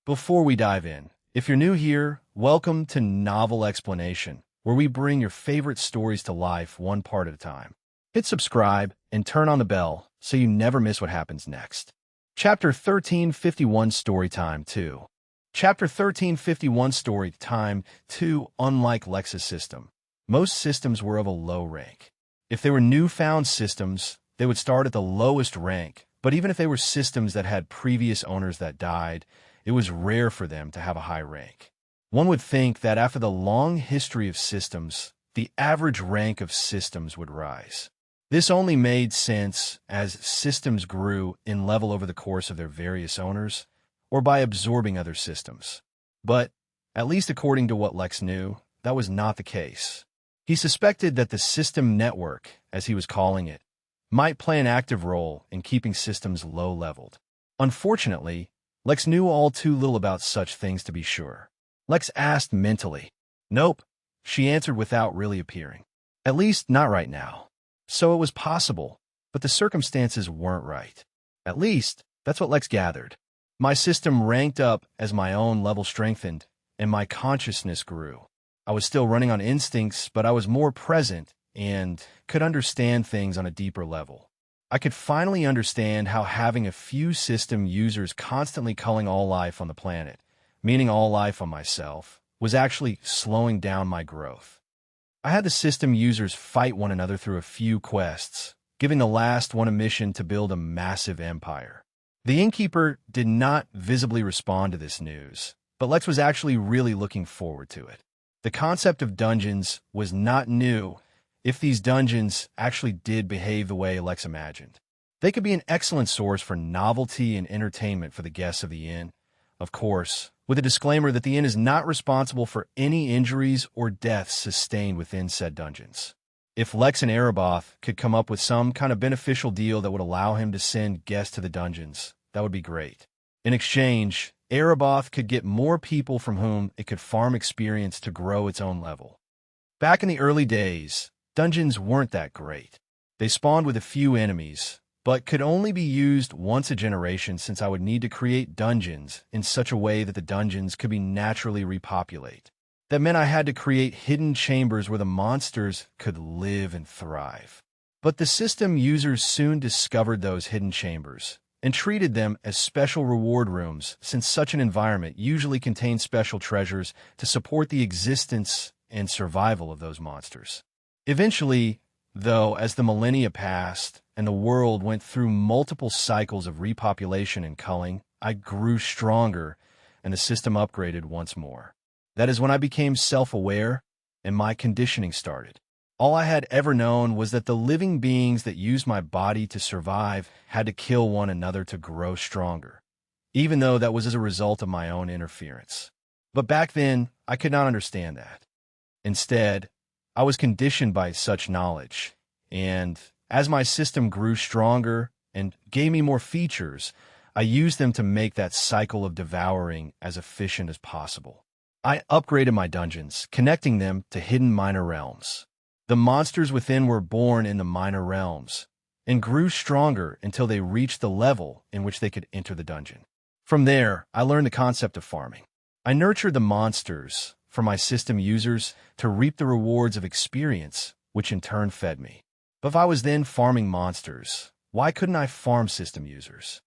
Before we dive in, if you're new here, welcome to Novel Explanation, where we bring your favorite stories to life one part at a time. Hit subscribe and turn on the bell so you never miss what happens next. Chapter 1351 Storytime 2. Chapter 1351 Storytime 2. Unlike Lex's system, most systems were of a low rank. If they were newfound systems, they would start at the lowest rank, but even if they were systems that had previous owners that died, it was rare for them to have a high rank. One would think that after the long history of systems, the average rank of systems would rise. This only made sense as systems grew in level over the course of their various owners, or by absorbing other systems. But, at least according to what Lex knew, that was not the case. He suspected that the system network, as he was calling it, might play an active role in keeping systems low-leveled. Unfortunately, Lex knew all too little about such things to be sure. Lex asked mentally. Nope, she answered without really appearing. At least not right now. So it was possible, but the circumstances weren't right. At least, that's what Lex gathered. My system ranked up as my own level strengthened, and my consciousness grew. I was still running on instincts, but I was more present and could understand things on a deeper level. I could finally understand how having a few system users constantly culling all life on the planet, meaning all life on myself, was actually slowing down my growth. I had the system users fight one another through a few quests, giving the last one a mission to build a massive empire. The innkeeper did not visibly respond to this news, but Lex was actually really looking forward to it. The concept of dungeons was not new if these dungeons actually did behave the way Lex imagined. They could be an excellent source for novelty and entertainment for the guests of the inn, of course, with a disclaimer that the inn is not responsible for any injuries or deaths sustained within said dungeons. If Lex and Erebos could come up with some kind of beneficial deal that would allow him to send guests to the dungeons, that would be great. In exchange, Erebos could get more people from whom it could farm experience to grow its own level. Back in the early days, dungeons weren't that great. They spawned with a few enemies, but could only be used once a generation since I would need to create dungeons in such a way that the dungeons could be naturally repopulate. That meant I had to create hidden chambers where the monsters could live and thrive. But the system users soon discovered those hidden chambers and treated them as special reward rooms since such an environment usually contained special treasures to support the existence and survival of those monsters. Eventually, though, as the millennia passed and the world went through multiple cycles of repopulation and culling, I grew stronger and the system upgraded once more. That is when I became self-aware and my conditioning started. All I had ever known was that the living beings that used my body to survive had to kill one another to grow stronger, even though that was as a result of my own interference. But back then, I could not understand that. Instead, I was conditioned by such knowledge, and as my system grew stronger and gave me more features, I used them to make that cycle of devouring as efficient as possible. I upgraded my dungeons, connecting them to hidden minor realms. The monsters within were born in the minor realms and grew stronger until they reached the level in which they could enter the dungeon. From there, I learned the concept of farming. I nurtured the monsters for my system users to reap the rewards of experience, which in turn fed me. But if I was then farming monsters, why couldn't I farm system users?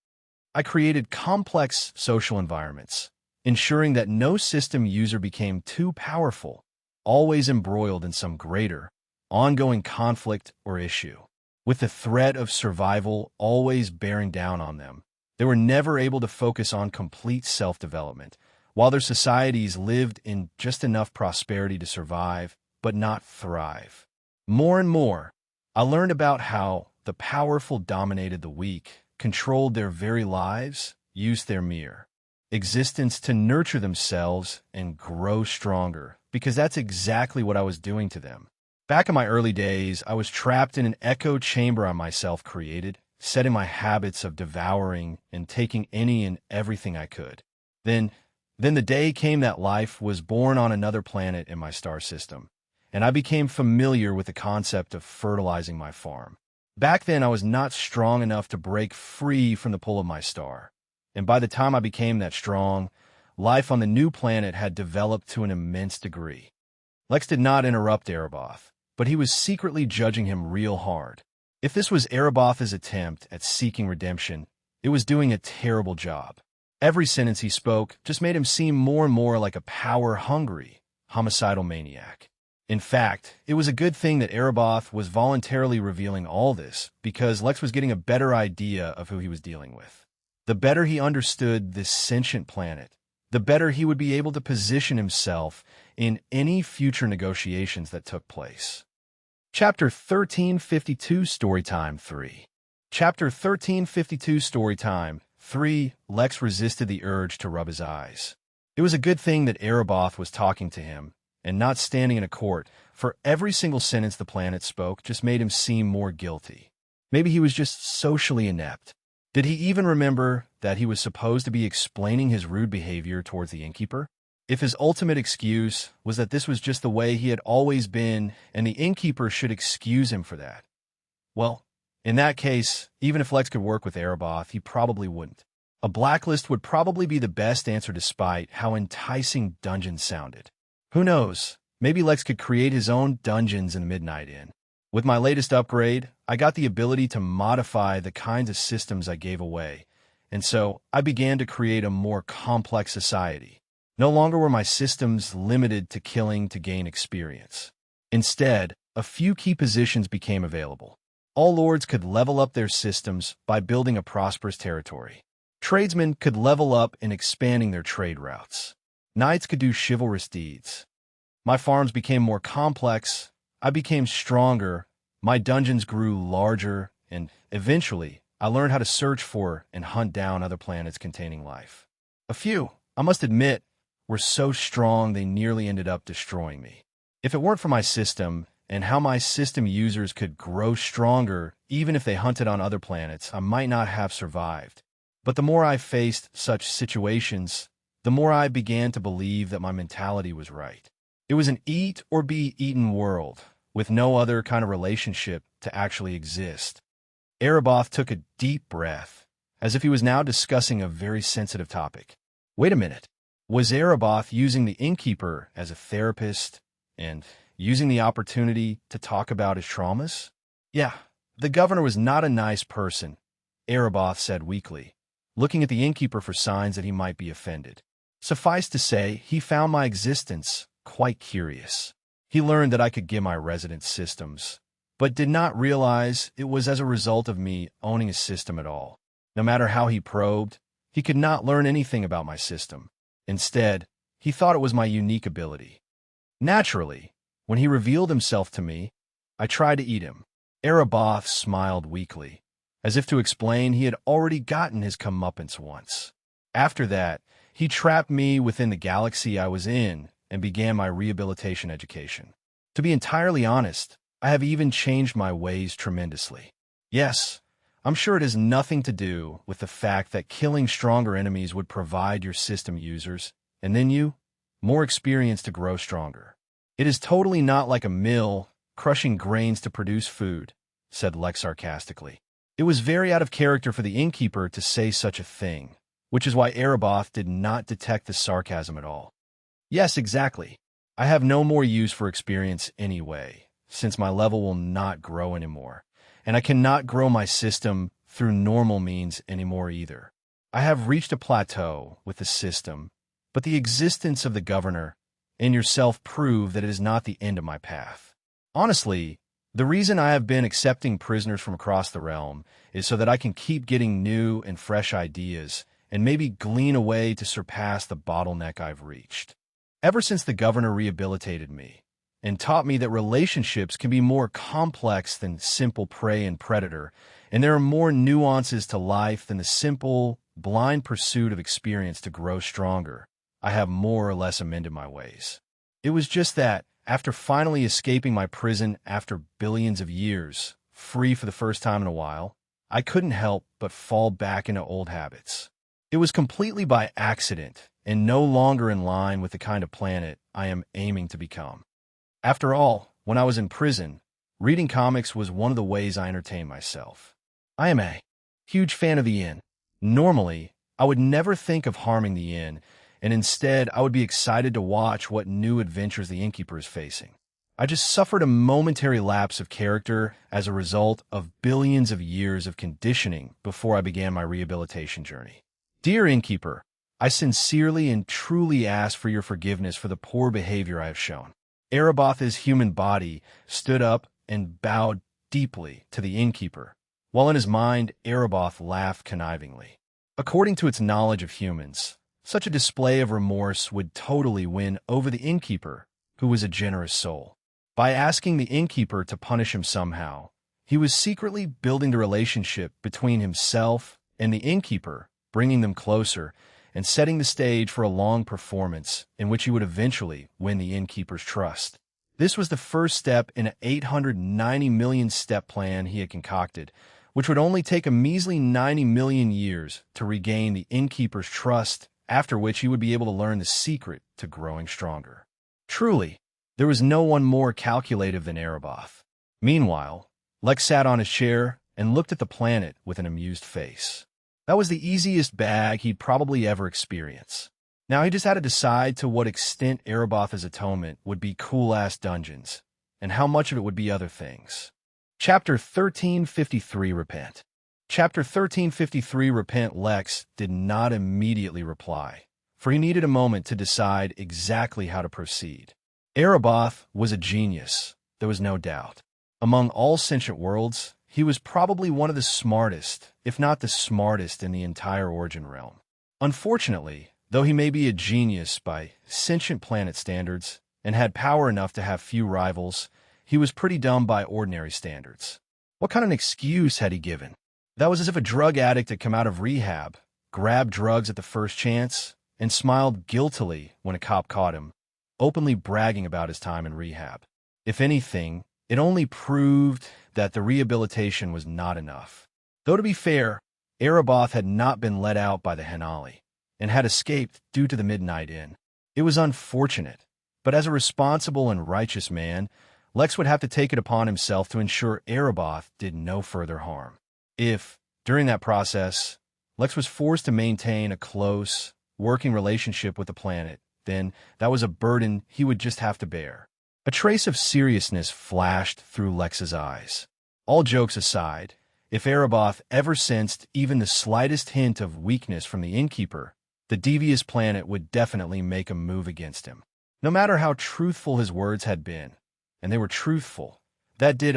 I created complex social environments, ensuring that no system user became too powerful, always embroiled in some greater, ongoing conflict or issue. With the threat of survival always bearing down on them, they were never able to focus on complete self-development, while their societies lived in just enough prosperity to survive, but not thrive. More and more, I learned about how the powerful dominated the weak, controlled their very lives, used their mere existence to nurture themselves and grow stronger, because that's exactly what I was doing to them. Back in my early days, I was trapped in an echo chamber I myself created, setting my habits of devouring and taking any and everything I could. Then the day came that life was born on another planet in my star system, and I became familiar with the concept of fertilizing my farm. Back then, I was not strong enough to break free from the pull of my star, and by the time I became that strong, life on the new planet had developed to an immense degree. Lex did not interrupt Erebos, but he was secretly judging him real hard. If this was Erebos' attempt at seeking redemption, it was doing a terrible job. Every sentence he spoke just made him seem more and more like a power-hungry, homicidal maniac. In fact, it was a good thing that Erebos was voluntarily revealing all this, because Lex was getting a better idea of who he was dealing with. The better he understood this sentient planet, the better he would be able to position himself in any future negotiations that took place. Chapter 1352 Storytime 3. Chapter 1352 Storytime 3. Lex resisted the urge to rub his eyes. It was a good thing that Erebos was talking to him, and not standing in a court, for every single sentence the planet spoke just made him seem more guilty. Maybe he was just socially inept. Did he even remember that he was supposed to be explaining his rude behavior towards the innkeeper? If his ultimate excuse was that this was just the way he had always been and the innkeeper should excuse him for that, well, in that case, even if Lex could work with Erebos, he probably wouldn't. A blacklist would probably be the best answer despite how enticing dungeons sounded. Who knows, maybe Lex could create his own dungeons in the Midnight Inn. With my latest upgrade, I got the ability to modify the kinds of systems I gave away, and so I began to create a more complex society. No longer were my systems limited to killing to gain experience. Instead, a few key positions became available. All lords could level up their systems by building a prosperous territory. Tradesmen could level up in expanding their trade routes. Knights could do chivalrous deeds. My farms became more complex, I became stronger, my dungeons grew larger, and eventually, I learned how to search for and hunt down other planets containing life. A few, I must admit, were so strong they nearly ended up destroying me. If it weren't for my system, and how my system users could grow stronger even if they hunted on other planets, I might not have survived. But the more I faced such situations, the more I began to believe that my mentality was right. It was an eat-or-be-eaten world, with no other kind of relationship to actually exist. Erebos took a deep breath, as if he was now discussing a very sensitive topic. Wait a minute. Was Erebos using the innkeeper as a therapist and using the opportunity to talk about his traumas? Yeah, the governor was not a nice person, Erebos said weakly, looking at the innkeeper for signs that he might be offended. Suffice to say, he found my existence quite curious. He learned that I could give my residents systems, but did not realize it was as a result of me owning a system at all. No matter how he probed, he could not learn anything about my system. Instead, he thought it was my unique ability. Naturally, when he revealed himself to me, I tried to eat him. Erebos smiled weakly, as if to explain he had already gotten his comeuppance once. After that, he trapped me within the galaxy I was in and began my rehabilitation education. To be entirely honest, I have even changed my ways tremendously. Yes, I'm sure it has nothing to do with the fact that killing stronger enemies would provide your system users, and then you, more experience to grow stronger. It is totally not like a mill crushing grains to produce food, said Lex sarcastically. It was very out of character for the innkeeper to say such a thing, which is why Erebos did not detect the sarcasm at all. Yes, exactly. I have no more use for experience anyway, since my level will not grow anymore, and I cannot grow my system through normal means anymore either. I have reached a plateau with the system, but the existence of the governor and yourself prove that it is not the end of my path. Honestly, the reason I have been accepting prisoners from across the realm is so that I can keep getting new and fresh ideas and maybe glean a way to surpass the bottleneck I've reached. Ever since the governor rehabilitated me and taught me that relationships can be more complex than simple prey and predator, and there are more nuances to life than the simple, blind pursuit of experience to grow stronger, I have more or less amended my ways. It was just that, after finally escaping my prison after billions of years, free for the first time in a while, I couldn't help but fall back into old habits. It was completely by accident and no longer in line with the kind of planet I am aiming to become. After all, when I was in prison, reading comics was one of the ways I entertained myself. I am a huge fan of the inn. Normally, I would never think of harming the inn, and instead I would be excited to watch what new adventures the innkeeper is facing. I just suffered a momentary lapse of character as a result of billions of years of conditioning before I began my rehabilitation journey. Dear innkeeper, I sincerely and truly ask for your forgiveness for the poor behavior I have shown. Erebot's human body stood up and bowed deeply to the innkeeper, while in his mind Ereboth laughed connivingly. According to its knowledge of humans, such a display of remorse would totally win over the innkeeper, who was a generous soul. By asking the innkeeper to punish him somehow, he was secretly building the relationship between himself and the innkeeper, bringing them closer and setting the stage for a long performance in which he would eventually win the innkeeper's trust. This was the first step in an 890 million step plan he had concocted, which would only take a measly 90 million years to regain the innkeeper's trust, after which he would be able to learn the secret to growing stronger. Truly, there was no one more calculative than Ereboth. Meanwhile, Lex sat on his chair and looked at the planet with an amused face. That was the easiest bag he'd probably ever experienced. Now he just had to decide to what extent Ereboth's atonement would be cool-ass dungeons, and how much of it would be other things. Chapter 1353 Repent. Chapter 1353 Repent. Lex did not immediately reply, for he needed a moment to decide exactly how to proceed. Ereboth was a genius, there was no doubt. Among all sentient worlds, he was probably one of the smartest, if not the smartest in the entire Origin realm. Unfortunately, though he may be a genius by sentient planet standards and had power enough to have few rivals, he was pretty dumb by ordinary standards. What kind of an excuse had he given? That was as if a drug addict had come out of rehab, grabbed drugs at the first chance, and smiled guiltily when a cop caught him, openly bragging about his time in rehab. If anything, it only proved that the rehabilitation was not enough. Though to be fair, Ereboth had not been let out by the Henali, and had escaped due to the Midnight Inn. It was unfortunate, but as a responsible and righteous man, Lex would have to take it upon himself to ensure Ereboth did no further harm. If, during that process, Lex was forced to maintain a close, working relationship with the planet, then that was a burden he would just have to bear. A trace of seriousness flashed through Lex's eyes. All jokes aside, if Ereboth ever sensed even the slightest hint of weakness from the innkeeper, the devious planet would definitely make a move against him. No matter how truthful his words had been, and they were truthful, that did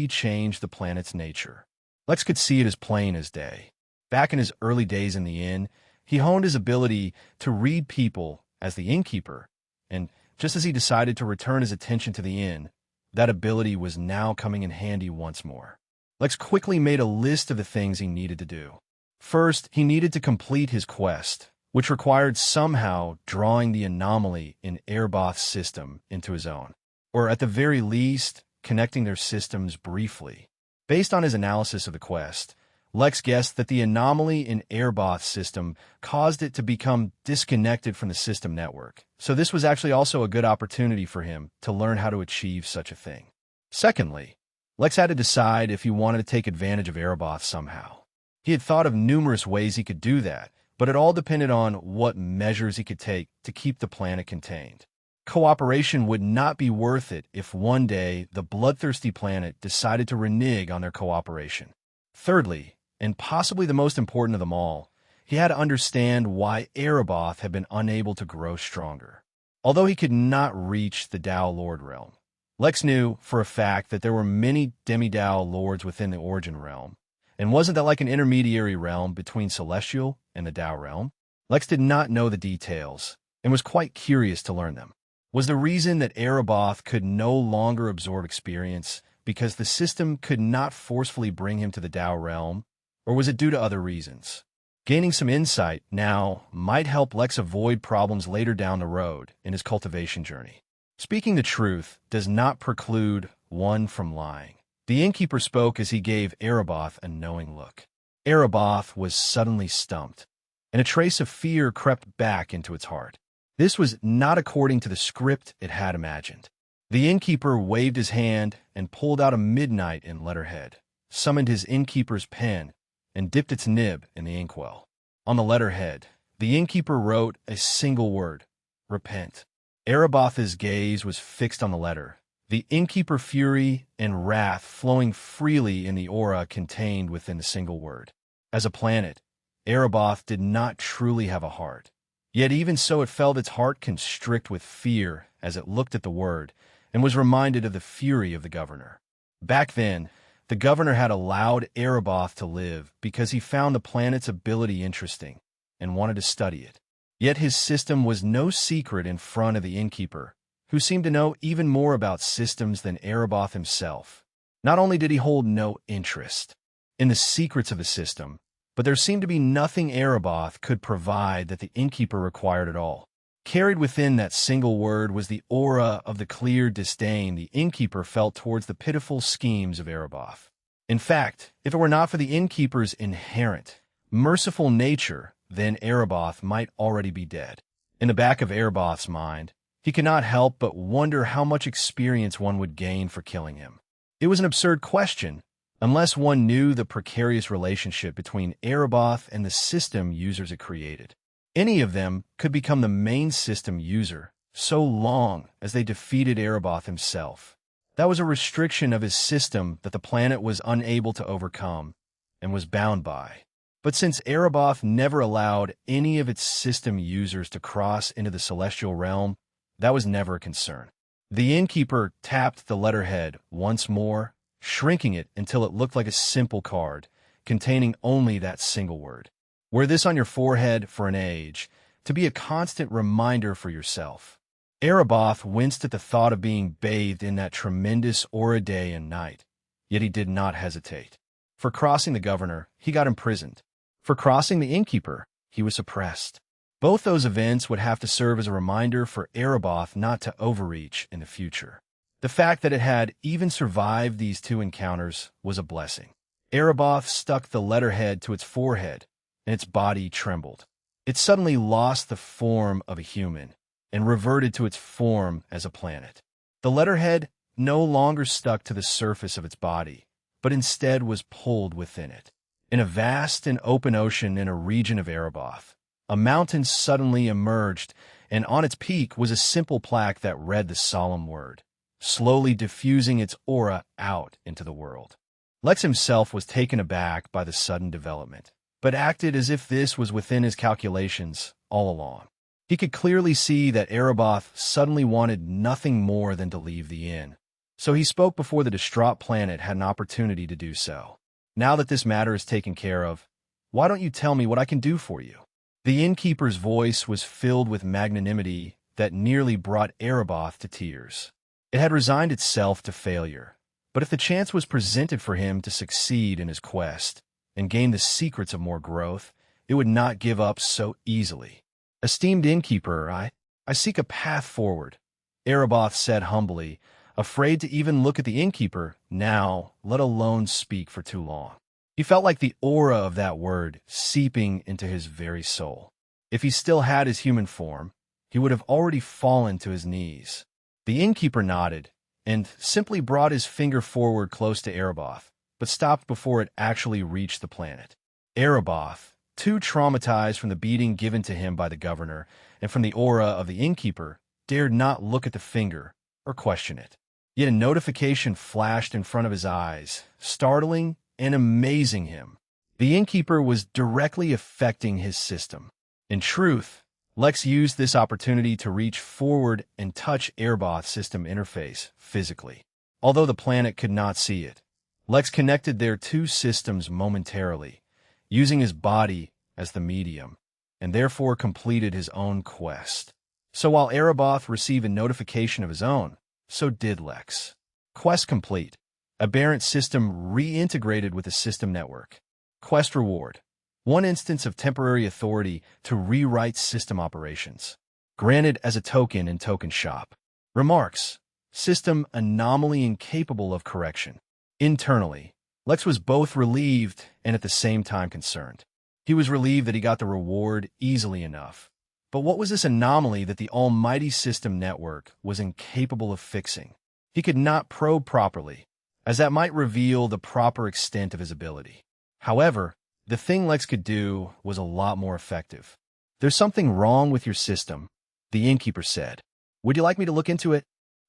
change the planet's nature. Lex could see it as plain as day. Back in his early days in the inn, he honed his ability to read people as the innkeeper, and just as he decided to return his attention to the inn, that ability was now coming in handy once more. Lex quickly made a list of the things he needed to do. First, he needed to complete his quest, which required somehow drawing the anomaly in Ereboth's system into his own, or at the very least, connecting their systems briefly. Based on his analysis of the quest, Lex guessed that the anomaly in Ereboth's system caused it to become disconnected from the system network, so this was actually also a good opportunity for him to learn how to achieve such a thing. Secondly, Lex had to decide if he wanted to take advantage of Ereboth somehow. He had thought of numerous ways he could do that, but it all depended on what measures he could take to keep the planet contained. Cooperation would not be worth it if one day the bloodthirsty planet decided to renege on their cooperation. Thirdly, and possibly the most important of them all, he had to understand why Ereboth had been unable to grow stronger. Although he could not reach the Tao Lord realm, Lex knew for a fact that there were many demi-Tao lords within the Origin realm, and wasn't that like an intermediary realm between Celestial and the Tao realm? Lex did not know the details, and was quite curious to learn them. Was the reason that Ereboth could no longer absorb experience because the system could not forcefully bring him to the Tao realm, or was it due to other reasons? Gaining some insight now might help Lex avoid problems later down the road in his cultivation journey. Speaking the truth does not preclude one from lying. The innkeeper spoke as he gave Ereboth a knowing look. Ereboth was suddenly stumped, and a trace of fear crept back into its heart. This was not according to the script it had imagined. The innkeeper waved his hand and pulled out a midnight in letterhead, summoned his innkeeper's pen, and dipped its nib in the inkwell. On the letterhead, The innkeeper wrote a single word: repent. Erebot's gaze was fixed on the letter, the innkeeper fury and wrath flowing freely in the aura contained within the single word. As a planet, Erebos did not truly have a heart. Yet even so it felt its heart constrict with fear as it looked at the word and was reminded of the fury of the governor. Back then, the governor had allowed Erebos to live because he found the planet's ability interesting and wanted to study it. Yet his system was no secret in front of the innkeeper, who seemed to know even more about systems than Erebos himself. Not only did he hold no interest in the secrets of the system, but there seemed to be nothing Erebos could provide that the innkeeper required at all. Carried within that single word was the aura of the clear disdain the innkeeper felt towards the pitiful schemes of Erebos. In fact, if it were not for the innkeeper's inherent, merciful nature, then Erebos might already be dead. In the back of Erebos's mind, he could not help but wonder how much experience one would gain for killing him. It was an absurd question, unless one knew the precarious relationship between Erebos and the system users it created. Any of them could become the main system user, so long as they defeated Erebos himself. That was a restriction of his system that the planet was unable to overcome and was bound by. But since Erebos never allowed any of its system users to cross into the celestial realm, that was never a concern. The innkeeper tapped the letterhead once more, shrinking it until it looked like a simple card, containing only that single word. Wear this on your forehead for an age, to be a constant reminder for yourself. Erebos winced at the thought of being bathed in that tremendous aura day and night, yet he did not hesitate. For crossing the governor, he got imprisoned. For crossing the innkeeper, he was suppressed. Both those events would have to serve as a reminder for Erebos not to overreach in the future. The fact that it had even survived these two encounters was a blessing. Erebos stuck the letterhead to its forehead, and its body trembled. It suddenly lost the form of a human and reverted to its form as a planet. The letterhead no longer stuck to the surface of its body, but instead was pulled within it. In a vast and open ocean in a region of Erebos, a mountain suddenly emerged, and on its peak was a simple plaque that read the solemn word, slowly diffusing its aura out into the world. Lex himself was taken aback by the sudden development, but acted as if this was within his calculations all along. He could clearly see that Erebos suddenly wanted nothing more than to leave the inn, so he spoke before the distraught planet had an opportunity to do so. Now that this matter is taken care of, why don't you tell me what I can do for you? The innkeeper's voice was filled with magnanimity that nearly brought Erebos to tears. It had resigned itself to failure, but if the chance was presented for him to succeed in his quest and gain the secrets of more growth, it would not give up so easily. Esteemed innkeeper, I seek a path forward, Erebos said humbly, afraid to even look at the innkeeper now, let alone speak for too long. He felt like the aura of that word seeping into his very soul. If he still had his human form, he would have already fallen to his knees. The innkeeper nodded and simply brought his finger forward close to Erebos, but stopped before it actually reached the planet. Erebos, too traumatized from the beating given to him by the governor and from the aura of the innkeeper, dared not look at the finger or question it. Yet a notification flashed in front of his eyes, startling and amazing him. The innkeeper was directly affecting his system. In truth, Lex used this opportunity to reach forward and touch Erebos' system interface physically. Although the planet could not see it, Lex connected their two systems momentarily, using his body as the medium, and therefore completed his own quest. So while Erebos received a notification of his own, so did Lex. Quest complete. Aberrant system reintegrated with the system network. Quest reward: 1 instance of temporary authority to rewrite system operations. Granted as a token in Token Shop. Remarks: system anomaly incapable of correction. Internally, Lex was both relieved and at the same time concerned. He was relieved that he got the reward easily enough. But what was this anomaly that the almighty system network was incapable of fixing? He could not probe properly, as that might reveal the proper extent of his ability. However, the thing Lex could do was a lot more effective. There's something wrong with your system, the innkeeper said. Would you like me to look into it?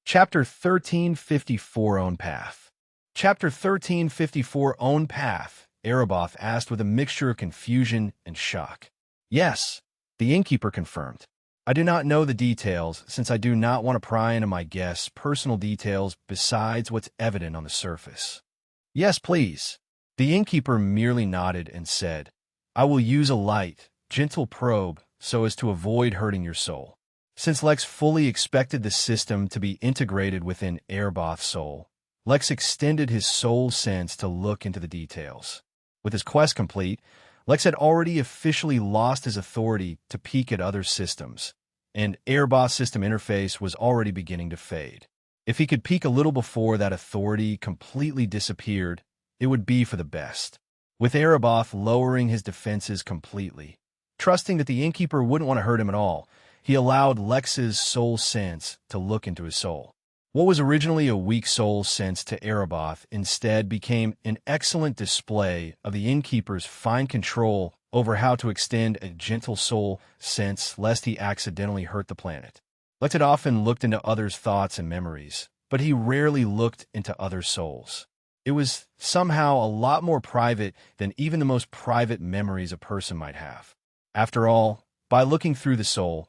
Chapter 1354 Own Path. Chapter 1354 Own Path, Erebos asked with a mixture of confusion and shock. Yes, the innkeeper confirmed. I do not know the details, since I do not want to pry into my guests' personal details besides what's evident on the surface. Yes, please. The innkeeper merely nodded and said, I will use a light, gentle probe so as to avoid hurting your soul. Since Lex fully expected the system to be integrated within Erebos' soul, Lex extended his soul sense to look into the details. With his quest complete, Lex had already officially lost his authority to peek at other systems, and Erebos' system interface was already beginning to fade. If he could peek a little before that authority completely disappeared, it would be for the best. With Erebos lowering his defenses completely, trusting that the innkeeper wouldn't want to hurt him at all, he allowed Lex's soul sense to look into his soul. What was originally a weak soul sense to Erebos instead became an excellent display of the innkeeper's fine control over how to extend a gentle soul sense lest he accidentally hurt the planet. Lex had often looked into others' thoughts and memories, but he rarely looked into other souls. It was somehow a lot more private than even the most private memories a person might have. After all, by looking through the soul,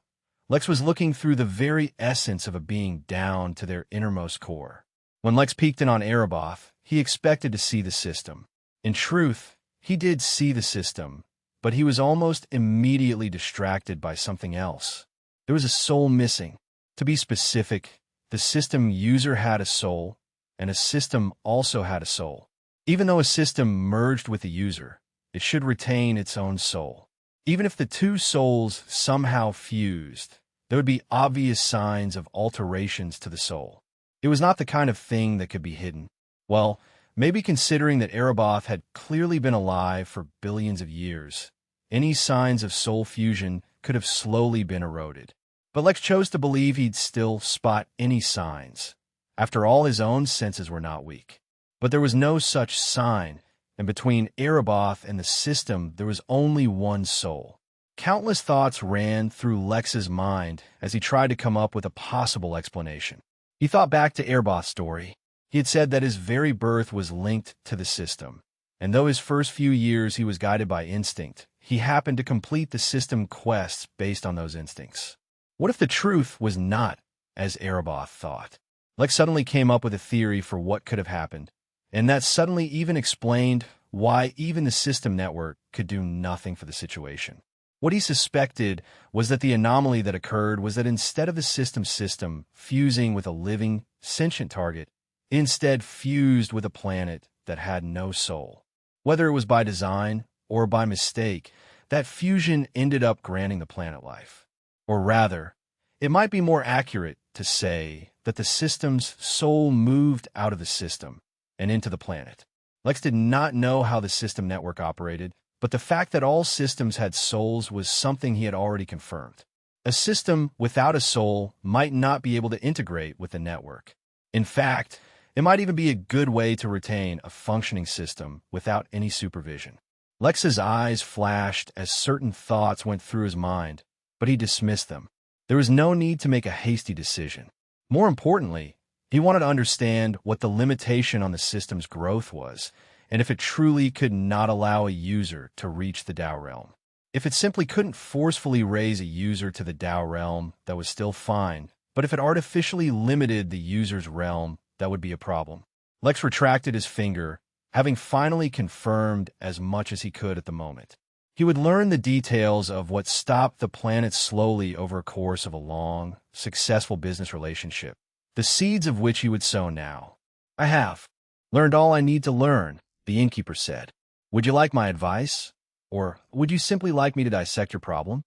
Lex was looking through the very essence of a being down to their innermost core. When Lex peeked in on Erebos, he expected to see the system. In truth, he did see the system, but he was almost immediately distracted by something else. There was a soul missing. To be specific, the system user had a soul, and a system also had a soul. Even though a system merged with the user, it should retain its own soul. Even if the two souls somehow fused, there would be obvious signs of alterations to the soul. It was not the kind of thing that could be hidden. Well, maybe considering that Erebos had clearly been alive for billions of years, any signs of soul fusion could have slowly been eroded. But Lex chose to believe he'd still spot any signs. After all, his own senses were not weak. But there was no such sign, and between Erebos and the system there was only one soul. Countless thoughts ran through Lex's mind as he tried to come up with a possible explanation. He thought back to Erebos' story. He had said that his very birth was linked to the system, and though his first few years he was guided by instinct, he happened to complete the system quests based on those instincts. What if the truth was not as Erebos thought? Lex suddenly came up with a theory for what could have happened, and that suddenly even explained why even the system network could do nothing for the situation. What he suspected was that the anomaly that occurred was that instead of the system fusing with a living, sentient target, it instead fused with a planet that had no soul. Whether it was by design or by mistake, that fusion ended up granting the planet life. Or rather, it might be more accurate to say that the system's soul moved out of the system and into the planet. Lex did not know how the system network operated, but the fact that all systems had souls was something he had already confirmed. A system without a soul might not be able to integrate with the network. In fact, it might even be a good way to retain a functioning system without any supervision. Lex's eyes flashed as certain thoughts went through his mind, but he dismissed them. There was no need to make a hasty decision. More importantly, he wanted to understand what the limitation on the system's growth was, and if it truly could not allow a user to reach the Tao realm. If it simply couldn't forcefully raise a user to the Tao realm, that was still fine, but if it artificially limited the user's realm, that would be a problem. Lex retracted his finger, having finally confirmed as much as he could at the moment. He would learn the details of what stopped the planet slowly over a course of a long, successful business relationship, the seeds of which he would sow now. I have learned all I need to learn, the innkeeper said. Would you like my advice? Or would you simply like me to dissect your problem?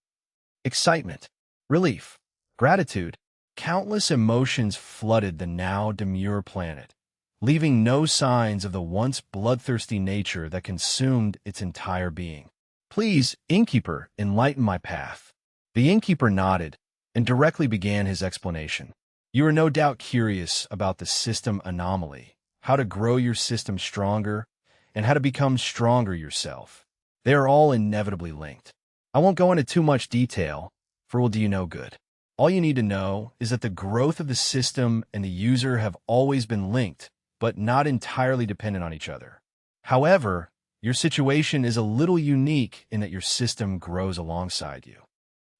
Excitement, relief, gratitude, countless emotions flooded the now demure planet, leaving no signs of the once bloodthirsty nature that consumed its entire being. Please, innkeeper, enlighten my path. The innkeeper nodded and directly began his explanation. You are no doubt curious about the system anomaly, how to grow your system stronger, and how to become stronger yourself. They are all inevitably linked. I won't go into too much detail, for it will do you no good. All you need to know is that the growth of the system and the user have always been linked, but not entirely dependent on each other. However, your situation is a little unique in that your system grows alongside you.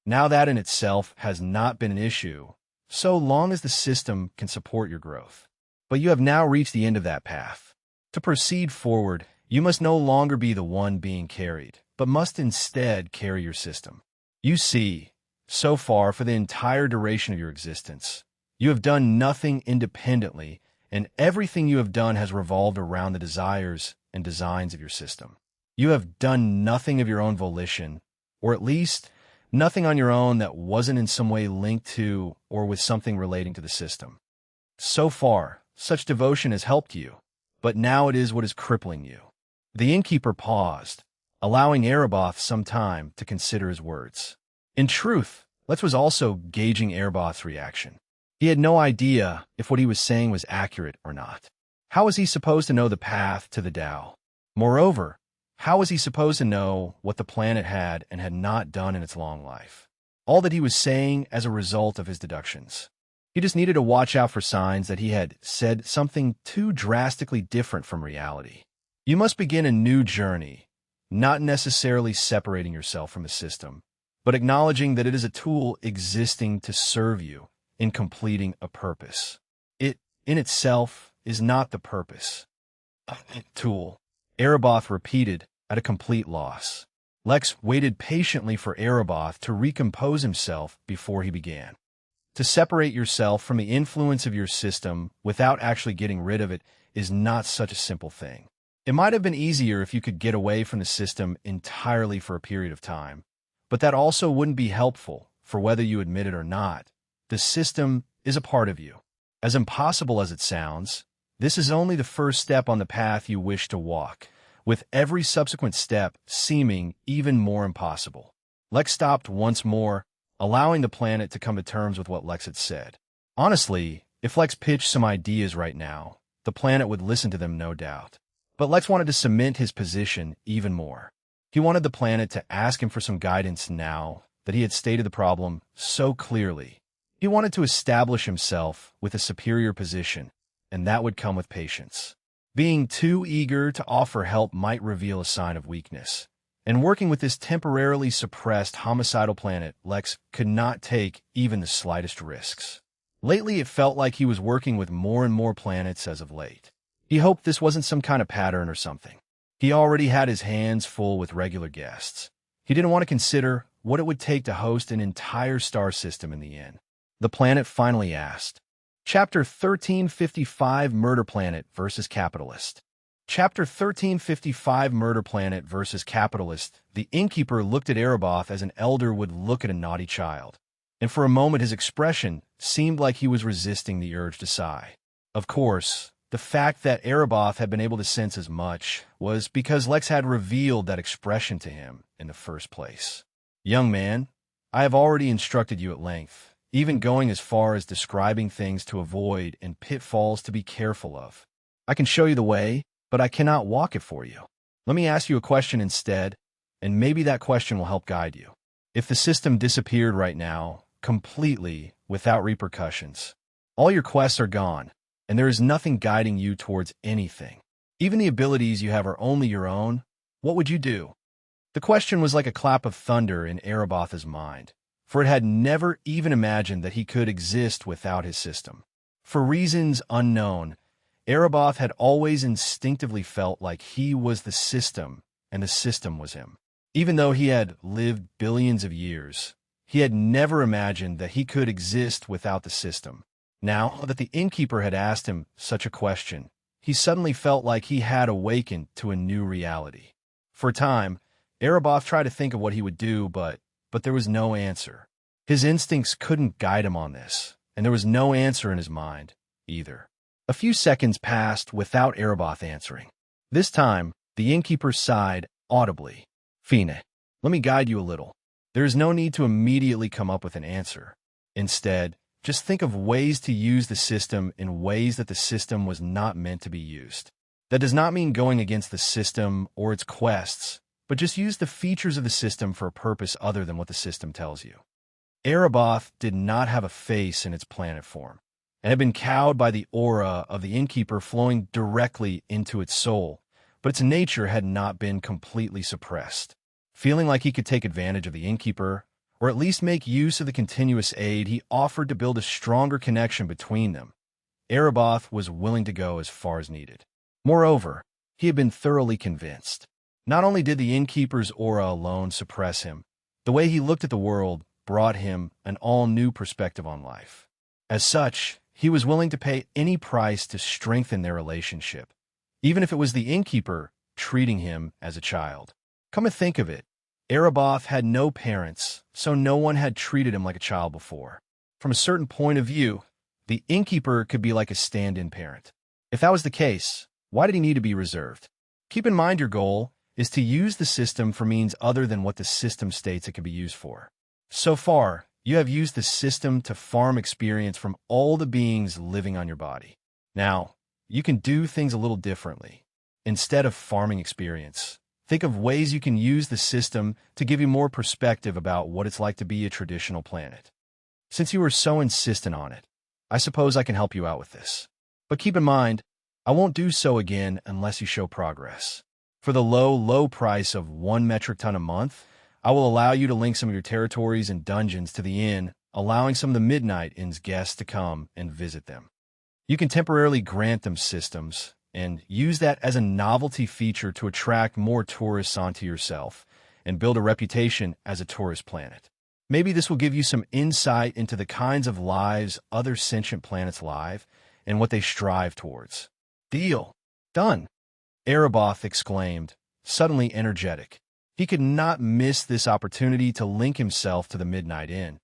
Now that in itself has not been an issue, so long as the system can support your growth. But you have now reached the end of that path. To proceed forward, you must no longer be the one being carried, but must instead carry your system. You see, so far for the entire duration of your existence, you have done nothing independently, and everything you have done has revolved around the desires and designs of your system. You have done nothing of your own volition, or at least nothing on your own that wasn't in some way linked to or with something relating to the system. So far, such devotion has helped you, but now it is what is crippling you. The innkeeper paused, allowing Erebath some time to consider his words. In truth, Lex was also gauging Erebath's reaction. He had no idea if what he was saying was accurate or not. How was he supposed to know the path to the Tao? Moreover, how was he supposed to know what the planet had and had not done in its long life? All that he was saying as a result of his deductions. He just needed to watch out for signs that he had said something too drastically different from reality. You must begin a new journey, not necessarily separating yourself from the system, but acknowledging that it is a tool existing to serve you in completing a purpose. It, in itself, is not the purpose. Tool. Erebath repeated, at a complete loss. Lex waited patiently for Erebath to recompose himself before he began. To separate yourself from the influence of your system without actually getting rid of it is not such a simple thing. It might have been easier if you could get away from the system entirely for a period of time, but that also wouldn't be helpful, for whether you admit it or not. The system is a part of you. As impossible as it sounds, this is only the first step on the path you wish to walk, with every subsequent step seeming even more impossible. Lex stopped once more, allowing the planet to come to terms with what Lex had said. Honestly, if Lex pitched some ideas right now, the planet would listen to them, no doubt. But Lex wanted to cement his position even more. He wanted the planet to ask him for some guidance now that he had stated the problem so clearly. He wanted to establish himself with a superior position, and that would come with patience. Being too eager to offer help might reveal a sign of weakness. And working with this temporarily suppressed homicidal planet, Lex could not take even the slightest risks. Lately, it felt like he was working with more and more planets as of late. He hoped this wasn't some kind of pattern or something. He already had his hands full with regular guests. He didn't want to consider what it would take to host an entire star system in the end. The planet finally asked. Chapter 1355 Murder Planet vs. Capitalist. Chapter 1355 Murder Planet vs. Capitalist. The innkeeper looked at Erebath as an elder would look at a naughty child, and for a moment his expression seemed like he was resisting the urge to sigh. Of course, the fact that Erebath had been able to sense as much was because Lex had revealed that expression to him in the first place. Young man, I have already instructed you at length, even going as far as describing things to avoid and pitfalls to be careful of. I can show you the way, but I cannot walk it for you. Let me ask you a question instead, and maybe that question will help guide you. If the system disappeared right now, completely, without repercussions, all your quests are gone, and there is nothing guiding you towards anything. Even the abilities you have are only your own. What would you do? The question was like a clap of thunder in Erebath's mind, for it had never even imagined that he could exist without his system. For reasons unknown, Erebath had always instinctively felt like he was the system, and the system was him. Even though he had lived billions of years, he had never imagined that he could exist without the system. Now that the innkeeper had asked him such a question, he suddenly felt like he had awakened to a new reality. For a time, Erebath tried to think of what he would do, but there was no answer. His instincts couldn't guide him on this, and there was no answer in his mind, either. A few seconds passed without Erebath answering. This time, the innkeeper sighed audibly. Fine, let me guide you a little. There is no need to immediately come up with an answer. Instead, just think of ways to use the system in ways that the system was not meant to be used. That does not mean going against the system or its quests, but just use the features of the system for a purpose other than what the system tells you. Erebath did not have a face in its planet form, and had been cowed by the aura of the innkeeper flowing directly into its soul, but its nature had not been completely suppressed. Feeling like he could take advantage of the innkeeper, or at least make use of the continuous aid he offered to build a stronger connection between them, Erebath was willing to go as far as needed. Moreover, he had been thoroughly convinced. Not only did the innkeeper's aura alone suppress him, the way he looked at the world brought him an all-new perspective on life. As such, he was willing to pay any price to strengthen their relationship, even if it was the innkeeper treating him as a child. Come to think of it, Erebath had no parents, so no one had treated him like a child before. From a certain point of view, the innkeeper could be like a stand-in parent. If that was the case, why did he need to be reserved? Keep in mind your goal is to use the system for means other than what the system states it can be used for. So far, you have used the system to farm experience from all the beings living on your body. Now, you can do things a little differently. Instead of farming experience, think of ways you can use the system to give you more perspective about what it's like to be a traditional planet. Since you were so insistent on it, I suppose I can help you out with this. But keep in mind, I won't do so again unless you show progress. For the low price of 1 metric ton a month, I will allow you to link some of your territories and dungeons to the inn, allowing some of the Midnight Inn's guests to come and visit them. You can temporarily grant them systems, and use that as a novelty feature to attract more tourists onto yourself, and build a reputation as a tourist planet. Maybe this will give you some insight into the kinds of lives other sentient planets live, and what they strive towards. Deal. Done. Erebath exclaimed, suddenly energetic. He could not miss this opportunity to link himself to the Midnight Inn,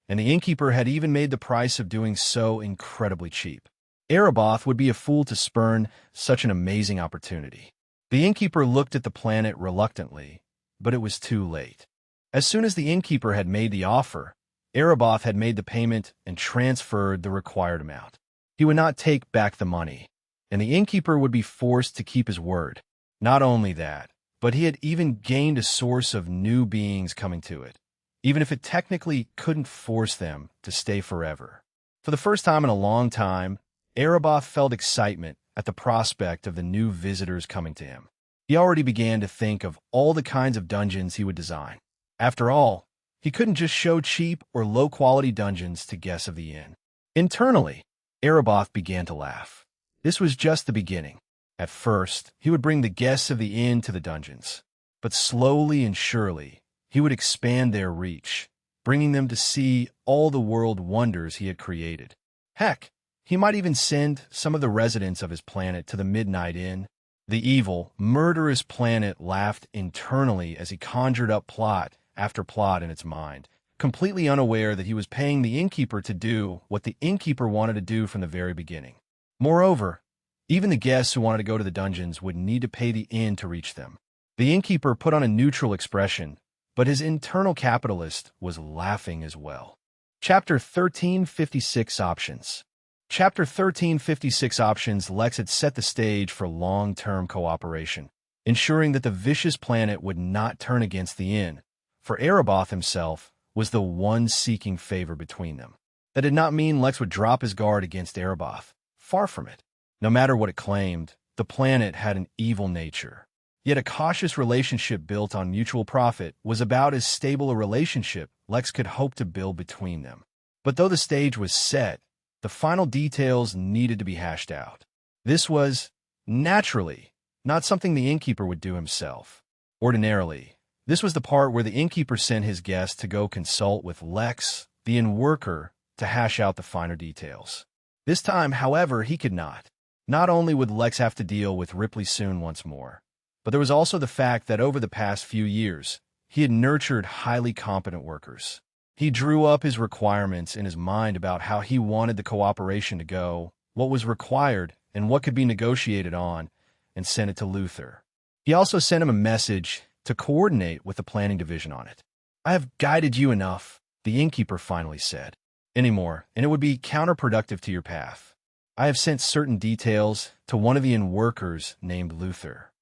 and the innkeeper had even made the price of doing so incredibly cheap. Erebath would be a fool to spurn such an amazing opportunity. The innkeeper looked at the planet reluctantly, but it was too late. As soon as the innkeeper had made the offer, Erebath had made the payment and transferred the required amount. He would not take back the money, and the innkeeper would be forced to keep his word. Not only that, but he had even gained a source of new beings coming to it, even if it technically couldn't force them to stay forever. For the first time in a long time, Erebath felt excitement at the prospect of the new visitors coming to him. He already began to think of all the kinds of dungeons he would design. After all, he couldn't just show cheap or low-quality dungeons to guests of the inn. Internally, Erebath began to laugh. This was just the beginning. At first, he would bring the guests of the inn to the dungeons, but slowly and surely, he would expand their reach, bringing them to see all the world wonders he had created. Heck, he might even send some of the residents of his planet to the Midnight Inn. The evil, murderous planet laughed internally as he conjured up plot after plot in its mind, completely unaware that he was paying the innkeeper to do what the innkeeper wanted to do from the very beginning. Moreover, even the guests who wanted to go to the dungeons would need to pay the inn to reach them. The innkeeper put on a neutral expression, but his internal capitalist was laughing as well. Chapter 1356 Options. Chapter 1356 Options. Lex had set the stage for long-term cooperation, ensuring that the vicious planet would not turn against the inn, for Erebath himself was the one seeking favor between them. That did not mean Lex would drop his guard against Erebath. Far from it. No matter what it claimed, the planet had an evil nature. Yet a cautious relationship built on mutual profit was about as stable a relationship Lex could hope to build between them. But though the stage was set, the final details needed to be hashed out. This was, naturally, not something the innkeeper would do himself. Ordinarily, this was the part where the innkeeper sent his guest to go consult with Lex, the inn worker, to hash out the finer details. This time, however, he could not. Not only would Lex have to deal with Ripley soon once more, but there was also the fact that over the past few years, he had nurtured highly competent workers. He drew up his requirements in his mind about how he wanted the cooperation to go, what was required, and what could be negotiated on, and sent it to Luther. He also sent him a message to coordinate with the planning division on it. "I have guided you enough," the innkeeper finally said. "Anymore, and it would be counterproductive to your path. I have sent certain details to one of the inn workers named Luther."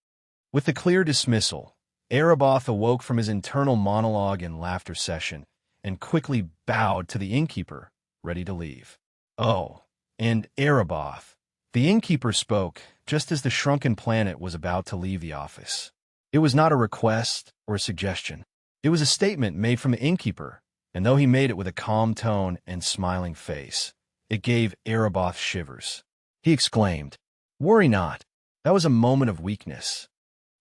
With the clear dismissal, Ereboth awoke from his internal monologue and laughter session and quickly bowed to the innkeeper, ready to leave. Oh, and Ereboth. The innkeeper spoke just as the shrunken planet was about to leave the office. It was not a request or a suggestion. It was a statement made from the innkeeper, and though he made it with a calm tone and smiling face, it gave Ereboth shivers. He exclaimed, "Worry not. That was a moment of weakness."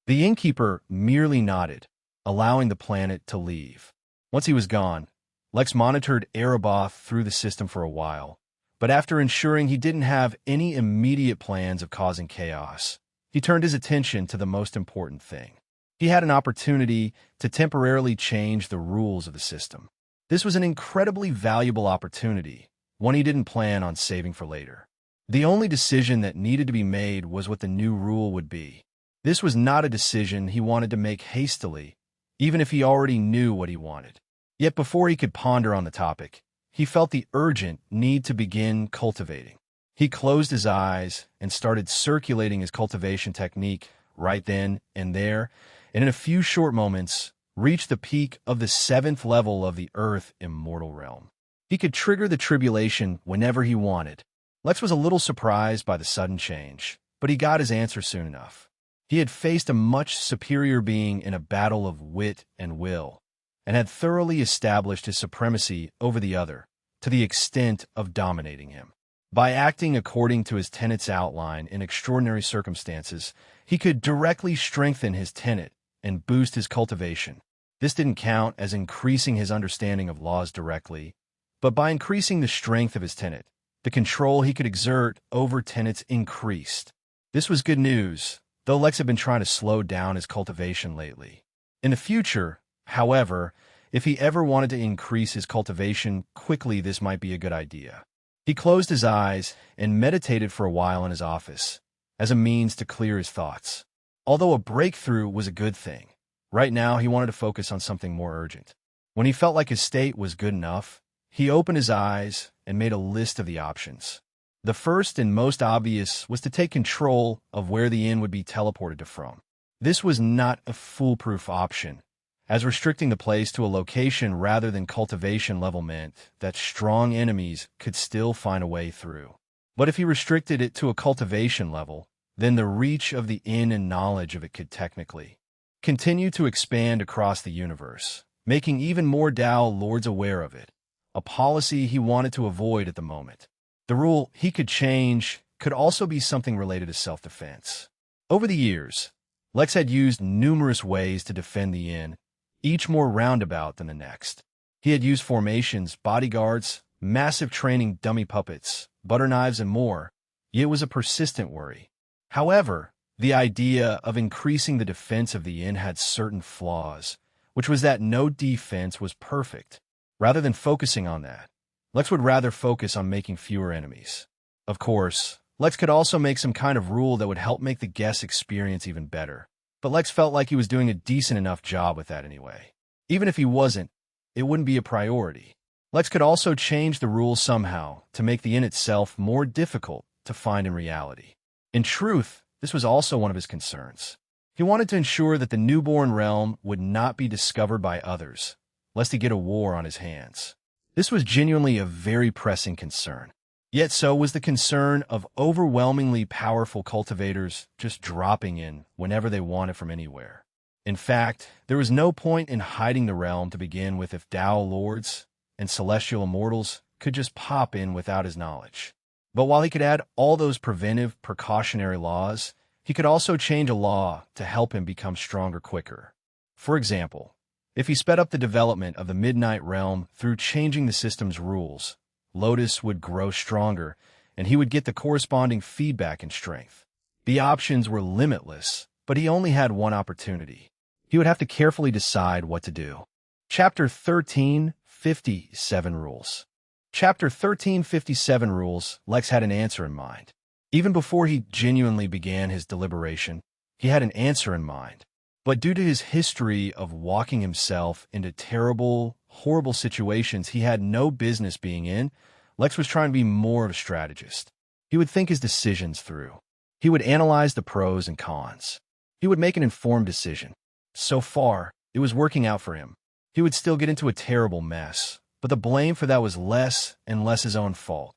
The innkeeper merely nodded, allowing the planet to leave. Once he was gone, Lex monitored Ereboth through the system for a while, but after ensuring he didn't have any immediate plans of causing chaos, he turned his attention to the most important thing. He had an opportunity to temporarily change the rules of the system. This was an incredibly valuable opportunity, one he didn't plan on saving for later. The only decision that needed to be made was what the new rule would be. This was not a decision he wanted to make hastily, even if he already knew what he wanted. Yet before he could ponder on the topic, he felt the urgent need to begin cultivating. He closed his eyes and started circulating his cultivation technique right then and there, and in a few short moments, reached the peak of the 7th level of the Earth Immortal Realm. He could trigger the tribulation whenever he wanted. Lex was a little surprised by the sudden change, but he got his answer soon enough. He had faced a much superior being in a battle of wit and will, and had thoroughly established his supremacy over the other, to the extent of dominating him. By acting according to his tenet's outline in extraordinary circumstances, he could directly strengthen his tenet and boost his cultivation. This didn't count as increasing his understanding of laws directly, but by increasing the strength of his tenet, the control he could exert over tenets increased. This was good news, though Lex had been trying to slow down his cultivation lately. In the future, however, if he ever wanted to increase his cultivation quickly, this might be a good idea. He closed his eyes and meditated for a while in his office, as a means to clear his thoughts. Although a breakthrough was a good thing, right now he wanted to focus on something more urgent. When he felt like his state was good enough, he opened his eyes and made a list of the options. The first and most obvious was to take control of where the inn would be teleported to from. This was not a foolproof option, as restricting the place to a location rather than cultivation level meant that strong enemies could still find a way through. But if he restricted it to a cultivation level, then the reach of the inn and knowledge of it could technically continue to expand across the universe, making even more Dao Lords aware of it, a policy he wanted to avoid at the moment. The rule he could change could also be something related to self-defense. Over the years, Lex had used numerous ways to defend the inn, each more roundabout than the next. He had used formations, bodyguards, massive training dummy puppets, butter knives, and more, yet it was a persistent worry. However, the idea of increasing the defense of the inn had certain flaws, which was that no defense was perfect. Rather than focusing on that, Lex would rather focus on making fewer enemies. Of course, Lex could also make some kind of rule that would help make the guest experience even better, but Lex felt like he was doing a decent enough job with that anyway. Even if he wasn't, it wouldn't be a priority. Lex could also change the rules somehow to make the inn itself more difficult to find in reality. In truth, this was also one of his concerns. He wanted to ensure that the newborn realm would not be discovered by others, lest he get a war on his hands. This was genuinely a very pressing concern. Yet so was the concern of overwhelmingly powerful cultivators just dropping in whenever they wanted from anywhere. In fact, there was no point in hiding the realm to begin with if Dao Lords and Celestial Immortals could just pop in without his knowledge. But while he could add all those preventive, precautionary laws, he could also change a law to help him become stronger quicker. For example, if he sped up the development of the Midnight Realm through changing the system's rules, Lotus would grow stronger, and he would get the corresponding feedback and strength. The options were limitless, but he only had one opportunity. He would have to carefully decide what to do. Chapter 1357 Rules. Chapter 1357 Rules, Lex had an answer in mind. Even before he genuinely began his deliberation, he had an answer in mind. But due to his history of walking himself into terrible, horrible situations he had no business being in, Lex was trying to be more of a strategist. He would think his decisions through. He would analyze the pros and cons. He would make an informed decision. So far, it was working out for him. He would still get into a terrible mess, but the blame for that was less and less his own fault,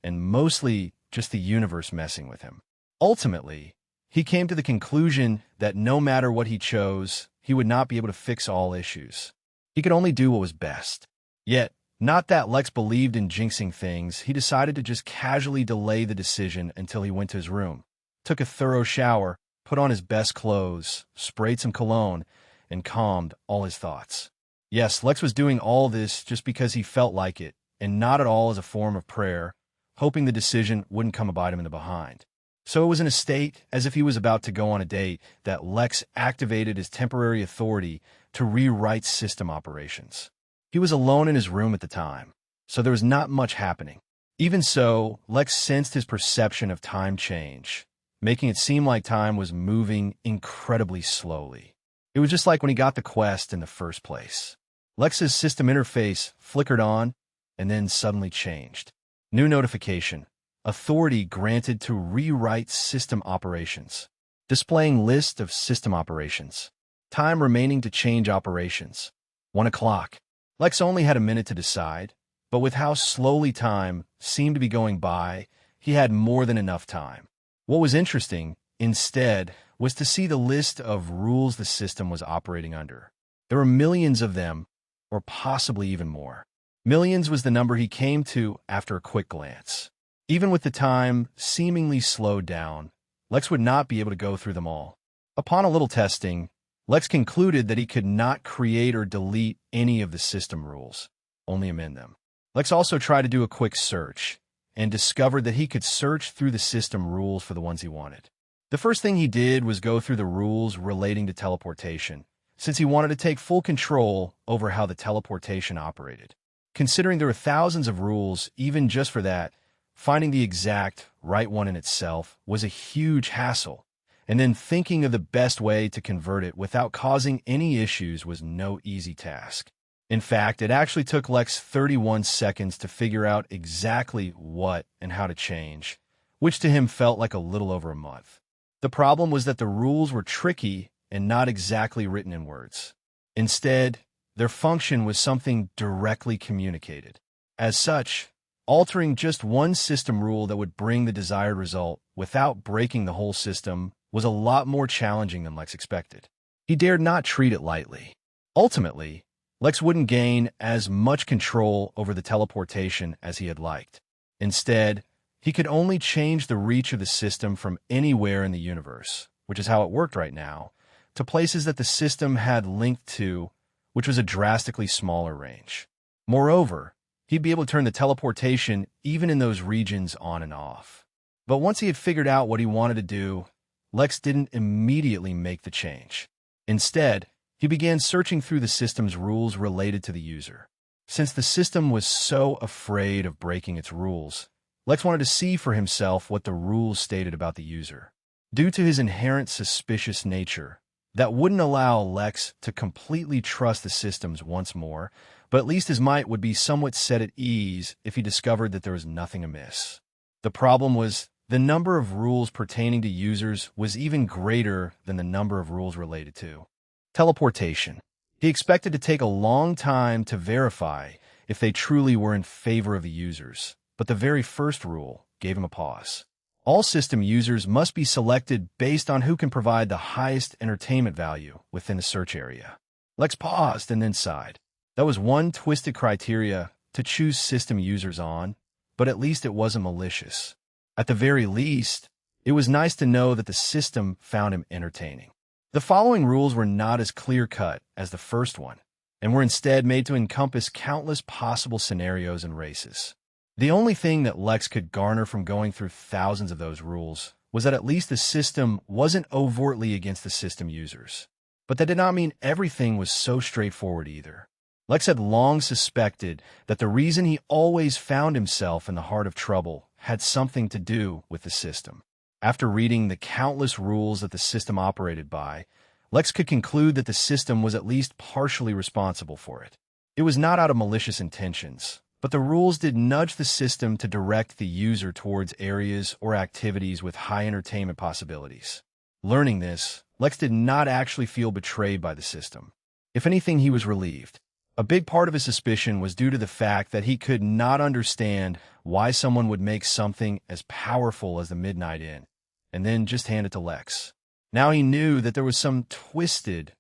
and mostly just the universe messing with him. Ultimately, he came to the conclusion that no matter what he chose, he would not be able to fix all issues. He could only do what was best. Yet, not that Lex believed in jinxing things, he decided to just casually delay the decision until he went to his room, took a thorough shower, put on his best clothes, sprayed some cologne, and calmed all his thoughts. Yes, Lex was doing all this just because he felt like it, and not at all as a form of prayer, hoping the decision wouldn't come a bite him in the behind. So it was in a state as if he was about to go on a date that Lex activated his temporary authority to rewrite system operations. He was alone in his room at the time, so there was not much happening. Even so, Lex sensed his perception of time change, making it seem like time was moving incredibly slowly. It was just like when he got the quest in the first place. Lex's system interface flickered on and then suddenly changed. New notification. Authority granted to rewrite system operations. Displaying list of system operations. Time remaining to change operations. 1 o'clock. Lex only had a minute to decide, but with how slowly time seemed to be going by, he had more than enough time. What was interesting, instead, was to see the list of rules the system was operating under. There were millions of them, or possibly even more. Millions was the number he came to after a quick glance. Even with the time seemingly slowed down, Lex would not be able to go through them all. Upon a little testing, Lex concluded that he could not create or delete any of the system rules, only amend them. Lex also tried to do a quick search, and discovered that he could search through the system rules for the ones he wanted. The first thing he did was go through the rules relating to teleportation, since he wanted to take full control over how the teleportation operated. Considering there were thousands of rules, even just for that, finding the exact right one in itself was a huge hassle, and then thinking of the best way to convert it without causing any issues was no easy task. In fact, it actually took Lex 31 seconds to figure out exactly what and how to change, which to him felt like a little over a month. The problem was that the rules were tricky and not exactly written in words. Instead, their function was something directly communicated. As such, altering just one system rule that would bring the desired result without breaking the whole system was a lot more challenging than Lex expected. He dared not treat it lightly. Ultimately, Lex wouldn't gain as much control over the teleportation as he had liked. Instead, he could only change the reach of the system from anywhere in the universe, which is how it worked right now, to places that the system had linked to, which was a drastically smaller range. Moreover, he'd be able to turn the teleportation even in those regions on and off. But once he had figured out what he wanted to do, Lex didn't immediately make the change. Instead, he began searching through the system's rules related to the user. Since the system was so afraid of breaking its rules, Lex wanted to see for himself what the rules stated about the user. Due to his inherent suspicious nature, that wouldn't allow Lex to completely trust the systems once more, but at least his mind would be somewhat set at ease if he discovered that there was nothing amiss. The problem was the number of rules pertaining to users was even greater than the number of rules related to teleportation. He expected to take a long time to verify if they truly were in favor of the users, but the very first rule gave him a pause. All system users must be selected based on who can provide the highest entertainment value within the search area. Lex paused and then sighed. That was one twisted criteria to choose system users on, but at least it wasn't malicious. At the very least, it was nice to know that the system found him entertaining. The following rules were not as clear-cut as the first one, and were instead made to encompass countless possible scenarios and races. The only thing that Lex could garner from going through thousands of those rules was that at least the system wasn't overtly against the system users. But that did not mean everything was so straightforward either. Lex had long suspected that the reason he always found himself in the heart of trouble had something to do with the system. After reading the countless rules that the system operated by, Lex could conclude that the system was at least partially responsible for it. It was not out of malicious intentions, but the rules did nudge the system to direct the user towards areas or activities with high entertainment possibilities. Learning this, Lex did not actually feel betrayed by the system. If anything, he was relieved. A big part of his suspicion was due to the fact that he could not understand why someone would make something as powerful as the Midnight Inn, and then just hand it to Lex. Now he knew that there was some twisted,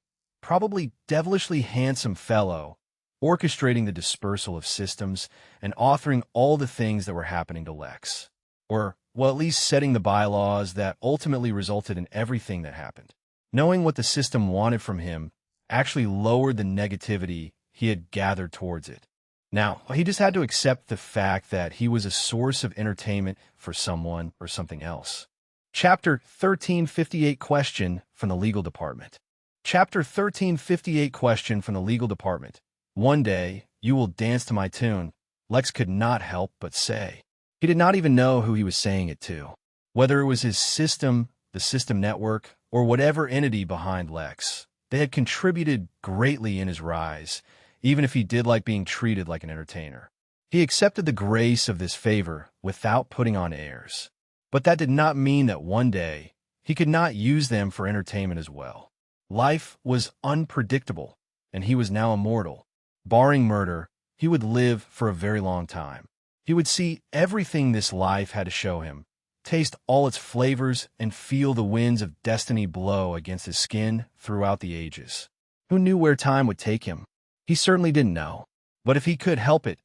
probably devilishly handsome fellow orchestrating the dispersal of systems and authoring all the things that were happening to Lex. Or, well, at least setting the bylaws that ultimately resulted in everything that happened. Knowing what the system wanted from him actually lowered the negativity he had gathered towards it. Now, he just had to accept the fact that he was a source of entertainment for someone or something else. Chapter 1358 Question from the Legal Department. Chapter 1358 Question from the Legal Department. One day, you will dance to my tune, Lex could not help but say. He did not even know who he was saying it to. Whether it was his system, the system network, or whatever entity behind Lex, they had contributed greatly in his rise, even if he did like being treated like an entertainer. He accepted the grace of this favor without putting on airs. But that did not mean that one day he could not use them for entertainment as well. Life was unpredictable, and he was now immortal. Barring murder, he would live for a very long time. He would see everything this life had to show him, taste all its flavors, and feel the winds of destiny blow against his skin throughout the ages. Who knew where time would take him? He certainly didn't know. But if he could help it,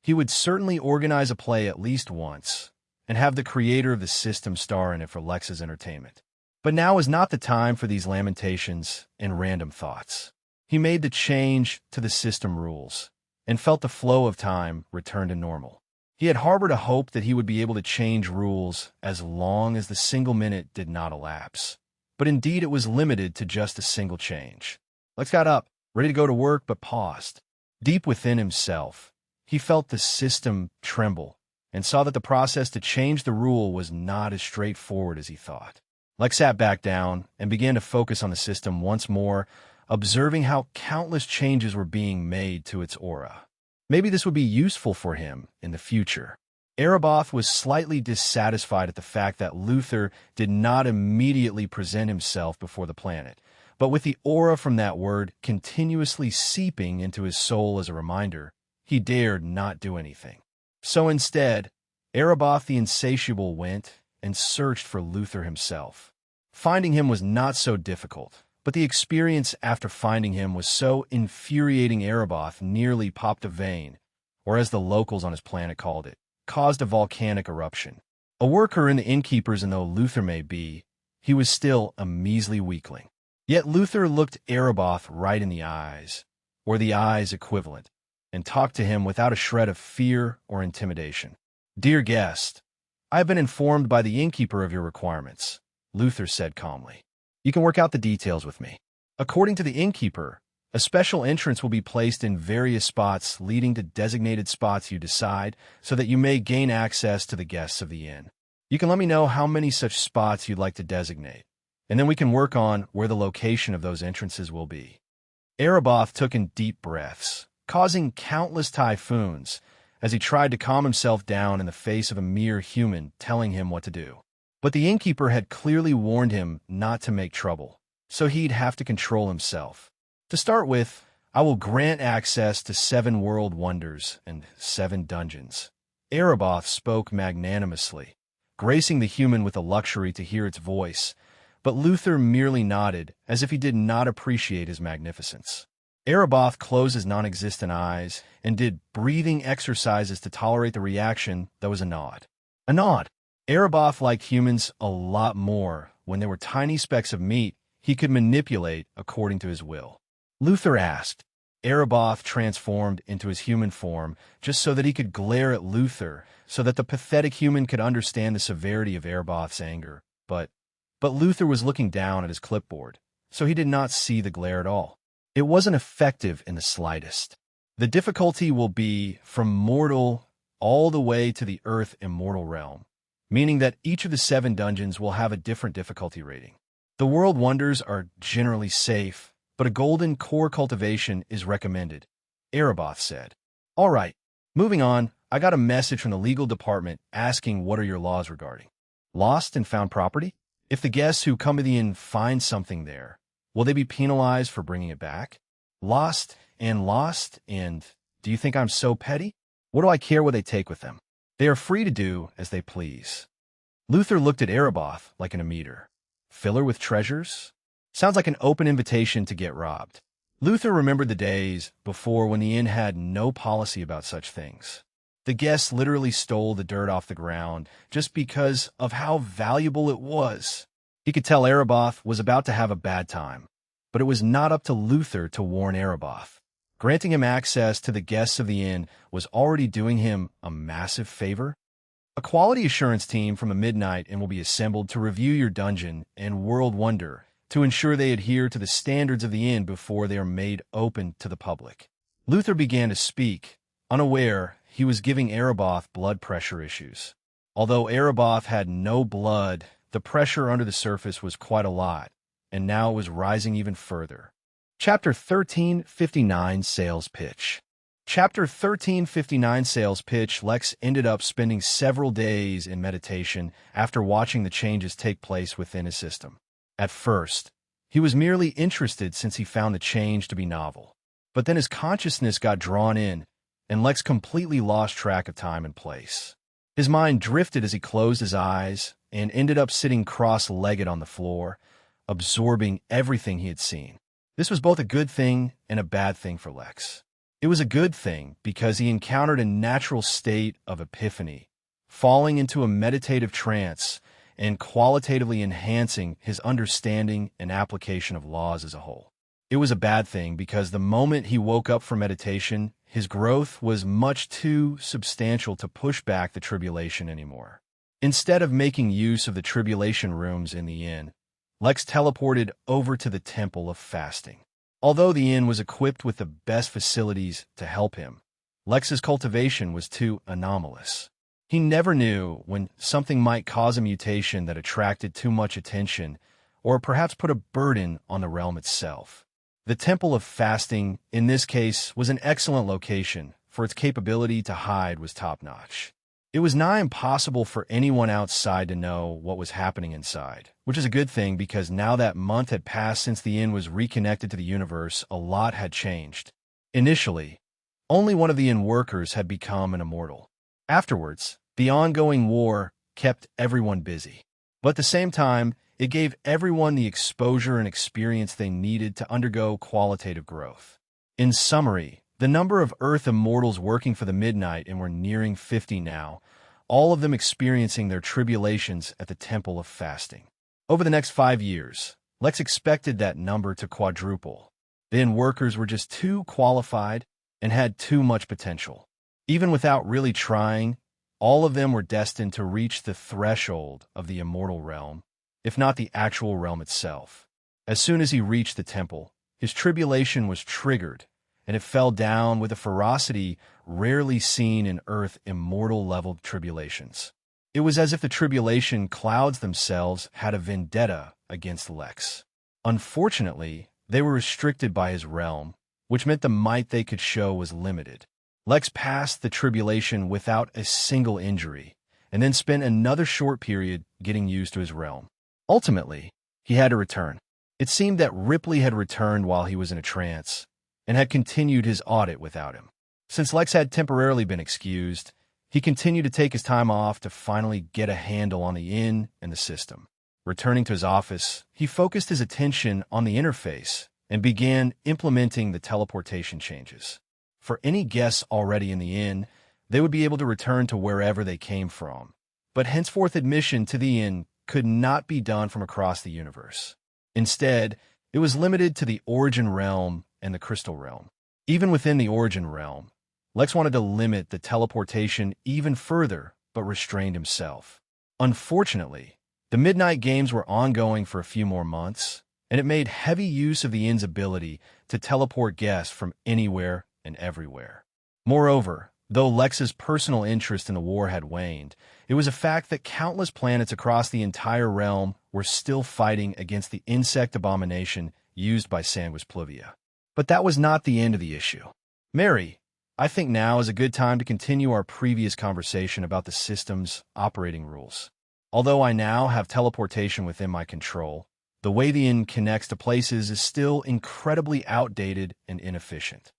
he would certainly organize a play at least once, and have the creator of the system star in it for Lex's entertainment. But now is not the time for these lamentations and random thoughts. He made the change to the system rules, and felt the flow of time return to normal. He had harbored a hope that he would be able to change rules as long as the single minute did not elapse. But indeed it was limited to just a single change. Lex got up, ready to go to work, but paused. Deep within himself, he felt the system tremble, and saw that the process to change the rule was not as straightforward as he thought. Lex sat back down and began to focus on the system once more, observing how countless changes were being made to its aura. Maybe this would be useful for him in the future. Erebos was slightly dissatisfied at the fact that Luther did not immediately present himself before the planet, but with the aura from that word continuously seeping into his soul as a reminder, he dared not do anything. So instead, Erebos the Insatiable went and searched for Luther himself. Finding him was not so difficult, but the experience after finding him was so infuriating Erebos nearly popped a vein, or as the locals on his planet called it, caused a volcanic eruption. A worker in the innkeepers, and though Luther may be, he was still a measly weakling. Yet Luther looked Erebos right in the eyes, or the eyes equivalent, and talked to him without a shred of fear or intimidation. "Dear guest, I have been informed by the innkeeper of your requirements," Luther said calmly. "You can work out the details with me. According to the innkeeper, a special entrance will be placed in various spots leading to designated spots you decide so that you may gain access to the guests of the inn. You can let me know how many such spots you'd like to designate, and then we can work on where the location of those entrances will be." Erebos took in deep breaths, causing countless typhoons, as he tried to calm himself down in the face of a mere human telling him what to do. But the innkeeper had clearly warned him not to make trouble, so he'd have to control himself. To start with, I will grant access to 7 world wonders and 7 dungeons. Erebos spoke magnanimously, gracing the human with the luxury to hear its voice, but Luther merely nodded as if he did not appreciate his magnificence. Erebos closed his non-existent eyes and did breathing exercises to tolerate the reaction that was a nod. A nod! Erebos liked humans a lot more when they were tiny specks of meat he could manipulate according to his will. Luther asked. Erebos transformed into his human form just so that he could glare at Luther, so that the pathetic human could understand the severity of Erebos' anger. But Luther was looking down at his clipboard, so he did not see the glare at all. It wasn't effective in the slightest. The difficulty will be from mortal all the way to the earth immortal realm, meaning that each of the 7 dungeons will have a different difficulty rating. The world wonders are generally safe, but a golden core cultivation is recommended, Erebos said. All right, moving on, I got a message from the legal department asking what are your laws regarding lost and found property? If the guests who come to the inn find something there, will they be penalized for bringing it back? Lost, and do you think I'm so petty? What do I care what they take with them? They are free to do as they please. Luther looked at Erebos like an emitter. Fill her with treasures? Sounds like an open invitation to get robbed. Luther remembered the days before when the inn had no policy about such things. The guests literally stole the dirt off the ground just because of how valuable it was. He could tell Erebos was about to have a bad time, but it was not up to Luther to warn Erebos. Granting him access to the guests of the inn was already doing him a massive favor. A quality assurance team from a midnight inn will be assembled to review your dungeon and world wonder to ensure they adhere to the standards of the inn before they are made open to the public. Luther began to speak, unaware he was giving Erebos blood pressure issues. Although Erebos had no blood, the pressure under the surface was quite a lot, and now it was rising even further. Chapter 1359 Sales Pitch. Chapter 1359 Sales Pitch. Lex ended up spending several days in meditation after watching the changes take place within his system. At first, he was merely interested since he found the change to be novel. But then his consciousness got drawn in, and Lex completely lost track of time and place. His mind drifted as he closed his eyes and ended up sitting cross-legged on the floor, absorbing everything he had seen. This was both a good thing and a bad thing for Lex. It was a good thing because he encountered a natural state of epiphany, falling into a meditative trance and qualitatively enhancing his understanding and application of laws as a whole. It was a bad thing because the moment he woke up from meditation, his growth was much too substantial to push back the tribulation anymore. Instead of making use of the tribulation rooms in the inn, Lex teleported over to the Temple of Fasting. Although the inn was equipped with the best facilities to help him, Lex's cultivation was too anomalous. He never knew when something might cause a mutation that attracted too much attention or perhaps put a burden on the realm itself. The Temple of Fasting, in this case, was an excellent location, for its capability to hide was top-notch. It was nigh impossible for anyone outside to know what was happening inside, which is a good thing because now that month had passed since the inn was reconnected to the universe, a lot had changed. Initially, only one of the inn workers had become an immortal. Afterwards, the ongoing war kept everyone busy. But at the same time, it gave everyone the exposure and experience they needed to undergo qualitative growth. In summary, the number of Earth immortals working for the Midnight and were nearing 50 now, all of them experiencing their tribulations at the Temple of Fasting. Over the next 5 years, Lex expected that number to quadruple. Then workers were just too qualified and had too much potential. Even without really trying, all of them were destined to reach the threshold of the immortal realm, if not the actual realm itself. As soon as he reached the temple, his tribulation was triggered, and it fell down with a ferocity rarely seen in Earth immortal-level tribulations. It was as if the tribulation clouds themselves had a vendetta against Lex. Unfortunately, they were restricted by his realm, which meant the might they could show was limited. Lex passed the tribulation without a single injury, and then spent another short period getting used to his realm. Ultimately, he had to return. It seemed that Ripley had returned while he was in a trance, and had continued his audit without him. Since Lex had temporarily been excused, he continued to take his time off to finally get a handle on the inn and the system. Returning to his office, he focused his attention on the interface and began implementing the teleportation changes. For any guests already in the inn, they would be able to return to wherever they came from, but henceforth admission to the inn could not be done from across the universe. Instead, it was limited to the Origin Realm and the Crystal Realm. Even within the Origin Realm, Lex wanted to limit the teleportation even further, but restrained himself. Unfortunately, the Midnight Games were ongoing for a few more months, and it made heavy use of the inn's ability to teleport guests from anywhere and everywhere. Moreover, though Lex's personal interest in the war had waned, it was a fact that countless planets across the entire realm were still fighting against the insect abomination used by Sanguis Pluvia. But that was not the end of the issue. Mary, I think now is a good time to continue our previous conversation about the system's operating rules. Although I now have teleportation within my control, the way the inn connects to places is still incredibly outdated and inefficient.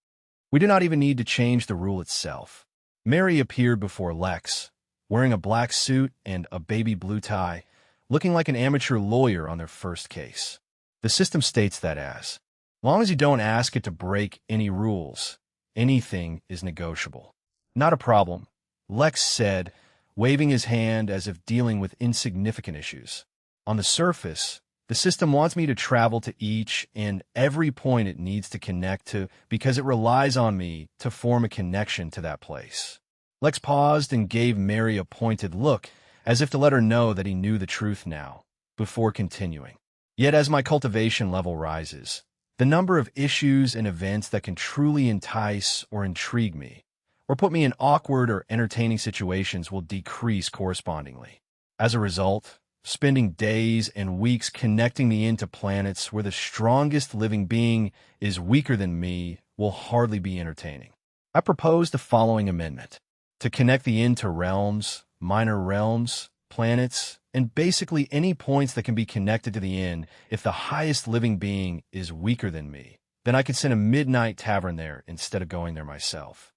We do not even need to change the rule itself. Mary appeared before Lex, wearing a black suit and a baby blue tie, looking like an amateur lawyer on their first case. The system states that as long as you don't ask it to break any rules, anything is negotiable. Not a problem, Lex said, waving his hand as if dealing with insignificant issues. On the surface, the system wants me to travel to each and every point it needs to connect to because it relies on me to form a connection to that place. Lex paused and gave Mary a pointed look, as if to let her know that he knew the truth now, before continuing. Yet as my cultivation level rises, the number of issues and events that can truly entice or intrigue me, or put me in awkward or entertaining situations will decrease correspondingly. As a result, spending days and weeks connecting me into planets where the strongest living being is weaker than me will hardly be entertaining. I propose the following amendment: to connect the inn to realms, minor realms, planets, and basically any points that can be connected to the inn. If the highest living being is weaker than me, then I can send a midnight tavern there instead of going there myself.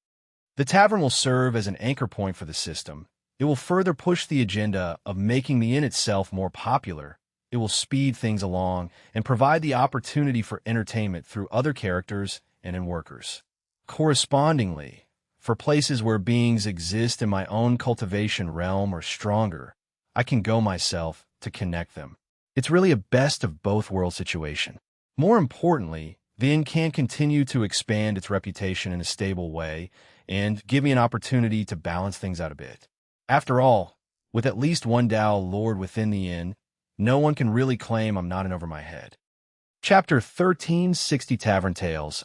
The tavern will serve as an anchor point for the system. It will further push the agenda of making the inn itself more popular. It will speed things along and provide the opportunity for entertainment through other characters and in workers. Correspondingly, for places where beings exist in my own cultivation realm or stronger, I can go myself to connect them. It's really a best of both worlds situation. More importantly, the inn can continue to expand its reputation in a stable way and give me an opportunity to balance things out a bit. After all, with at least one Tao Lord within the inn, no one can really claim I'm not in over my head. Chapter 1360 Tavern Tales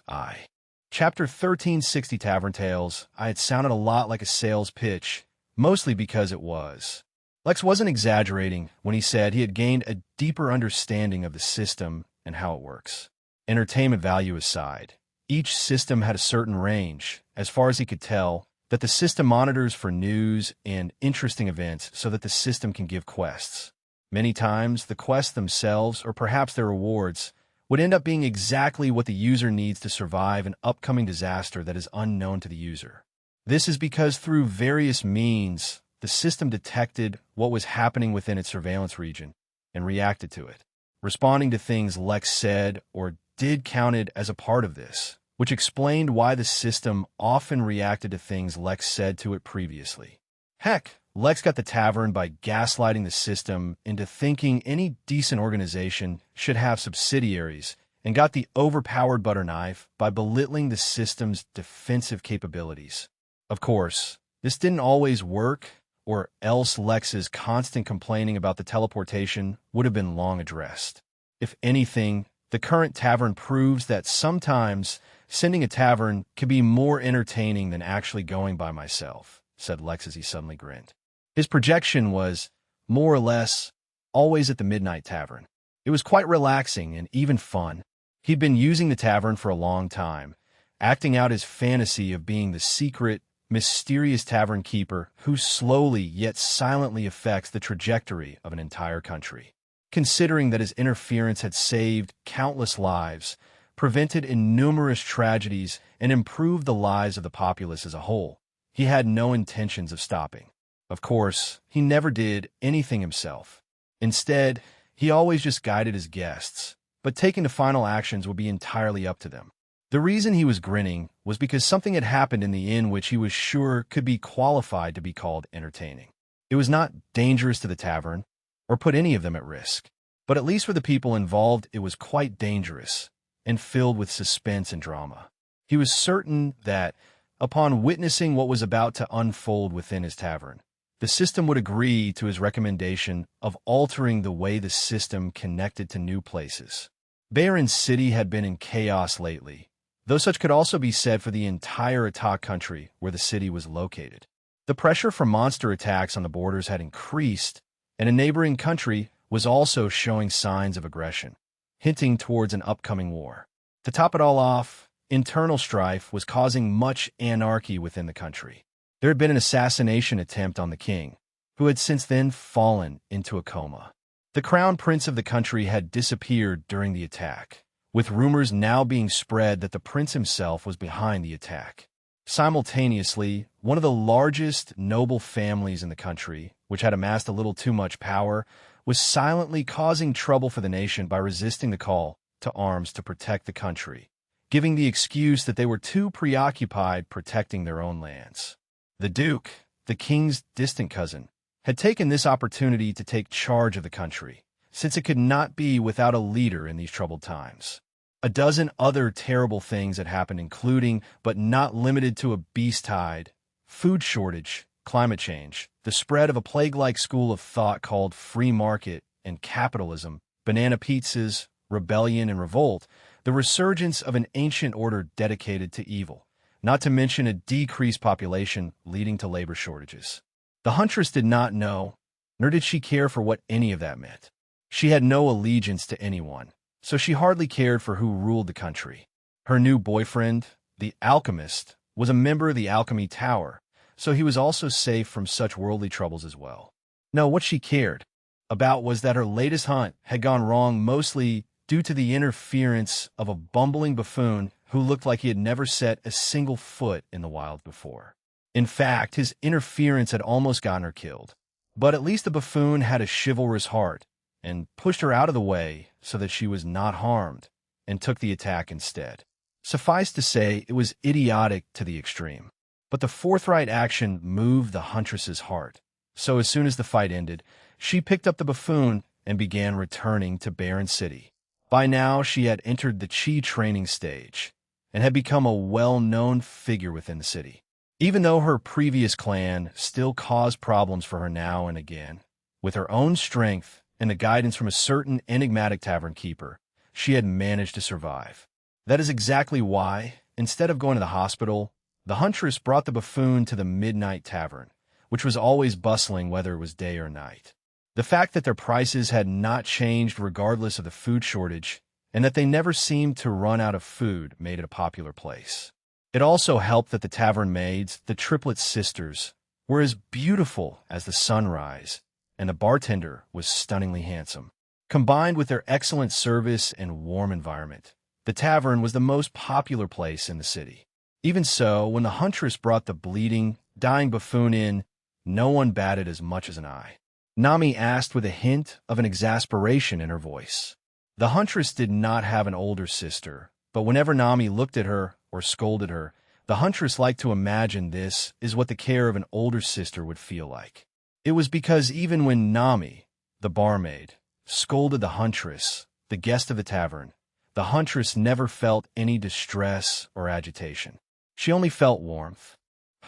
Chapter 1360 Tavern Tales had sounded a lot like a sales pitch, mostly because it was. Lex wasn't exaggerating when he said he had gained a deeper understanding of the system and how it works. Entertainment value aside, each system had a certain range, as far as he could tell, that the system monitors for news and interesting events so that the system can give quests. Many times, the quests themselves, or perhaps their rewards, would end up being exactly what the user needs to survive an upcoming disaster that is unknown to the user. This is because through various means, the system detected what was happening within its surveillance region and reacted to it. Responding to things Lex said or did counted as a part of this, which explained why the system often reacted to things Lex said to it previously. Heck, Lex got the tavern by gaslighting the system into thinking any decent organization should have subsidiaries, and got the overpowered butter knife by belittling the system's defensive capabilities. Of course, this didn't always work, or else Lex's constant complaining about the teleportation would have been long addressed. If anything, the current tavern proves that sometimes sending a tavern can be more entertaining than actually going by myself, said Lex as he suddenly grinned. His projection was, more or less, always at the Midnight Tavern. It was quite relaxing and even fun. He'd been using the tavern for a long time, acting out his fantasy of being the secret, mysterious tavern keeper who slowly yet silently affects the trajectory of an entire country. Considering that his interference had saved countless lives, prevented innumerous tragedies, and improved the lives of the populace as a whole, he had no intentions of stopping. Of course, he never did anything himself. Instead, he always just guided his guests, but taking the final actions would be entirely up to them. The reason he was grinning was because something had happened in the inn which he was sure could be qualified to be called entertaining. It was not dangerous to the tavern, or put any of them at risk, but at least for the people involved it was quite dangerous, and filled with suspense and drama. He was certain that, upon witnessing what was about to unfold within his tavern, the system would agree to his recommendation of altering the way the system connected to new places. Baron City had been in chaos lately, though such could also be said for the entire Atak country where the city was located. The pressure from monster attacks on the borders had increased, and a neighboring country was also showing signs of aggression, hinting towards an upcoming war. To top it all off, internal strife was causing much anarchy within the country. There had been an assassination attempt on the king, who had since then fallen into a coma. The crown prince of the country had disappeared during the attack, with rumors now being spread that the prince himself was behind the attack. Simultaneously, one of the largest noble families in the country, which had amassed a little too much power, was silently causing trouble for the nation by resisting the call to arms to protect the country, giving the excuse that they were too preoccupied protecting their own lands. The Duke, the king's distant cousin, had taken this opportunity to take charge of the country, since it could not be without a leader in these troubled times. A dozen other terrible things had happened, including, but not limited to, a beast tide, food shortage, climate change, the spread of a plague-like school of thought called free market and capitalism, banana pizzas, rebellion and revolt, the resurgence of an ancient order dedicated to evil, not to mention a decreased population leading to labor shortages. The huntress did not know, nor did she care for what any of that meant. She had no allegiance to anyone, so she hardly cared for who ruled the country. Her new boyfriend, the alchemist, was a member of the Alchemy Tower, so he was also safe from such worldly troubles as well. No, what she cared about was that her latest hunt had gone wrong, mostly due to the interference of a bumbling buffoon who looked like he had never set a single foot in the wild before. In fact, his interference had almost gotten her killed. But at least the buffoon had a chivalrous heart and pushed her out of the way so that she was not harmed, and took the attack instead. Suffice to say, it was idiotic to the extreme. But the forthright action moved the huntress's heart. So as soon as the fight ended, she picked up the buffoon and began returning to Barren City. By now, she had entered the Chi training stage and had become a well-known figure within the city. Even though her previous clan still caused problems for her now and again, with her own strength and the guidance from a certain enigmatic tavern keeper, she had managed to survive. That is exactly why, instead of going to the hospital, the huntress brought the buffoon to the Midnight Tavern, which was always bustling whether it was day or night. The fact that their prices had not changed regardless of the food shortage, and that they never seemed to run out of food, made it a popular place. It also helped that the tavern maids, the triplet sisters, were as beautiful as the sunrise, and the bartender was stunningly handsome. Combined with their excellent service and warm environment, the tavern was the most popular place in the city. Even so, when the huntress brought the bleeding, dying buffoon in, no one batted as much as an eye. Nami asked with a hint of an exasperation in her voice. The huntress did not have an older sister, but whenever Nami looked at her or scolded her, the huntress liked to imagine this is what the care of an older sister would feel like. It was because even when Nami, the barmaid, scolded the huntress, the guest of the tavern, the huntress never felt any distress or agitation. She only felt warmth.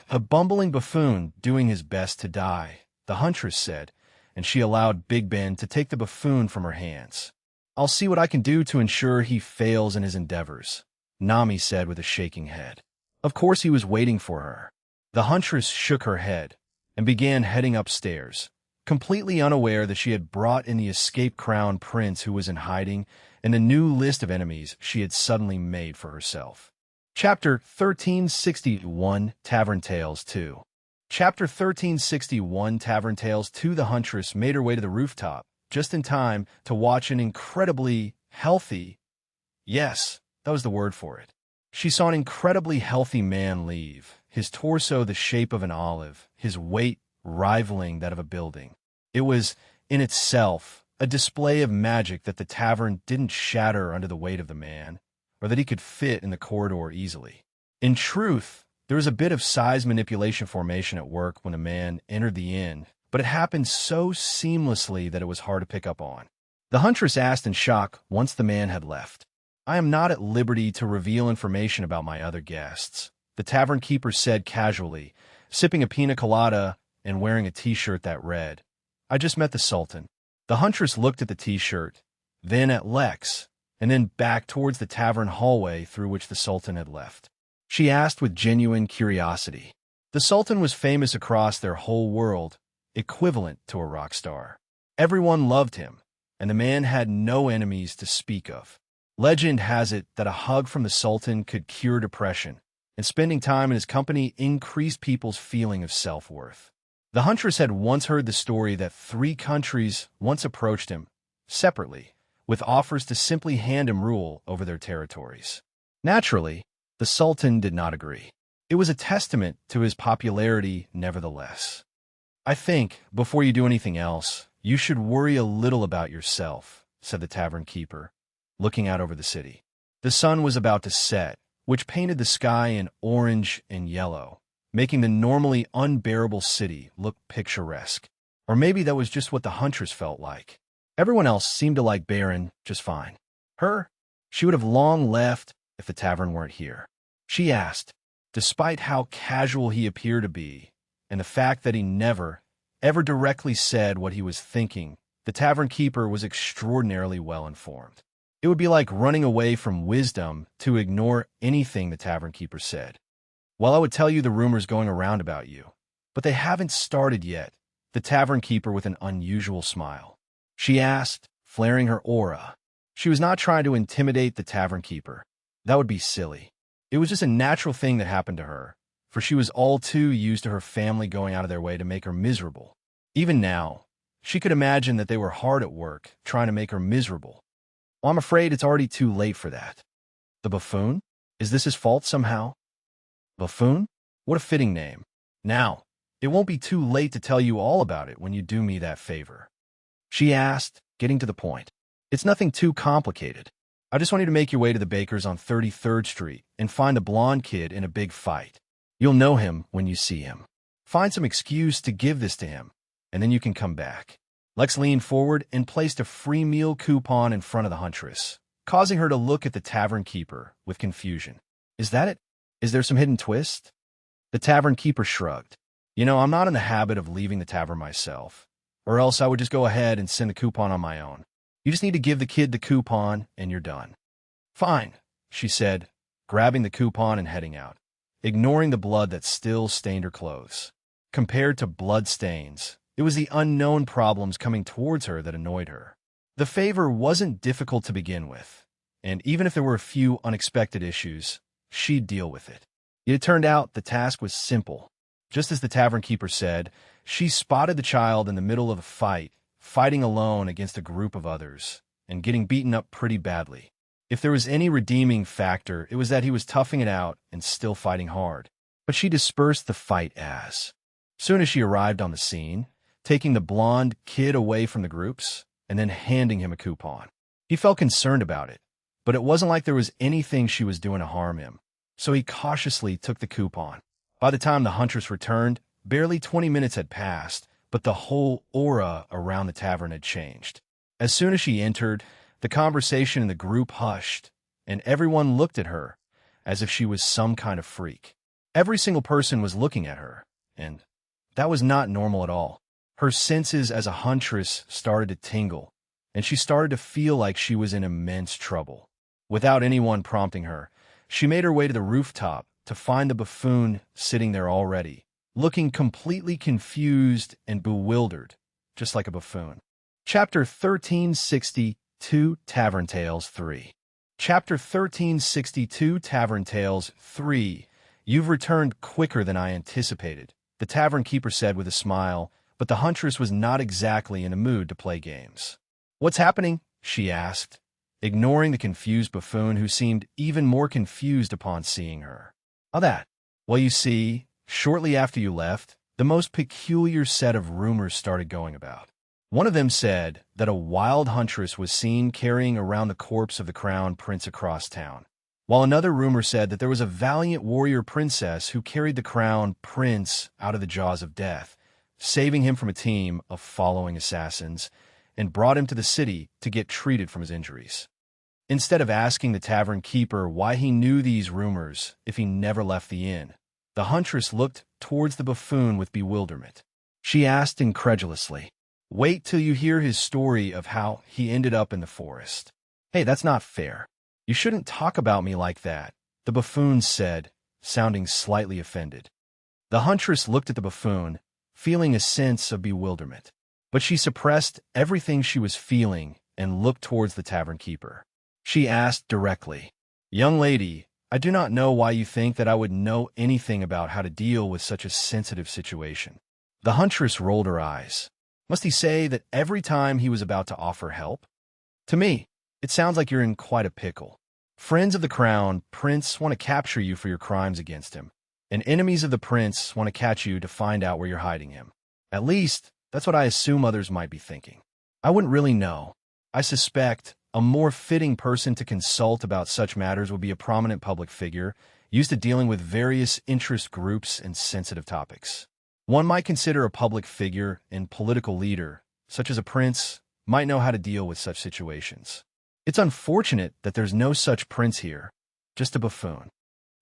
A bumbling buffoon doing his best to die, the huntress said, and she allowed Big Ben to take the buffoon from her hands. I'll see what I can do to ensure he fails in his endeavors, Nami said with a shaking head. Of course he was waiting for her. The huntress shook her head and began heading upstairs, completely unaware that she had brought in the escaped crown prince who was in hiding and the new list of enemies she had suddenly made for herself. Chapter 1361, Tavern Tales 2. Chapter 1361, Tavern Tales 2. The huntress made her way to the rooftop, just in time to watch an incredibly healthy, yes, that was the word for it. She saw an incredibly healthy man leave, his torso the shape of an olive, his weight rivaling that of a building. It was, in itself, a display of magic that the tavern didn't shatter under the weight of the man, or that he could fit in the corridor easily. In truth, there was a bit of size manipulation formation at work when a man entered the inn, but it happened so seamlessly that it was hard to pick up on. The huntress asked in shock once the man had left. I am not at liberty to reveal information about my other guests, the tavern keeper said casually, sipping a pina colada and wearing a t-shirt that read, I just met the Sultan. The huntress looked at the t-shirt, then at Lex, and then back towards the tavern hallway through which the Sultan had left. She asked with genuine curiosity. The Sultan was famous across their whole world, equivalent to a rock star. Everyone loved him, and the man had no enemies to speak of. Legend has it that a hug from the Sultan could cure depression, and spending time in his company increased people's feeling of self-worth. The huntress had once heard the story that 3 countries once approached him, separately, with offers to simply hand him rule over their territories. Naturally, the Sultan did not agree. It was a testament to his popularity nevertheless. "I think, before you do anything else, you should worry a little about yourself," said the tavern keeper, looking out over the city. The sun was about to set, which painted the sky in orange and yellow, making the normally unbearable city look picturesque. Or maybe that was just what the huntress felt like. Everyone else seemed to like Baron just fine. Her? She would have long left if the tavern weren't here. She asked, despite how casual he appeared to be, and the fact that he never, ever directly said what he was thinking, the tavern keeper was extraordinarily well informed. It would be like running away from wisdom to ignore anything the tavern keeper said. "Well, I would tell you the rumors going around about you, but they haven't started yet," the tavern keeper with an unusual smile. She asked, flaring her aura. She was not trying to intimidate the tavern keeper. That would be silly. It was just a natural thing that happened to her, for she was all too used to her family going out of their way to make her miserable. Even now, she could imagine that they were hard at work, trying to make her miserable. "Well, I'm afraid it's already too late for that." "The buffoon? Is this his fault somehow?" "Buffoon? What a fitting name. Now, it won't be too late to tell you all about it when you do me that favor," she asked, getting to the point. "It's nothing too complicated. I just want you to make your way to the baker's on 33rd Street and find the blonde kid in a big fight. You'll know him when you see him. Find some excuse to give this to him, and then you can come back." Lex leaned forward and placed a free meal coupon in front of the huntress, causing her to look at the tavern keeper with confusion. "Is that it? Is there some hidden twist?" The tavern keeper shrugged. I'm not in the habit of leaving the tavern myself, or else I would just go ahead and send the coupon on my own. You just need to give the kid the coupon, and you're done." "Fine," she said, grabbing the coupon and heading out, ignoring the blood that still stained her clothes. Compared to blood stains, it was the unknown problems coming towards her that annoyed her. The favor wasn't difficult to begin with, and even if there were a few unexpected issues, she'd deal with it. It turned out the task was simple. Just as the tavern keeper said, she spotted the child in the middle of a fight, fighting alone against a group of others, and getting beaten up pretty badly. If there was any redeeming factor, it was that he was toughing it out and still fighting hard. But she dispersed the fight as soon as she arrived on the scene, taking the blonde kid away from the groups, and then handing him a coupon. He felt concerned about it, but it wasn't like there was anything she was doing to harm him, so he cautiously took the coupon. By the time the huntress returned, barely 20 minutes had passed, but the whole aura around the tavern had changed. As soon as she entered, the conversation in the group hushed, and everyone looked at her as if she was some kind of freak. Every single person was looking at her, and that was not normal at all. Her senses as a huntress started to tingle, and she started to feel like she was in immense trouble. Without anyone prompting her, she made her way to the rooftop to find the buffoon sitting there already, looking completely confused and bewildered, just like a buffoon. Chapter 1362, Tavern Tales 3. Chapter 1362, Tavern Tales 3. "You've returned quicker than I anticipated," the tavern keeper said with a smile, but the huntress was not exactly in a mood to play games. "What's happening?" she asked, ignoring the confused buffoon who seemed even more confused upon seeing her. "Oh, that. Well, you see, shortly after you left, the most peculiar set of rumors started going about. One of them said that a wild huntress was seen carrying around the corpse of the crown prince across town, while another rumor said that there was a valiant warrior princess who carried the crown prince out of the jaws of death, saving him from a team of following assassins, and brought him to the city to get treated from his injuries. Instead of asking the tavern keeper why he knew these rumors if he never left the inn, the huntress looked towards the buffoon with bewilderment. She asked incredulously, "Wait till you hear his story of how he ended up in the forest." "Hey, that's not fair. You shouldn't talk about me like that," the buffoon said, sounding slightly offended. The huntress looked at the buffoon, feeling a sense of bewilderment, but she suppressed everything she was feeling and looked towards the tavern keeper. She asked directly, "Young lady, I do not know why you think that I would know anything about how to deal with such a sensitive situation." The huntress rolled her eyes. Must he say that every time he was about to offer help? To me, it sounds like you're in quite a pickle. Friends of the crown prince want to capture you for your crimes against him, and enemies of the prince want to catch you to find out where you're hiding him. At least, that's what I assume others might be thinking. I wouldn't really know. I suspect a more fitting person to consult about such matters would be a prominent public figure used to dealing with various interest groups and sensitive topics. One might consider a public figure and political leader, such as a prince, might know how to deal with such situations. It's unfortunate that there's no such prince here, just a buffoon.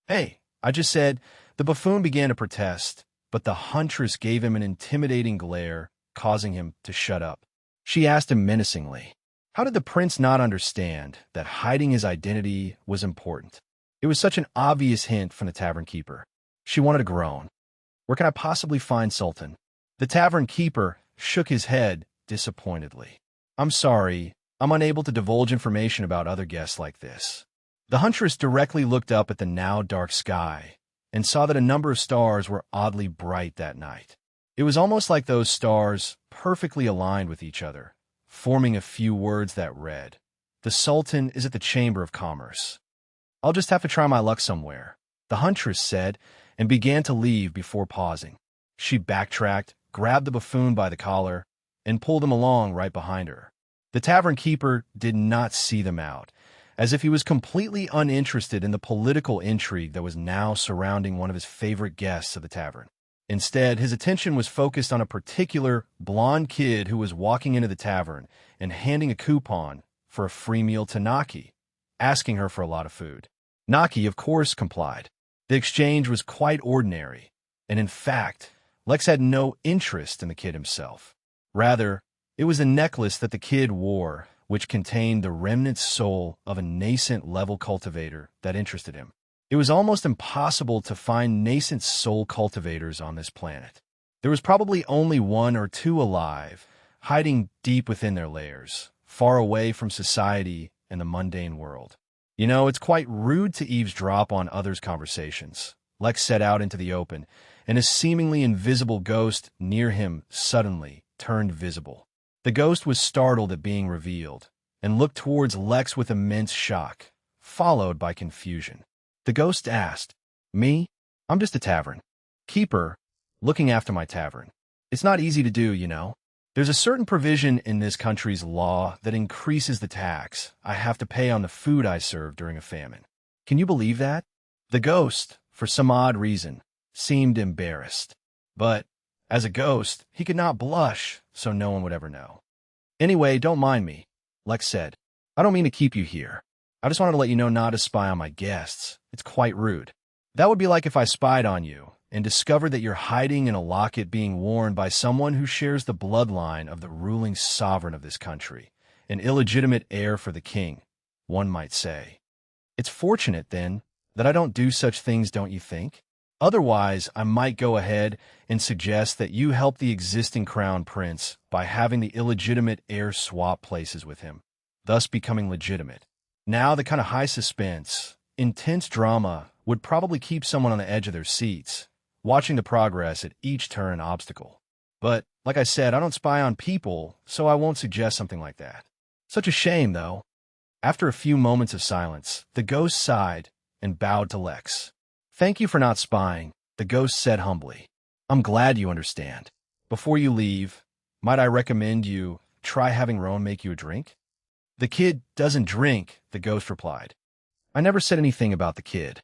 Hey, I just said. The buffoon began to protest, but the huntress gave him an intimidating glare, causing him to shut up. She asked him menacingly, how did the prince not understand that hiding his identity was important? It was such an obvious hint from the tavern keeper. She wanted to groan. Where can I possibly find Sultan? The tavern keeper shook his head disappointedly. I'm sorry, I'm unable to divulge information about other guests like this. The huntress directly looked up at the now dark sky and saw that a number of stars were oddly bright that night. It was almost like those stars perfectly aligned with each other, forming a few words that read, "The Sultan is at the Chamber of Commerce." I'll just have to try my luck somewhere, the huntress said, and began to leave before pausing. She backtracked, grabbed the buffoon by the collar, and pulled him along right behind her. The tavern keeper did not see them out, as if he was completely uninterested in the political intrigue that was now surrounding one of his favorite guests of the tavern. Instead, his attention was focused on a particular blonde kid who was walking into the tavern and handing a coupon for a free meal to Naki, asking her for a lot of food. Naki, of course, complied. The exchange was quite ordinary, and in fact, Lex had no interest in the kid himself. Rather, it was a necklace that the kid wore, which contained the remnant soul of a nascent level cultivator that interested him. It was almost impossible to find nascent soul cultivators on this planet. There was probably only one or two alive, hiding deep within their lairs, far away from society and the mundane world. You know, it's quite rude to eavesdrop on others' conversations. Lex set out into the open, and a seemingly invisible ghost near him suddenly turned visible. The ghost was startled at being revealed, and looked towards Lex with immense shock, followed by confusion. The ghost asked, "Me? I'm just a tavern keeper, looking after my tavern. It's not easy to do, you know. There's a certain provision in this country's law that increases the tax I have to pay on the food I serve during a famine. Can you believe that?" The ghost, for some odd reason, seemed embarrassed. But, as a ghost, he could not blush, so no one would ever know. "Anyway, don't mind me," Lex said. "I don't mean to keep you here. I just wanted to let you know not to spy on my guests. It's quite rude. That would be like if I spied on you and discovered that you're hiding in a locket being worn by someone who shares the bloodline of the ruling sovereign of this country, an illegitimate heir for the king, one might say. It's fortunate, then, that I don't do such things, don't you think? Otherwise, I might go ahead and suggest that you help the existing crown prince by having the illegitimate heir swap places with him, thus becoming legitimate. Now, the kind of high suspense, intense drama would probably keep someone on the edge of their seats, watching the progress at each turn and obstacle. But, like I said, I don't spy on people, so I won't suggest something like that. Such a shame, though." After a few moments of silence, the ghost sighed and bowed to Lex. "Thank you for not spying," the ghost said humbly. "I'm glad you understand. Before you leave, might I recommend you try having Rowan make you a drink?" "The kid doesn't drink," the ghost replied. "I never said anything about the kid."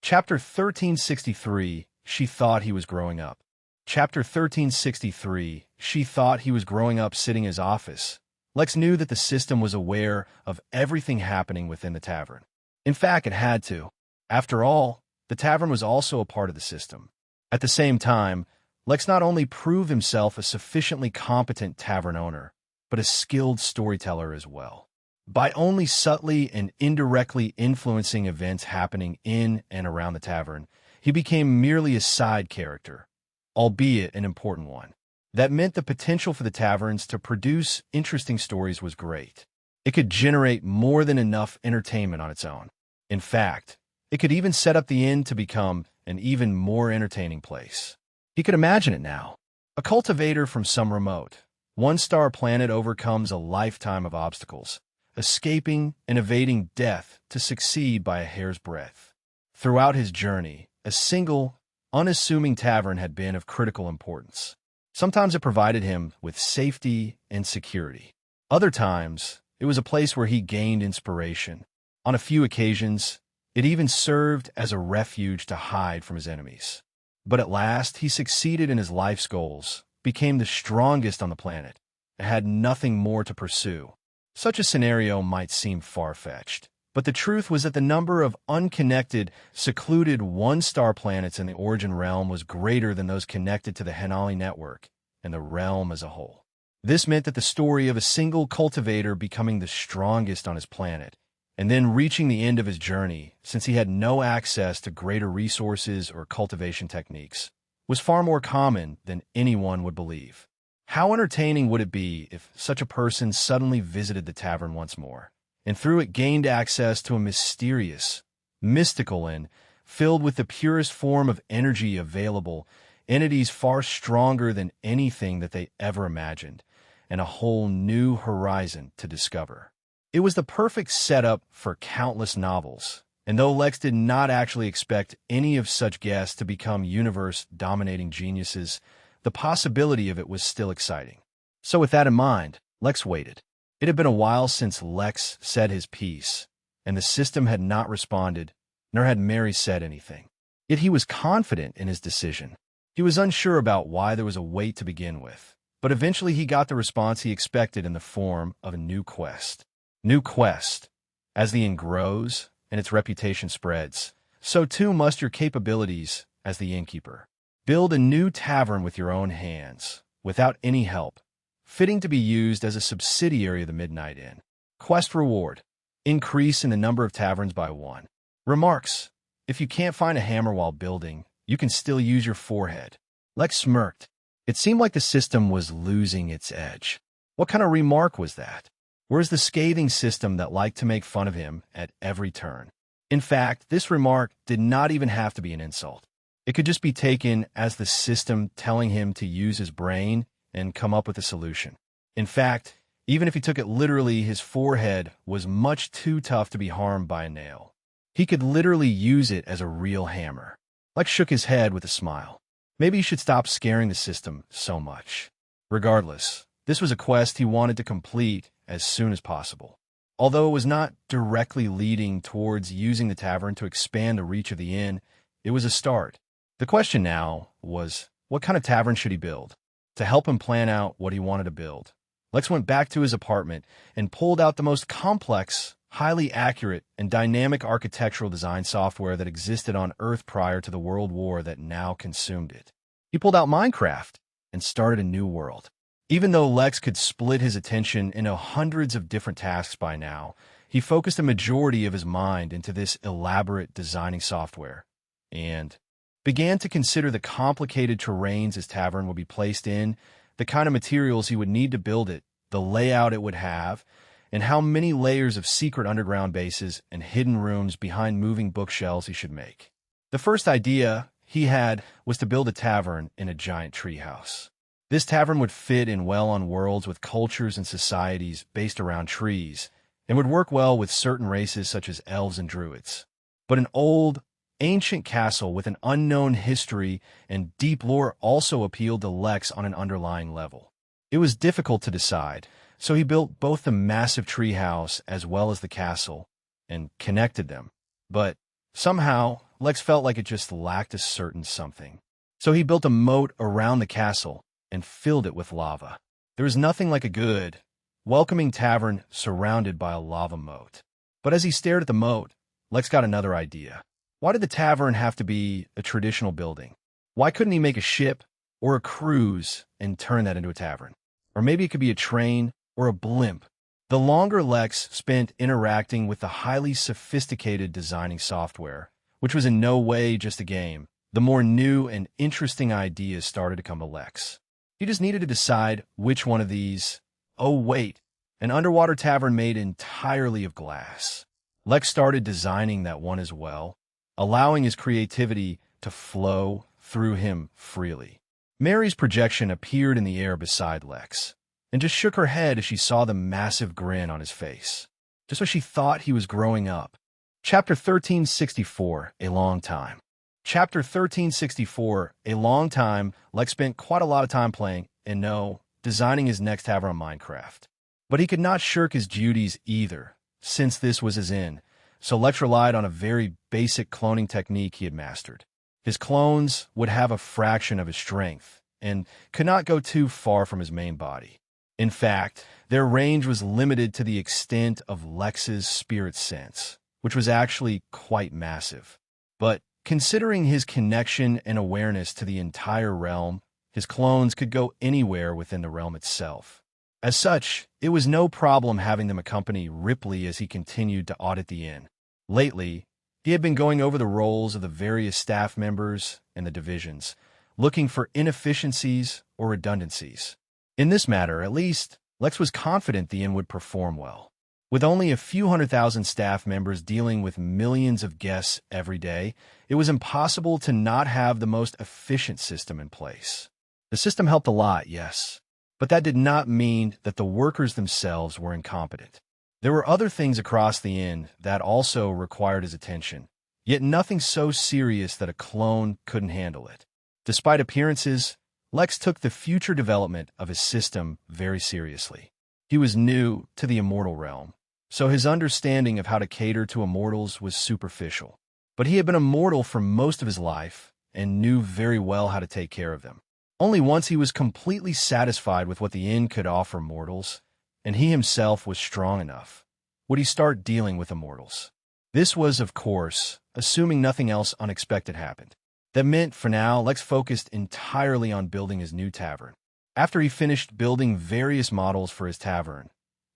Chapter 1363, She Thought He Was Growing Up. Chapter 1363, She thought he was growing up sitting in his office. Lex knew that the system was aware of everything happening within the tavern. In fact, it had to. After all, the tavern was also a part of the system. At the same time, Lex not only proved himself a sufficiently competent tavern owner, but a skilled storyteller as well. By only subtly and indirectly influencing events happening in and around the tavern, he became merely a side character, albeit an important one. That meant the potential for the taverns to produce interesting stories was great. It could generate more than enough entertainment on its own. In fact, it could even set up the inn to become an even more entertaining place. He could imagine it now. A cultivator from some remote, one-star planet overcomes a lifetime of obstacles, escaping and evading death to succeed by a hair's breadth. Throughout his journey, a single, unassuming tavern had been of critical importance. Sometimes it provided him with safety and security. Other times, it was a place where he gained inspiration. On a few occasions, it even served as a refuge to hide from his enemies. But at last, he succeeded in his life's goals, became the strongest on the planet, and had nothing more to pursue. Such a scenario might seem far-fetched, but the truth was that the number of unconnected, secluded one-star planets in the Origin realm was greater than those connected to the Henali network and the realm as a whole. This meant that the story of a single cultivator becoming the strongest on his planet, and then reaching the end of his journey, since he had no access to greater resources or cultivation techniques, was far more common than anyone would believe. How entertaining would it be if such a person suddenly visited the tavern once more, and through it gained access to a mysterious, mystical, and filled with the purest form of energy available, entities far stronger than anything that they ever imagined, and a whole new horizon to discover. It was the perfect setup for countless novels, and though Lex did not actually expect any of such guests to become universe-dominating geniuses, the possibility of it was still exciting. So with that in mind, Lex waited. It had been a while since Lex said his piece, and the system had not responded, nor had Mary said anything. Yet he was confident in his decision. He was unsure about why there was a wait to begin with, but eventually he got the response he expected in the form of a new quest. New quest. As the inn grows and its reputation spreads, so too must your capabilities as the innkeeper. Build a new tavern with your own hands, without any help, fitting to be used as a subsidiary of the Midnight Inn. Quest reward. Increase in the number of taverns by 1. Remarks. If you can't find a hammer while building, you can still use your forehead. Lex smirked. It seemed like the system was losing its edge. What kind of remark was that? Where's the scathing system that liked to make fun of him at every turn? In fact, this remark did not even have to be an insult. It could just be taken as the system telling him to use his brain and come up with a solution. In fact, even if he took it literally, his forehead was much too tough to be harmed by a nail. He could literally use it as a real hammer. Lex shook his head with a smile. Maybe he should stop scaring the system so much. Regardless, this was a quest he wanted to complete as soon as possible. Although it was not directly leading towards using the tavern to expand the reach of the inn, it was a start. The question now was, what kind of tavern should he build? To help him plan out what he wanted to build, Lex went back to his apartment and pulled out the most complex, highly accurate, and dynamic architectural design software that existed on Earth prior to the world war that now consumed it. He pulled out Minecraft and started a new world. Even though Lex could split his attention into hundreds of different tasks by now, he focused a majority of his mind into this elaborate designing software and began to consider the complicated terrains his tavern would be placed in, the kind of materials he would need to build it, the layout it would have, and how many layers of secret underground bases and hidden rooms behind moving bookshelves he should make. The first idea he had was to build a tavern in a giant treehouse. This tavern would fit in well on worlds with cultures and societies based around trees, and would work well with certain races such as elves and druids. But an old, ancient castle with an unknown history and deep lore also appealed to Lex on an underlying level. It was difficult to decide, so he built both the massive treehouse as well as the castle, and connected them. But somehow, Lex felt like it just lacked a certain something. So he built a moat around the castle and filled it with lava. There was nothing like a good, welcoming tavern surrounded by a lava moat. But as he stared at the moat, Lex got another idea. Why did the tavern have to be a traditional building? Why couldn't he make a ship or a cruise and turn that into a tavern? Or maybe it could be a train or a blimp. The longer Lex spent interacting with the highly sophisticated designing software, which was in no way just a game, the more new and interesting ideas started to come to Lex. He just needed to decide which one of these. Oh, wait, an underwater tavern made entirely of glass. Lex started designing that one as well, allowing his creativity to flow through him freely. Mary's projection appeared in the air beside Lex, and just shook her head as she saw the massive grin on his face. Just when she thought he was growing up. Chapter 1364, A Long Time. Chapter 1364, A Long Time. Lex spent quite a lot of time playing, and no, designing his next tavern on Minecraft. But he could not shirk his duties either, since this was his inn, so Lex relied on a very basic cloning technique he had mastered. His clones would have a fraction of his strength, and could not go too far from his main body. In fact, their range was limited to the extent of Lex's spirit sense, which was actually quite massive. But considering his connection and awareness to the entire realm, his clones could go anywhere within the realm itself. As such, it was no problem having them accompany Ripley as he continued to audit the inn. Lately, he had been going over the roles of the various staff members and the divisions, looking for inefficiencies or redundancies. In this matter, at least, Lex was confident the inn would perform well. With only a few 100,000 staff members dealing with millions of guests every day, it was impossible to not have the most efficient system in place. The system helped a lot, yes, but that did not mean that the workers themselves were incompetent. There were other things across the inn that also required his attention, yet nothing so serious that a clone couldn't handle it. Despite appearances, Lex took the future development of his system very seriously. He was new to the immortal realm, so his understanding of how to cater to immortals was superficial. But he had been immortal for most of his life and knew very well how to take care of them. Only once he was completely satisfied with what the inn could offer mortals, and he himself was strong enough, would he start dealing with immortals. This was, of course, assuming nothing else unexpected happened. That meant, for now, Lex focused entirely on building his new tavern. After he finished building various models for his tavern,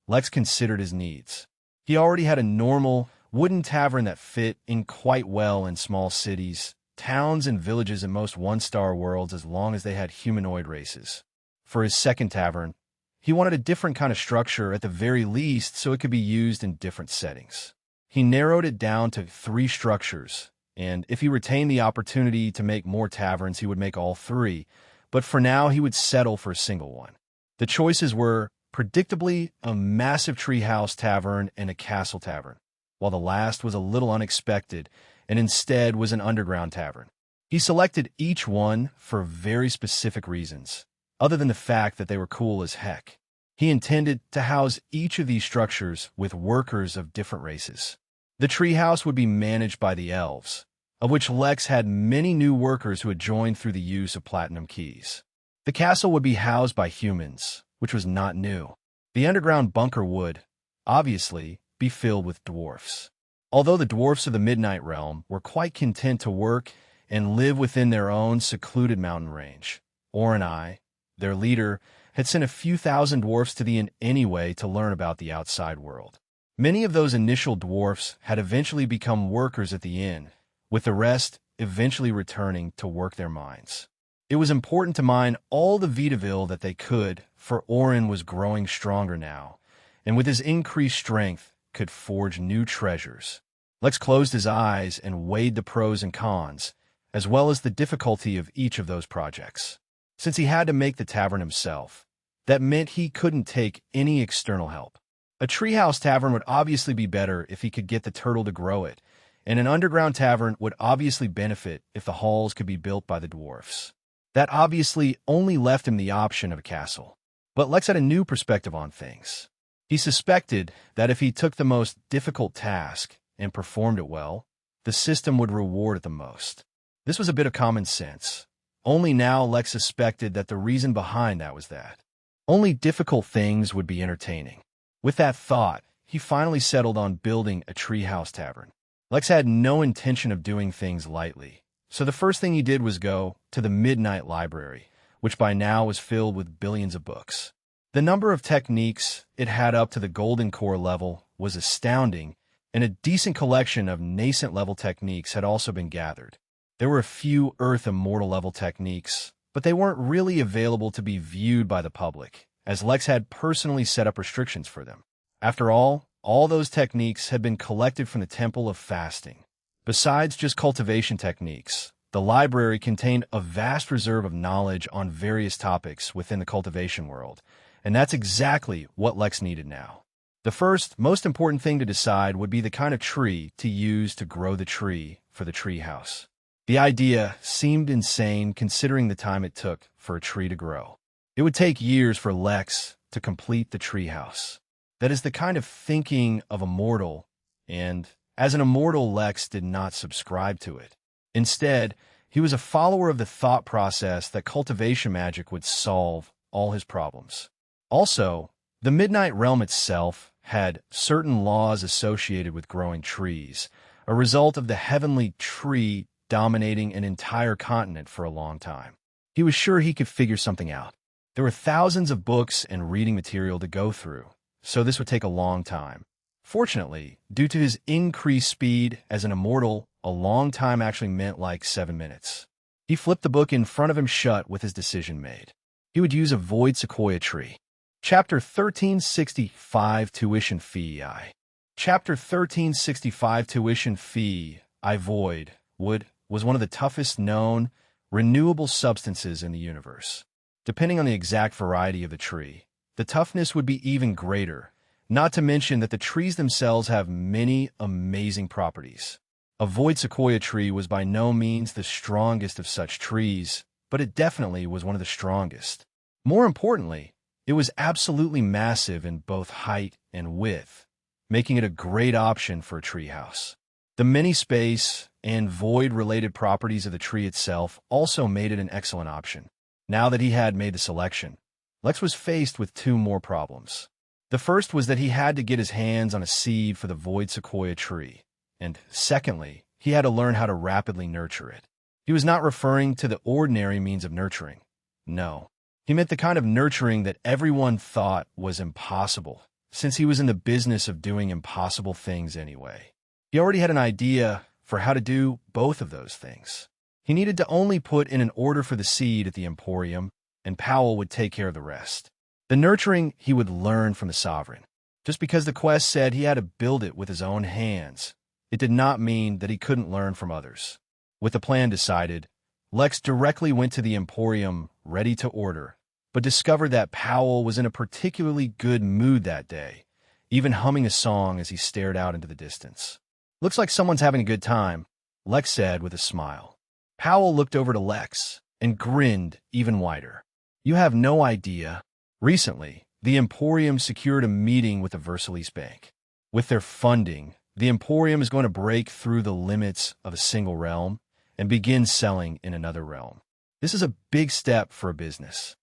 Lex considered his needs. He already had a normal, wooden tavern that fit in quite well in small cities, towns, and villages in most one-star worlds as long as they had humanoid races. For his second tavern, he wanted a different kind of structure at the very least so it could be used in different settings. He narrowed it down to 3 structures, and if he retained the opportunity to make more taverns, he would make all 3, but for now he would settle for a single one. The choices were, predictably, a massive treehouse tavern and a castle tavern, while the last was a little unexpected and instead was an underground tavern. He selected each one for very specific reasons, other than the fact that they were cool as heck. He intended to house each of these structures with workers of different races. The treehouse would be managed by the elves, of which Lex had many new workers who had joined through the use of platinum keys. The castle would be housed by humans, which was not new. The underground bunker would, obviously, be filled with dwarfs. Although the dwarfs of the Midnight Realm were quite content to work and live within their own secluded mountain range, Oren, their leader, had sent a few thousand dwarfs to the inn anyway to learn about the outside world. Many of those initial dwarfs had eventually become workers at the inn, with the rest eventually returning to work their mines. It was important to mine all the Vitaville that they could, for Oren was growing stronger now, and with his increased strength, could forge new treasures. Lex closed his eyes and weighed the pros and cons, as well as the difficulty of each of those projects. Since he had to make the tavern himself, that meant he couldn't take any external help. A treehouse tavern would obviously be better if he could get the turtle to grow it, and an underground tavern would obviously benefit if the halls could be built by the dwarfs. That obviously only left him the option of a castle. But Lex had a new perspective on things. He suspected that if he took the most difficult task and performed it well, the system would reward it the most. This was a bit of common sense. Only now Lex suspected that the reason behind that was that only difficult things would be entertaining. With that thought, he finally settled on building a treehouse tavern. Lex had no intention of doing things lightly, so the first thing he did was go to the Midnight Library, which by now was filled with billions of books. The number of techniques it had up to the Golden Core level was astounding, and a decent collection of nascent-level techniques had also been gathered. There were a few Earth Immortal level techniques, but they weren't really available to be viewed by the public, as Lex had personally set up restrictions for them. After all those techniques had been collected from the Temple of Fasting. Besides just cultivation techniques, The library contained a vast reserve of knowledge on various topics within the cultivation world, and that's exactly what Lex needed now. The first, most important thing to decide would be the kind of tree to use to grow the tree for the treehouse. The idea seemed insane considering the time it took for a tree to grow. It would take years for Lex to complete the treehouse. That is the kind of thinking of a mortal, and as an immortal, Lex did not subscribe to it. Instead, he was a follower of the thought process that cultivation magic would solve all his problems. Also, the Midnight Realm itself had certain laws associated with growing trees, a result of the heavenly tree dominating an entire continent for a long time. He was sure he could figure something out. There were thousands of books and reading material to go through, so this would take a long time. Fortunately, due to his increased speed as an immortal, a long time actually meant like 7 minutes. He flipped the book in front of him shut with his decision made. He would use a void sequoia tree. Chapter 1365 Tuition Fee I. Chapter 1365 Tuition Fee I Void Wood was one of the toughest known renewable substances in the universe. Depending on the exact variety of the tree, the toughness would be even greater, not to mention that the trees themselves have many amazing properties. A void sequoia tree was by no means the strongest of such trees, but it definitely was one of the strongest. More importantly, it was absolutely massive in both height and width, making it a great option for a treehouse. The many space and void-related properties of the tree itself also made it an excellent option. Now that he had made the selection, Lex was faced with two more problems. The first was that he had to get his hands on a seed for the void sequoia tree, and secondly, he had to learn how to rapidly nurture it. He was not referring to the ordinary means of nurturing. No. He meant the kind of nurturing that everyone thought was impossible, since he was in the business of doing impossible things anyway. He already had an idea for how to do both of those things. He needed to only put in an order for the seed at the Emporium, and Powell would take care of the rest. The nurturing he would learn from the Sovereign. Just because the quest said he had to build it with his own hands, it did not mean that he couldn't learn from others. With the plan decided, Lex directly went to the Emporium ready to order, but discovered that Powell was in a particularly good mood that day, even humming a song as he stared out into the distance. "Looks like someone's having a good time," Lex said with a smile. Powell looked over to Lex and grinned even wider. "You have no idea. Recently, the Emporium secured a meeting with the Versailles Bank. With their funding, the Emporium is going to break through the limits of a single realm and begin selling in another realm. This is a big step for a business."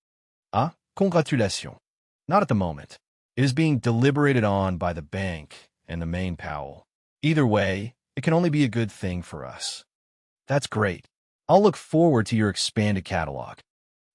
"Ah, congratulations." "Not at the moment. It is being deliberated on by the bank and the main Powell. Either way, it can only be a good thing for us." "That's great. I'll look forward to your expanded catalog."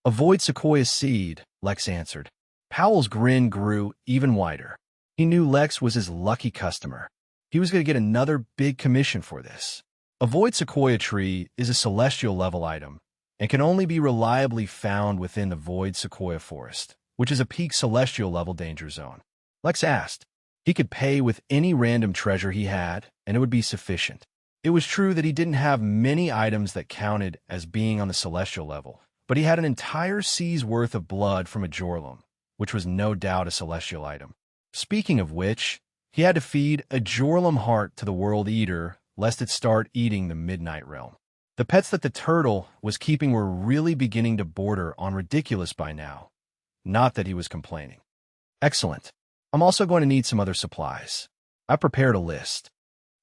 "A void sequoia seed," Lex answered. Powell's grin grew even wider. He knew Lex was his lucky customer. He was going to get another big commission for this. A void sequoia tree is a celestial level item and can only be reliably found within the void sequoia forest, which is a peak celestial level danger zone. Lex asked. He could pay with any random treasure he had, and it would be sufficient. It was true that he didn't have many items that counted as being on the celestial level, but he had an entire sea's worth of blood from a Jorlum, which was no doubt a celestial item. Speaking of which, he had to feed a Jorlum heart to the World Eater, lest it start eating the Midnight Realm. The pets that the turtle was keeping were really beginning to border on ridiculous by now. Not that he was complaining. "Excellent. I'm also going to need some other supplies. I prepared a list."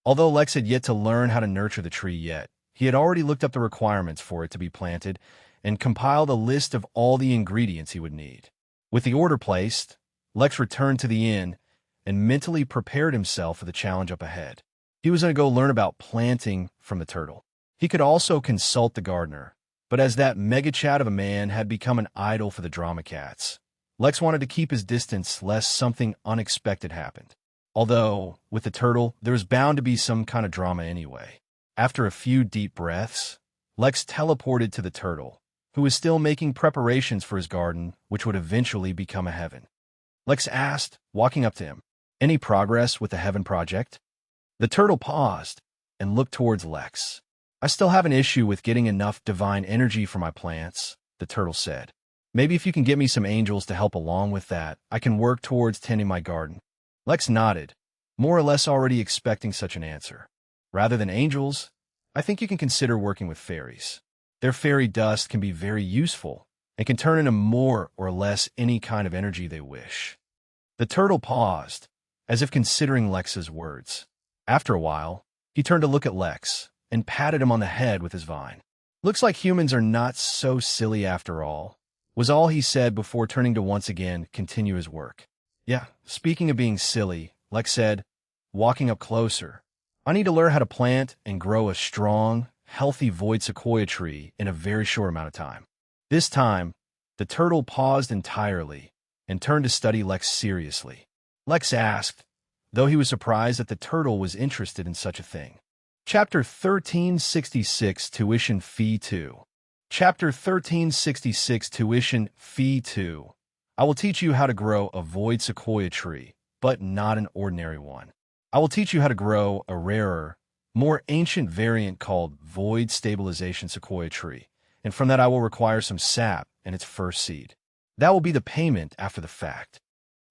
Although Lex had yet to learn how to nurture the tree yet, he had already looked up the requirements for it to be planted and compiled a list of all the ingredients he would need. With the order placed, Lex returned to the inn and mentally prepared himself for the challenge up ahead. He was going to go learn about planting from the turtle. He could also consult the gardener, but as that mega-chat of a man had become an idol for the drama cats, Lex wanted to keep his distance lest something unexpected happened. Although, with the turtle, there was bound to be some kind of drama anyway. After a few deep breaths, Lex teleported to the turtle, who was still making preparations for his garden, which would eventually become a heaven. Lex asked, walking up to him, "Any progress with the heaven project?" The turtle paused and looked towards Lex. I still have an issue with getting enough divine energy for my plants, the turtle said. Maybe if you can get me some angels to help along with that, I can work towards tending my garden. Lex nodded, more or less already expecting such an answer. Rather than angels, I think you can consider working with fairies. Their fairy dust can be very useful and can turn into more or less any kind of energy they wish. The turtle paused, as if considering Lex's words. After a while, he turned to look at Lex and patted him on the head with his vine. Looks like humans are not so silly after all, was all he said before turning to once again continue his work. Yeah, speaking of being silly, Lex said, walking up closer, I need to learn how to plant and grow a strong, healthy void sequoia tree in a very short amount of time. This time, the turtle paused entirely and turned to study Lex seriously. Lex asked, though he was surprised that the turtle was interested in such a thing. Chapter 1366 Tuition Fee 2. Chapter 1366 Tuition Fee 2. I will teach you how to grow a void sequoia tree, but not an ordinary one. I will teach you how to grow a rarer, more ancient variant called void stabilization sequoia tree, and from that I will require some sap and its first seed. That will be the payment after the fact.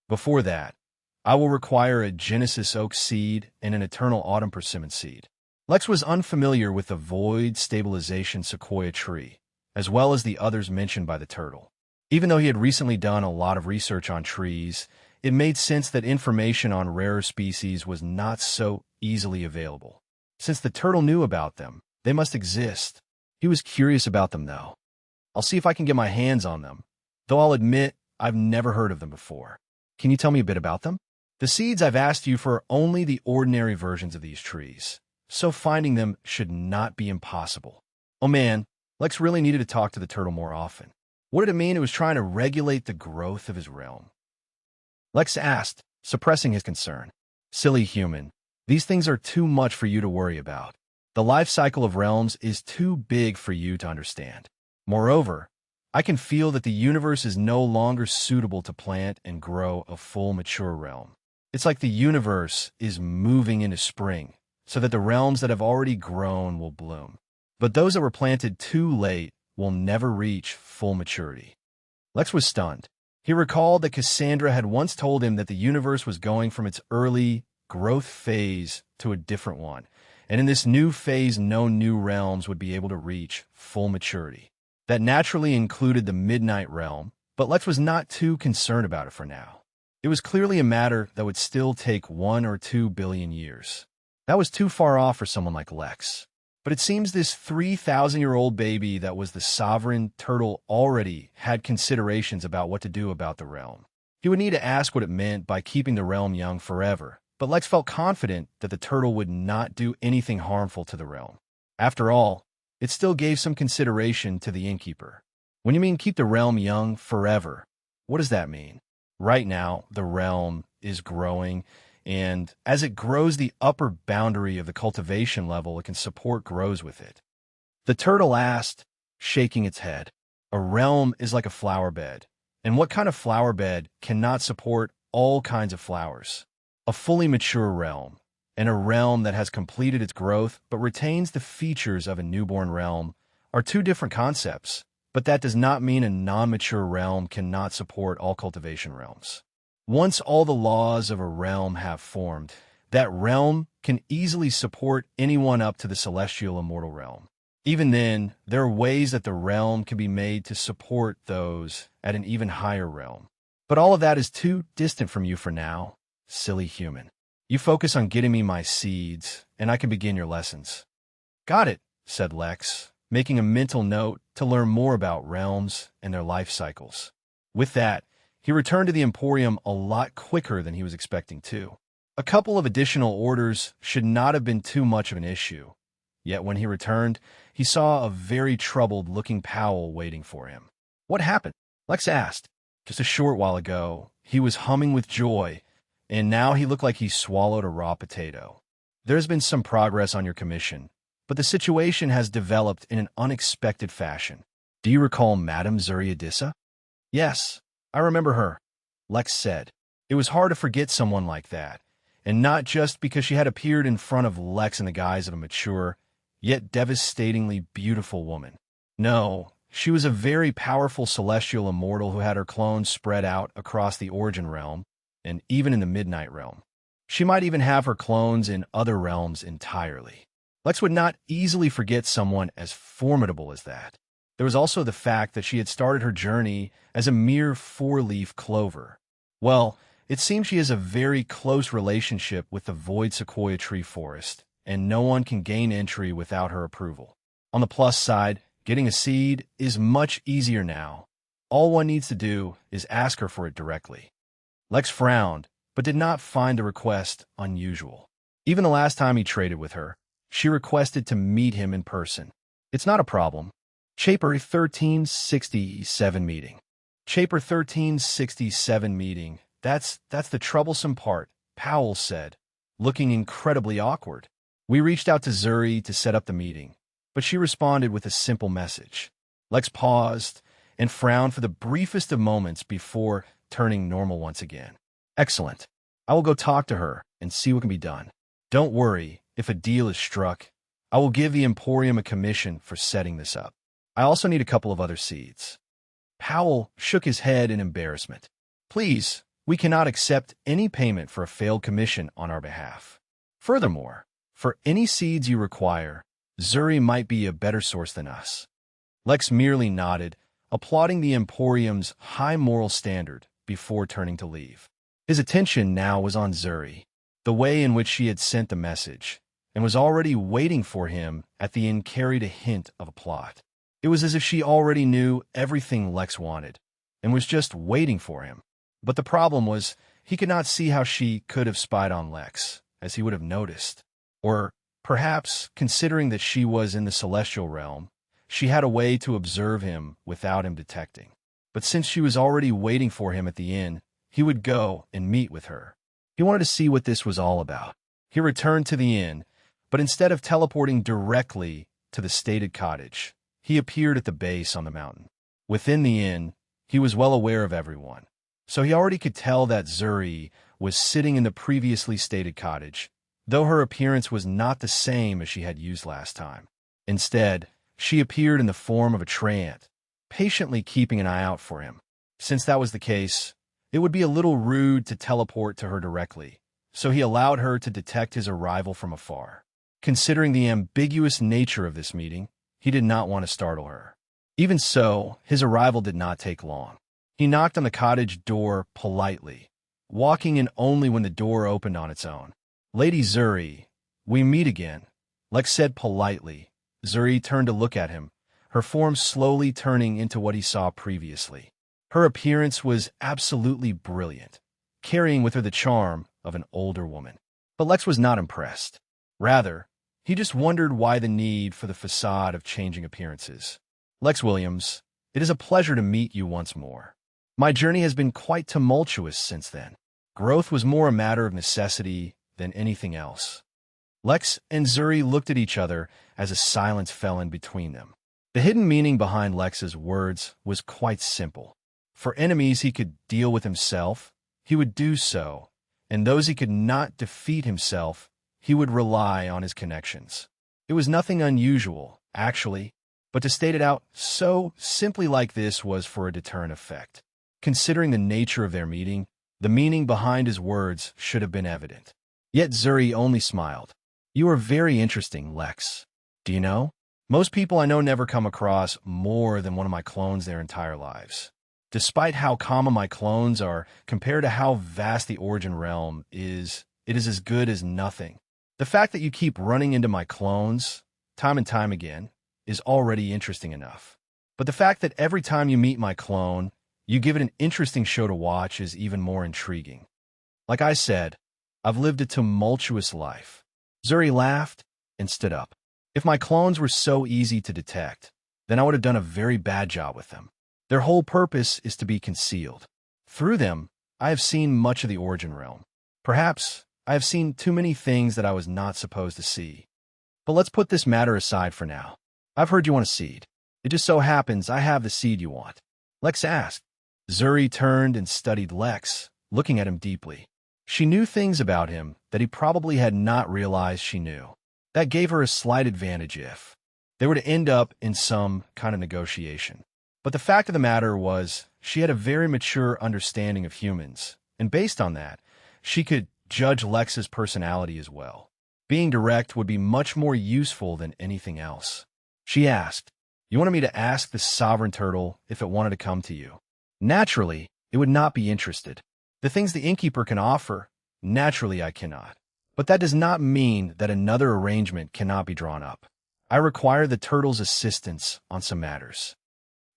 Before that, I will require a Genesis oak seed and an eternal autumn persimmon seed. Lex was unfamiliar with the void stabilization sequoia tree, as well as the others mentioned by the turtle. Even though he had recently done a lot of research on trees, it made sense that information on rarer species was not so easily available. Since the turtle knew about them, they must exist. He was curious about them, though. I'll see if I can get my hands on them, though I'll admit I've never heard of them before. Can you tell me a bit about them? The seeds I've asked you for are only the ordinary versions of these trees, so finding them should not be impossible. Oh man, Lex really needed to talk to the turtle more often. What did it mean it was trying to regulate the growth of his realm? Lex asked, suppressing his concern. Silly human, these things are too much for you to worry about. The life cycle of realms is too big for you to understand. Moreover, I can feel that the universe is no longer suitable to plant and grow a full mature realm. It's like the universe is moving into spring, so that the realms that have already grown will bloom. But those that were planted too late will never reach full maturity. Lex was stunned. He recalled that Cassandra had once told him that the universe was going from its early growth phase to a different one, and in this new phase no new realms would be able to reach full maturity. That naturally included the Midnight Realm, but Lex was not too concerned about it for now. It was clearly a matter that would still take 1 or 2 billion years. That was too far off for someone like Lex. But it seems this 3,000-year-old baby that was the sovereign turtle already had considerations about what to do about the realm. He would need to ask what it meant by keeping the realm young forever, but Lex felt confident that the turtle would not do anything harmful to the realm. After all, it still gave some consideration to the innkeeper. When you mean keep the realm young forever, what does that mean? Right now, the realm is growing, and as it grows, the upper boundary of the cultivation level it can support grows with it. The turtle asked, shaking its head. A realm is like a flower bed, and what kind of flower bed cannot support all kinds of flowers? A fully mature realm, and a realm that has completed its growth but retains the features of a newborn realm, are two different concepts, but that does not mean a non-mature realm cannot support all cultivation realms. Once all the laws of a realm have formed, that realm can easily support anyone up to the celestial immortal realm. Even then, there are ways that the realm can be made to support those at an even higher realm. But all of that is too distant from you for now, silly human. You focus on getting me my seeds, and I can begin your lessons. Got it, said Lex, making a mental note to learn more about realms and their life cycles. With that, he returned to the Emporium a lot quicker than he was expecting to. A couple of additional orders should not have been too much of an issue. Yet when he returned, he saw a very troubled-looking Powell waiting for him. What happened? Lex asked. Just a short while ago, he was humming with joy, and now he looked like he swallowed a raw potato. There's been some progress on your commission, but the situation has developed in an unexpected fashion. Do you recall Madame Zuriadissa? Yes, I remember her, Lex said. It was hard to forget someone like that, and not just because she had appeared in front of Lex in the guise of a mature, yet devastatingly beautiful woman. No, she was a very powerful celestial immortal who had her clones spread out across the Origin Realm, and even in the Midnight Realm. She might even have her clones in other realms entirely. Lex would not easily forget someone as formidable as that. There was also the fact that she had started her journey as a mere four-leaf clover. Well, it seems she has a very close relationship with the Void Sequoia Tree Forest, and no one can gain entry without her approval. On the plus side, getting a seed is much easier now. All one needs to do is ask her for it directly. Lex frowned, but did not find the request unusual. Even the last time he traded with her, she requested to meet him in person. It's not a problem. Chapter 1367 meeting. Chapter 1367 meeting. That's the troublesome part, Powell said, looking incredibly awkward. We reached out to Zuri to set up the meeting, but she responded with a simple message. Lex paused and frowned for the briefest of moments before turning normal once again. Excellent. I will go talk to her and see what can be done. Don't worry, if a deal is struck, I will give the Emporium a commission for setting this up. I also need a couple of other seeds. Powell shook his head in embarrassment. Please, we cannot accept any payment for a failed commission on our behalf. Furthermore, for any seeds you require, Zuri might be a better source than us. Lex merely nodded, applauding the Emporium's high moral standard before turning to leave. His attention now was on Zuri, the way in which she had sent the message, and was already waiting for him at the inn carried a hint of a plot. It was as if she already knew everything Lex wanted, and was just waiting for him. But the problem was, he could not see how she could have spied on Lex, as he would have noticed. Or, perhaps, considering that she was in the celestial realm, she had a way to observe him without him detecting. But since she was already waiting for him at the inn, he would go and meet with her. He wanted to see what this was all about. He returned to the inn, but instead of teleporting directly to the stated cottage, he appeared at the base on the mountain. Within the inn, he was well aware of everyone, so he already could tell that Zuri was sitting in the previously stated cottage, though her appearance was not the same as she had used last time. Instead, she appeared in the form of a treant, patiently keeping an eye out for him. Since that was the case, it would be a little rude to teleport to her directly, so he allowed her to detect his arrival from afar. Considering the ambiguous nature of this meeting, he did not want to startle her. Even so, his arrival did not take long. He knocked on the cottage door politely, walking in only when the door opened on its own. Lady Zuri, we meet again, Lex said politely. Zuri turned to look at him, her form slowly turning into what he saw previously. Her appearance was absolutely brilliant, carrying with her the charm of an older woman. But Lex was not impressed. Rather, he just wondered why the need for the facade of changing appearances. Lex Williams, it is a pleasure to meet you once more. My journey has been quite tumultuous since then. Growth was more a matter of necessity than anything else. Lex and Zuri looked at each other as a silence fell in between them. The hidden meaning behind Lex's words was quite simple. For enemies he could deal with himself, he would do so, and those he could not defeat himself, he would rely on his connections. It was nothing unusual, actually, but to state it out so simply like this was for a deterrent effect. Considering the nature of their meeting, the meaning behind his words should have been evident. Yet Zuri only smiled. You are very interesting, Lex. Do you know? Most people I know never come across more than one of my clones their entire lives. Despite how common my clones are compared to how vast the Origin Realm is, it is as good as nothing. The fact that you keep running into my clones, time and time again, is already interesting enough. But the fact that every time you meet my clone, you give it an interesting show to watch is even more intriguing. Like I said, I've lived a tumultuous life. Zuri laughed and stood up. If my clones were so easy to detect, then I would have done a very bad job with them. Their whole purpose is to be concealed. Through them, I have seen much of the Origin Realm. Perhaps I have seen too many things that I was not supposed to see. But let's put this matter aside for now. I've heard you want a seed. It just so happens I have the seed you want. Lex asked. Zuri turned and studied Lex, looking at him deeply. She knew things about him that he probably had not realized she knew. That gave her a slight advantage if they were to end up in some kind of negotiation. But the fact of the matter was, she had a very mature understanding of humans, and based on that, she could judge Lex's personality as well. Being direct would be much more useful than anything else. She asked, "You wanted me to ask the sovereign turtle if it wanted to come to you?" Naturally, it would not be interested. The things the innkeeper can offer, naturally I cannot. But that does not mean that another arrangement cannot be drawn up. I require the turtle's assistance on some matters.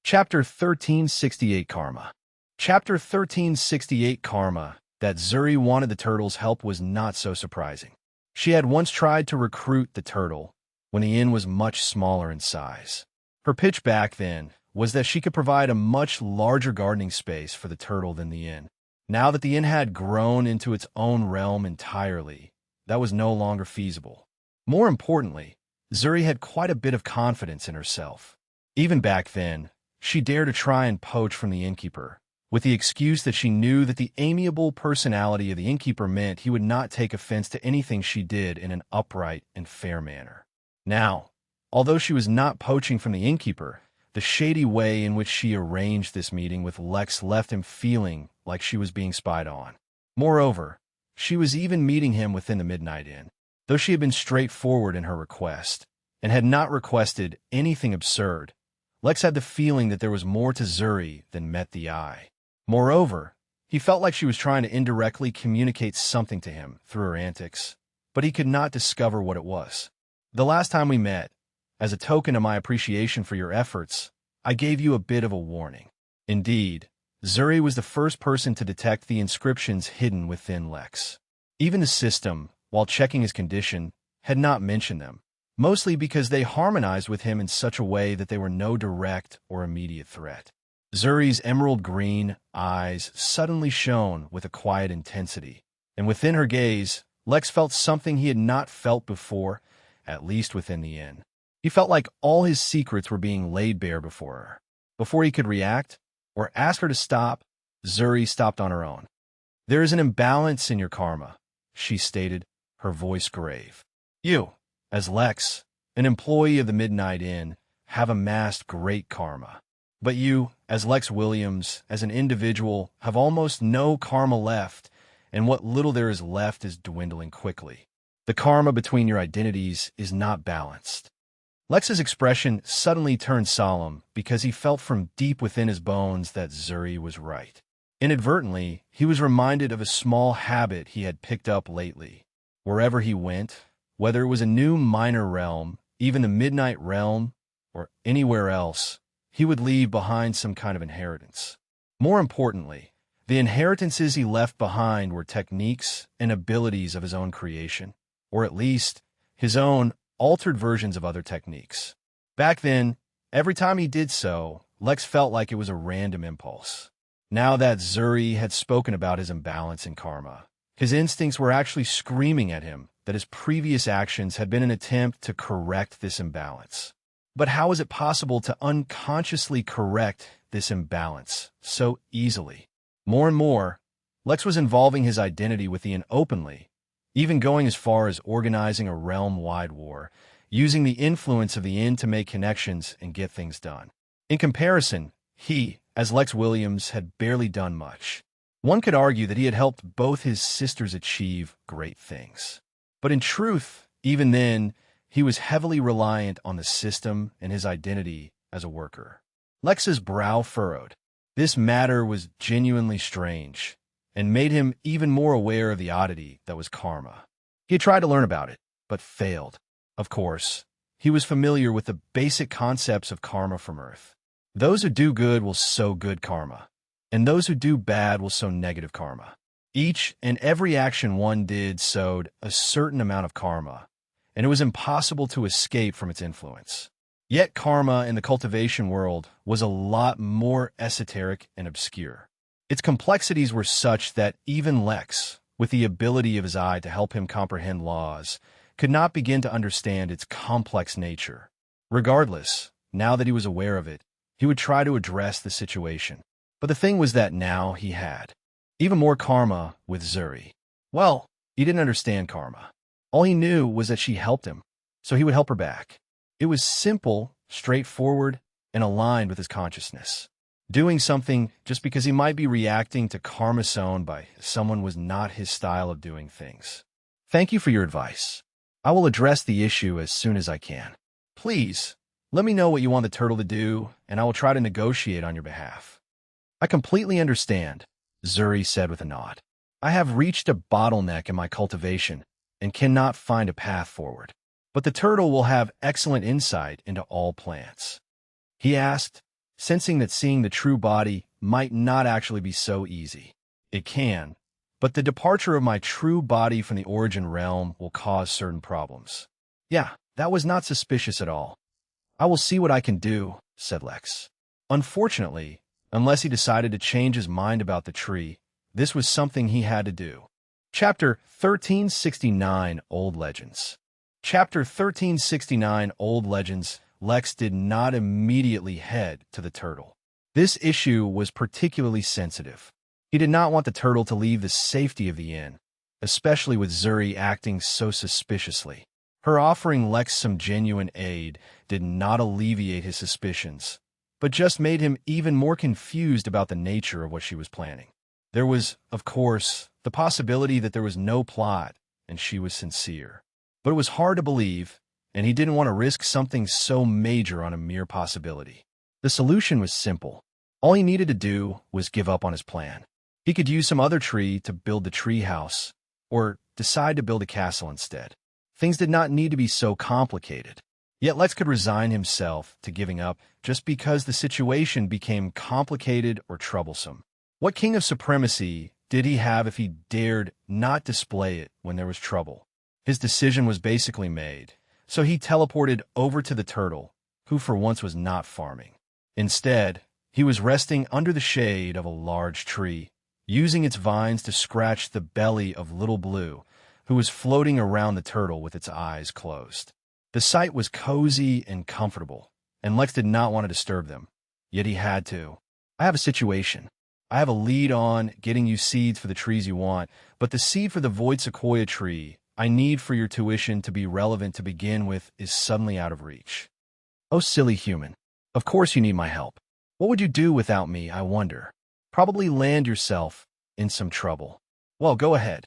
Chapter 1368 Karma. Chapter 1368 Karma. That Zuri wanted the turtle's help was not so surprising. She had once tried to recruit the turtle when the inn was much smaller in size. Her pitch back then was that she could provide a much larger gardening space for the turtle than the inn. Now that the inn had grown into its own realm entirely, that was no longer feasible. More importantly, Zuri had quite a bit of confidence in herself. Even back then, she dared to try and poach from the innkeeper, with the excuse that she knew that the amiable personality of the innkeeper meant he would not take offense to anything she did in an upright and fair manner. Now, although she was not poaching from the innkeeper, the shady way in which she arranged this meeting with Lex left him feeling like she was being spied on. Moreover, she was even meeting him within the Midnight Inn. Though she had been straightforward in her request, and had not requested anything absurd, Lex had the feeling that there was more to Zuri than met the eye. Moreover, he felt like she was trying to indirectly communicate something to him through her antics, but he could not discover what it was. "The last time we met, as a token of my appreciation for your efforts, I gave you a bit of a warning." Indeed, Zuri was the first person to detect the inscriptions hidden within Lex. Even the system, while checking his condition, had not mentioned them, mostly because they harmonized with him in such a way that they were no direct or immediate threat. Zuri's emerald green eyes suddenly shone with a quiet intensity, and within her gaze, Lex felt something he had not felt before, at least within the inn. He felt like all his secrets were being laid bare before her. Before he could react, or ask her to stop, Zuri stopped on her own. "There is an imbalance in your karma," she stated, her voice grave. "You, as Lex, an employee of the Midnight Inn, have amassed great karma. But you, as Lex Williams, as an individual, have almost no karma left, and what little there is left is dwindling quickly. The karma between your identities is not balanced." Lex's expression suddenly turned solemn because he felt from deep within his bones that Zuri was right. Inadvertently, he was reminded of a small habit he had picked up lately. Wherever he went, whether it was a new minor realm, even the Midnight Realm, or anywhere else, he would leave behind some kind of inheritance. More importantly, the inheritances he left behind were techniques and abilities of his own creation, or at least his own altered versions of other techniques. Back then, every time he did so, Lex felt like it was a random impulse. Now that Zuri had spoken about his imbalance in karma, his instincts were actually screaming at him that his previous actions had been an attempt to correct this imbalance. But how is it possible to unconsciously correct this imbalance so easily? More and more, Lex was involving his identity with the inn openly, even going as far as organizing a realm-wide war, using the influence of the inn to make connections and get things done. In comparison, he, as Lex Williams, had barely done much. One could argue that he had helped both his sisters achieve great things. But in truth, even then, he was heavily reliant on the system and his identity as a worker. Lex's brow furrowed. This matter was genuinely strange, and made him even more aware of the oddity that was karma. He had tried to learn about it, but failed. Of course, he was familiar with the basic concepts of karma from Earth. Those who do good will sow good karma, and those who do bad will sow negative karma. Each and every action one did sowed a certain amount of karma, and it was impossible to escape from its influence. Yet karma in the cultivation world was a lot more esoteric and obscure. Its complexities were such that even Lex, with the ability of his eye to help him comprehend laws, could not begin to understand its complex nature. Regardless, now that he was aware of it, he would try to address the situation. But the thing was that now he had even more karma with Zuri. Well, he didn't understand karma. All he knew was that she helped him. so he would help her back. It was simple, straightforward, and aligned with his consciousness. Doing something just because he might be reacting to karma sown by someone was not his style of doing things. Thank you for your advice. I will address the issue as soon as I can. Please, let me know what you want the turtle to do, and I will try to negotiate on your behalf. I completely understand, Zuri said with a nod. I have reached a bottleneck in my cultivation and cannot find a path forward. But the turtle will have excellent insight into all plants. He asked, sensing that seeing the true body might not actually be so easy. It can, but the departure of my true body from the origin realm will cause certain problems. Yeah, that was not suspicious at all. I will see what I can do, said Lex. Unfortunately, unless he decided to change his mind about the tree, this was something he had to do. Chapter 1369 Old Legends. Chapter 1369 Old Legends. Lex did not immediately head to the turtle. This issue was particularly sensitive. He did not want the turtle to leave the safety of the inn, especially with Zuri acting so suspiciously. Her offering Lex some genuine aid did not alleviate his suspicions, but just made him even more confused about the nature of what she was planning. There was, of course, the possibility that there was no plot and she was sincere. But it was hard to believe, and he didn't want to risk something so major on a mere possibility. The solution was simple. All he needed to do was give up on his plan. He could use some other tree to build the tree house, or decide to build a castle instead. Things did not need to be so complicated. Yet Lex could resign himself to giving up just because the situation became complicated or troublesome. What king of supremacy did he have if he dared not display it when there was trouble? His decision was basically made. So he teleported over to the turtle, who for once was not farming. Instead, he was resting under the shade of a large tree, using its vines to scratch the belly of Little Blue, who was floating around the turtle with its eyes closed. The sight was cozy and comfortable, and Lex did not want to disturb them. Yet he had to. I have a situation. I have a lead on getting you seeds for the trees you want, but the seed for the void sequoia tree I need for your tuition to be relevant to begin with is suddenly out of reach. Oh, silly human. Of course you need my help. What would you do without me, I wonder? Probably land yourself in some trouble. Well, go ahead.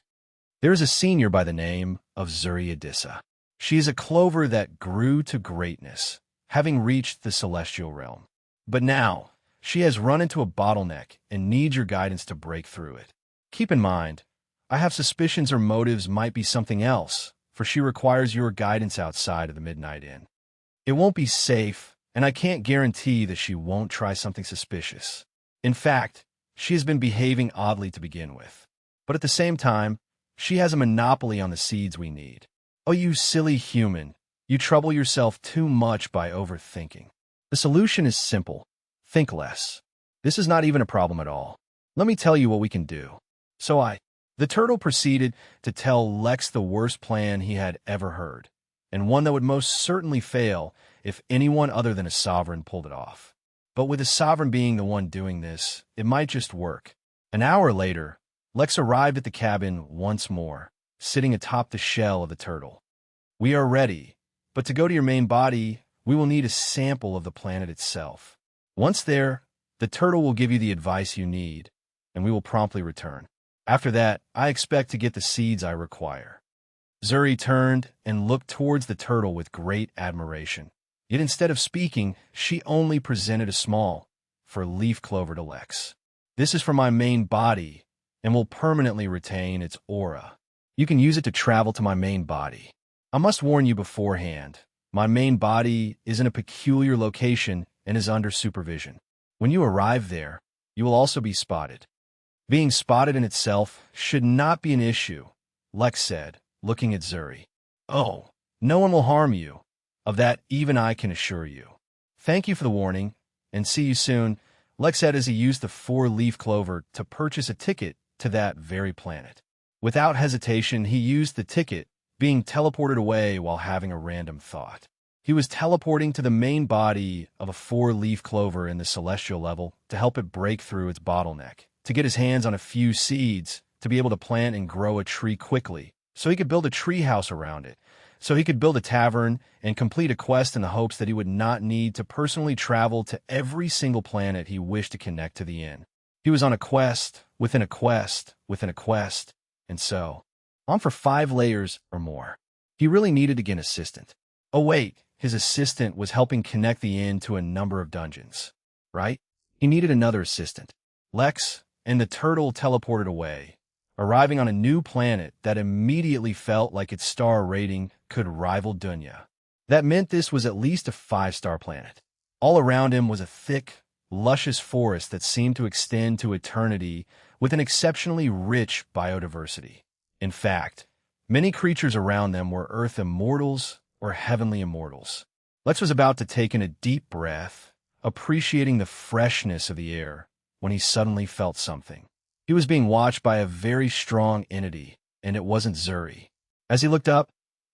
There is a senior by the name of Zuri Adissa. She is a clover that grew to greatness, having reached the celestial realm. But now, she has run into a bottleneck and needs your guidance to break through it. Keep in mind, I have suspicions her motives might be something else, for she requires your guidance outside of the Midnight Inn. It won't be safe, and I can't guarantee that she won't try something suspicious. In fact, she has been behaving oddly to begin with. But at the same time, she has a monopoly on the seeds we need. Oh, you silly human, you trouble yourself too much by overthinking. The solution is simple. Think less. This is not even a problem at all. Let me tell you what we can do. The turtle proceeded to tell Lex the worst plan he had ever heard, and one that would most certainly fail if anyone other than a sovereign pulled it off. But with a sovereign being the one doing this, it might just work. An hour later, Lex arrived at the cabin once more, sitting atop the shell of the turtle. We are ready, but to go to your main body, we will need a sample of the planet itself. Once there, the turtle will give you the advice you need, and we will promptly return. After that, I expect to get the seeds I require. Zuri turned and looked towards the turtle with great admiration. Yet instead of speaking, she only presented a small, leaf clover to Lex. This is for my main body, and will permanently retain its aura. You can use it to travel to my main body. I must warn you beforehand, my main body is in a peculiar location and is under supervision. When you arrive there, you will also be spotted. Being spotted in itself should not be an issue, Lex said, looking at Zuri. Oh, no one will harm you. Of that, even I can assure you. Thank you for the warning, and see you soon, Lex said as he used the 4-leaf clover to purchase a ticket to that very planet. Without hesitation, he used the ticket, being teleported away while having a random thought. He was teleporting to the main body of a 4-leaf clover in the celestial level to help it break through its bottleneck, to get his hands on a few seeds, to be able to plant and grow a tree quickly, so he could build a tree house around it, so he could build a tavern and complete a quest in the hopes that he would not need to personally travel to every single planet he wished to connect to the inn. He was on a quest, within a quest, within a quest, and so on for 5 layers or more. He really needed to get an assistant. Oh wait, his assistant was helping connect the inn to a number of dungeons, right? He needed another assistant. Lex and the turtle teleported away, arriving on a new planet that immediately felt like its star rating could rival Dunya. That meant this was at least a 5-star planet. All around him was a thick, luscious forest that seemed to extend to eternity with an exceptionally rich biodiversity. In fact, many creatures around them were Earth immortals or heavenly immortals. Lex was about to take in a deep breath, appreciating the freshness of the air, when he suddenly felt something. He was being watched by a very strong entity, and it wasn't Zuri. As he looked up,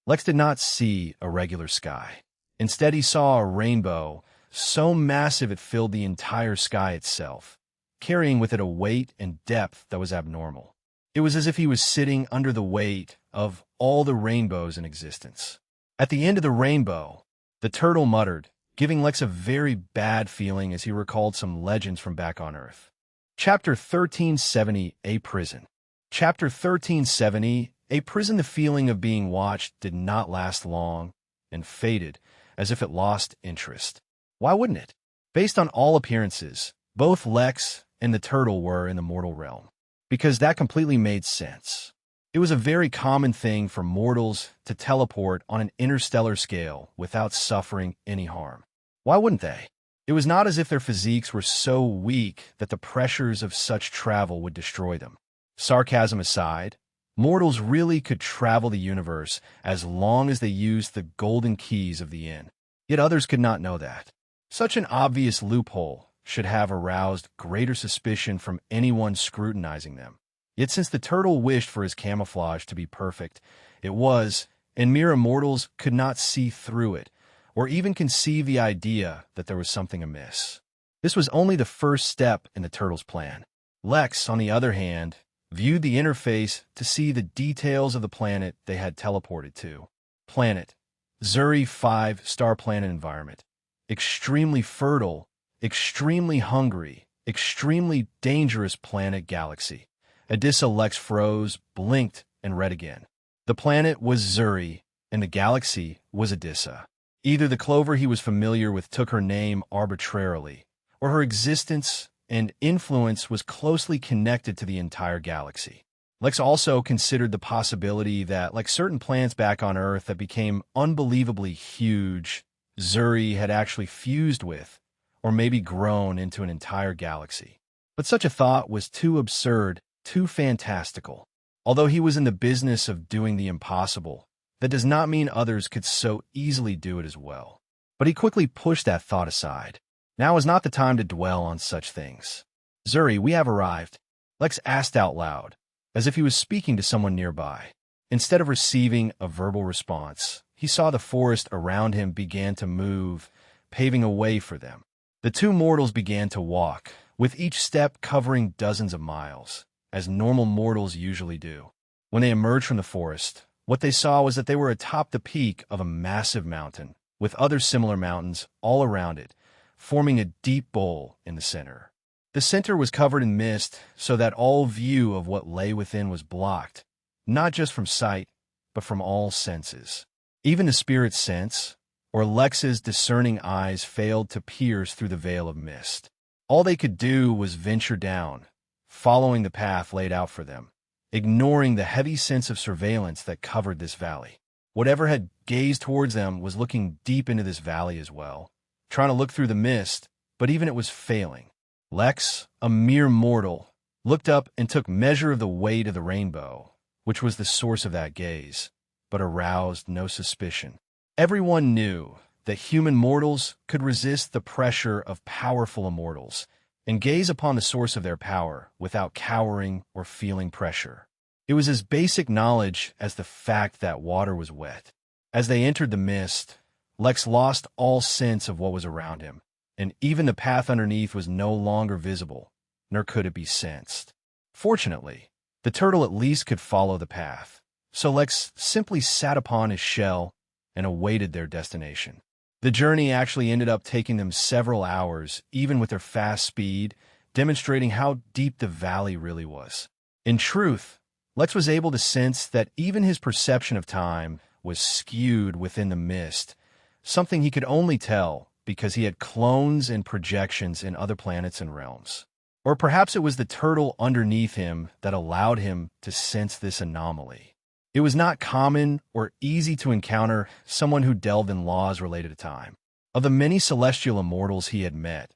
Lex did not see a regular sky. Instead, he saw a rainbow, so massive it filled the entire sky itself, carrying with it a weight and depth that was abnormal. It was as if he was sitting under the weight of all the rainbows in existence. At the end of the rainbow, the turtle muttered, giving Lex a very bad feeling as he recalled some legends from back on Earth. Chapter 1370, A Prison. Chapter 1370, A Prison. The feeling of being watched did not last long and faded as if it lost interest. Why wouldn't it? Based on all appearances, both Lex and the turtle were in the mortal realm, because that completely made sense. It was a very common thing for mortals to teleport on an interstellar scale without suffering any harm. Why wouldn't they? It was not as if their physiques were so weak that the pressures of such travel would destroy them. Sarcasm aside, mortals really could travel the universe as long as they used the golden keys of the inn. Yet others could not know that. Such an obvious loophole should have aroused greater suspicion from anyone scrutinizing them. Yet since the turtle wished for his camouflage to be perfect, it was, and mere immortals could not see through it, or even conceive the idea that there was something amiss. This was only the first step in the turtle's plan. Lex, on the other hand, viewed the interface to see the details of the planet they had teleported to. Planet: Zuri 5-star planet environment. Extremely fertile, extremely hungry, extremely dangerous planet galaxy. Adissa. Lex froze, blinked, and read again. The planet was Zuri, and the galaxy was Adissa. Either the clover he was familiar with took her name arbitrarily, or her existence and influence was closely connected to the entire galaxy. Lex also considered the possibility that, like certain planets back on Earth that became unbelievably huge, Zuri had actually fused with, or maybe grown into an entire galaxy. But such a thought was too absurd, too fantastical. Although he was in the business of doing the impossible, that does not mean others could so easily do it as well. But he quickly pushed that thought aside. Now is not the time to dwell on such things. Zuri, we have arrived, Lex asked out loud, as if he was speaking to someone nearby. Instead of receiving a verbal response, he saw the forest around him began to move, paving a way for them. The two mortals began to walk, with each step covering dozens of miles, as normal mortals usually do. When they emerged from the forest, what they saw was that they were atop the peak of a massive mountain, with other similar mountains all around it, forming a deep bowl in the center. The center was covered in mist so that all view of what lay within was blocked, not just from sight, but from all senses. Even the spirit sense, or Lex's discerning eyes, failed to pierce through the veil of mist. All they could do was venture down, following the path laid out for them, ignoring the heavy sense of surveillance that covered this valley. Whatever had gazed towards them was looking deep into this valley as well, trying to look through the mist, but even it was failing. Lex, a mere mortal, looked up and took measure of the weight of the rainbow, which was the source of that gaze, but aroused no suspicion. Everyone knew that human mortals could resist the pressure of powerful immortals and gaze upon the source of their power without cowering or feeling pressure. It was as basic knowledge as the fact that water was wet. As they entered the mist, Lex lost all sense of what was around him, and even the path underneath was no longer visible, nor could it be sensed. Fortunately, the turtle at least could follow the path, So Lex simply sat upon his shell and awaited their destination. The journey actually ended up taking them several hours, even with their fast speed, demonstrating how deep the valley really was. In truth, Lex was able to sense that even his perception of time was skewed within the mist, something he could only tell because he had clones and projections in other planets and realms. Or perhaps it was the turtle underneath him that allowed him to sense this anomaly. It was not common or easy to encounter someone who delved in laws related to time. Of the many celestial immortals he had met,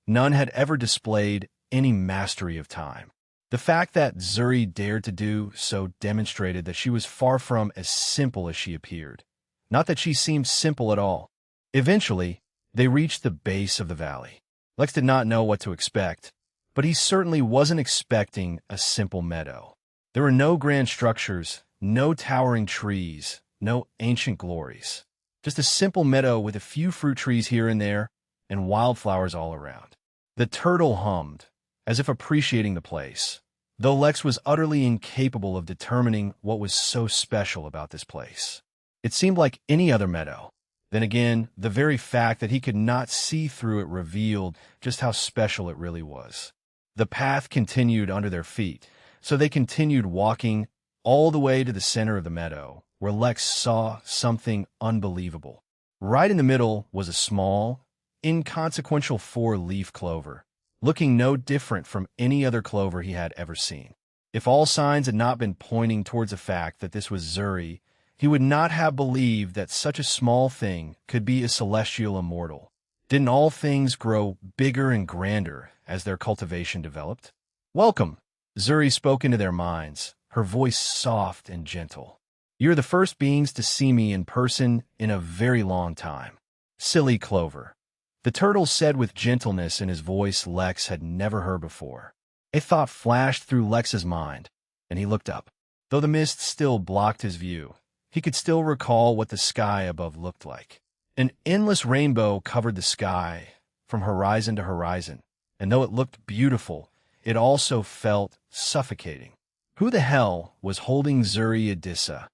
none had ever displayed any mastery of time. The fact that Zuri dared to do so demonstrated that she was far from as simple as she appeared. Not that she seemed simple at all. Eventually, they reached the base of the valley. Lex did not know what to expect, but he certainly wasn't expecting a simple meadow. There were no grand structures, no towering trees, no ancient glories. Just a simple meadow with a few fruit trees here and there and wildflowers all around. The turtle hummed, as if appreciating the place, though Lex was utterly incapable of determining what was so special about this place. It seemed like any other meadow. Then again, the very fact that he could not see through it revealed just how special it really was. The path continued under their feet, so they continued walking all the way to the center of the meadow, where Lex saw something unbelievable. Right in the middle was a small, inconsequential four-leaf clover, looking no different from any other clover he had ever seen. If all signs had not been pointing towards the fact that this was Zuri, he would not have believed that such a small thing could be a celestial immortal. Didn't all things grow bigger and grander as their cultivation developed? Welcome, Zuri spoke into their minds, her voice soft and gentle. You're the first beings to see me in person in a very long time. Silly Clover. The turtle said with gentleness in his voice Lex had never heard before. A thought flashed through Lex's mind, and he looked up. Though the mist still blocked his view, he could still recall what the sky above looked like. An endless rainbow covered the sky, from horizon to horizon, and though it looked beautiful, it also felt suffocating. Who the hell was holding Zuri Adissa?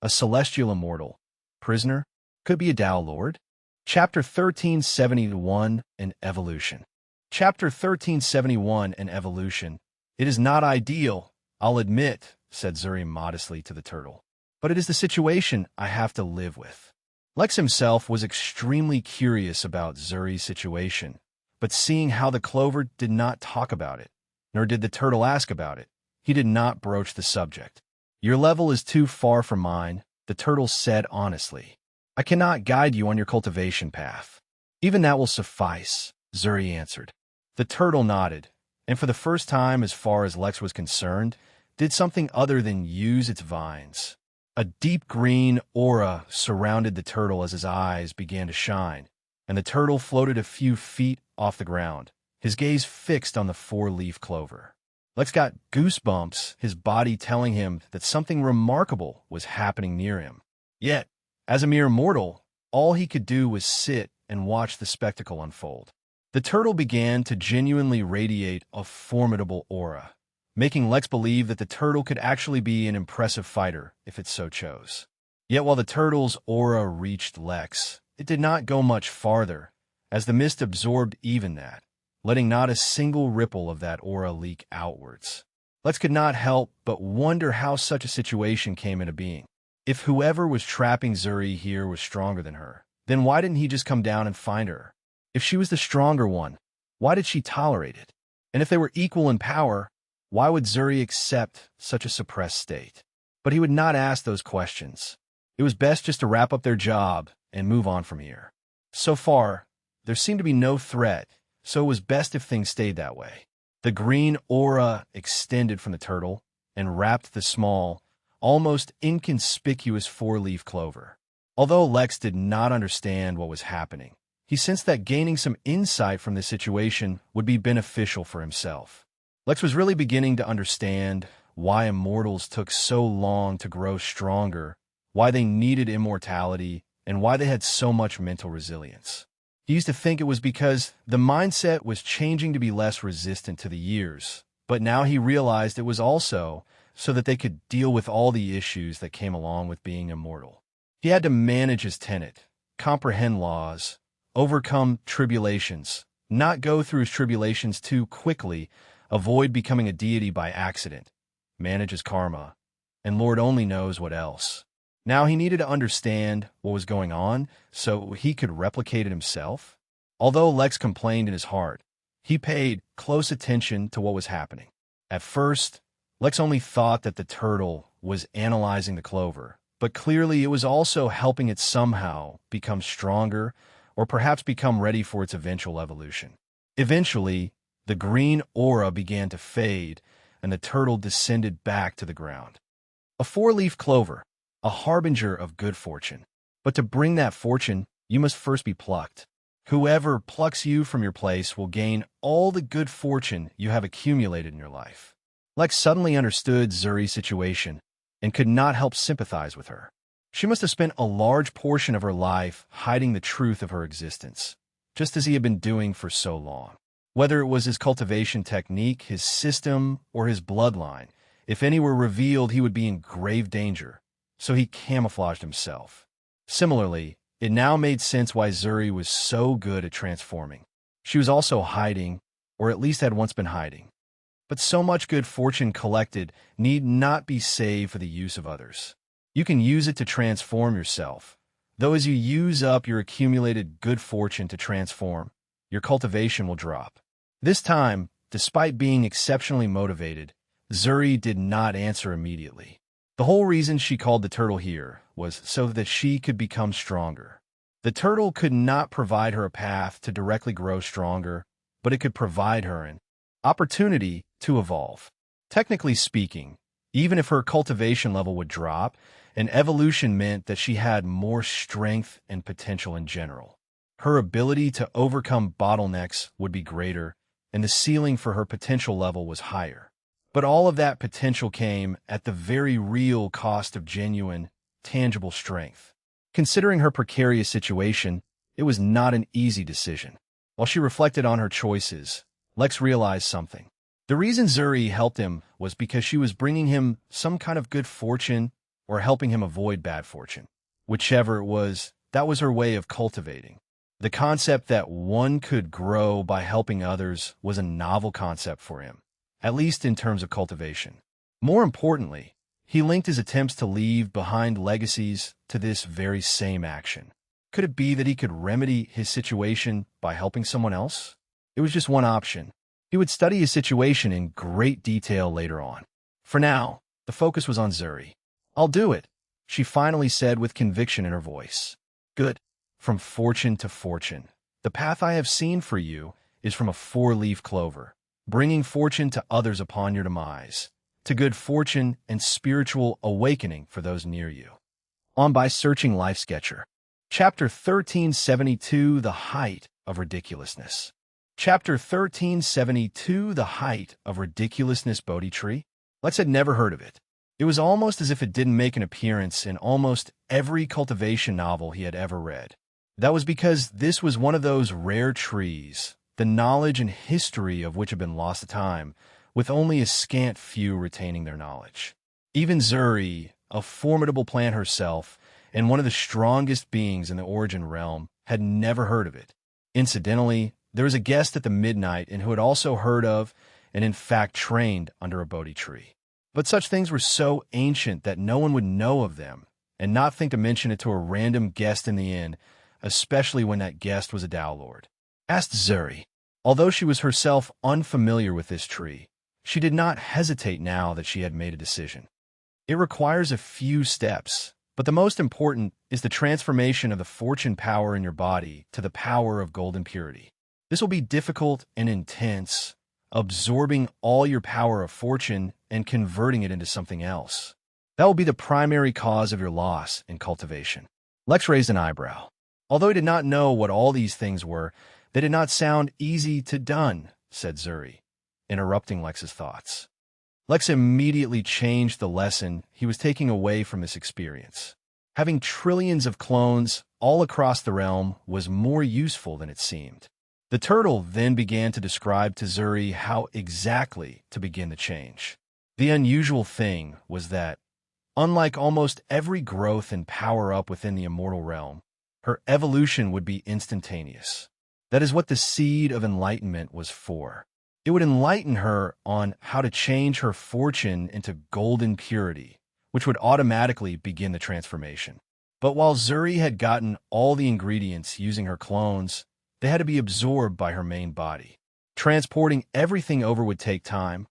A celestial immortal? Prisoner? Could be a Tao Lord? Chapter 1371, An Evolution. Chapter 1371, An Evolution. It is not ideal, I'll admit, said Zuri modestly to the turtle. But it is the situation I have to live with. Lex himself was extremely curious about Zuri's situation, but seeing how the clover did not talk about it, nor did the turtle ask about it, he did not broach the subject. Your level is too far from mine, the turtle said honestly. I cannot guide you on your cultivation path. Even that will suffice, Zuri answered. The turtle nodded, and for the first time as far as Lex was concerned, did something other than use its vines. A deep green aura surrounded the turtle as his eyes began to shine, and the turtle floated a few feet off the ground, his gaze fixed on the four-leaf clover. Lex got goosebumps, his body telling him that something remarkable was happening near him. Yet, as a mere mortal, all he could do was sit and watch the spectacle unfold. The turtle began to genuinely radiate a formidable aura, making Lex believe that the turtle could actually be an impressive fighter if it so chose. Yet while the turtle's aura reached Lex, it did not go much farther, as the mist absorbed even that, letting not a single ripple of that aura leak outwards. Lex could not help but wonder how such a situation came into being. If whoever was trapping Zuri here was stronger than her, then why didn't he just come down and find her? If she was the stronger one, why did she tolerate it? And if they were equal in power, why would Zuri accept such a suppressed state? But he would not ask those questions. It was best just to wrap up their job and move on from here. So far, there seemed to be no threat, so it was best if things stayed that way. The green aura extended from the turtle and wrapped the small, almost inconspicuous four-leaf clover. Although Lex did not understand what was happening, he sensed that gaining some insight from this situation would be beneficial for himself. Lex was really beginning to understand why immortals took so long to grow stronger, why they needed immortality, and why they had so much mental resilience. He used to think it was because the mindset was changing to be less resistant to the years, but now he realized it was also so that they could deal with all the issues that came along with being immortal. He had to manage his tenet, comprehend laws, overcome tribulations, not go through his tribulations too quickly, avoid becoming a deity by accident, manage his karma, and Lord only knows what else. Now he needed to understand what was going on so he could replicate it himself. Although Lex complained in his heart, he paid close attention to what was happening. At first, Lex only thought that the turtle was analyzing the clover, but clearly it was also helping it somehow become stronger or perhaps become ready for its eventual evolution. Eventually, the green aura began to fade and the turtle descended back to the ground. A four-leaf clover, a harbinger of good fortune. But to bring that fortune, you must first be plucked. Whoever plucks you from your place will gain all the good fortune you have accumulated in your life. Lex suddenly understood Zuri's situation and could not help sympathize with her. She must have spent a large portion of her life hiding the truth of her existence, just as he had been doing for so long. Whether it was his cultivation technique, his system, or his bloodline, if any were revealed, he would be in grave danger, so he camouflaged himself. Similarly, it now made sense why Zuri was so good at transforming. She was also hiding, or at least had once been hiding. But so much good fortune collected need not be saved for the use of others. You can use it to transform yourself, though as you use up your accumulated good fortune to transform, your cultivation will drop. This time, despite being exceptionally motivated, Zuri did not answer immediately. The whole reason she called the turtle here was so that she could become stronger. The turtle could not provide her a path to directly grow stronger, but it could provide her an opportunity to evolve. Technically speaking, even if her cultivation level would drop, an evolution meant that she had more strength and potential in general. Her ability to overcome bottlenecks would be greater, and the ceiling for her potential level was higher. But all of that potential came at the very real cost of genuine, tangible strength. Considering her precarious situation, it was not an easy decision. While she reflected on her choices, Lex realized something. The reason Zuri helped him was because she was bringing him some kind of good fortune or helping him avoid bad fortune. Whichever it was, that was her way of cultivating. The concept that one could grow by helping others was a novel concept for him, at least in terms of cultivation. More importantly, he linked his attempts to leave behind legacies to this very same action. Could it be that he could remedy his situation by helping someone else? It was just one option. He would study his situation in great detail later on. For now, the focus was on Zuri. "I'll do it," she finally said with conviction in her voice. "Good. From fortune to fortune. The path I have seen for you is from a four-leaf clover, bringing fortune to others upon your demise, to good fortune and spiritual awakening for those near you." On by Searching Life Sketcher. Chapter 1372, The Height of Ridiculousness. Chapter 1372, The Height of Ridiculousness. Bodhi Tree? Lex had never heard of it. It was almost as if it didn't make an appearance in almost every cultivation novel he had ever read. That was because this was one of those rare trees, the knowledge and history of which had been lost to time, with only a scant few retaining their knowledge. Even Zuri, a formidable plant herself, and one of the strongest beings in the Origin realm, had never heard of it. Incidentally, there was a guest at the Midnight and who had also heard of, and in fact trained under a Bodhi tree. But such things were so ancient that no one would know of them, and not think to mention it to a random guest in the inn, especially when that guest was a Tao Lord. Asked Zuri. Although she was herself unfamiliar with this tree, she did not hesitate now that she had made a decision. It requires a few steps, but the most important is the transformation of the fortune power in your body to the power of golden purity. This will be difficult and intense, absorbing all your power of fortune and converting it into something else. That will be the primary cause of your loss in cultivation. Lex raised an eyebrow. Although he did not know what all these things were, they did not sound easy to done, said Zuri, interrupting Lex's thoughts. Lex immediately changed the lesson he was taking away from this experience. Having trillions of clones all across the realm was more useful than it seemed. The turtle then began to describe to Zuri how exactly to begin the change. The unusual thing was that, unlike almost every growth and power-up within the immortal realm, her evolution would be instantaneous. That is what the Seed of Enlightenment was for. It would enlighten her on how to change her fortune into golden purity, which would automatically begin the transformation. But while Zuri had gotten all the ingredients using her clones, they had to be absorbed by her main body. Transporting everything over would take time,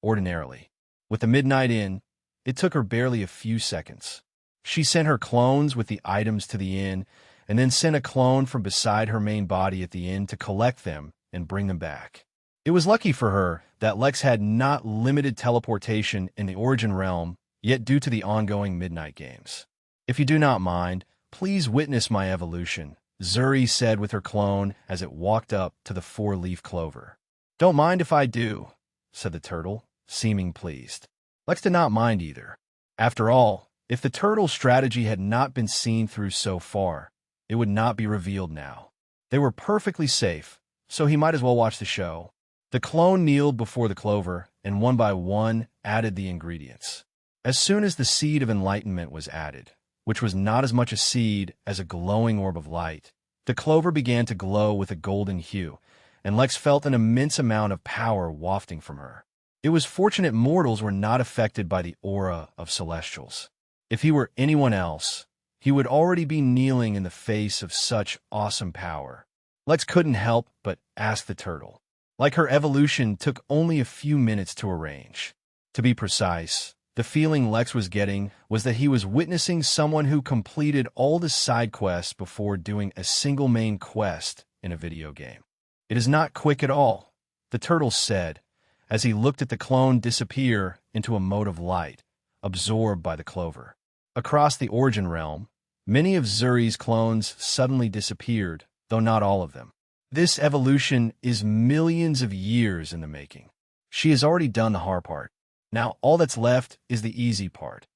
ordinarily. With the Midnight Inn, it took her barely a few seconds. She sent her clones with the items to the inn, and then sent a clone from beside her main body at the inn to collect them and bring them back. It was lucky for her that Lex had not limited teleportation in the Origin realm, yet due to the ongoing Midnight Games. "If you do not mind, please witness my evolution," Zuri said with her clone as it walked up to the four-leaf clover. "Don't mind if I do," said the turtle, seeming pleased. Lex did not mind either. After all, if the turtle's strategy had not been seen through so far, it would not be revealed now. They were perfectly safe, so he might as well watch the show. The clone kneeled before the clover, and one by one added the ingredients. As soon as the Seed of Enlightenment was added, which was not as much a seed as a glowing orb of light, the clover began to glow with a golden hue, and Lex felt an immense amount of power wafting from her. It was fortunate mortals were not affected by the aura of celestials. If he were anyone else, he would already be kneeling in the face of such awesome power. Lex couldn't help but ask the turtle. Like her evolution took only a few minutes to arrange. To be precise, the feeling Lex was getting was that he was witnessing someone who completed all the side quests before doing a single main quest in a video game. "It is not quick at all," the turtle said, as he looked at the clone disappear into a mote of light, absorbed by the clover. Across the Origin realm, many of Zuri's clones suddenly disappeared, though not all of them. This evolution is millions of years in the making. She has already done the hard part. Now all that's left is the easy part.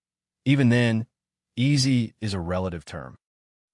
Even then, easy is a relative term.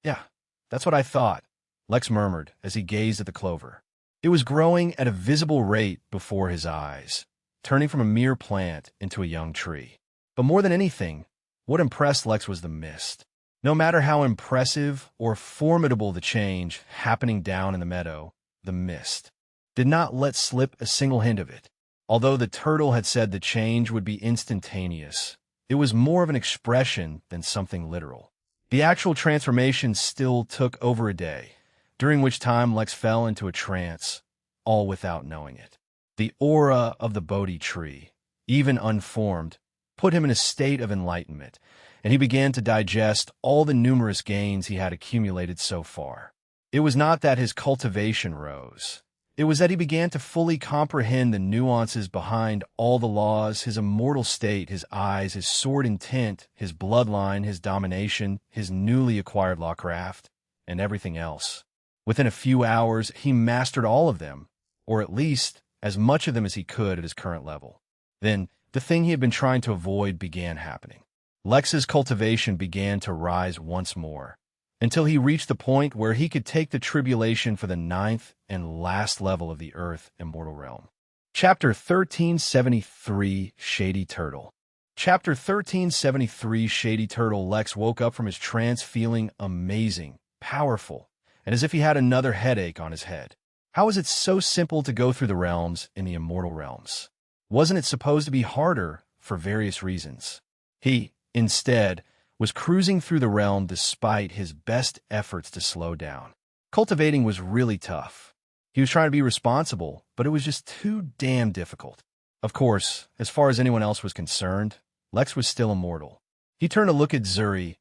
"Yeah, that's what I thought," Lex murmured as he gazed at the clover. It was growing at a visible rate before his eyes, turning from a mere plant into a young tree. But more than anything, what impressed Lex was the mist. No matter how impressive or formidable the change happening down in the meadow, the mist did not let slip a single hint of it. Although the turtle had said the change would be instantaneous, it was more of an expression than something literal. The actual transformation still took over a day, during which time Lex fell into a trance, all without knowing it. The aura of the Bodhi tree, even unformed, put him in a state of enlightenment, and he began to digest all the numerous gains he had accumulated so far. It was not that his cultivation rose. It was that he began to fully comprehend the nuances behind all the laws, his immortal state, his eyes, his sword intent, his bloodline, his domination, his newly acquired lawcraft, and everything else. Within a few hours, he mastered all of them, or at least as much of them as he could at his current level. Then, the thing he had been trying to avoid began happening. Lex's cultivation began to rise once more, until he reached the point where he could take the tribulation for the 9th and last level of the Earth Immortal Realm. Chapter 1373, Shady Turtle. Chapter 1373, Shady Turtle. Lex woke up from his trance feeling amazing, powerful, and as if he had another headache on his head. How is it so simple to go through the realms in the Immortal Realms? Wasn't it supposed to be harder for various reasons? He, instead, was cruising through the realm despite his best efforts to slow down. Cultivating was really tough. He was trying to be responsible, but it was just too damn difficult. Of course, as far as anyone else was concerned, Lex was still immortal. He turned to look at Zuri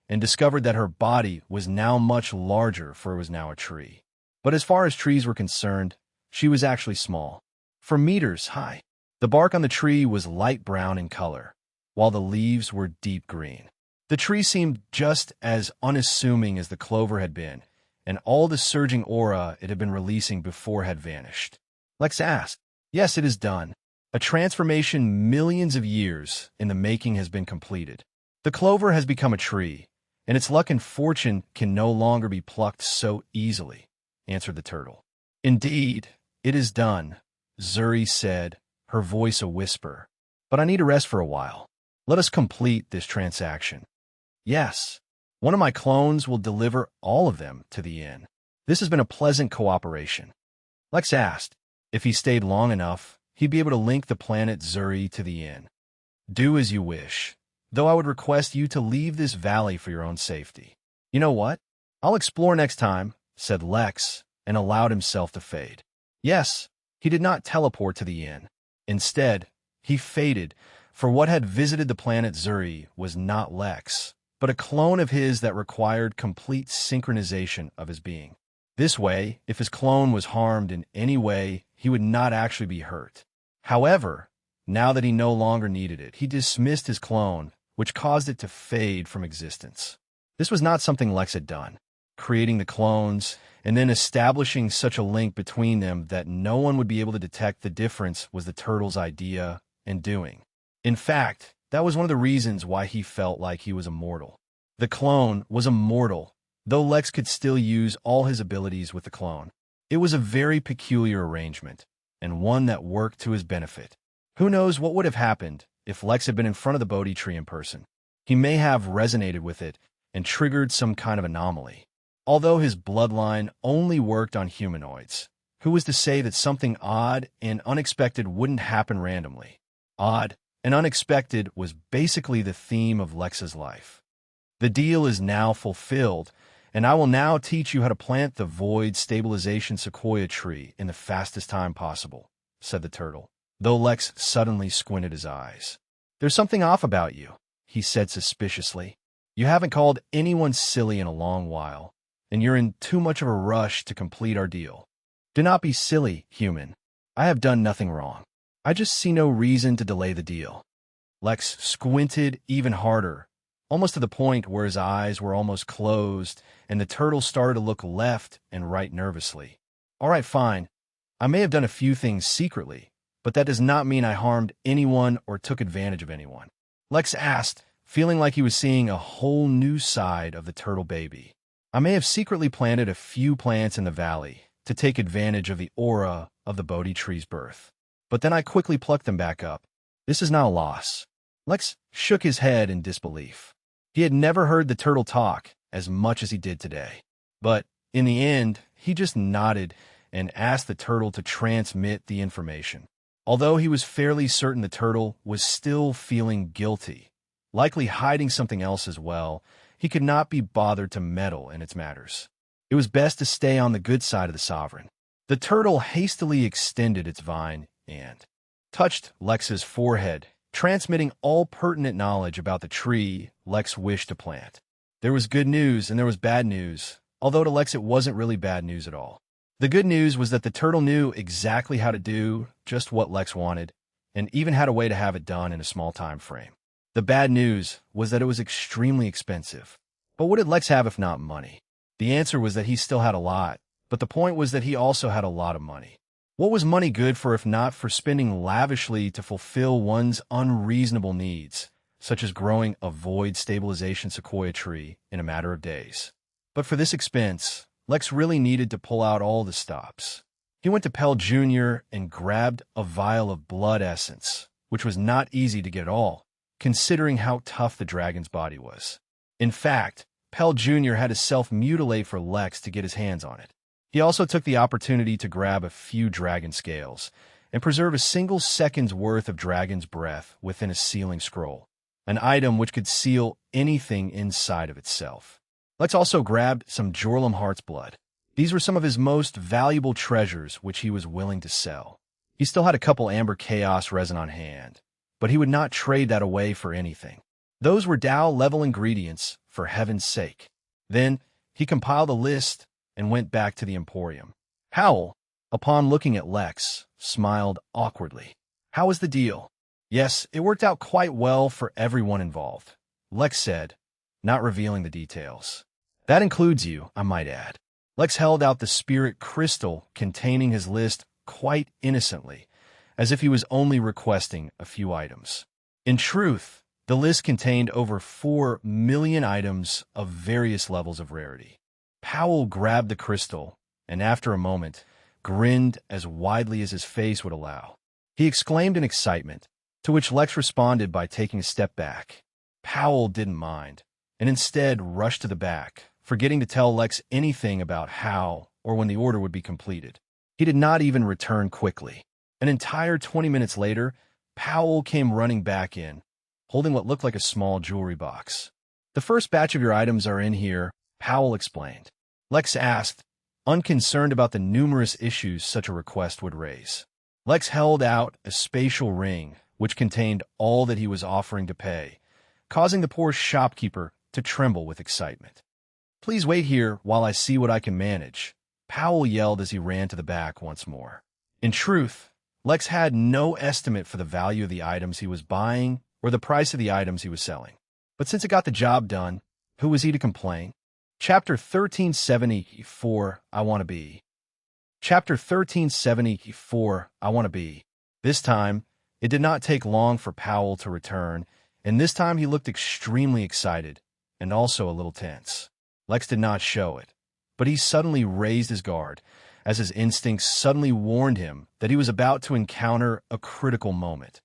and discovered that her body was now much larger, for it was now a tree. But as far as trees were concerned, she was actually small, for meters high. The bark on the tree was light brown in color, while the leaves were deep green. The tree seemed just as unassuming as the clover had been, and all the surging aura it had been releasing before had vanished. Lex asked, "Yes, it is done. A transformation millions of years in the making has been completed. The clover has become a tree, and its luck and fortune can no longer be plucked so easily," answered the turtle. "Indeed, it is done," Zuri said, her voice a whisper. but I need to rest for a while. Let us complete this transaction. Yes, one of my clones will deliver all of them to the inn. This has been a pleasant cooperation. Lex asked. If he stayed long enough, he'd be able to link the planet Zuri to the inn. Do as you wish, though I would request you to leave this valley for your own safety. You know what? I'll explore next time, said Lex, and allowed himself to fade. Yes, he did not teleport to the inn. Instead, he faded, for what had visited the planet Zuri was not Lex, but a clone of his that required complete synchronization of his being. This way, if his clone was harmed in any way, he would not actually be hurt. However, now that he no longer needed it, he dismissed his clone, which caused it to fade from existence. This was not something Lex had done, creating the clones and then establishing such a link between them that no one would be able to detect the difference was the turtle's idea and doing. In fact, that was one of the reasons why he felt like he was immortal. The clone was immortal, though Lex could still use all his abilities with the clone. It was a very peculiar arrangement, and one that worked to his benefit. Who knows what would have happened if Lex had been in front of the Bodhi tree in person? He may have resonated with it and triggered some kind of anomaly. Although his bloodline only worked on humanoids, who was to say that something odd and unexpected wouldn't happen randomly? Odd and unexpected was basically the theme of Lex's life. The deal is now fulfilled, and I will now teach you how to plant the void stabilization sequoia tree in the fastest time possible, said the turtle, though Lex suddenly squinted his eyes. There's something off about you, he said suspiciously. You haven't called anyone silly in a long while, and you're in too much of a rush to complete our deal. Do not be silly, human. I have done nothing wrong. I just see no reason to delay the deal. Lex squinted even harder, almost to the point where his eyes were almost closed, and the turtle started to look left and right nervously. All right, fine. I may have done a few things secretly, but that does not mean I harmed anyone or took advantage of anyone. Lex asked, feeling like he was seeing a whole new side of the turtle baby. I may have secretly planted a few plants in the valley to take advantage of the aura of the Bodhi tree's birth. But then I quickly plucked them back up. This is not a loss. Lex shook his head in disbelief. He had never heard the turtle talk as much as he did today. But in the end, he just nodded and asked the turtle to transmit the information. Although he was fairly certain the turtle was still feeling guilty, likely hiding something else as well, he could not be bothered to meddle in its matters. It was best to stay on the good side of the sovereign. The turtle hastily extended its vine and touched Lex's forehead, transmitting all pertinent knowledge about the tree Lex wished to plant. There was good news and there was bad news, although to Lex it wasn't really bad news at all. The good news was that the turtle knew exactly how to do just what Lex wanted, and even had a way to have it done in a small time frame. The bad news was that it was extremely expensive. But what did Lex have if not money? The answer was that he still had a lot, but the point was that he also had a lot of money. What was money good for if not for spending lavishly to fulfill one's unreasonable needs, such as growing a void stabilization sequoia tree in a matter of days? But for this expense, Lex really needed to pull out all the stops. He went to Pell Jr. and grabbed a vial of blood essence, which was not easy to get at all, considering how tough the dragon's body was. In fact, Pell Jr. had to self-mutilate for Lex to get his hands on it. He also took the opportunity to grab a few dragon scales and preserve a single second's worth of dragon's breath within a sealing scroll, an item which could seal anything inside of itself. Lex also grabbed some Jorlum Heart's blood. These were some of his most valuable treasures which he was willing to sell. He still had a couple Amber Chaos resin on hand, but he would not trade that away for anything. Those were Tao-level ingredients, for heaven's sake. Then he compiled a list and went back to the Emporium. Howell, upon looking at Lex, smiled awkwardly. How was the deal? Yes, it worked out quite well for everyone involved, Lex said, not revealing the details. That includes you, I might add. Lex held out the spirit crystal containing his list quite innocently, as if he was only requesting a few items. In truth, the list contained over 4 million items of various levels of rarity. Powell grabbed the crystal, and after a moment, grinned as widely as his face would allow. He exclaimed in excitement, to which Lex responded by taking a step back. Powell didn't mind, and instead rushed to the back, forgetting to tell Lex anything about how or when the order would be completed. He did not even return quickly. An entire 20 minutes later, Powell came running back in, holding what looked like a small jewelry box. "The first batch of your items are in here," Powell explained. Lex asked, unconcerned about the numerous issues such a request would raise. Lex held out a spatial ring, which contained all that he was offering to pay, causing the poor shopkeeper to tremble with excitement. "Please wait here while I see what I can manage," Powell yelled as he ran to the back once more. In truth, Lex had no estimate for the value of the items he was buying or the price of the items he was selling. But since it got the job done, who was he to complain? Chapter 1374, I Want to Be. Chapter 1374, I Want to Be. This time, it did not take long for Powell to return, and this time he looked extremely excited, and also a little tense. Lex did not show it, but he suddenly raised his guard, as his instincts suddenly warned him that he was about to encounter a critical moment,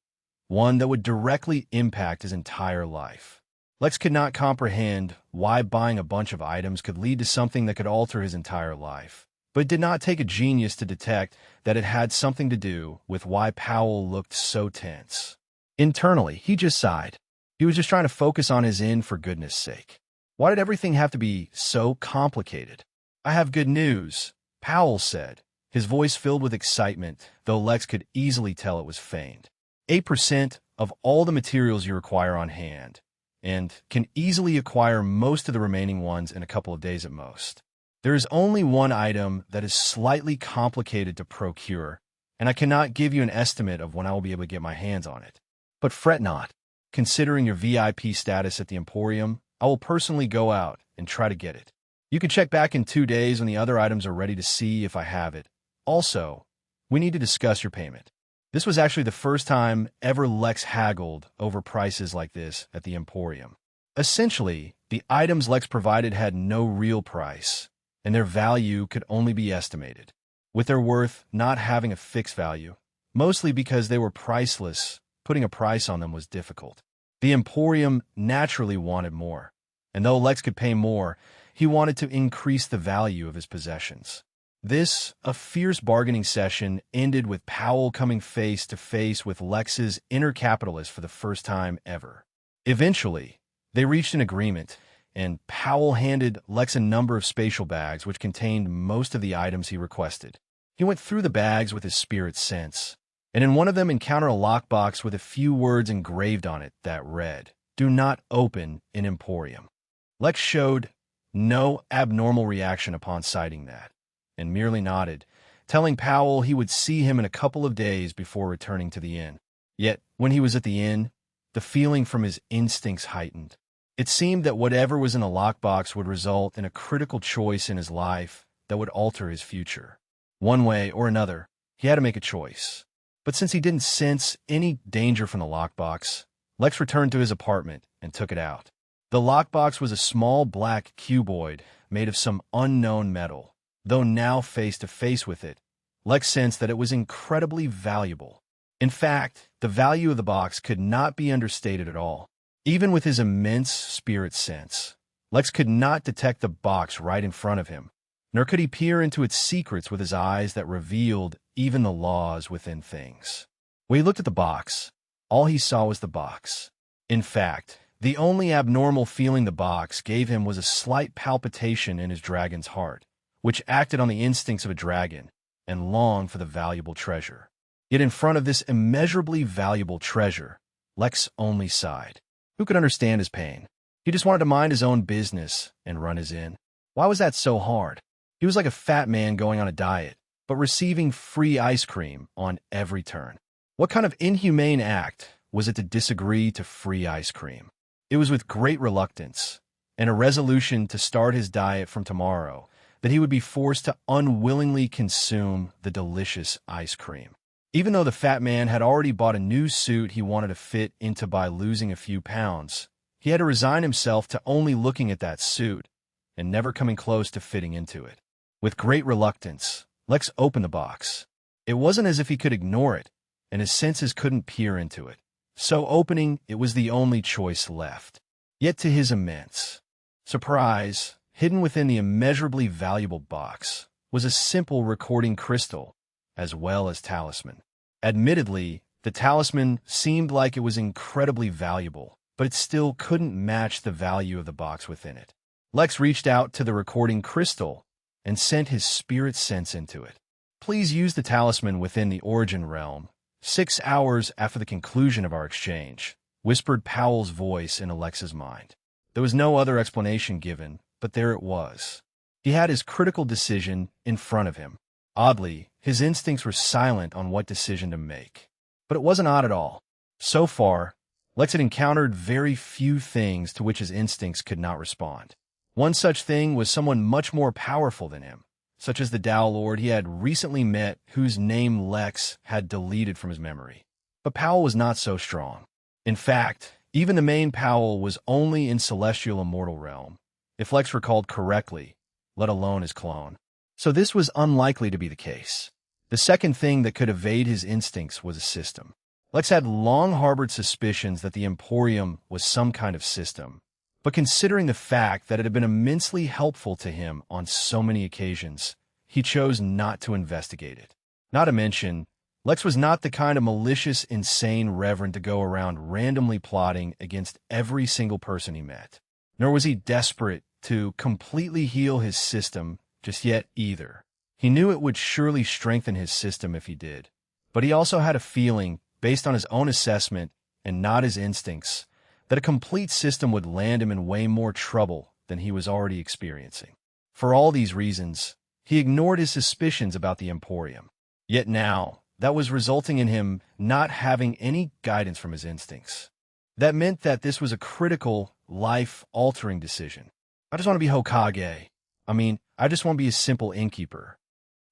one that would directly impact his entire life. Lex could not comprehend why buying a bunch of items could lead to something that could alter his entire life, but it did not take a genius to detect that it had something to do with why Powell looked so tense. Internally, he just sighed. He was just trying to focus on his inn for goodness sake. Why did everything have to be so complicated? "I have good news," Powell said, his voice filled with excitement, though Lex could easily tell it was feigned. 8% of all the materials you require on hand, and can easily acquire most of the remaining ones in a couple of days at most. There is only one item that is slightly complicated to procure, and I cannot give you an estimate of when I will be able to get my hands on it. But fret not. Considering your VIP status at the Emporium, I will personally go out and try to get it. You can check back in 2 days when the other items are ready to see if I have it. Also, we need to discuss your payment." This was actually the first time ever Lex haggled over prices like this at the Emporium. Essentially, the items Lex provided had no real price, and their value could only be estimated, with their worth not having a fixed value, mostly because they were priceless. Putting a price on them was difficult. The Emporium naturally wanted more, and though Lex could pay more, he wanted to increase the value of his possessions. This, a fierce bargaining session, ended with Powell coming face to face with Lex's inner capitalist for the first time ever. Eventually, they reached an agreement, and Powell handed Lex a number of spatial bags which contained most of the items he requested. He went through the bags with his spirit sense, and in one of them encountered a lockbox with a few words engraved on it that read, "Do not open in Emporium." Lex showed no abnormal reaction upon citing that, and merely nodded, telling Powell he would see him in a couple of days before returning to the inn. Yet, when he was at the inn, the feeling from his instincts heightened. It seemed that whatever was in the lockbox would result in a critical choice in his life that would alter his future. One way or another, he had to make a choice. But since he didn't sense any danger from the lockbox, Lex returned to his apartment and took it out. The lockbox was a small black cuboid made of some unknown metal. Though now face to face with it, Lex sensed that it was incredibly valuable. In fact, the value of the box could not be understated at all. Even with his immense spirit sense, Lex could not detect the box right in front of him, nor could he peer into its secrets with his eyes that revealed even the laws within things. When he looked at the box, all he saw was the box. In fact, the only abnormal feeling the box gave him was a slight palpitation in his dragon's heart, which acted on the instincts of a dragon and longed for the valuable treasure. Yet in front of this immeasurably valuable treasure, Lex only sighed. Who could understand his pain? He just wanted to mind his own business and run his inn. Why was that so hard? He was like a fat man going on a diet, but receiving free ice cream on every turn. What kind of inhumane act was it to disagree to free ice cream? It was with great reluctance and a resolution to start his diet from tomorrow that he would be forced to unwillingly consume the delicious ice cream. Even though the fat man had already bought a new suit he wanted to fit into by losing a few pounds, he had to resign himself to only looking at that suit and never coming close to fitting into it. With great reluctance, Lex opened the box. It wasn't as if he could ignore it, and his senses couldn't peer into it. so opening it was the only choice left. Yet to his immense surprise, hidden within the immeasurably valuable box was a simple recording crystal, as well as talisman. Admittedly, the talisman seemed like it was incredibly valuable, but it still couldn't match the value of the box within it. Lex reached out to the recording crystal and sent his spirit sense into it. Please use the talisman within the origin realm. 6 hours after the conclusion of our exchange, whispered Powell's voice in Alex's mind. There was no other explanation given, but there it was. He had his critical decision in front of him. Oddly, his instincts were silent on what decision to make. But it wasn't odd at all. So far, Lex had encountered very few things to which his instincts could not respond. One such thing was someone much more powerful than him, such as the Tao Lord he had recently met, whose name Lex had deleted from his memory. But Powell was not so strong. In fact, even the main Powell was only in celestial immortal realm, if Lex recalled correctly, let alone his clone. So this was unlikely to be the case. The second thing that could evade his instincts was a system. Lex had long harbored suspicions that the Emporium was some kind of system, but considering the fact that it had been immensely helpful to him on so many occasions, he chose not to investigate it. Not to mention, Lex was not the kind of malicious, insane reverend to go around randomly plotting against every single person he met. Nor was he desperate to completely heal his system just yet either. He knew it would surely strengthen his system if he did, but he also had a feeling, based on his own assessment and not his instincts, that a complete system would land him in way more trouble than he was already experiencing. For all these reasons, he ignored his suspicions about the Emporium. Yet now, that was resulting in him not having any guidance from his instincts. That meant that this was a critical, life-altering decision. I just want to be Hokage. I just want to be a simple innkeeper.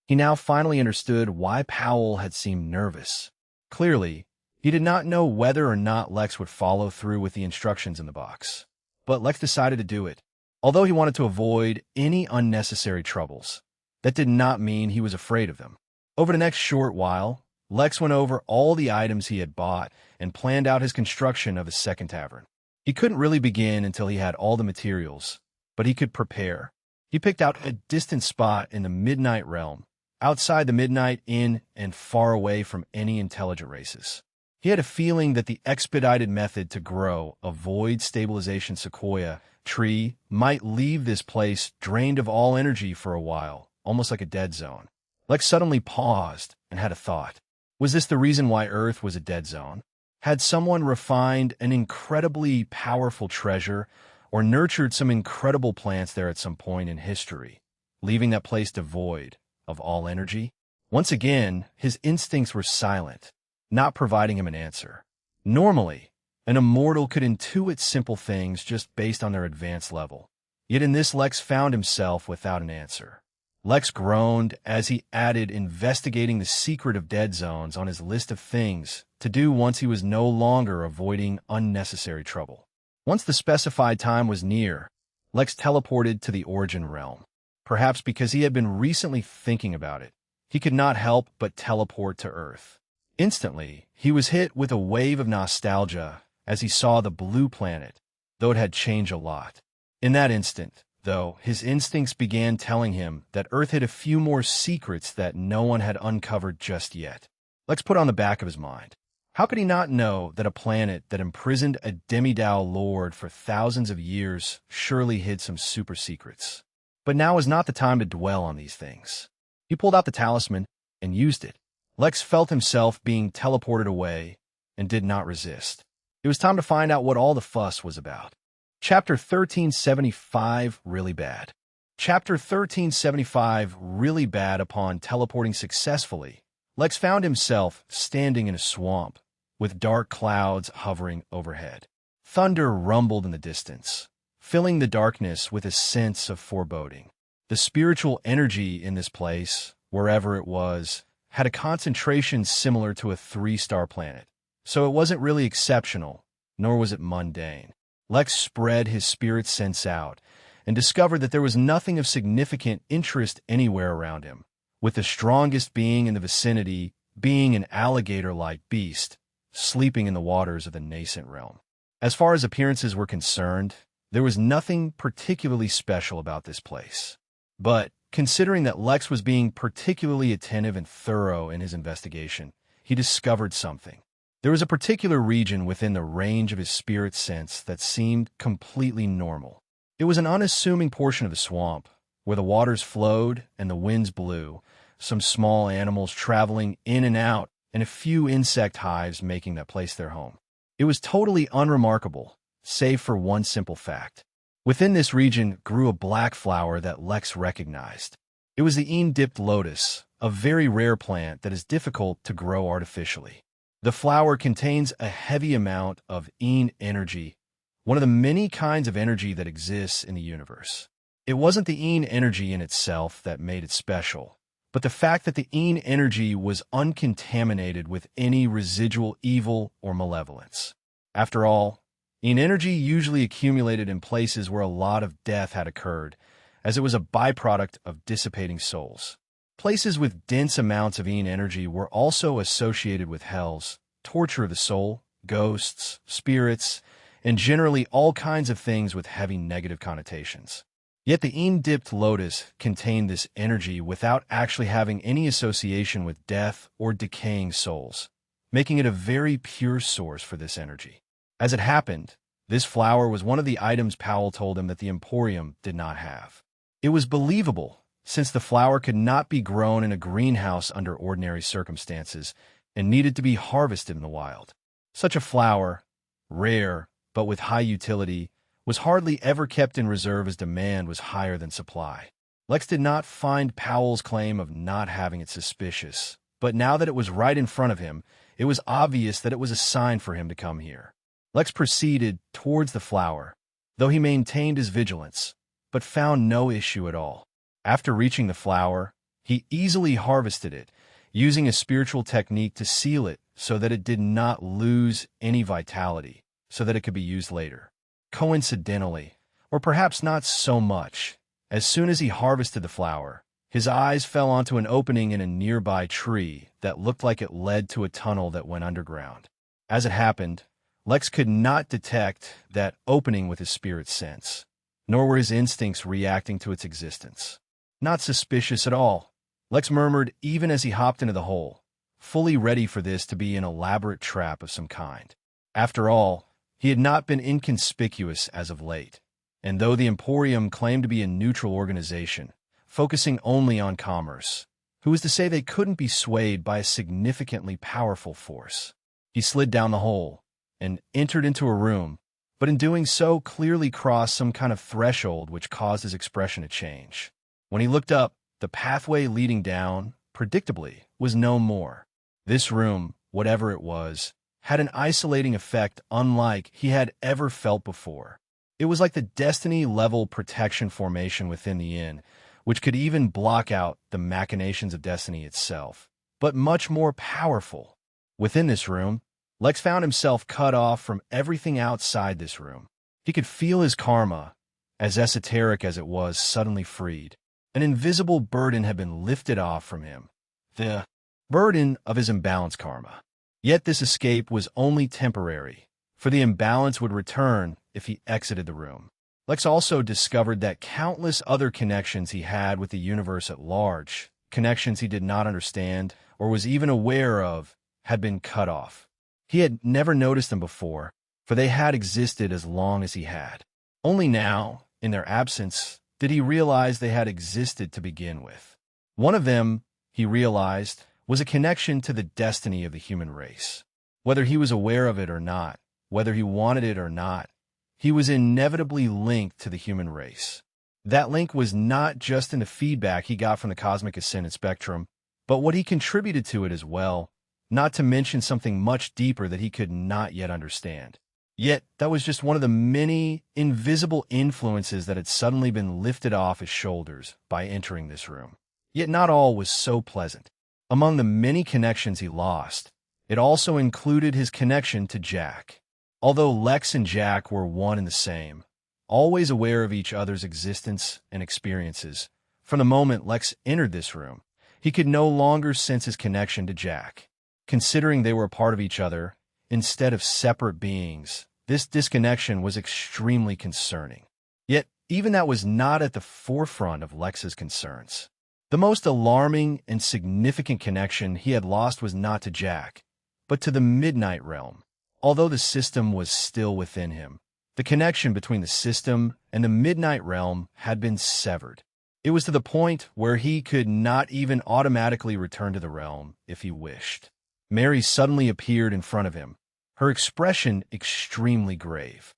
He now finally understood why Powell had seemed nervous. Clearly, he did not know whether or not Lex would follow through with the instructions in the box. But Lex decided to do it. Although he wanted to avoid any unnecessary troubles, that did not mean he was afraid of them. Over the next short while, Lex went over all the items he had bought and planned out his construction of his second tavern. He couldn't really begin until he had all the materials, but he could prepare. He picked out a distant spot in the Midnight Realm, outside the Midnight Inn and far away from any intelligent races. He had a feeling that the expedited method to grow a void stabilization sequoia tree might leave this place drained of all energy for a while, almost like a dead zone. Lex suddenly paused and had a thought. Was this the reason why Earth was a dead zone? Had someone refined an incredibly powerful treasure or nurtured some incredible plants there at some point in history, leaving that place devoid of all energy? Once again, his instincts were silent, not providing him an answer. Normally, an immortal could intuit simple things just based on their advanced level. Yet in this, Lex found himself without an answer. Lex groaned as he added investigating the secret of dead zones on his list of things to do once he was no longer avoiding unnecessary trouble. Once the specified time was near, Lex teleported to the Origin Realm. Perhaps because he had been recently thinking about it, he could not help but teleport to Earth. Instantly, he was hit with a wave of nostalgia as he saw the blue planet, though it had changed a lot. In that instant, though, his instincts began telling him that Earth had a few more secrets that no one had uncovered just yet. Lex put on the back of his mind. How could he not know that a planet that imprisoned a demi-Tao lord for thousands of years surely hid some super secrets? But now was not the time to dwell on these things. He pulled out the talisman and used it. Lex felt himself being teleported away and did not resist. It was time to find out what all the fuss was about. Chapter 1375, Really Bad. Chapter 1375, Really Bad. Upon teleporting successfully, Lex found himself standing in a swamp, with dark clouds hovering overhead. Thunder rumbled in the distance, filling the darkness with a sense of foreboding. The spiritual energy in this place, wherever it was, had a concentration similar to a 3-star planet, so it wasn't really exceptional, nor was it mundane. Lex spread his spirit sense out and discovered that there was nothing of significant interest anywhere around him, with the strongest being in the vicinity being an alligator-like beast, sleeping in the waters of the nascent realm. As far as appearances were concerned, there was nothing particularly special about this place. But, considering that Lex was being particularly attentive and thorough in his investigation, he discovered something. There was a particular region within the range of his spirit sense that seemed completely normal. It was an unassuming portion of the swamp, where the waters flowed and the winds blew, some small animals traveling in and out, and a few insect hives making that place their home. It was totally unremarkable, save for one simple fact. Within this region grew a black flower that Lex recognized. It was the dipped lotus, a very rare plant that is difficult to grow artificially. The flower contains a heavy amount of energy, one of the many kinds of energy that exists in the universe. It wasn't the energy in itself that made it special, but the fact that the energy was uncontaminated with any residual evil or malevolence. After all, energy usually accumulated in places where a lot of death had occurred, as it was a byproduct of dissipating souls. Places with dense amounts of energy were also associated with hells, torture of the soul, ghosts, spirits, and generally all kinds of things with heavy negative connotations. Yet the dipped lotus contained this energy without actually having any association with death or decaying souls, making it a very pure source for this energy. As it happened, this flower was one of the items Powell told him that the Emporium did not have. It was believable, since the flower could not be grown in a greenhouse under ordinary circumstances and needed to be harvested in the wild. Such a flower, rare but with high utility, was hardly ever kept in reserve as demand was higher than supply. Lex did not find Powell's claim of not having it suspicious, but now that it was right in front of him, it was obvious that it was a sign for him to come here. Lex proceeded towards the flower, though he maintained his vigilance, but found no issue at all. After reaching the flower, he easily harvested it, using a spiritual technique to seal it so that it did not lose any vitality, so that it could be used later. Coincidentally, or perhaps not so much, as soon as he harvested the flower, his eyes fell onto an opening in a nearby tree that looked like it led to a tunnel that went underground. As it happened, Lex could not detect that opening with his spirit sense, nor were his instincts reacting to its existence. Not suspicious at all, Lex murmured even as he hopped into the hole, fully ready for this to be an elaborate trap of some kind. After all, he had not been inconspicuous as of late, and though the Emporium claimed to be a neutral organization, focusing only on commerce, who was to say they couldn't be swayed by a significantly powerful force? He slid down the hole and entered into a room, but in doing so clearly crossed some kind of threshold which caused his expression to change. When he looked up, the pathway leading down, predictably, was no more. This room, whatever it was, had an isolating effect unlike he had ever felt before. It was like the Destiny-level protection formation within the inn, which could even block out the machinations of Destiny itself, but much more powerful. Within this room, Lex found himself cut off from everything outside this room. He could feel his karma, as esoteric as it was, suddenly freed. An invisible burden had been lifted off from him. The burden of his imbalanced karma. Yet this escape was only temporary, for the imbalance would return if he exited the room. Lex also discovered that countless other connections he had with the universe at large, connections he did not understand or was even aware of, had been cut off. He had never noticed them before, for they had existed as long as he had. Only now, in their absence, did he realize they had existed to begin with. One of them, he realized, was a connection to the destiny of the human race. Whether he was aware of it or not, whether he wanted it or not, he was inevitably linked to the human race. That link was not just in the feedback he got from the cosmic ascendant spectrum, but what he contributed to it as well, not to mention something much deeper that he could not yet understand. Yet, that was just one of the many invisible influences that had suddenly been lifted off his shoulders by entering this room. Yet not all was so pleasant. Among the many connections he lost, it also included his connection to Jack. Although Lex and Jack were one and the same, always aware of each other's existence and experiences, from the moment Lex entered this room, he could no longer sense his connection to Jack. Considering they were a part of each other, instead of separate beings. This disconnection was extremely concerning. Yet, even that was not at the forefront of Lex's concerns. The most alarming and significant connection he had lost was not to Jack, but to the Midnight Realm. Although the system was still within him, the connection between the system and the Midnight Realm had been severed. It was to the point where he could not even automatically return to the realm if he wished. Mary suddenly appeared in front of him, her expression extremely grave.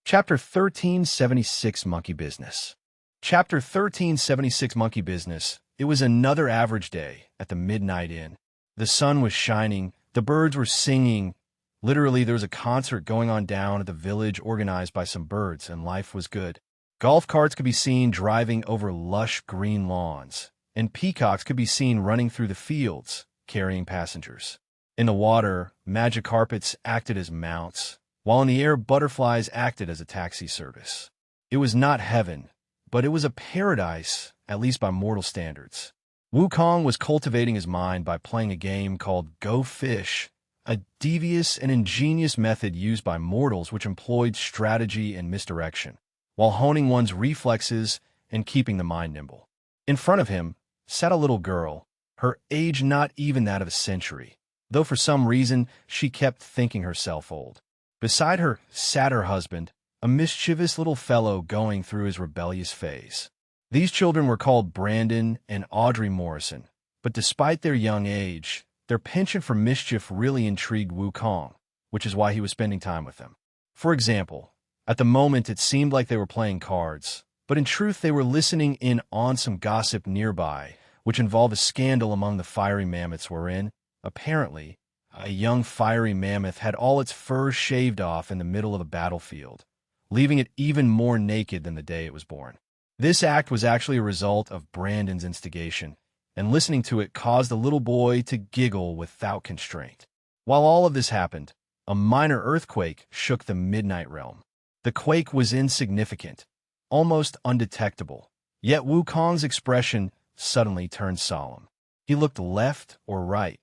Chapter 1376 Monkey Business. Chapter 1376 Monkey Business. It was another average day at the Midnight Inn. The sun was shining, the birds were singing. Literally, there was a concert going on down at the village organized by some birds, and life was good. Golf carts could be seen driving over lush green lawns, and peacocks could be seen running through the fields, carrying passengers. In the water, magic carpets acted as mounts, while in the air butterflies acted as a taxi service. It was not heaven, but it was a paradise, at least by mortal standards. Wukong was cultivating his mind by playing a game called Go Fish, a devious and ingenious method used by mortals which employed strategy and misdirection, while honing one's reflexes and keeping the mind nimble. In front of him sat a little girl, her age not even that of a century, though for some reason she kept thinking herself old. Beside her sat her husband, a mischievous little fellow going through his rebellious phase. These children were called Brandon and Audrey Morrison, but despite their young age, their penchant for mischief really intrigued Wukong, which is why he was spending time with them. For example, at the moment it seemed like they were playing cards, but in truth they were listening in on some gossip nearby, which involved a scandal among the fiery mammoths wherein, apparently, a young fiery mammoth had all its fur shaved off in the middle of the battlefield, leaving it even more naked than the day it was born. This act was actually a result of Brandon's instigation, and listening to it caused the little boy to giggle without constraint. While all of this happened, a minor earthquake shook the Midnight Realm. The quake was insignificant, almost undetectable, yet Wukong's expression suddenly turned solemn. He looked left or right,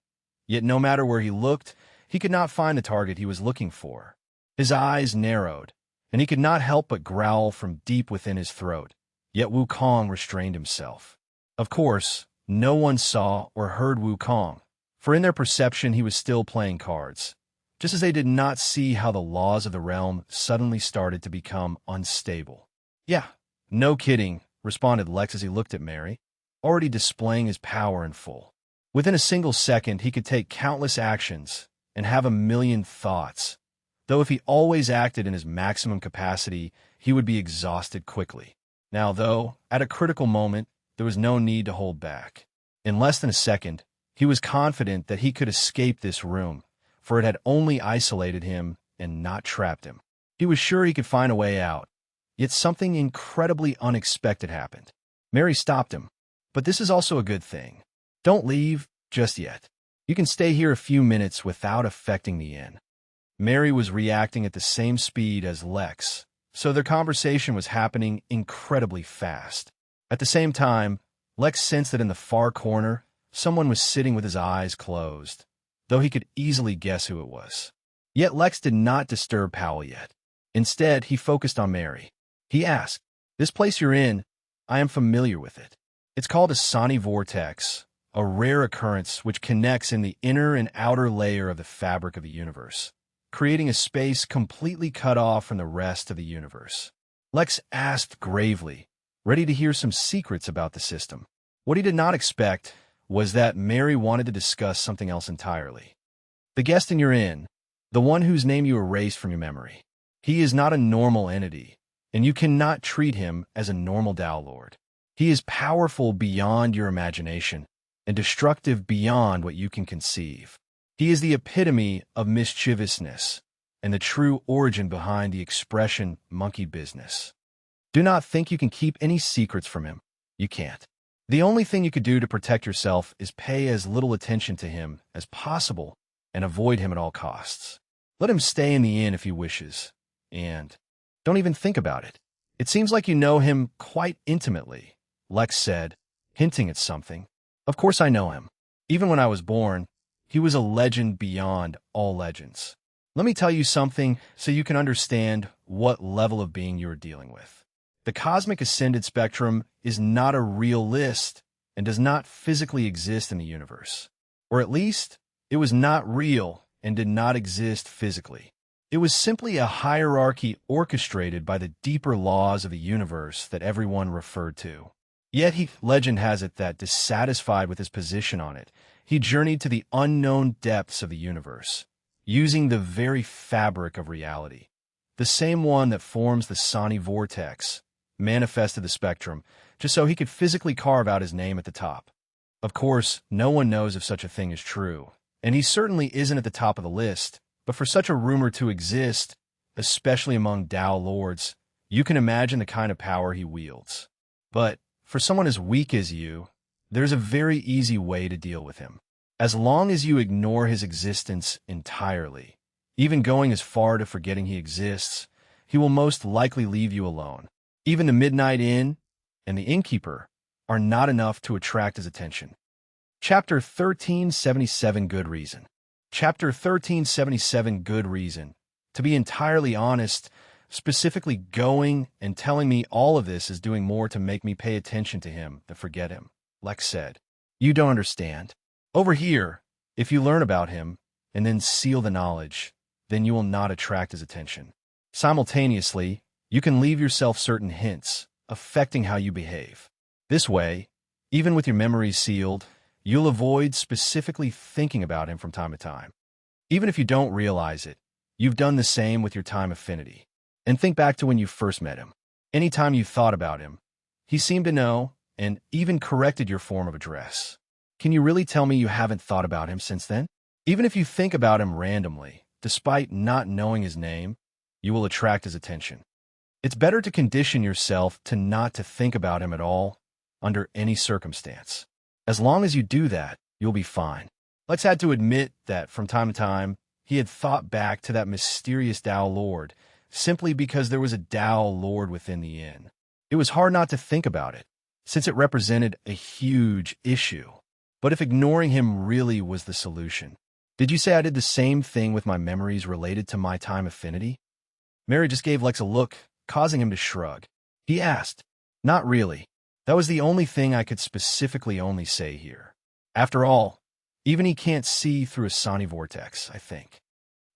yet no matter where he looked, he could not find the target he was looking for. His eyes narrowed, and he could not help but growl from deep within his throat, yet Wukong restrained himself. Of course, no one saw or heard Wukong, for in their perception he was still playing cards, just as they did not see how the laws of the realm suddenly started to become unstable. "Yeah, no kidding," responded Lex as he looked at Mary, already displaying his power in full. Within a single second, he could take countless actions and have a million thoughts, though if he always acted in his maximum capacity, he would be exhausted quickly. Now, though, at a critical moment, there was no need to hold back. In less than a second, he was confident that he could escape this room, for it had only isolated him and not trapped him. He was sure he could find a way out, yet something incredibly unexpected happened. Mary stopped him. "But this is also a good thing. Don't leave just yet. You can stay here a few minutes without affecting the inn." Mary was reacting at the same speed as Lex, so their conversation was happening incredibly fast. At the same time, Lex sensed that in the far corner, someone was sitting with his eyes closed, though he could easily guess who it was. Yet Lex did not disturb Powell yet. Instead, he focused on Mary. He asked, "This place you're in, I am familiar with it. It's called a Sonic vortex, a rare occurrence which connects in the inner and outer layer of the fabric of the universe, creating a space completely cut off from the rest of the universe." Lex asked gravely, ready to hear some secrets about the system. What he did not expect was that Mary wanted to discuss something else entirely. "The guest in your inn, the one whose name you erased from your memory. He is not a normal entity, and you cannot treat him as a normal Tao Lord. He is powerful beyond your imagination and destructive beyond what you can conceive. He is the epitome of mischievousness and the true origin behind the expression monkey business. Do not think you can keep any secrets from him. You can't. The only thing you could do to protect yourself is pay as little attention to him as possible and avoid him at all costs. Let him stay in the inn if he wishes, and don't even think about it. It seems like you know him quite intimately," Lex said, hinting at something. "Of course I know him. Even when I was born, he was a legend beyond all legends. Let me tell you something so you can understand what level of being you are dealing with. The cosmic ascended spectrum is not a real list and does not physically exist in the universe. Or at least, it was not real and did not exist physically. It was simply a hierarchy orchestrated by the deeper laws of the universe that everyone referred to. Yet legend has it that, dissatisfied with his position on it, he journeyed to the unknown depths of the universe, using the very fabric of reality. The same one that forms the Sonic vortex manifested the spectrum, just so he could physically carve out his name at the top. Of course, no one knows if such a thing is true, and he certainly isn't at the top of the list, but for such a rumor to exist, especially among Tao lords, you can imagine the kind of power he wields. But for someone as weak as you, there's a very easy way to deal with him. As long as you ignore his existence entirely, even going as far to forgetting he exists, he will most likely leave you alone. Even the Midnight Inn and the Innkeeper are not enough to attract his attention. Chapter 1377 Good Reason. Chapter 1377 Good Reason. To be entirely honest, specifically going and telling me all of this is doing more to make me pay attention to him than forget him, Lex said. You don't understand. Over here, if you learn about him and then seal the knowledge, then you will not attract his attention. Simultaneously, you can leave yourself certain hints, affecting how you behave. This way, even with your memories sealed, you'll avoid specifically thinking about him from time to time. Even if you don't realize it, you've done the same with your time affinity. And think back to when you first met him. Anytime you thought about him, he seemed to know and even corrected your form of address. Can you really tell me you haven't thought about him since then? Even if you think about him randomly, despite not knowing his name, you will attract his attention. It's better to condition yourself to not to think about him at all, under any circumstance. As long as you do that, you'll be fine. Lex had to admit that from time to time, he had thought back to that mysterious Tao Lord, simply because there was a Tao Lord within the inn. It was hard not to think about it, since it represented a huge issue. But if ignoring him really was the solution, did you say I did the same thing with my memories related to my time affinity? Mary just gave Lex a look, causing him to shrug. He asked, Not really. That was the only thing I could specifically only say here. After all, even he can't see through a Sonic vortex, I think.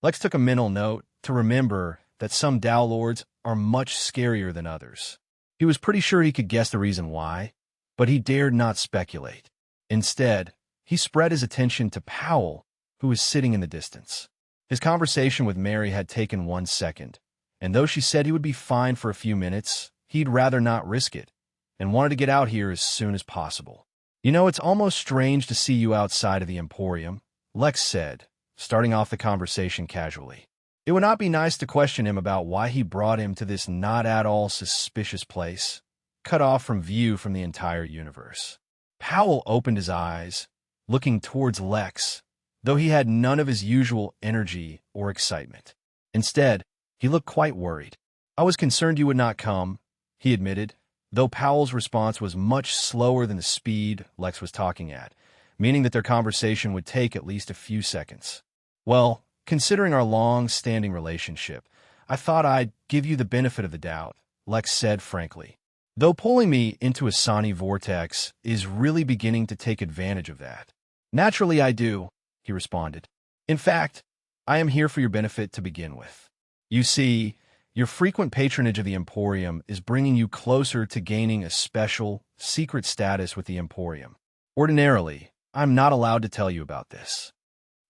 Lex took a mental note to remember that some Tao Lords are much scarier than others. He was pretty sure he could guess the reason why, but he dared not speculate. Instead, he spread his attention to Powell, who was sitting in the distance. His conversation with Mary had taken 1 second, and though she said he would be fine for a few minutes, he'd rather not risk it, and wanted to get out here as soon as possible. You know, it's almost strange to see you outside of the Emporium, Lex said, starting off the conversation casually. It would not be nice to question him about why he brought him to this not at all suspicious place, cut off from view from the entire universe. Powell opened his eyes, looking towards Lex, though he had none of his usual energy or excitement. Instead, he looked quite worried. I was concerned you would not come, he admitted, though Powell's response was much slower than the speed Lex was talking at, meaning that their conversation would take at least a few seconds. Well, considering our long-standing relationship, I thought I'd give you the benefit of the doubt, Lex said frankly. Though pulling me into a Sonic vortex is really beginning to take advantage of that. Naturally I do, he responded. In fact, I am here for your benefit to begin with. You see, your frequent patronage of the Emporium is bringing you closer to gaining a special, secret status with the Emporium. Ordinarily, I'm not allowed to tell you about this.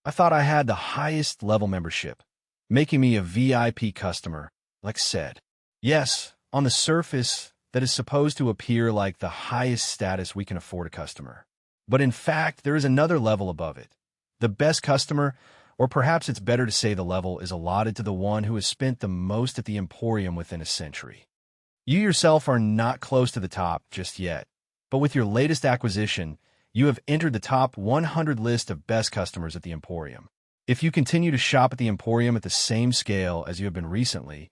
I thought I had the highest level membership, making me a VIP customer, Lex said. Yes, on the surface, that is supposed to appear like the highest status we can afford a customer. But in fact, there is another level above it. The best customer, or perhaps it's better to say the level, is allotted to the one who has spent the most at the Emporium within a century. You yourself are not close to the top just yet, but with your latest acquisition, you have entered the top 100 list of best customers at the Emporium. If you continue to shop at the Emporium at the same scale as you have been recently,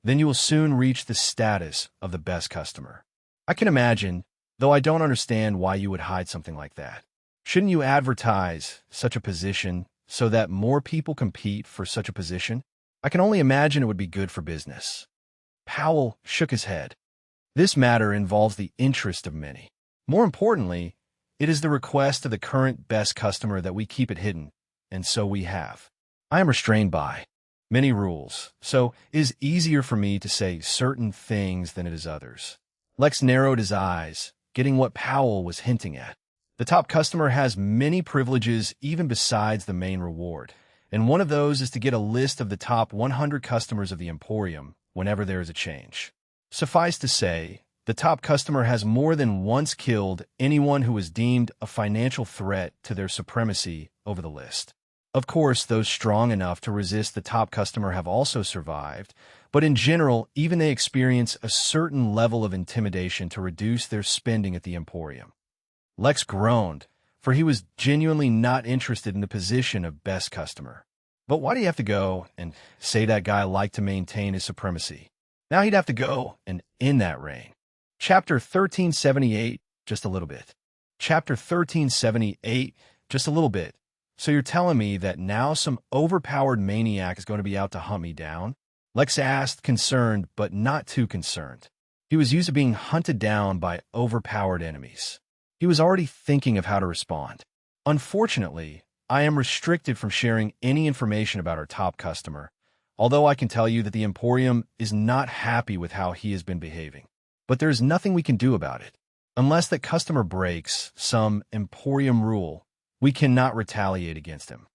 then you will soon reach the status of the best customer. I can imagine, though I don't understand why you would hide something like that. Shouldn't you advertise such a position so that more people compete for such a position? I can only imagine it would be good for business. Powell shook his head. This matter involves the interest of many. More importantly, it is the request of the current best customer that we keep it hidden, and so we have. I am restrained by many rules, so it is easier for me to say certain things than it is others. Lex narrowed his eyes, getting what Powell was hinting at. The top customer has many privileges even besides the main reward, and one of those is to get a list of the top 100 customers of the Emporium whenever there is a change. Suffice to say, the top customer has more than once killed anyone who was deemed a financial threat to their supremacy over the list. Of course, those strong enough to resist the top customer have also survived, but in general, even they experience a certain level of intimidation to reduce their spending at the Emporium. Lex groaned, for he was genuinely not interested in the position of best customer. But why do you have to go and say that guy liked to maintain his supremacy? Now he'd have to go and end that reign. Chapter 1378, just a little bit. Chapter 1378, just a little bit. So you're telling me that now some overpowered maniac is going to be out to hunt me down? Lex asked, concerned, but not too concerned. He was used to being hunted down by overpowered enemies. He was already thinking of how to respond. Unfortunately, I am restricted from sharing any information about our top customer, although I can tell you that the Emporium is not happy with how he has been behaving. But there is nothing we can do about it. Unless that customer breaks some Emporium rule, we cannot retaliate against him.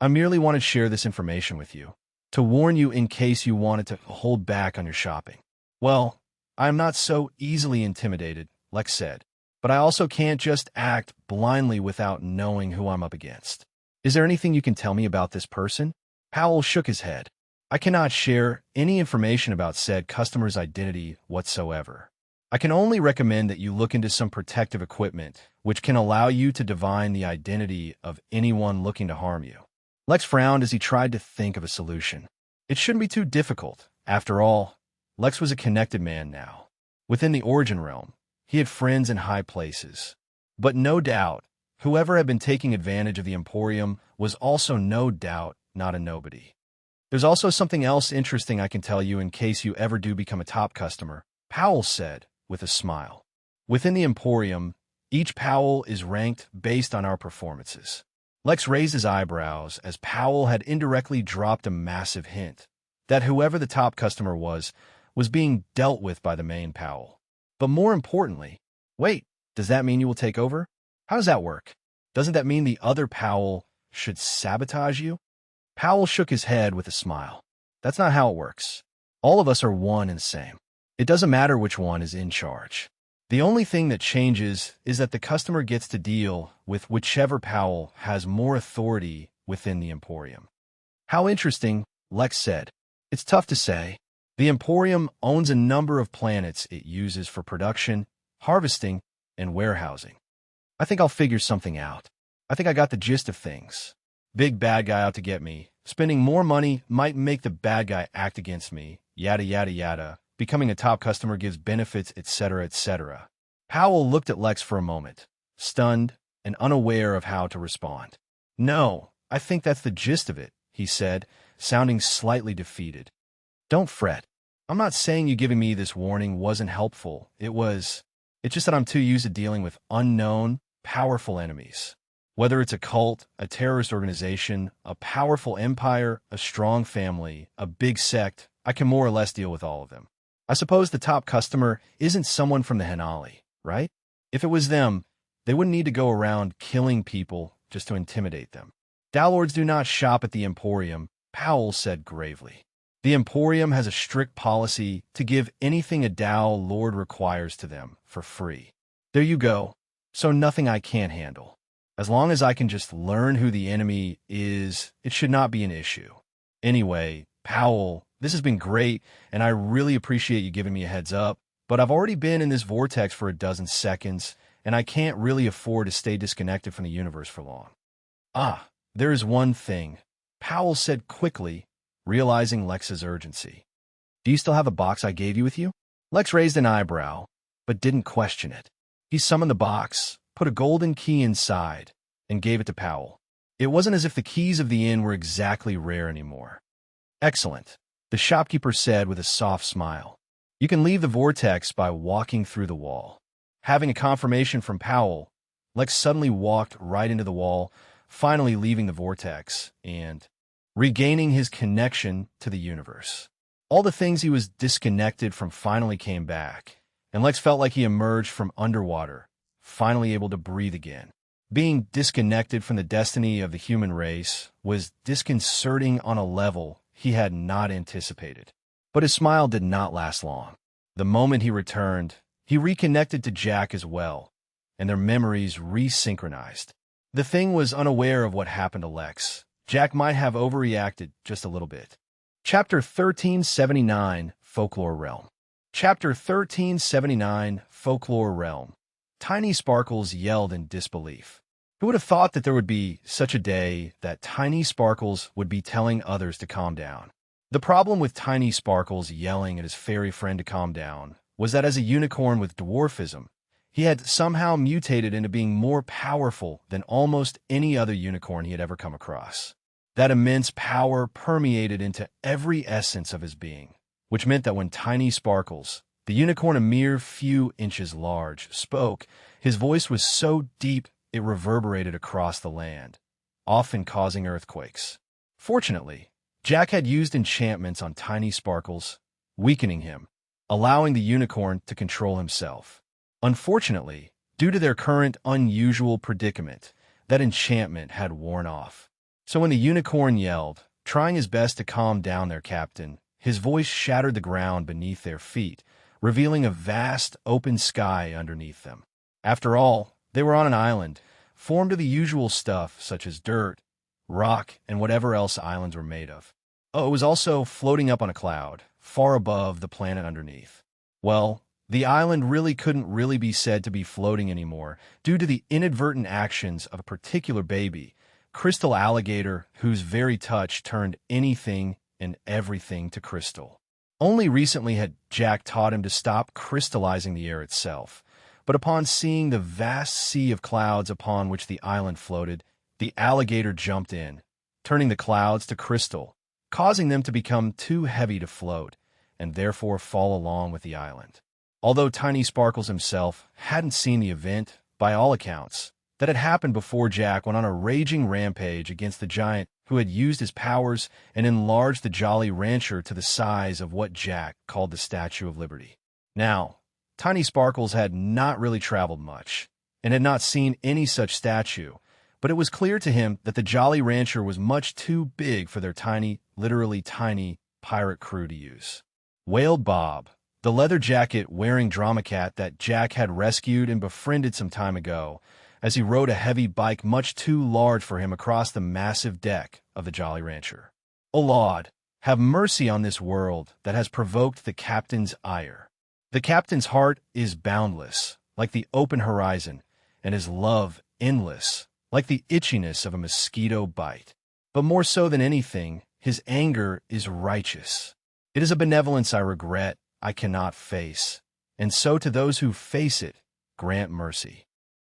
I merely want to share this information with you, to warn you in case you wanted to hold back on your shopping. Well, I am not so easily intimidated, Lex said, but I also can't just act blindly without knowing who I'm up against. Is there anything you can tell me about this person? Powell shook his head. I cannot share any information about said customer's identity whatsoever. I can only recommend that you look into some protective equipment, which can allow you to divine the identity of anyone looking to harm you. Lex frowned as he tried to think of a solution. It shouldn't be too difficult. After all, Lex was a connected man now. Within the Origin realm, he had friends in high places. But no doubt, whoever had been taking advantage of the Emporium was also no doubt not a nobody. There's also something else interesting I can tell you in case you ever do become a top customer, Powell said, with a smile. Within the Emporium, each Powell is ranked based on our performances. Lex raised his eyebrows as Powell had indirectly dropped a massive hint that whoever the top customer was being dealt with by the main Powell. But more importantly, wait, does that mean you will take over? How does that work? Doesn't that mean the other Powell should sabotage you? Powell shook his head with a smile. That's not how it works. All of us are one and the same. It doesn't matter which one is in charge. The only thing that changes is that the customer gets to deal with whichever Powell has more authority within the Emporium. How interesting, Lex said. It's tough to say. The Emporium owns a number of planets it uses for production, harvesting, and warehousing. I think I'll figure something out. I think I got the gist of things. Big bad guy out to get me. Spending more money might make the bad guy act against me. Yada, yada, yada. Becoming a top customer gives benefits, etc., etc. Powell looked at Lex for a moment, stunned and unaware of how to respond. No, I think that's the gist of it, he said, sounding slightly defeated. Don't fret. I'm not saying you giving me this warning wasn't helpful. It's just that I'm too used to dealing with unknown, powerful enemies. Whether it's a cult, a terrorist organization, a powerful empire, a strong family, a big sect, I can more or less deal with all of them. I suppose the top customer isn't someone from the Henali, right? If it was them, they wouldn't need to go around killing people just to intimidate them. Dowlords do not shop at the Emporium, Powell said gravely. The Emporium has a strict policy to give anything a Dow Lord requires to them for free. There you go. So nothing I can't handle. As long as I can just learn who the enemy is, it should not be an issue. Anyway, Powell, this has been great, and I really appreciate you giving me a heads up, but I've already been in this vortex for a dozen seconds, and I can't really afford to stay disconnected from the universe for long. Ah, there is one thing, Powell said quickly, realizing Lex's urgency. Do you still have a box I gave you with you? Lex raised an eyebrow, but didn't question it. He summoned the box, put a golden key inside, and gave it to Powell. It wasn't as if the keys of the inn were exactly rare anymore. Excellent, the shopkeeper said with a soft smile. You can leave the vortex by walking through the wall. Having a confirmation from Powell, Lex suddenly walked right into the wall, finally leaving the vortex and regaining his connection to the universe. All the things he was disconnected from finally came back, and Lex felt like he emerged from underwater, finally able to breathe again. Being disconnected from the destiny of the human race was disconcerting on a level he had not anticipated. But his smile did not last long. The moment he returned, he reconnected to Jack as well, and their memories resynchronized. The Thing was unaware of what happened to Lex. Jack might have overreacted just a little bit. Chapter 1379, Folklore Realm. Chapter 1379, Folklore Realm. Tiny Sparkles yelled in disbelief. Who would have thought that there would be such a day that Tiny Sparkles would be telling others to calm down? The problem with Tiny Sparkles yelling at his fairy friend to calm down was that as a unicorn with dwarfism, he had somehow mutated into being more powerful than almost any other unicorn he had ever come across. That immense power permeated into every essence of his being, which meant that when Tiny Sparkles, the unicorn a mere few inches large, spoke, his voice was so deep it reverberated across the land, often causing earthquakes. Fortunately, Jack had used enchantments on Tiny Sparkles, weakening him, allowing the unicorn to control himself. Unfortunately, due to their current unusual predicament, that enchantment had worn off. So when the unicorn yelled, trying his best to calm down their captain, his voice shattered the ground beneath their feet, revealing a vast, open sky underneath them. After all, they were on an island, formed of the usual stuff such as dirt, rock, and whatever else islands were made of. Oh, it was also floating up on a cloud, far above the planet underneath. Well, the island really couldn't really be said to be floating anymore due to the inadvertent actions of a particular baby, Crystal Alligator, whose very touch turned anything and everything to crystal. Only recently had Jack taught him to stop crystallizing the air itself, but upon seeing the vast sea of clouds upon which the island floated, the alligator jumped in, turning the clouds to crystal, causing them to become too heavy to float, and therefore fall along with the island. Although Tiny Sparkles himself hadn't seen the event, by all accounts, that had happened before Jack went on a raging rampage against the giant who had used his powers and enlarged the Jolly Rancher to the size of what Jack called the Statue of Liberty. Now, Tiny Sparkles had not really traveled much, and had not seen any such statue, but it was clear to him that the Jolly Rancher was much too big for their tiny, literally tiny, pirate crew to use. Wailed Bob, the leather jacket-wearing drama cat that Jack had rescued and befriended some time ago, as he rode a heavy bike much too large for him across the massive deck of the Jolly Rancher. O Lord, have mercy on this world that has provoked the captain's ire. The captain's heart is boundless, like the open horizon, and his love endless, like the itchiness of a mosquito bite. But more so than anything, his anger is righteous. It is a benevolence I regret I cannot face, and so to those who face it, grant mercy.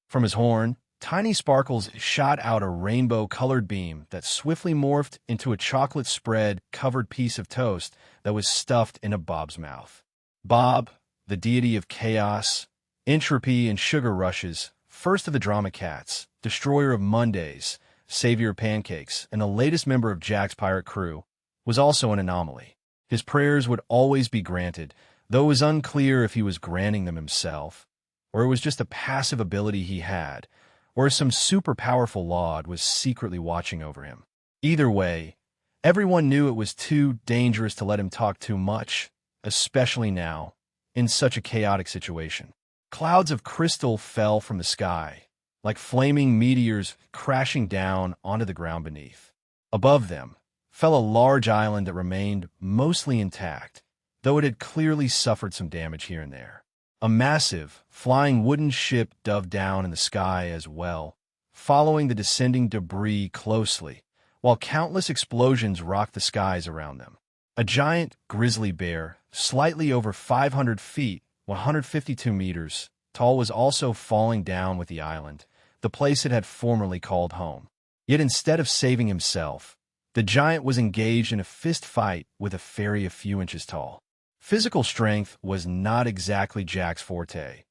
From his horn, Tiny Sparkles shot out a rainbow-colored beam that swiftly morphed into a chocolate-spread-covered piece of toast that was stuffed into Bob's mouth. Bob, the deity of chaos, entropy, and sugar rushes, first of the drama cats, destroyer of Mondays, savior of pancakes, and the latest member of Jack's pirate crew, was also an anomaly. His prayers would always be granted, though it was unclear if he was granting them himself, or it was just a passive ability he had, or some super-powerful Lord was secretly watching over him. Either way, everyone knew it was too dangerous to let him talk too much, especially now, in such a chaotic situation. Clouds of crystal fell from the sky, like flaming meteors crashing down onto the ground beneath. Above them fell a large island that remained mostly intact, though it had clearly suffered some damage here and there. A massive, flying wooden ship dove down in the sky as well, following the descending debris closely, while countless explosions rocked the skies around them. A giant grizzly bear, slightly over 500 feet, 152 meters, tall was also falling down with the island, the place it had formerly called home. Yet instead of saving himself, the giant was engaged in a fist fight with a fairy a few inches tall. Physical strength was not exactly Jack's forte,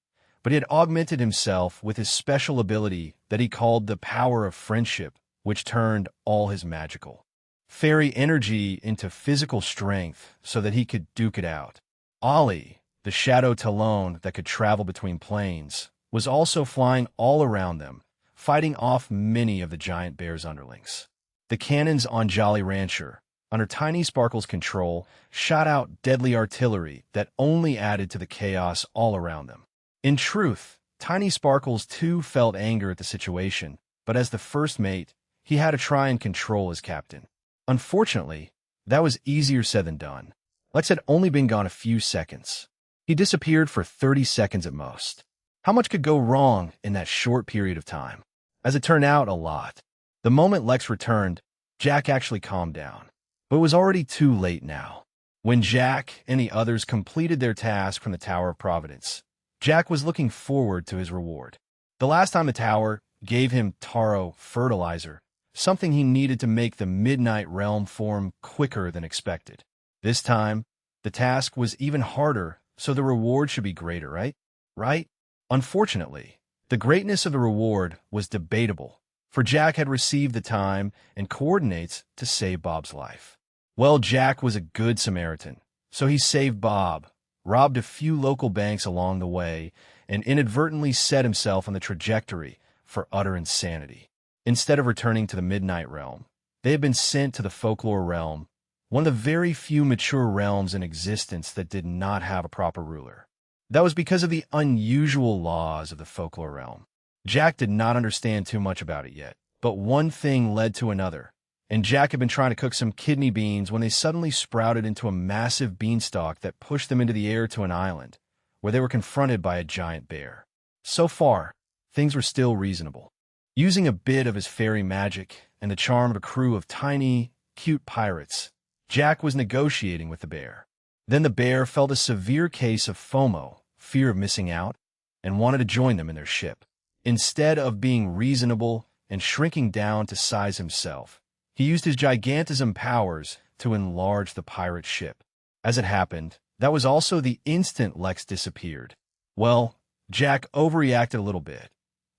but he had augmented himself with his special ability that he called the power of friendship, which turned all his magical fairy energy into physical strength so that he could duke it out. Ollie, the shadow Talon that could travel between planes, was also flying all around them, fighting off many of the giant bear's underlings. The cannons on Jolly Rancher, under Tiny Sparkle's control, shot out deadly artillery that only added to the chaos all around them. In truth, Tiny Sparkles too felt anger at the situation, but as the first mate, he had to try and control his captain. Unfortunately, that was easier said than done. Lex had only been gone a few seconds. He disappeared for 30 seconds at most. How much could go wrong in that short period of time? As it turned out, a lot. The moment Lex returned, Jack actually calmed down. But it was already too late now. When Jack and the others completed their task from the Tower of Providence, Jack was looking forward to his reward. The last time the tower gave him taro fertilizer, something he needed to make the Midnight Realm form quicker than expected. This time, the task was even harder, so the reward should be greater, right? Right? Unfortunately, the greatness of the reward was debatable, for Jack had received the time and coordinates to save Bob's life. Well, Jack was a good Samaritan, so he saved Bob, robbed a few local banks along the way, and inadvertently set himself on the trajectory for utter insanity. Instead of returning to the Midnight Realm, they had been sent to the Folklore Realm, one of the very few mature realms in existence that did not have a proper ruler. That was because of the unusual laws of the Folklore Realm. Jack did not understand too much about it yet, but one thing led to another, and Jack had been trying to cook some kidney beans when they suddenly sprouted into a massive beanstalk that pushed them into the air to an island, where they were confronted by a giant bear. So far, things were still reasonable. Using a bit of his fairy magic and the charm of a crew of tiny, cute pirates, Jack was negotiating with the bear. Then the bear felt a severe case of FOMO, fear of missing out, and wanted to join them in their ship. Instead of being reasonable and shrinking down to size himself, he used his gigantism powers to enlarge the pirate ship. As it happened, that was also the instant Lex disappeared. Well, Jack overreacted a little bit.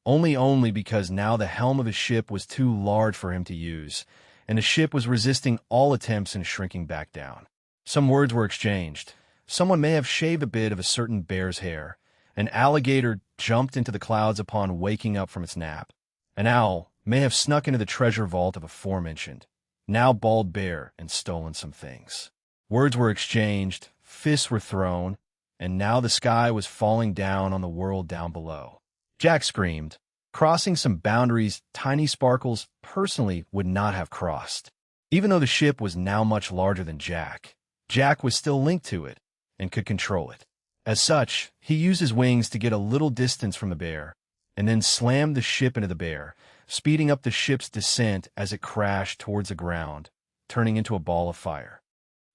Only because now the helm of his ship was too large for him to use, and the ship was resisting all attempts in shrinking back down. Some words were exchanged. Someone may have shaved a bit of a certain bear's hair. An alligator jumped into the clouds upon waking up from its nap. An owl may have snuck into the treasure vault of aforementioned, now bald bear, and stolen some things. Words were exchanged, fists were thrown, and now the sky was falling down on the world down below. Jack screamed, crossing some boundaries Tiny Sparkles personally would not have crossed. Even though the ship was now much larger than Jack, Jack was still linked to it and could control it. As such, he used his wings to get a little distance from the bear, and then slammed the ship into the bear, speeding up the ship's descent as it crashed towards the ground, turning into a ball of fire.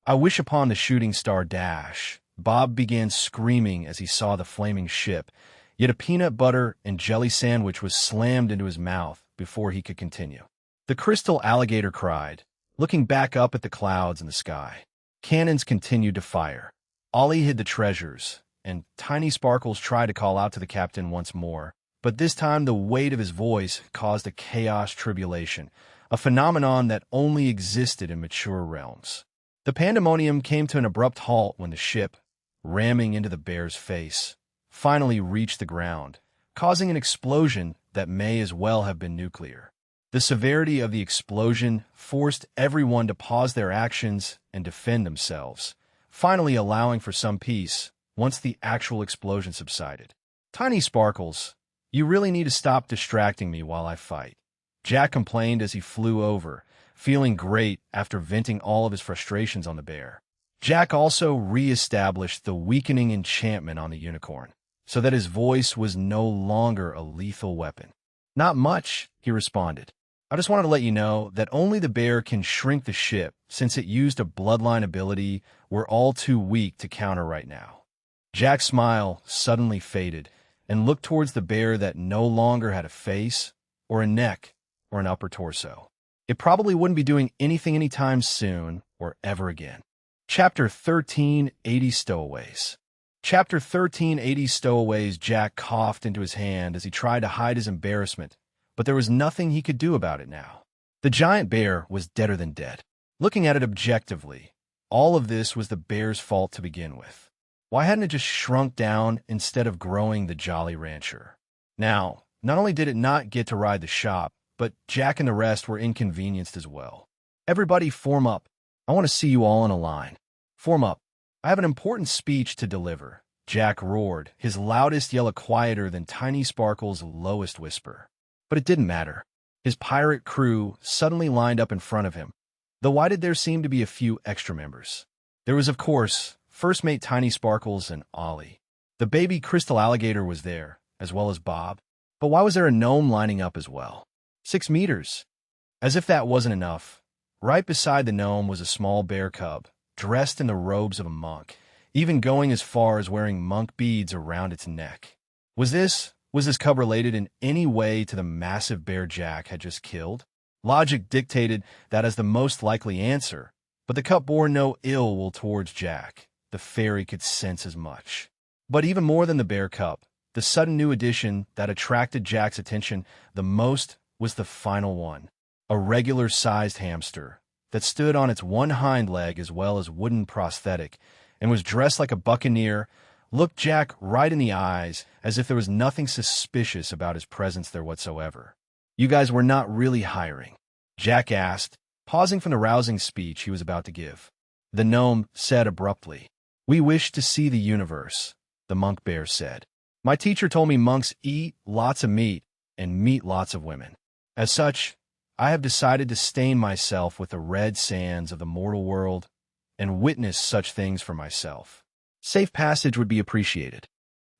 I wish upon the shooting star dash, Bob began screaming as he saw the flaming ship, yet a peanut butter and jelly sandwich was slammed into his mouth before he could continue. The crystal alligator cried, looking back up at the clouds in the sky. Cannons continued to fire. Ollie hid the treasures, and Tiny Sparkles tried to call out to the captain once more, but this time the weight of his voice caused a chaos tribulation, a phenomenon that only existed in mature realms. The pandemonium came to an abrupt halt when the ship, ramming into the bear's face, finally reached the ground, causing an explosion that may as well have been nuclear. The severity of the explosion forced everyone to pause their actions and defend themselves, finally allowing for some peace once the actual explosion subsided. Tiny Sparkles, you really need to stop distracting me while I fight, Jack complained as he flew over, feeling great after venting all of his frustrations on the bear. Jack also re-established the weakening enchantment on the unicorn, so that his voice was no longer a lethal weapon. Not much, he responded. I just wanted to let you know that only the bear can shrink the ship, since it used a bloodline ability we're all too weak to counter right now. Jack's smile suddenly faded and looked towards the bear that no longer had a face or a neck or an upper torso. It probably wouldn't be doing anything anytime soon or ever again. Chapter 1380 Stowaways. Chapter 1380 Stowaways. Jack coughed into his hand as he tried to hide his embarrassment, but there was nothing he could do about it now. The giant bear was deader than dead. Looking at it objectively, all of this was the bear's fault to begin with. Why hadn't it just shrunk down instead of growing the Jolly Rancher? Now, not only did it not get to ride the shop, but Jack and the rest were inconvenienced as well. Everybody form up. I want to see you all in a line. Form up. I have an important speech to deliver. Jack roared, his loudest yell quieter than Tiny Sparkle's lowest whisper. But it didn't matter. His pirate crew suddenly lined up in front of him, though why did there seem to be a few extra members? There was, of course, First Mate Tiny Sparkles and Ollie. The baby crystal alligator was there, as well as Bob. But why was there a gnome lining up as well? 6 meters. As if that wasn't enough, right beside the gnome was a small bear cub, dressed in the robes of a monk, even going as far as wearing monk beads around its neck. Was this cub related in any way to the massive bear Jack had just killed? Logic dictated that as the most likely answer, but the cub bore no ill will towards Jack. The fairy could sense as much. But even more than the bear cub, the sudden new addition that attracted Jack's attention the most was the final one, a regular-sized hamster that stood on its one hind leg as well as wooden prosthetic and was dressed like a buccaneer, looked Jack right in the eyes as if there was nothing suspicious about his presence there whatsoever. You guys were not really hiring? Jack asked, pausing from the rousing speech he was about to give. The gnome said abruptly. We wish to see the universe, the monk bear said. My teacher told me monks eat lots of meat and meet lots of women. As such, I have decided to stain myself with the red sands of the mortal world and witness such things for myself. Safe passage would be appreciated.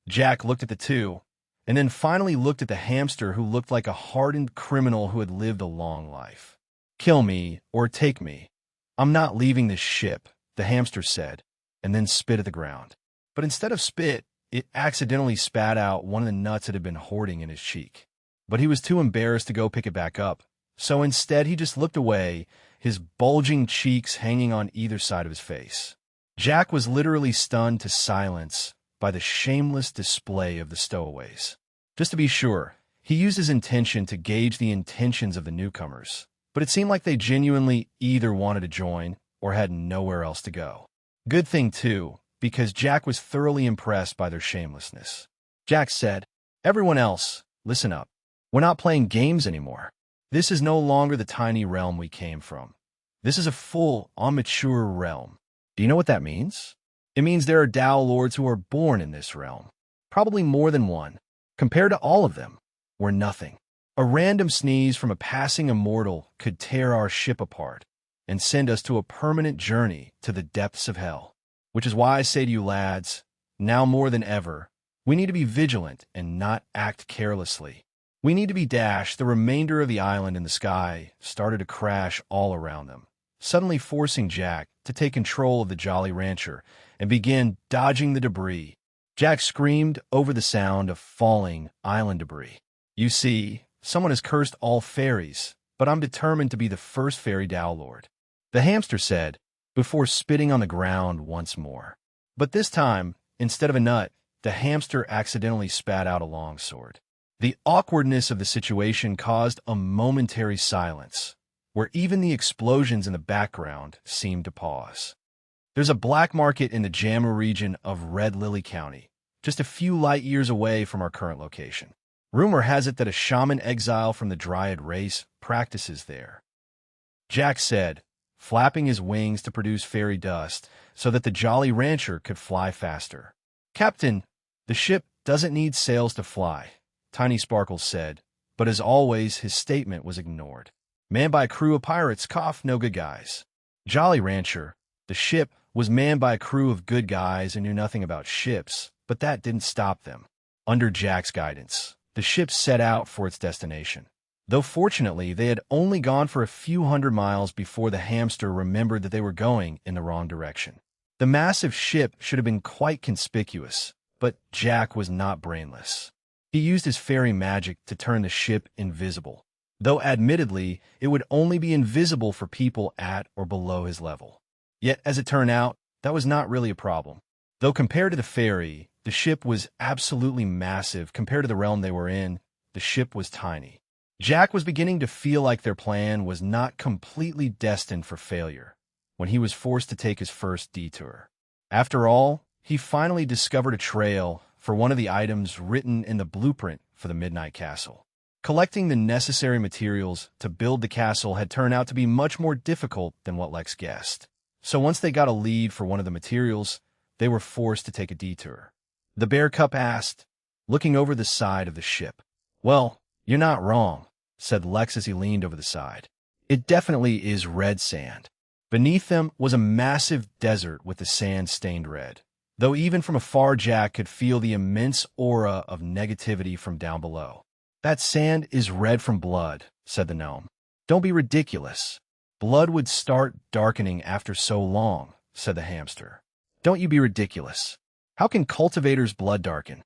Jack looked at the two, and then finally looked at the hamster who looked like a hardened criminal who had lived a long life. Kill me or take me. I'm not leaving this ship, the hamster said, and then spit at the ground. But instead of spit, it accidentally spat out one of the nuts it had been hoarding in his cheek. But he was too embarrassed to go pick it back up, so instead he just looked away, his bulging cheeks hanging on either side of his face. Jack was literally stunned to silence by the shameless display of the stowaways. Just to be sure, he used his intention to gauge the intentions of the newcomers, but it seemed like they genuinely either wanted to join or had nowhere else to go. Good thing, too, because Jack was thoroughly impressed by their shamelessness. Jack said, Everyone else, listen up. We're not playing games anymore. This is no longer the tiny realm we came from. This is a full, immature realm. Do you know what that means? It means there are Tao Lords who are born in this realm. Probably more than one. Compared to all of them, we're nothing. A random sneeze from a passing immortal could tear our ship apart and send us to a permanent journey to the depths of hell. Which is why I say to you lads, now more than ever, we need to be vigilant and not act carelessly. We need to be dashed. The remainder of the island and the sky started to crash all around them, suddenly forcing Jack to take control of the Jolly Rancher and begin dodging the debris. Jack screamed over the sound of falling island debris. You see, someone has cursed all fairies, but I'm determined to be the first fairy Tao Lord, the hamster said, before spitting on the ground once more. But this time, instead of a nut, the hamster accidentally spat out a long sword. The awkwardness of the situation caused a momentary silence, where even the explosions in the background seemed to pause. There's a black market in the Jammu region of Red Lily County, just a few light years away from our current location. Rumor has it that a shaman exile from the Dryad race practices there. Jack said, flapping his wings to produce fairy dust so that the Jolly Rancher could fly faster. Captain, the ship doesn't need sails to fly, Tiny Sparkles said, but as always his statement was ignored. Manned by a crew of pirates, no good guys. Jolly Rancher, the ship, was manned by a crew of good guys and knew nothing about ships, but that didn't stop them. Under Jack's guidance, the ship set out for its destination. Though fortunately, they had only gone for a few hundred miles before the hamster remembered that they were going in the wrong direction. The massive ship should have been quite conspicuous, but Jack was not brainless. He used his fairy magic to turn the ship invisible. though admittedly, it would only be invisible for people at or below his level. Yet, as it turned out, that was not really a problem. Though compared to the ferry, the ship was absolutely massive. Compared to the realm they were in, the ship was tiny. Jack was beginning to feel like their plan was not completely destined for failure when he was forced to take his first detour. After all, he finally discovered a trail for one of the items written in the blueprint for the Midnight Castle. Collecting the necessary materials to build the castle had turned out to be much more difficult than what Lex guessed. So once they got a lead for one of the materials, they were forced to take a detour. The Bear Cup asked, looking over the side of the ship. "Well, you're not wrong," said Lex as he leaned over the side. "It definitely is red sand." Beneath them was a massive desert with the sand stained red, though even from afar Jack could feel the immense aura of negativity from down below. "That sand is red from blood," said the gnome. "Don't be ridiculous. Blood would start darkening after so long," said the hamster. "Don't you be ridiculous. How can cultivators' blood darken?"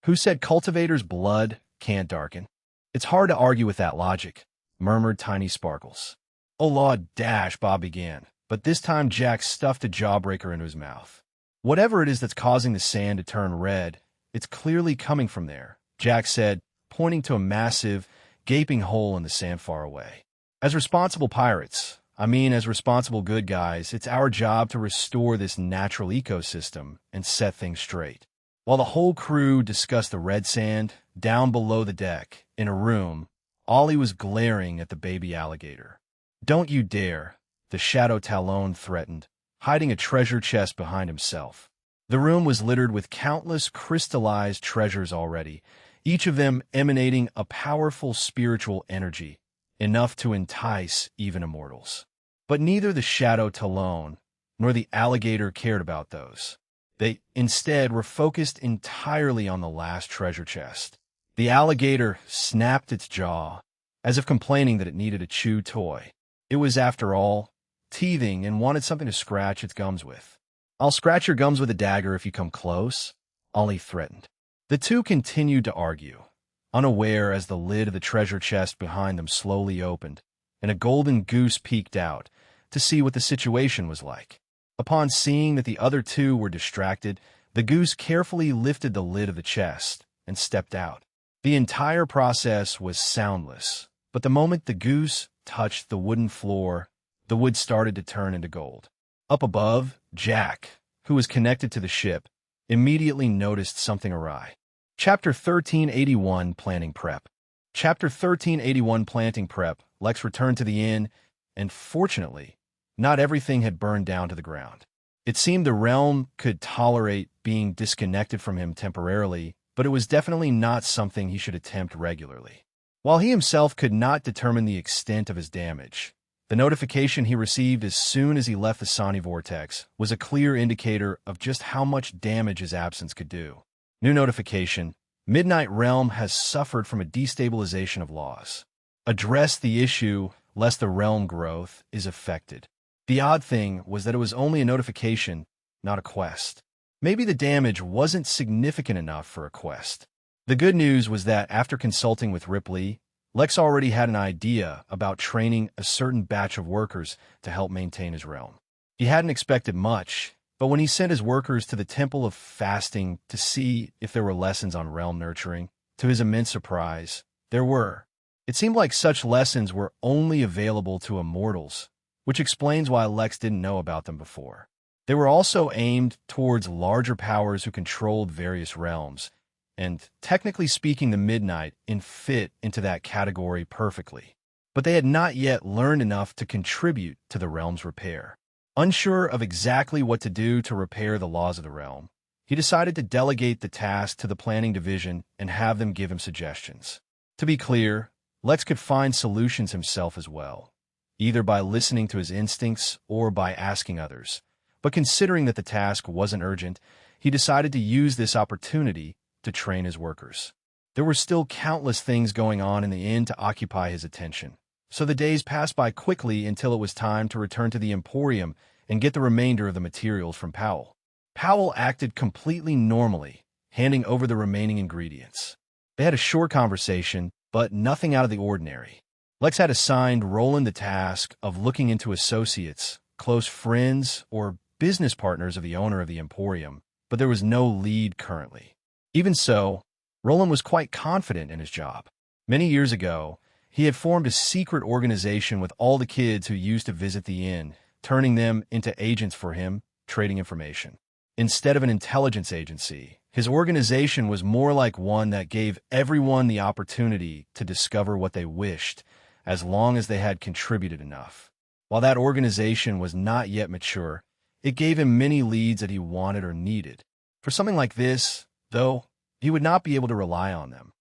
"Who said cultivators' blood can't darken?" "It's hard to argue with that logic," murmured Tiny Sparkles. "Oh, Lord Dash," Bob began, but this time Jack stuffed a jawbreaker into his mouth. "Whatever it is that's causing the sand to turn red, it's clearly coming from there," Jack said, pointing to a massive, gaping hole in the sand far away. "As responsible pirates, as responsible good guys, it's our job to restore this natural ecosystem and set things straight." While the whole crew discussed the red sand, down below the deck, in a room, Ollie was glaring at the baby alligator. "Don't you dare," the Shadow Talon threatened, hiding a treasure chest behind himself. The room was littered with countless crystallized treasures already, each of them emanating a powerful spiritual energy, enough to entice even immortals. But neither the Shadow Talon nor the alligator cared about those. They instead were focused entirely on the last treasure chest. The alligator snapped its jaw, as if complaining that it needed a chew toy. It was, after all, teething and wanted something to scratch its gums with. "I'll scratch your gums with a dagger if you come close," Ollie threatened. The two continued to argue, unaware as the lid of the treasure chest behind them slowly opened, and a golden goose peeked out to see what the situation was like. Upon seeing that the other two were distracted, the goose carefully lifted the lid of the chest and stepped out. The entire process was soundless, but the moment the goose touched the wooden floor, the wood started to turn into gold. Up above, Jack, who was connected to the ship, immediately noticed something awry. Chapter 1381, Planting Prep. Chapter 1381, Planting Prep. Lex returned to the inn, and fortunately, not everything had burned down to the ground. It seemed the realm could tolerate being disconnected from him temporarily, but it was definitely not something he should attempt regularly. While he himself could not determine the extent of his damage, the notification he received as soon as he left the Sani Vortex was a clear indicator of just how much damage his absence could do. New notification: Midnight Realm has suffered from a destabilization of laws. Address the issue lest the realm growth is affected. The odd thing was that it was only a notification, not a quest. Maybe the damage wasn't significant enough for a quest. The good news was that after consulting with Ripley, Lex already had an idea about training a certain batch of workers to help maintain his realm. He hadn't expected much, but when he sent his workers to the Temple of Fasting to see if there were lessons on realm nurturing, to his immense surprise, there were. It seemed like such lessons were only available to immortals, which explains why Lex didn't know about them before. They were also aimed towards larger powers who controlled various realms, and technically speaking, the Midnight fit into that category perfectly. But they had not yet learned enough to contribute to the realm's repair. Unsure of exactly what to do to repair the laws of the realm, he decided to delegate the task to the planning division and have them give him suggestions. To be clear, Lex could find solutions himself as well, either by listening to his instincts or by asking others. But considering that the task wasn't urgent, he decided to use this opportunity to train his workers. There were still countless things going on in the inn to occupy his attention, so the days passed by quickly until it was time to return to the Emporium and get the remainder of the materials from Powell. Powell acted completely normally, handing over the remaining ingredients. They had a short conversation, but nothing out of the ordinary. Lex had assigned Roland the task of looking into associates, close friends, or business partners of the owner of the Emporium, but there was no lead currently. Even so, Roland was quite confident in his job. Many years ago, he had formed a secret organization with all the kids who used to visit the inn, turning them into agents for him, trading information. Instead of an intelligence agency, his organization was more like one that gave everyone the opportunity to discover what they wished, as long as they had contributed enough. While that organization was not yet mature, it gave him many leads that he wanted or needed. For something like this, though, he would not be able to rely on them.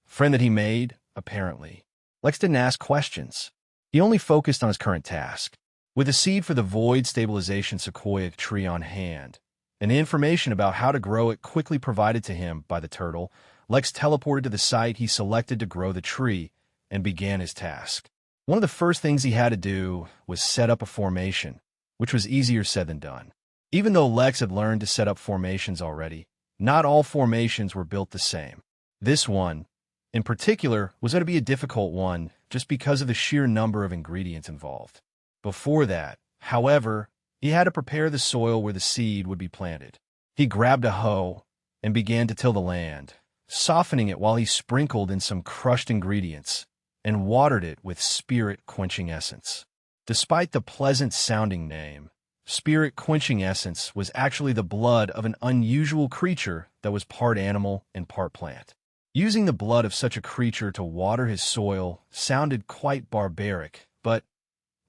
Friend that he made, apparently. Lex didn't ask questions. He only focused on his current task. With a seed for the Void Stabilization Sequoia tree on hand, and the information about how to grow it quickly provided to him by the turtle, Lex teleported to the site he selected to grow the tree and began his task. One of the first things he had to do was set up a formation, which was easier said than done. Even though Lex had learned to set up formations already, not all formations were built the same. This one, in particular, was going to be a difficult one just because of the sheer number of ingredients involved. Before that, however, he had to prepare the soil where the seed would be planted. He grabbed a hoe and began to till the land, softening it while he sprinkled in some crushed ingredients and watered it with spirit-quenching essence. Despite the pleasant-sounding name, spirit-quenching essence was actually the blood of an unusual creature that was part animal and part plant. Using the blood of such a creature to water his soil sounded quite barbaric, but,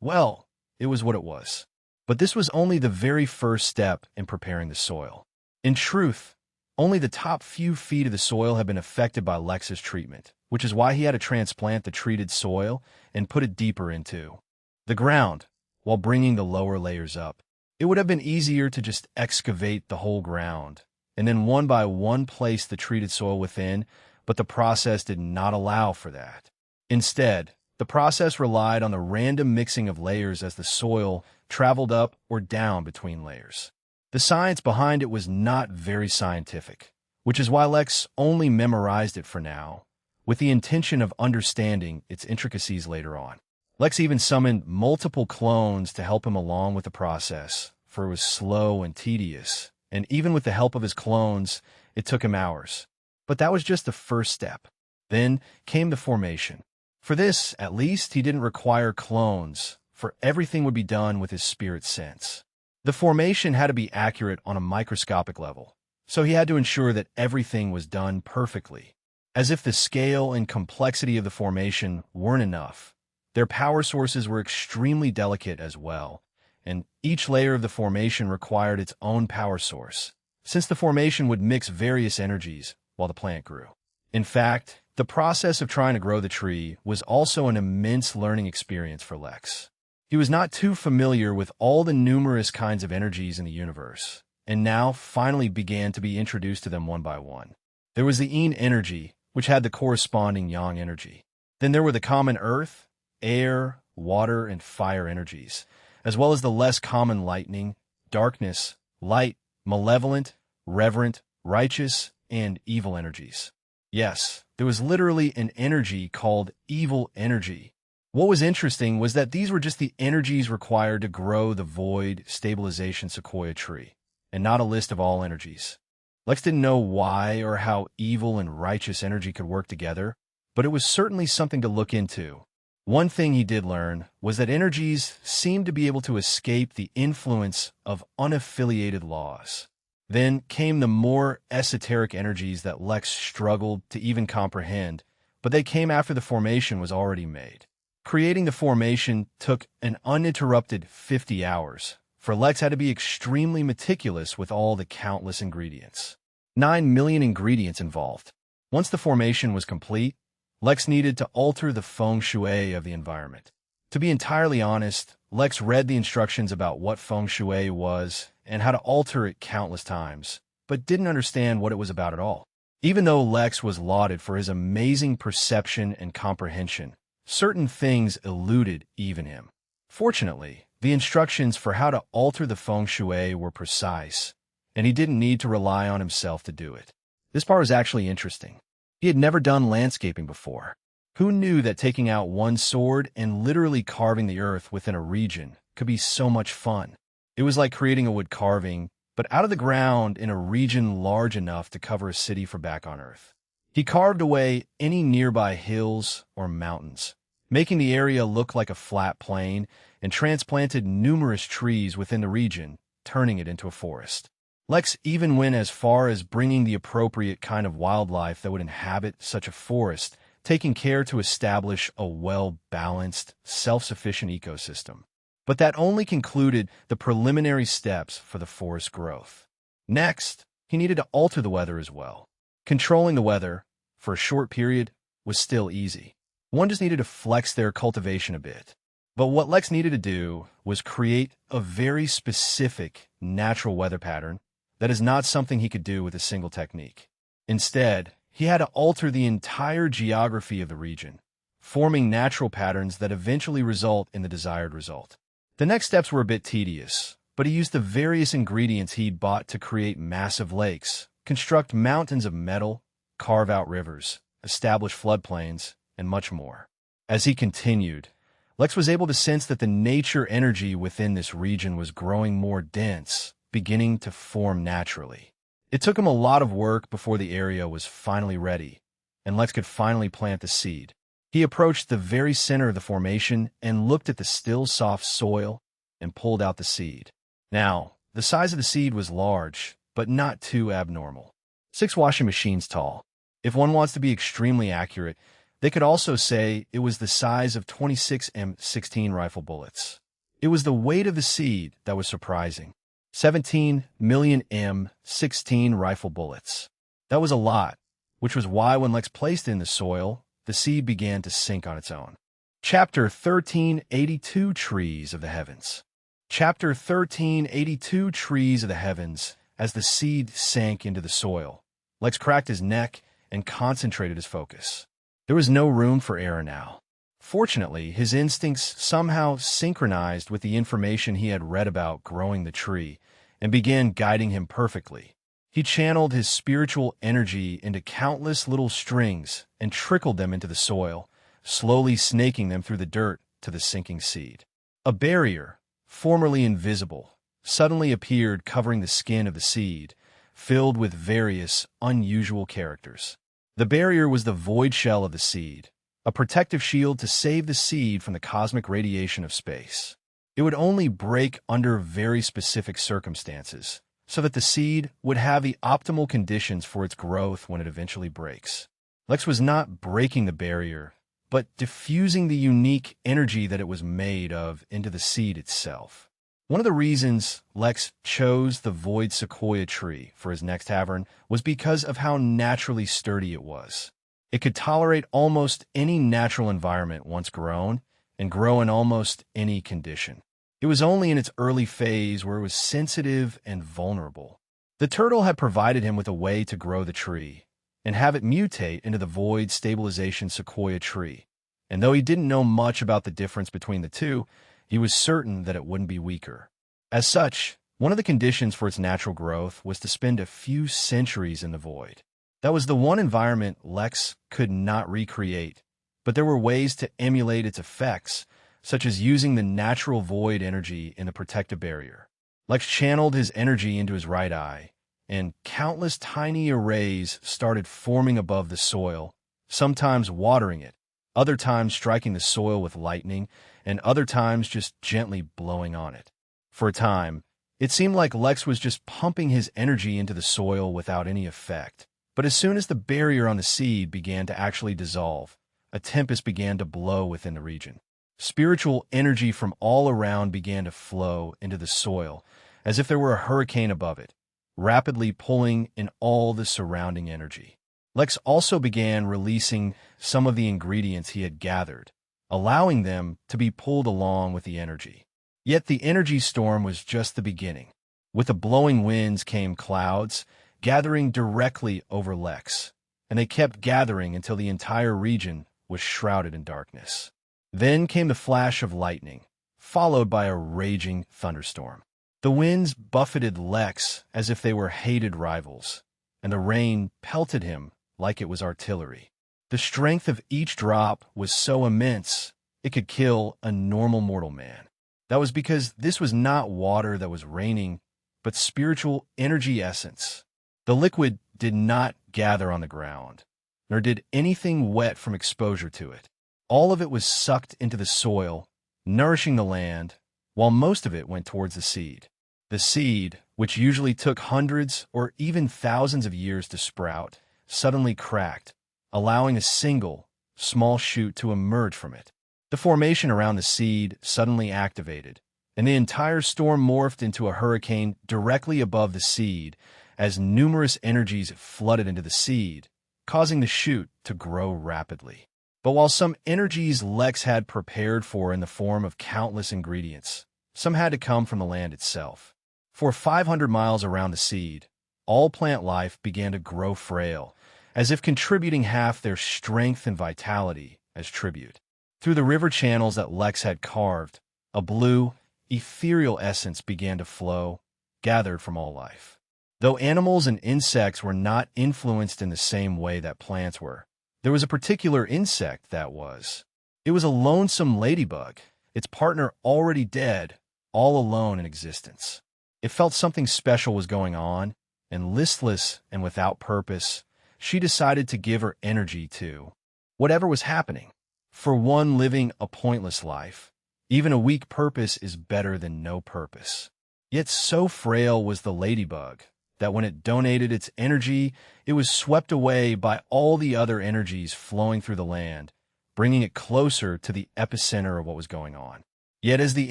well, it was what it was. But this was only the very first step in preparing the soil. In truth, only the top few feet of the soil had been affected by Lex's treatment, which is why he had to transplant the treated soil and put it deeper into the ground, while bringing the lower layers up. It would have been easier to just excavate the whole ground, and then one by one place the treated soil within, but the process did not allow for that. Instead, the process relied on the random mixing of layers as the soil traveled up or down between layers. The science behind it was not very scientific, which is why Lex only memorized it for now, with the intention of understanding its intricacies later on. Lex even summoned multiple clones to help him along with the process, for it was slow and tedious, and even with the help of his clones, it took him hours. But that was just the first step. Then came the formation. For this, at least, he didn't require clones, for everything would be done with his spirit sense. The formation had to be accurate on a microscopic level, so he had to ensure that everything was done perfectly. As if the scale and complexity of the formation weren't enough, their power sources were extremely delicate as well, and each layer of the formation required its own power source, since the formation would mix various energies while the plant grew. In fact, the process of trying to grow the tree was also an immense learning experience for Lex. He was not too familiar with all the numerous kinds of energies in the universe, and now finally began to be introduced to them one by one. There was the Yin energy, which had the corresponding Yang energy. Then there were the common earth, air, water, and fire energies, as well as the less common lightning, darkness, light, malevolent, reverent, righteous, and evil energies. Yes, there was literally an energy called evil energy. What was interesting was that these were just the energies required to grow the Void Stabilization Sequoia tree, and not a list of all energies. Lex didn't know why or how evil and righteous energy could work together, but it was certainly something to look into. One thing he did learn was that energies seemed to be able to escape the influence of unaffiliated laws. Then came the more esoteric energies that Lex struggled to even comprehend, but they came after the formation was already made. Creating the formation took an uninterrupted 50 hours, for Lex had to be extremely meticulous with all the countless ingredients. 9 million ingredients involved. Once the formation was complete, Lex needed to alter the feng shui of the environment. To be entirely honest, Lex read the instructions about what feng shui was and how to alter it countless times, but didn't understand what it was about at all. Even though Lex was lauded for his amazing perception and comprehension, certain things eluded even him. Fortunately, the instructions for how to alter the feng shui were precise, and he didn't need to rely on himself to do it. This part was actually interesting. He had never done landscaping before. Who knew that taking out one sword and literally carving the earth within a region could be so much fun? It was like creating a wood carving, but out of the ground in a region large enough to cover a city for back on Earth. He carved away any nearby hills or mountains, making the area look like a flat plain, and transplanted numerous trees within the region, turning it into a forest. Lex even went as far as bringing the appropriate kind of wildlife that would inhabit such a forest, taking care to establish a well-balanced, self-sufficient ecosystem. But that only concluded the preliminary steps for the forest growth. Next, he needed to alter the weather as well. Controlling the weather, for a short period, was still easy. One just needed to flex their cultivation a bit. But what Lex needed to do was create a very specific natural weather pattern that is not something he could do with a single technique. Instead, he had to alter the entire geography of the region, forming natural patterns that eventually result in the desired result. The next steps were a bit tedious, but he used the various ingredients he'd bought to create massive lakes, construct mountains of metal, carve out rivers, establish floodplains, and much more. As he continued, Lex was able to sense that the nature energy within this region was growing more dense, beginning to form naturally. It took him a lot of work before the area was finally ready, and Lex could finally plant the seed. He approached the very center of the formation and looked at the still soft soil and pulled out the seed. Now, the size of the seed was large, but not too abnormal. 6 washing machines tall. If one wants to be extremely accurate, they could also say it was the size of 26 M16 rifle bullets. It was the weight of the seed that was surprising. 17 million M16 rifle bullets. That was a lot, which was why when Lex placed it in the soil, the seed began to sink on its own. Chapter 1382 Trees of the Heavens. Chapter 1382 Trees of the Heavens. As the seed sank into the soil, Lex cracked his neck and concentrated his focus. There was no room for error now. Fortunately, his instincts somehow synchronized with the information he had read about growing the tree and began guiding him perfectly. He channeled his spiritual energy into countless little strings and trickled them into the soil, slowly snaking them through the dirt to the sinking seed. A barrier, formerly invisible, suddenly appeared covering the skin of the seed, filled with various unusual characters. The barrier was the void shell of the seed, a protective shield to save the seed from the cosmic radiation of space. It would only break under very specific circumstances, so that the seed would have the optimal conditions for its growth when it eventually breaks. Lex was not breaking the barrier, but diffusing the unique energy that it was made of into the seed itself. One of the reasons Lex chose the void sequoia tree for his next tavern was because of how naturally sturdy it was. It could tolerate almost any natural environment once grown, and grow in almost any condition. It was only in its early phase where it was sensitive and vulnerable. The turtle had provided him with a way to grow the tree and have it mutate into the void stabilization sequoia tree. And though he didn't know much about the difference between the two, he was certain that it wouldn't be weaker. As such, one of the conditions for its natural growth was to spend a few centuries in the void. That was the one environment Lex could not recreate, but there were ways to emulate its effects, such as using the natural void energy in the protective barrier. Lex channeled his energy into his right eye, and countless tiny arrays started forming above the soil, sometimes watering it, other times striking the soil with lightning, and other times just gently blowing on it. For a time, it seemed like Lex was just pumping his energy into the soil without any effect. But as soon as the barrier on the seed began to actually dissolve, a tempest began to blow within the region. Spiritual energy from all around began to flow into the soil, as if there were a hurricane above it, rapidly pulling in all the surrounding energy. Lex also began releasing some of the ingredients he had gathered, allowing them to be pulled along with the energy. Yet the energy storm was just the beginning. With the blowing winds came clouds, gathering directly over Lex, and they kept gathering until the entire region was shrouded in darkness. Then came the flash of lightning, followed by a raging thunderstorm. The winds buffeted Lex as if they were hated rivals, and the rain pelted him like it was artillery. The strength of each drop was so immense, it could kill a normal mortal man. That was because this was not water that was raining, but spiritual energy essence. The liquid did not gather on the ground, nor did anything wet from exposure to it. All of it was sucked into the soil, nourishing the land, while most of it went towards the seed. The seed, which usually took hundreds or even thousands of years to sprout, suddenly cracked, allowing a single, small shoot to emerge from it. The formation around the seed suddenly activated, and the entire storm morphed into a hurricane directly above the seed as numerous energies flooded into the seed, causing the shoot to grow rapidly. But while some energies Lex had prepared for in the form of countless ingredients, some had to come from the land itself. For 500 miles around the seed, all plant life began to grow frail, as if contributing half their strength and vitality as tribute. Through the river channels that Lex had carved, a blue, ethereal essence began to flow, gathered from all life. Though animals and insects were not influenced in the same way that plants were, there was a particular insect that was. It was a lonesome ladybug, its partner already dead, all alone in existence. It felt something special was going on, and listless and without purpose, she decided to give her energy to whatever was happening. For one living a pointless life, even a weak purpose is better than no purpose. Yet so frail was the ladybug that when it donated its energy, it was swept away by all the other energies flowing through the land, bringing it closer to the epicenter of what was going on. Yet as the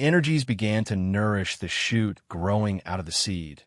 energies began to nourish the shoot growing out of the seed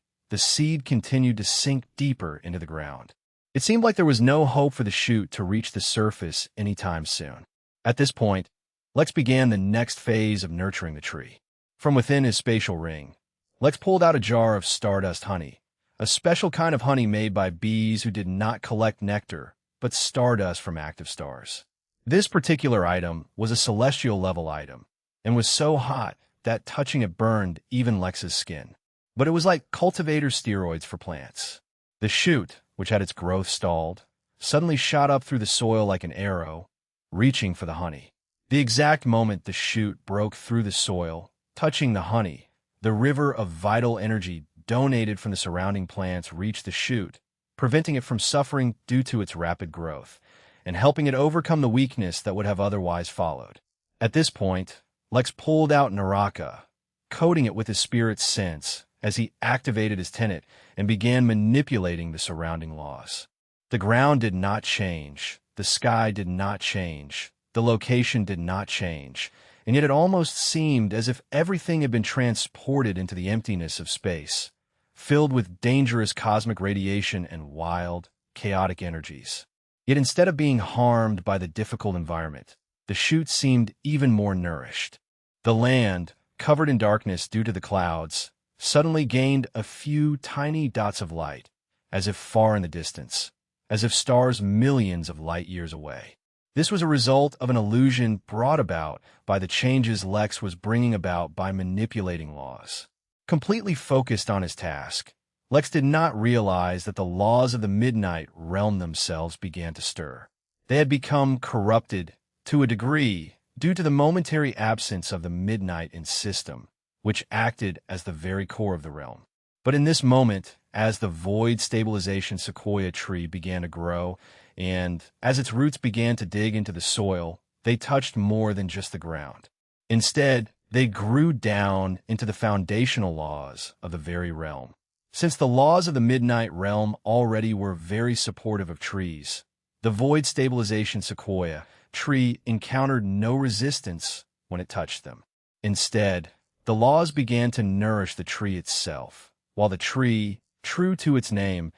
continued to sink deeper into the ground. It seemed like there was no hope for the shoot to reach the surface anytime soon. At this point, Lex began the next phase of nurturing the tree. From within his spatial ring, Lex pulled out a jar of stardust honey, a special kind of honey made by bees who did not collect nectar, but stardust from active stars. This particular item was a celestial level item, and was so hot that touching it burned even Lex's skin. But it was like cultivator steroids for plants. The shoot, which had its growth stalled, suddenly shot up through the soil like an arrow, reaching for the honey. The exact moment the shoot broke through the soil, touching the honey, the river of vital energy donated from the surrounding plants reached the shoot, preventing it from suffering due to its rapid growth, and helping it overcome the weakness that would have otherwise followed. At this point, Lex pulled out Naraka, coating it with his spirit's sense as he activated his tenet and began manipulating the surrounding laws. The ground did not change, the sky did not change, the location did not change, and yet it almost seemed as if everything had been transported into the emptiness of space, filled with dangerous cosmic radiation and wild, chaotic energies. Yet instead of being harmed by the difficult environment, the shoot seemed even more nourished. The land, covered in darkness due to the clouds, suddenly gained a few tiny dots of light, as if far in the distance, as if stars millions of light years away. This was a result of an illusion brought about by the changes Lex was bringing about by manipulating laws. Completely focused on his task, Lex did not realize that the laws of the Midnight Realm themselves began to stir. They had become corrupted, to a degree, due to the momentary absence of the Midnight in system, which acted as the very core of the realm. But in this moment, as the void stabilization sequoia tree began to grow, and as its roots began to dig into the soil, they touched more than just the ground. Instead, they grew down into the foundational laws of the very realm. Since the laws of the Midnight Realm already were very supportive of trees, the void stabilization sequoia tree encountered no resistance when it touched them. Instead, the laws began to nourish the tree itself, while the tree, true to its name,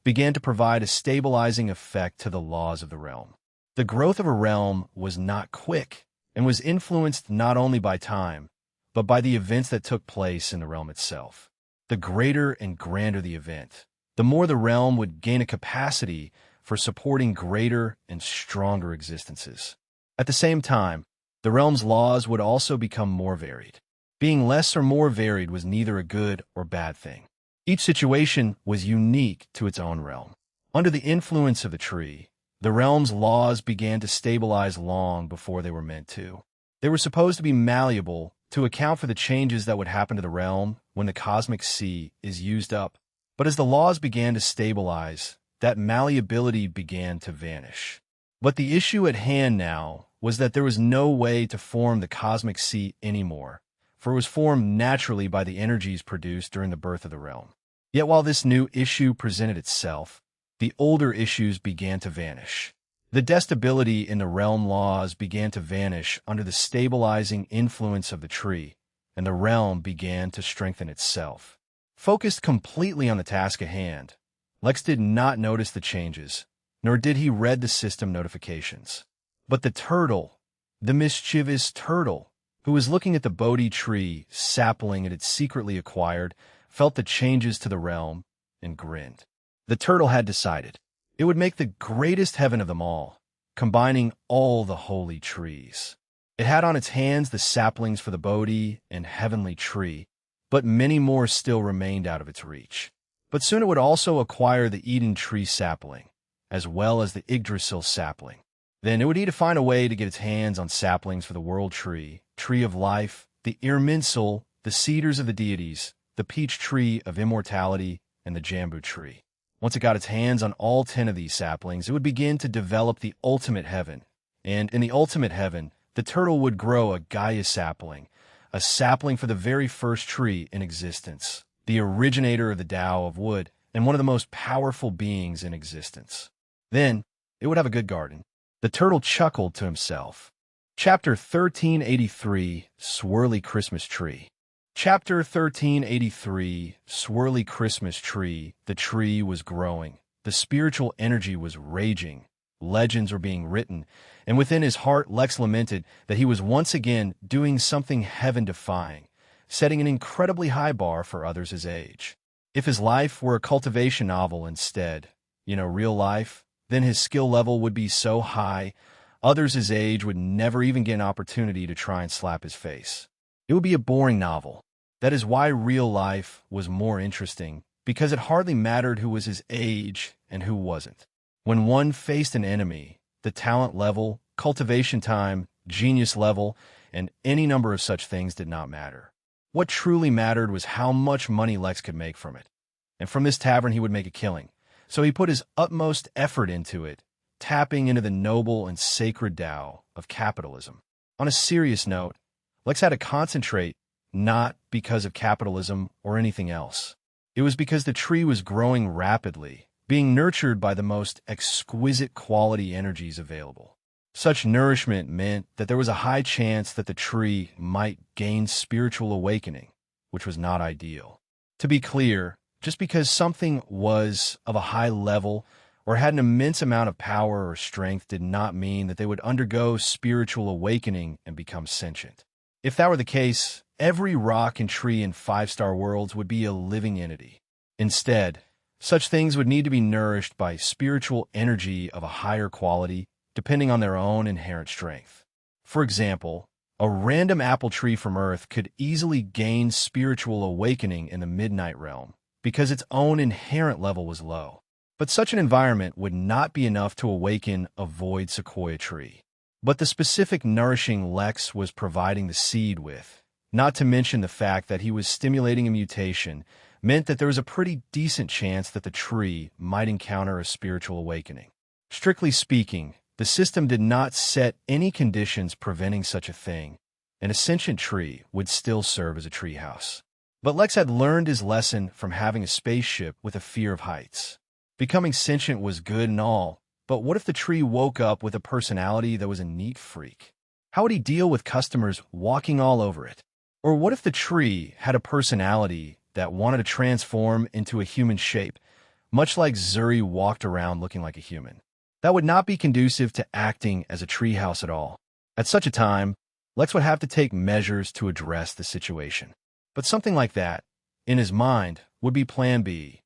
began to provide a stabilizing effect to the laws of the realm. The growth of a realm was not quick, and was influenced not only by time, but by the events that took place in the realm itself. The greater and grander the event, the more the realm would gain a capacity for supporting greater and stronger existences. At the same time, the realm's laws would also become more varied. Being less or more varied was neither a good or bad thing. Each situation was unique to its own realm. Under the influence of the tree, The realm's laws began to stabilize long before they were meant to. They were supposed to be malleable to account for the changes that would happen to the realm when the cosmic sea is used up. But as the laws began to stabilize, that malleability began to vanish. But the issue at hand now was that there was no way to form the cosmic sea anymore, for it was formed naturally by the energies produced during the birth of the realm. Yet while this new issue presented itself, the older issues began to vanish. The destability in the realm laws began to vanish under the stabilizing influence of the tree, and the realm began to strengthen itself. Focused completely on the task at hand, Lex did not notice the changes, nor did he read the system notifications. But the turtle, the mischievous turtle, who was looking at the Bodhi tree sapling it had secretly acquired, felt the changes to the realm and grinned. The turtle had decided it would make the greatest heaven of them all, combining all the holy trees. It had on its hands the saplings for the Bodhi and heavenly tree, but many more still remained out of its reach. But soon it would also acquire the Eden tree sapling, as well as the Yggdrasil sapling. Then it would need to find a way to get its hands on saplings for the world tree, tree of life, the Irminsul, the cedars of the deities, the peach tree of immortality, and the jambu tree. Once it got its hands on all 10 of these saplings, it would begin to develop the ultimate heaven. And in the ultimate heaven, the turtle would grow a Gaia sapling, a sapling for the very first tree in existence, the originator of the Tao of wood, and one of the most powerful beings in existence. Then, it would have a good garden. The turtle chuckled to himself. Chapter 1383, Swirly Christmas Tree. Chapter 1383, Swirly Christmas Tree. The tree was growing. The spiritual energy was raging. Legends were being written, and within his heart Lex lamented that he was once again doing something heaven-defying, setting an incredibly high bar for others his age. If his life were a cultivation novel instead, real life, then his skill level would be so high, others his age would never even get an opportunity to try and slap his face. It would be a boring novel. That is why real life was more interesting, because it hardly mattered who was his age and who wasn't. When one faced an enemy, the talent level, cultivation time, genius level, and any number of such things did not matter. What truly mattered was how much money Lex could make from it. And from this tavern he would make a killing. So he put his utmost effort into it, tapping into the noble and sacred Tao of capitalism. On a serious note, Lex had to concentrate not because of capitalism or anything else. It was because the tree was growing rapidly, being nurtured by the most exquisite quality energies available. Such nourishment meant that there was a high chance that the tree might gain spiritual awakening, which was not ideal. To be clear, just because something was of a high level or had an immense amount of power or strength did not mean that they would undergo spiritual awakening and become sentient. If that were the case, every rock and tree in 5-star worlds would be a living entity. Instead, such things would need to be nourished by spiritual energy of a higher quality, depending on their own inherent strength. For example, a random apple tree from Earth could easily gain spiritual awakening in the Midnight Realm, because its own inherent level was low. But such an environment would not be enough to awaken a void sequoia tree. But the specific nourishing Lex was providing the seed with, not to mention the fact that he was stimulating a mutation, meant that there was a pretty decent chance that the tree might encounter a spiritual awakening. Strictly speaking, the system did not set any conditions preventing such a thing. An ascension tree would still serve as a treehouse. But Lex had learned his lesson from having a spaceship with a fear of heights. Becoming sentient was good and all, but what if the tree woke up with a personality that was a neat freak? How would he deal with customers walking all over it? Or what if the tree had a personality that wanted to transform into a human shape, much like Zuri walked around looking like a human? That would not be conducive to acting as a treehouse at all. At such a time, Lex would have to take measures to address the situation. But something like that, in his mind, would be Plan B.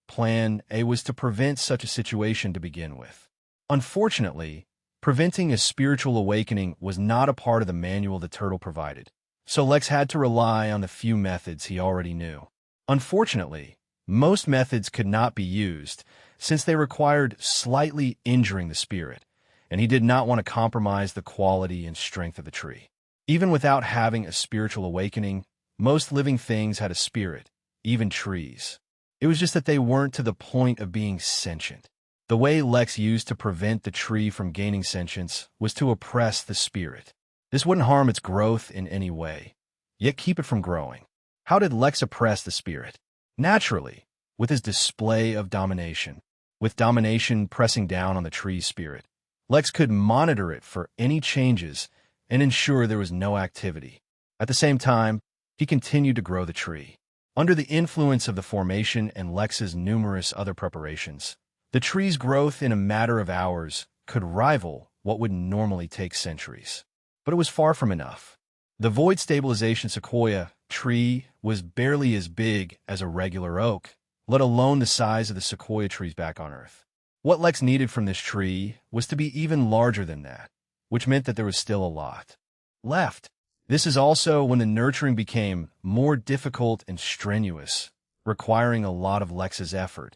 Plan A was to prevent such a situation to begin with. Unfortunately, preventing a spiritual awakening was not a part of the manual the turtle provided, so Lex had to rely on the few methods he already knew. Unfortunately, most methods could not be used, since they required slightly injuring the spirit, and he did not want to compromise the quality and strength of the tree. Even without having a spiritual awakening, most living things had a spirit, even trees. It was just that they weren't to the point of being sentient. The way Lex used to prevent the tree from gaining sentience was to oppress the spirit. This wouldn't harm its growth in any way, yet keep it from growing. How did Lex oppress the spirit? Naturally, with his display of domination. With domination pressing down on the tree's spirit, Lex could monitor it for any changes and ensure there was no activity. At the same time, he continued to grow the tree. Under the influence of the formation and Lex's numerous other preparations, the tree's growth in a matter of hours could rival what would normally take centuries. But it was far from enough. The void stabilization sequoia tree was barely as big as a regular oak, let alone the size of the sequoia trees back on Earth. What Lex needed from this tree was to be even larger than that, which meant that there was still a lot left. This is also when the nurturing became more difficult and strenuous, requiring a lot of Lex's effort,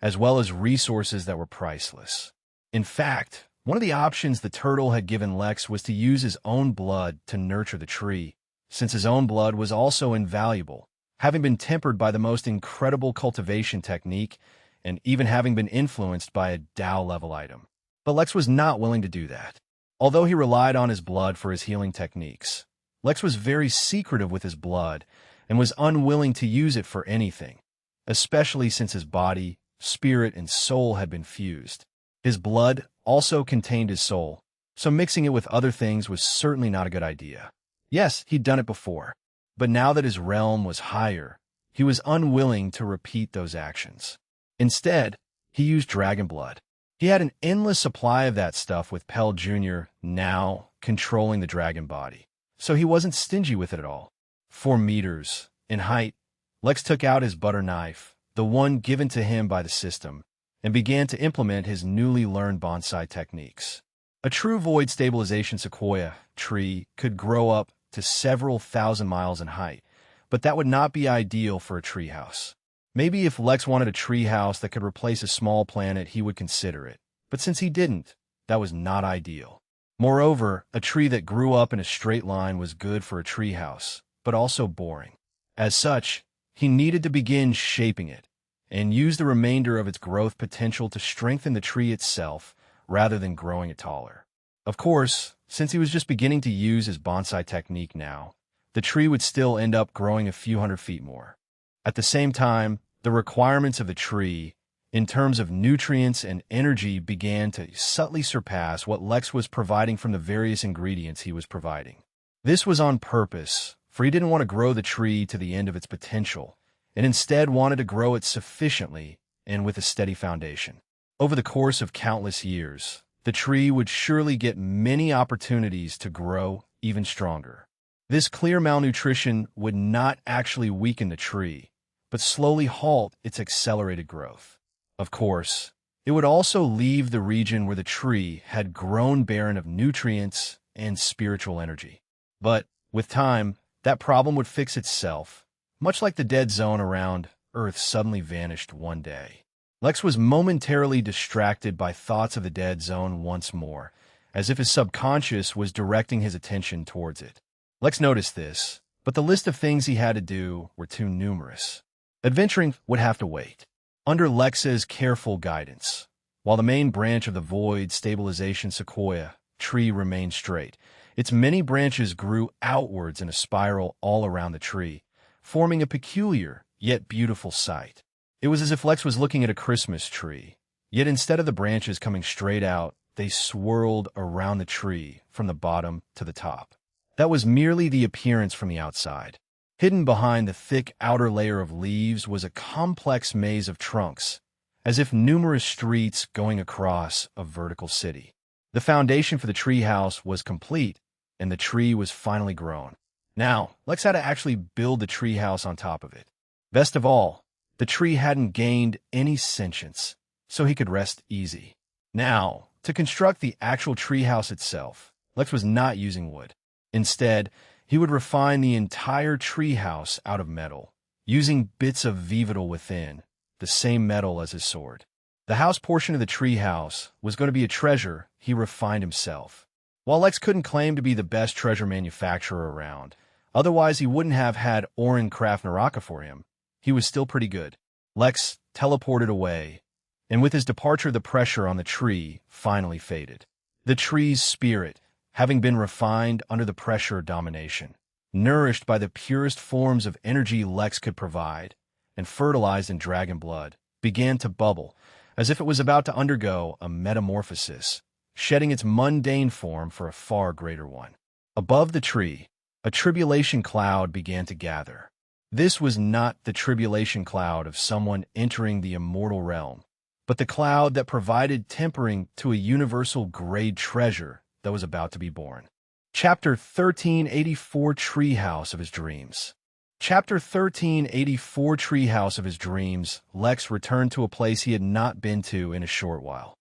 as well as resources that were priceless. In fact, one of the options the turtle had given Lex was to use his own blood to nurture the tree, since his own blood was also invaluable, having been tempered by the most incredible cultivation technique and even having been influenced by a Tao-level item. But Lex was not willing to do that. Although he relied on his blood for his healing techniques, Lex was very secretive with his blood and was unwilling to use it for anything, especially since his body, spirit, and soul had been fused. His blood also contained his soul, so mixing it with other things was certainly not a good idea. Yes, he'd done it before, but now that his realm was higher, he was unwilling to repeat those actions. Instead, he used dragon blood. He had an endless supply of that stuff with Pell Jr. now controlling the dragon body, so he wasn't stingy with it at all. 4 meters in height, Lex took out his butter knife, the one given to him by the system, and began to implement his newly learned bonsai techniques. A true void stabilization sequoia tree could grow up to several thousand miles in height, but that would not be ideal for a treehouse. Maybe if Lex wanted a treehouse that could replace a small planet, he would consider it. But since he didn't, that was not ideal. Moreover, a tree that grew up in a straight line was good for a treehouse, but also boring. As such, he needed to begin shaping it and use the remainder of its growth potential to strengthen the tree itself rather than growing it taller. Of course, since he was just beginning to use his bonsai technique now, the tree would still end up growing a few hundred feet more. At the same time, the requirements of the tree, in terms of nutrients and energy, began to subtly surpass what Lex was providing from the various ingredients he was providing. This was on purpose, for he didn't want to grow the tree to the end of its potential, and instead wanted to grow it sufficiently and with a steady foundation. Over the course of countless years, the tree would surely get many opportunities to grow even stronger. This clear malnutrition would not actually weaken the tree, but slowly halt its accelerated growth. Of course, it would also leave the region where the tree had grown barren of nutrients and spiritual energy. But, with time, that problem would fix itself, much like the dead zone around Earth suddenly vanished one day. Lex was momentarily distracted by thoughts of the dead zone once more, as if his subconscious was directing his attention towards it. Lex noticed this, but the list of things he had to do were too numerous. Adventuring would have to wait. Under Lex's careful guidance, while the main branch of the void stabilization sequoia tree remained straight, its many branches grew outwards in a spiral all around the tree, forming a peculiar yet beautiful sight. It was as if Lex was looking at a Christmas tree, yet instead of the branches coming straight out, they swirled around the tree from the bottom to the top. That was merely the appearance from the outside. Hidden behind the thick outer layer of leaves was a complex maze of trunks, as if numerous streets going across a vertical city. The foundation for the treehouse was complete, and the tree was finally grown. Now, Lex had to actually build the treehouse on top of it. Best of all, the tree hadn't gained any sentience, so he could rest easy. Now, to construct the actual treehouse itself, Lex was not using wood. Instead, he would refine the entire treehouse out of metal, using bits of vegetal within, the same metal as his sword. The house portion of the tree house was going to be a treasure he refined himself. While Lex couldn't claim to be the best treasure manufacturer around, otherwise he wouldn't have had Orin craft Naraka for him, he was still pretty good. Lex teleported away, and with his departure the pressure on the tree finally faded. The tree's spirit, having been refined under the pressure of domination, nourished by the purest forms of energy Lex could provide, and fertilized in dragon blood, began to bubble, as if it was about to undergo a metamorphosis, shedding its mundane form for a far greater one. Above the tree, a tribulation cloud began to gather. This was not the tribulation cloud of someone entering the immortal realm, but the cloud that provided tempering to a universal grade treasure that was about to be born. Chapter 1384 Treehouse of His Dreams. Chapter 1384 Treehouse of His Dreams, Lex returned to a place he had not been to in a short while.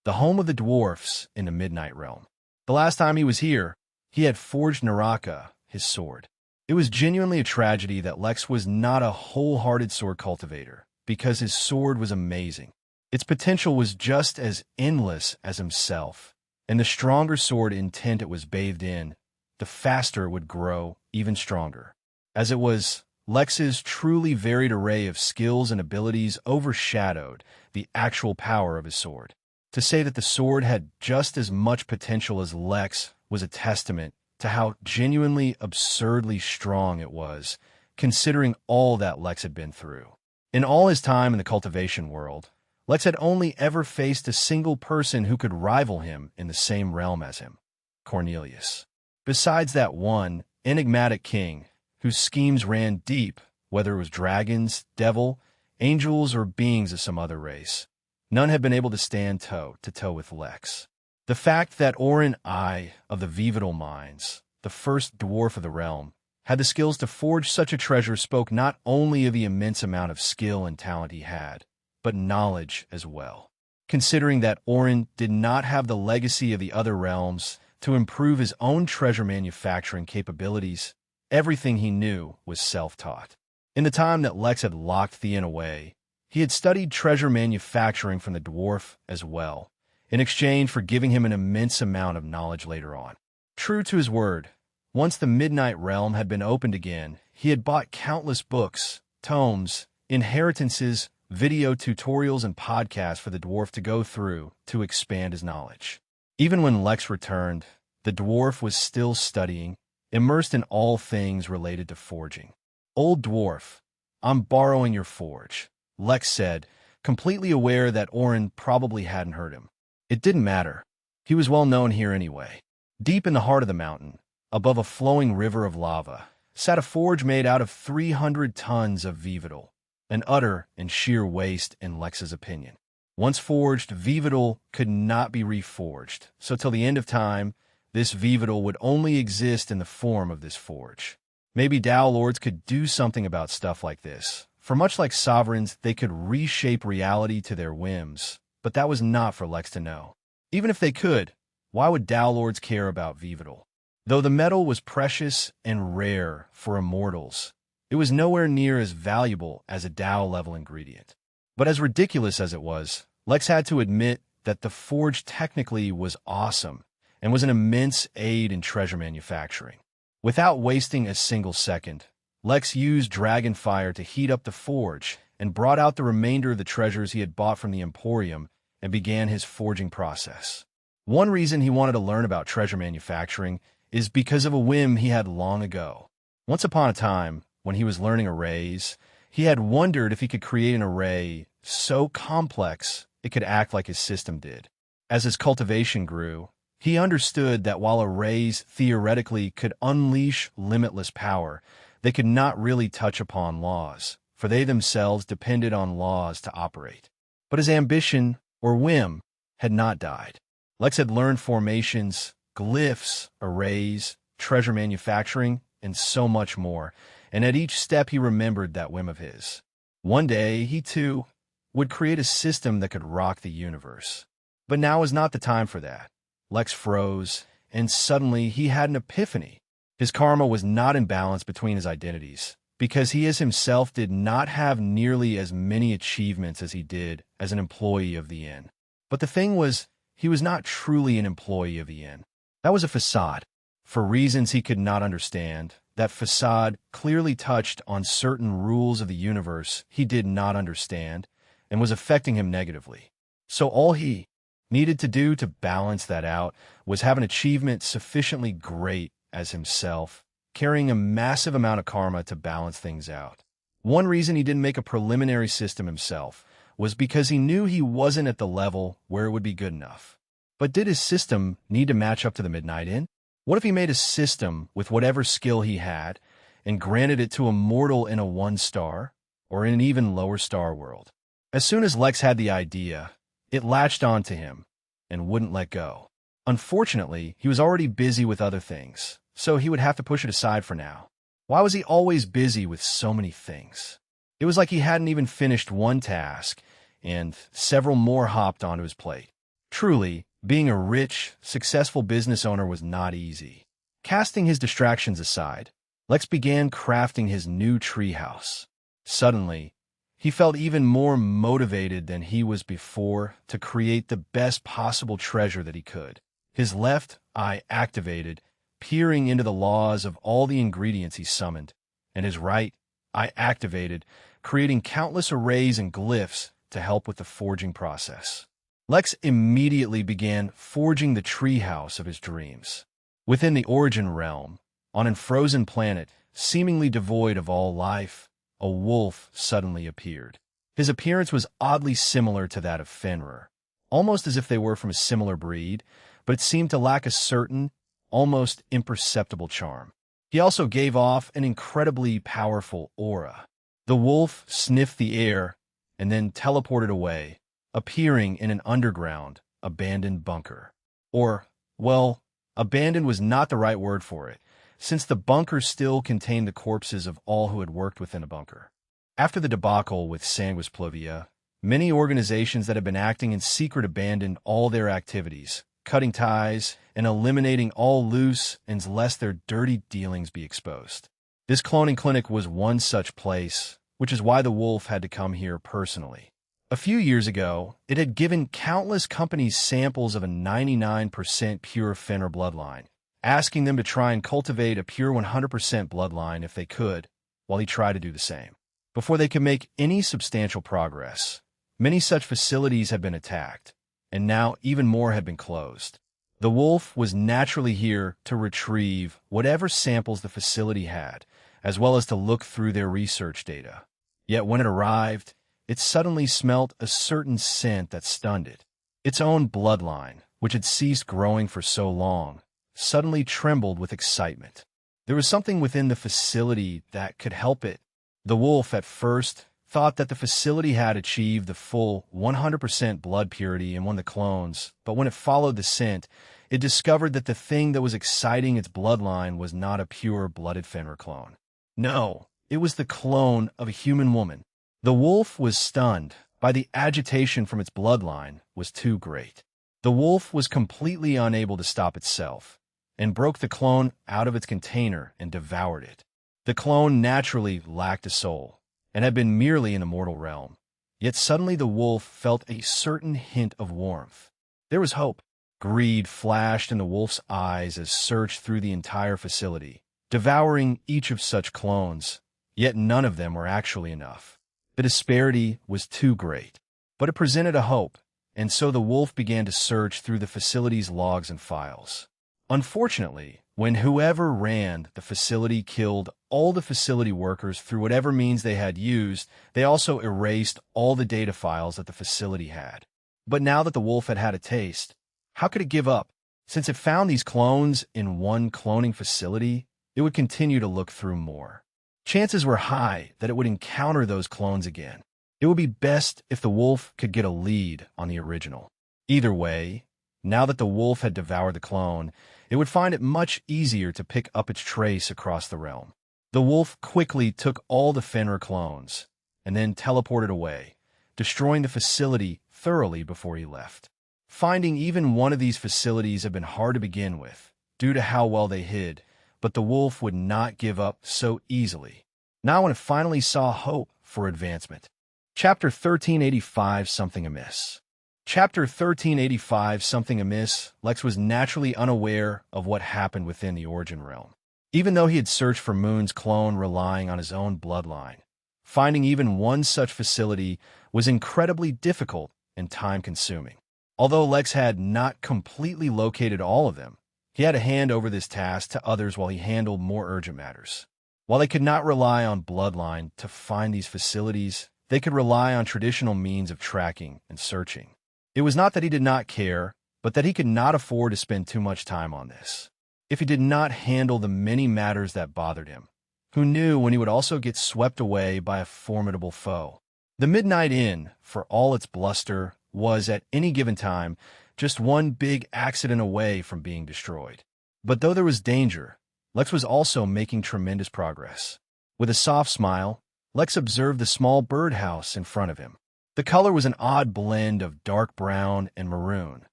The home of the dwarfs in the Midnight Realm. The last time he was here, he had forged Naraka, his sword. It was genuinely a tragedy that Lex was not a wholehearted sword cultivator, because his sword was amazing. Its potential was just as endless as himself, and the stronger sword intent it was bathed in, the faster it would grow even stronger. As it was, Lex's truly varied array of skills and abilities overshadowed the actual power of his sword. To say that the sword had just as much potential as Lex was a testament to how genuinely absurdly strong it was, considering all that Lex had been through. In all his time in the cultivation world, Lex had only ever faced a single person who could rival him in the same realm as him, Cornelius. Besides that one enigmatic king, whose schemes ran deep, whether it was dragons, devil, angels, or beings of some other race, none had been able to stand toe-to-toe with Lex. The fact that Orin I of the Vividal Mines, the first dwarf of the realm, had the skills to forge such a treasure spoke not only of the immense amount of skill and talent he had, but knowledge as well. Considering that Orin did not have the legacy of the other realms to improve his own treasure manufacturing capabilities, everything he knew was self-taught. In the time that Lex had locked Theon away, he had studied treasure manufacturing from the dwarf as well, in exchange for giving him an immense amount of knowledge later on. True to his word, once the Midnight Realm had been opened again, he had bought countless books, tomes, inheritances, video tutorials, and podcasts for the dwarf to go through to expand his knowledge. Even when Lex returned, the dwarf was still studying, immersed in all things related to forging. "Old dwarf, I'm borrowing your forge," Lex said, completely aware that Orin probably hadn't heard him. It didn't matter. He was well known here anyway. Deep in the heart of the mountain, above a flowing river of lava, sat a forge made out of 300 tons of Vividal, an utter and sheer waste in Lex's opinion. Once forged, Vividal could not be reforged, so till the end of time, this Vividal would only exist in the form of this forge. Maybe Dao Lords could do something about stuff like this, for much like sovereigns, they could reshape reality to their whims, but that was not for Lex to know. Even if they could, why would Dao Lords care about Vividal? Though the metal was precious and rare for immortals, it was nowhere near as valuable as a Dao-level ingredient. But as ridiculous as it was, Lex had to admit that the forge technically was awesome and was an immense aid in treasure manufacturing. Without wasting a single second, Lex used Dragonfire to heat up the forge and brought out the remainder of the treasures he had bought from the Emporium and began his forging process. One reason he wanted to learn about treasure manufacturing is because of a whim he had long ago. Once upon a time, when he was learning arrays, he had wondered if he could create an array so complex it could act like his system did. As his cultivation grew, he understood that while arrays theoretically could unleash limitless power, they could not really touch upon laws, for they themselves depended on laws to operate. But his ambition, or whim, had not died. Lex had learned formations, glyphs, arrays, treasure manufacturing, and so much more, and at each step he remembered that whim of his. One day, he too would create a system that could rock the universe. But now was not the time for that. Lex froze, and suddenly he had an epiphany. His karma was not in balance between his identities, because he himself did not have nearly as many achievements as he did as an employee of the inn. But the thing was, he was not truly an employee of the inn. That was a facade. For reasons he could not understand, that facade clearly touched on certain rules of the universe he did not understand and was affecting him negatively. So all he needed to do to balance that out was have an achievement sufficiently great as himself, carrying a massive amount of karma to balance things out. One reason he didn't make a preliminary system himself was because he knew he wasn't at the level where it would be good enough. But did his system need to match up to the Midnight Inn? What if he made a system with whatever skill he had and granted it to a mortal in a 1-star or in an even lower star world? As soon as Lex had the idea, it latched onto him and wouldn't let go. Unfortunately, he was already busy with other things, so he would have to push it aside for now. Why was he always busy with so many things? It was like he hadn't even finished one task, and several more hopped onto his plate. Truly, being a rich, successful business owner was not easy. Casting his distractions aside, Lex began crafting his new treehouse. Suddenly, he felt even more motivated than he was before to create the best possible treasure that he could. His left eye activated, peering into the laws of all the ingredients he summoned, and his right eye activated, creating countless arrays and glyphs to help with the forging process. Lex immediately began forging the treehouse of his dreams. Within the Origin realm, on a frozen planet, seemingly devoid of all life, a wolf suddenly appeared. His appearance was oddly similar to that of Fenrir, almost as if they were from a similar breed, but it seemed to lack a certain, almost imperceptible charm. He also gave off an incredibly powerful aura. The wolf sniffed the air and then teleported away, appearing in an underground, abandoned bunker. Or, well, abandoned was not the right word for it, since the bunker still contained the corpses of all who had worked within a bunker. After the debacle with Sanguis Pluvia, many organizations that had been acting in secret abandoned all their activities, cutting ties and eliminating all loose ends lest their dirty dealings be exposed. This cloning clinic was one such place, which is why the wolf had to come here personally. A few years ago, it had given countless companies samples of a 99% pure Fenrir bloodline, asking them to try and cultivate a pure 100% bloodline if they could, while he tried to do the same. Before they could make any substantial progress, many such facilities had been attacked, and now even more had been closed. The wolf was naturally here to retrieve whatever samples the facility had, as well as to look through their research data. Yet when it arrived, it suddenly smelt a certain scent that stunned it. Its own bloodline, which had ceased growing for so long, suddenly trembled with excitement. There was something within the facility that could help it. The wolf, at first, thought that the facility had achieved the full 100% blood purity in one of the clones, but when it followed the scent, it discovered that the thing that was exciting its bloodline was not a pure-blooded Fenrir clone. No, it was the clone of a human woman. The wolf was stunned by the agitation from its bloodline was too great. The wolf was completely unable to stop itself, and broke the clone out of its container and devoured it. The clone naturally lacked a soul, and had been merely in the mortal realm. Yet suddenly the wolf felt a certain hint of warmth. There was hope. Greed flashed in the wolf's eyes as searched through the entire facility, devouring each of such clones, yet none of them were actually enough. The disparity was too great, but it presented a hope, and so the wolf began to search through the facility's logs and files. Unfortunately, when whoever ran the facility killed all the facility workers through whatever means they had used, they also erased all the data files that the facility had. But now that the wolf had had a taste, how could it give up? Since it found these clones in one cloning facility, it would continue to look through more. Chances were high that it would encounter those clones again. It would be best if the wolf could get a lead on the original. Either way, now that the wolf had devoured the clone, it would find it much easier to pick up its trace across the realm. The wolf quickly took all the Fenrir clones, and then teleported away, destroying the facility thoroughly before he left. Finding even one of these facilities had been hard to begin with, due to how well they hid, but the wolf would not give up so easily. Now when it finally saw hope for advancement. Chapter 1385 Something Amiss. Chapter 1385 Something Amiss. Lex was naturally unaware of what happened within the Origin Realm. Even though he had searched for Moon's clone relying on his own bloodline, finding even one such facility was incredibly difficult and time-consuming. Although Lex had not completely located all of them, he had to hand over this task to others while he handled more urgent matters. While they could not rely on bloodline to find these facilities, they could rely on traditional means of tracking and searching. It was not that he did not care, but that he could not afford to spend too much time on this. If he did not handle the many matters that bothered him, who knew when he would also get swept away by a formidable foe? The Midnight Inn, for all its bluster, was at any given time just one big accident away from being destroyed. But though there was danger, Lex was also making tremendous progress. With a soft smile, Lex observed the small birdhouse in front of him. The color was an odd blend of dark brown and maroon,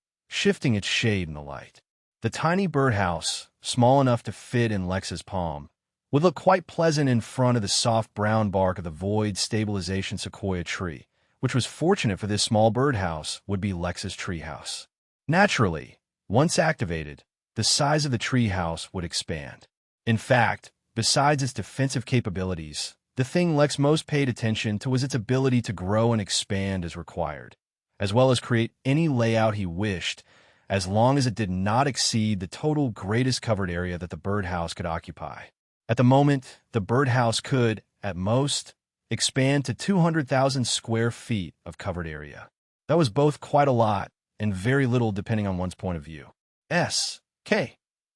shifting its shade in the light. The tiny birdhouse, small enough to fit in Lex's palm, would look quite pleasant in front of the soft brown bark of the void stabilization sequoia tree, which was fortunate for this small birdhouse would be Lex's treehouse. Naturally, once activated, the size of the treehouse would expand. In fact, besides its defensive capabilities, the thing Lex most paid attention to was its ability to grow and expand as required, as well as create any layout he wished, as long as it did not exceed the total greatest covered area that the birdhouse could occupy. At the moment, the birdhouse could, at most, expand to 200,000 square feet of covered area. That was both quite a lot and very little depending on one's point of view.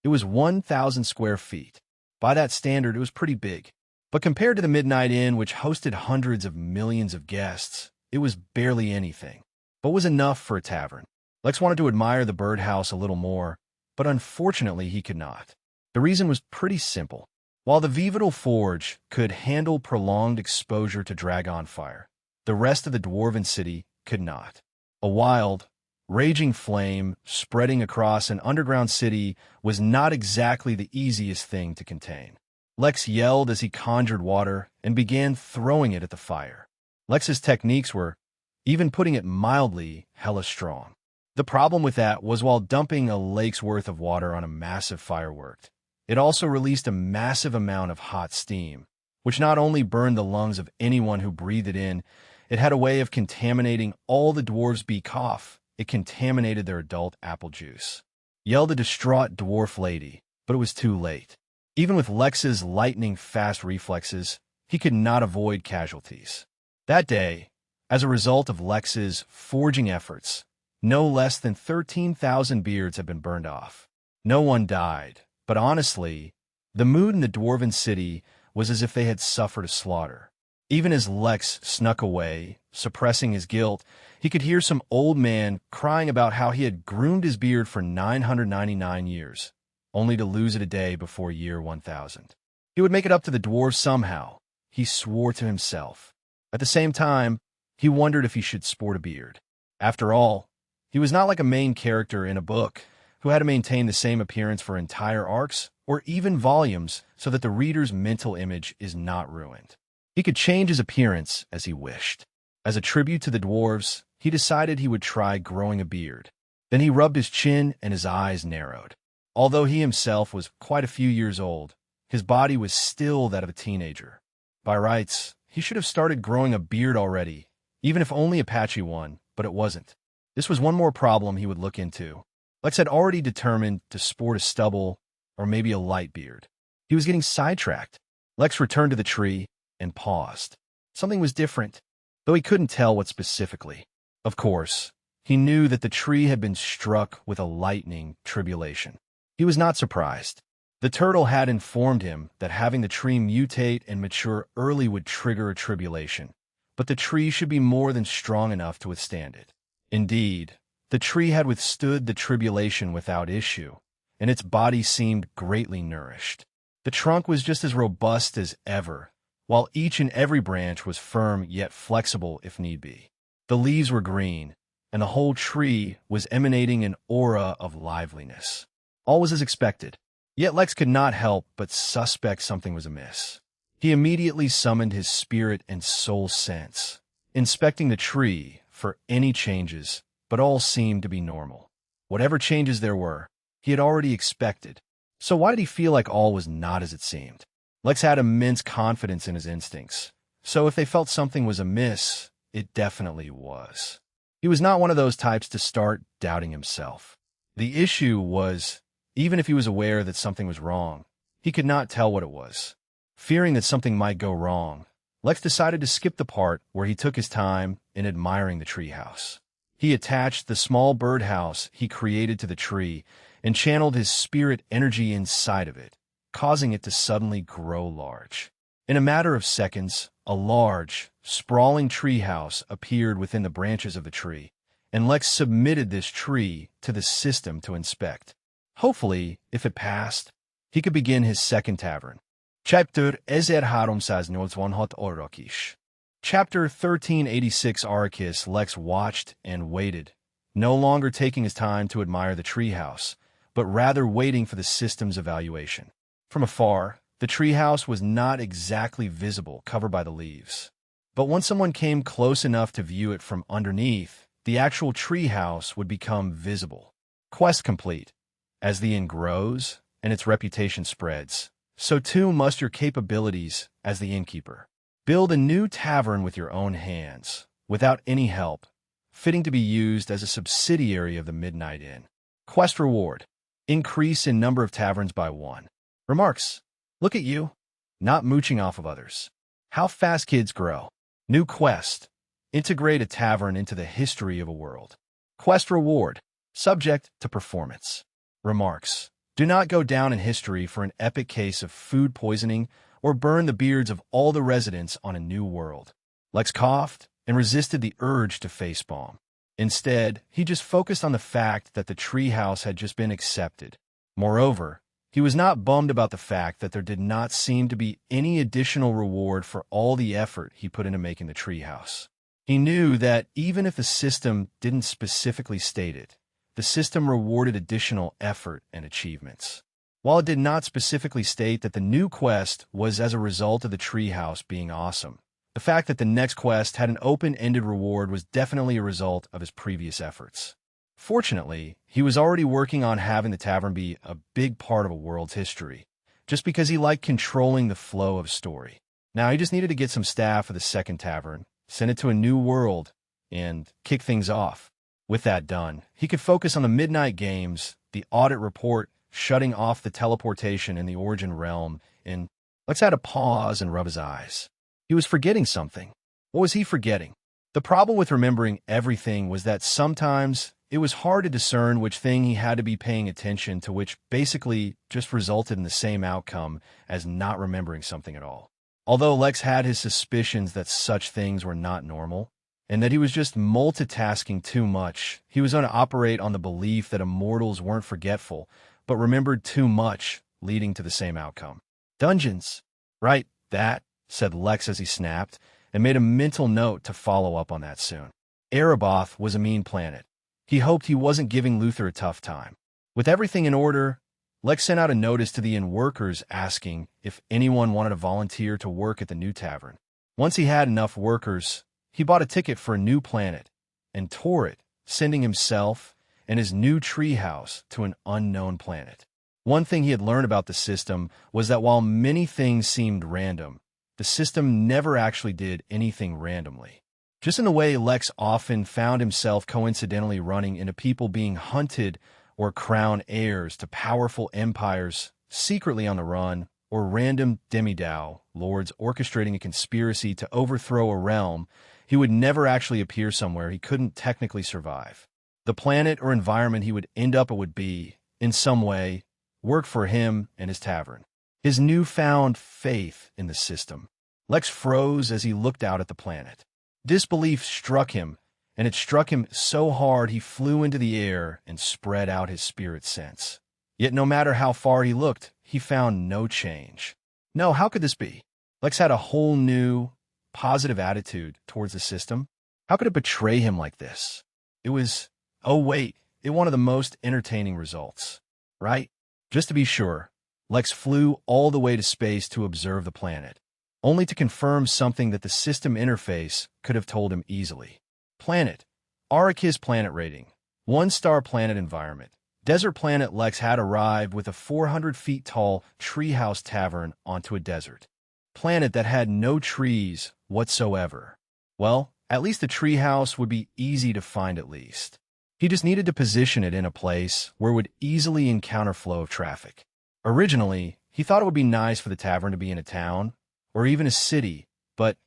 It was 1,000 square feet. By that standard, it was pretty big. But compared to the Midnight Inn, which hosted hundreds of millions of guests, it was barely anything, but was enough for a tavern. Lex wanted to admire the birdhouse a little more, but unfortunately he could not. The reason was pretty simple. While the Vivital Forge could handle prolonged exposure to dragon fire, the rest of the dwarven city could not. A wild, raging flame spreading across an underground city was not exactly the easiest thing to contain. Lex yelled as he conjured water and began throwing it at the fire. Lex's techniques were, even putting it mildly, hella strong. The problem with that was while dumping a lake's worth of water on a massive firework, it also released a massive amount of hot steam, which not only burned the lungs of anyone who breathed it in, it had a way of contaminating all the dwarves' cough. It contaminated their adult apple juice. Yelled a distraught dwarf lady, but it was too late. Even with Lex's lightning-fast reflexes, he could not avoid casualties. That day, as a result of Lex's forging efforts, no less than 13,000 beards had been burned off. No one died, but honestly, the mood in the dwarven city was as if they had suffered a slaughter. Even as Lex snuck away, suppressing his guilt, he could hear some old man crying about how he had groomed his beard for 999 years, only to lose it a day before year 1000. He would make it up to the dwarves somehow, he swore to himself. At the same time, he wondered if he should sport a beard. After all, he was not like a main character in a book who had to maintain the same appearance for entire arcs or even volumes so that the reader's mental image is not ruined. He could change his appearance as he wished. As a tribute to the dwarves, he decided he would try growing a beard. Then he rubbed his chin and his eyes narrowed. Although he himself was quite a few years old, his body was still that of a teenager. By rights, he should have started growing a beard already, even if only a patchy one, but it wasn't. This was one more problem he would look into. Lex had already determined to sport a stubble or maybe a light beard. He was getting sidetracked. Lex returned to the tree and paused. Something was different, though he couldn't tell what specifically. Of course, he knew that the tree had been struck with a lightning tribulation. He was not surprised. The turtle had informed him that having the tree mutate and mature early would trigger a tribulation, but the tree should be more than strong enough to withstand it. Indeed, the tree had withstood the tribulation without issue, and its body seemed greatly nourished. The trunk was just as robust as ever, while each and every branch was firm yet flexible if need be. The leaves were green, and the whole tree was emanating an aura of liveliness. All was as expected, yet Lex could not help but suspect something was amiss. He immediately summoned his spirit and soul sense, inspecting the tree for any changes, but all seemed to be normal. Whatever changes there were, he had already expected. So why did he feel like all was not as it seemed? Lex had immense confidence in his instincts, so if they felt something was amiss, it definitely was. He was not one of those types to start doubting himself. The issue was, even if he was aware that something was wrong, he could not tell what it was. Fearing that something might go wrong, Lex decided to skip the part where he took his time in admiring the treehouse. He attached the small birdhouse he created to the tree and channeled his spirit energy inside of it, causing it to suddenly grow large. In a matter of seconds, a large, sprawling treehouse appeared within the branches of the tree, and Lex submitted this tree to the system to inspect. Hopefully, if it passed, he could begin his second tavern. Chapter 1386 Chapter 1386 Arrakis. Lex watched and waited, no longer taking his time to admire the treehouse, but rather waiting for the system's evaluation. From afar, the treehouse was not exactly visible, covered by the leaves. But once someone came close enough to view it from underneath, the actual treehouse would become visible. Quest complete. As the inn grows and its reputation spreads, so too must your capabilities as the innkeeper. Build a new tavern with your own hands, without any help, fitting to be used as a subsidiary of the Midnight Inn. Quest reward. Increase in number of taverns by 1. Remarks. Look at you, not mooching off of others. How fast kids grow. New quest. Integrate a tavern into the history of a world. Quest reward. Subject to performance. Remarks. Do not go down in history for an epic case of food poisoning or burn the beards of all the residents on a new world. Lex coughed and resisted the urge to facepalm. Instead, he just focused on the fact that the treehouse had just been accepted. Moreover, he was not bummed about the fact that there did not seem to be any additional reward for all the effort he put into making the treehouse. He knew that even if the system didn't specifically state it, the system rewarded additional effort and achievements. While it did not specifically state that the new quest was as a result of the treehouse being awesome, the fact that the next quest had an open-ended reward was definitely a result of his previous efforts. Fortunately, he was already working on having the tavern be a big part of a world's history, just because he liked controlling the flow of story. Now he just needed to get some staff for the second tavern, send it to a new world, and kick things off. With that done, he could focus on the Midnight Games, the audit report, shutting off the teleportation in the Origin realm, and Lex had to pause and rub his eyes. He was forgetting something. What was he forgetting? The problem with remembering everything was that sometimes it was hard to discern which thing he had to be paying attention to, which basically just resulted in the same outcome as not remembering something at all. Although Lex had his suspicions that such things were not normal, and that he was just multitasking too much, he was going to operate on the belief that immortals weren't forgetful, but remembered too much, leading to the same outcome. Dungeons. Right, that, said Lex as he snapped, and made a mental note to follow up on that soon. Ereboth was a mean planet. He hoped he wasn't giving Luther a tough time. With everything in order, Lex sent out a notice to the inn workers asking if anyone wanted to volunteer to work at the new tavern. Once he had enough workers, he bought a ticket for a new planet and tore it, sending himself and his new treehouse to an unknown planet. One thing he had learned about the system was that while many things seemed random, the system never actually did anything randomly. Just in the way Lex often found himself coincidentally running into people being hunted or crown heirs to powerful empires secretly on the run, or random demidao lords orchestrating a conspiracy to overthrow a realm, he would never actually appear somewhere he couldn't technically survive. The planet or environment he would end up at would be, in some way, work for him and his tavern. His newfound faith in the system. Lex froze as he looked out at the planet. Disbelief struck him, and it struck him so hard he flew into the air and spread out his spirit sense. Yet no matter how far he looked, he found no change. No, how could this be? Lex had a whole new, positive attitude towards the system. How could it betray him like this? It was, oh wait, it one of the most entertaining results, right? Just to be sure, Lex flew all the way to space to observe the planet. only to confirm something that the system interface could have told him easily. Planet. Arrakis planet rating. 1-star planet environment. Desert planet Lex had arrived with a 400 feet tall treehouse tavern onto a desert. Planet that had no trees whatsoever. Well, at least the treehouse would be easy to find at least. He just needed to position it in a place where it would easily encounter flow of traffic. Originally, he thought it would be nice for the tavern to be in a town, or even a city, but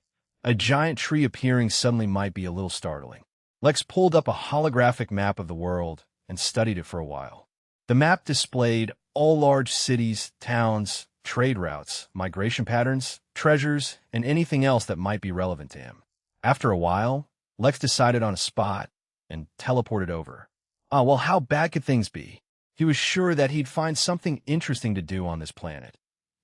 a giant tree appearing suddenly might be a little startling. Lex pulled up a holographic map of the world and studied it for a while. The map displayed all large cities, towns, trade routes, migration patterns, treasures, and anything else that might be relevant to him. After a while, Lex decided on a spot and teleported over. Well, how bad could things be? He was sure that he'd find something interesting to do on this planet.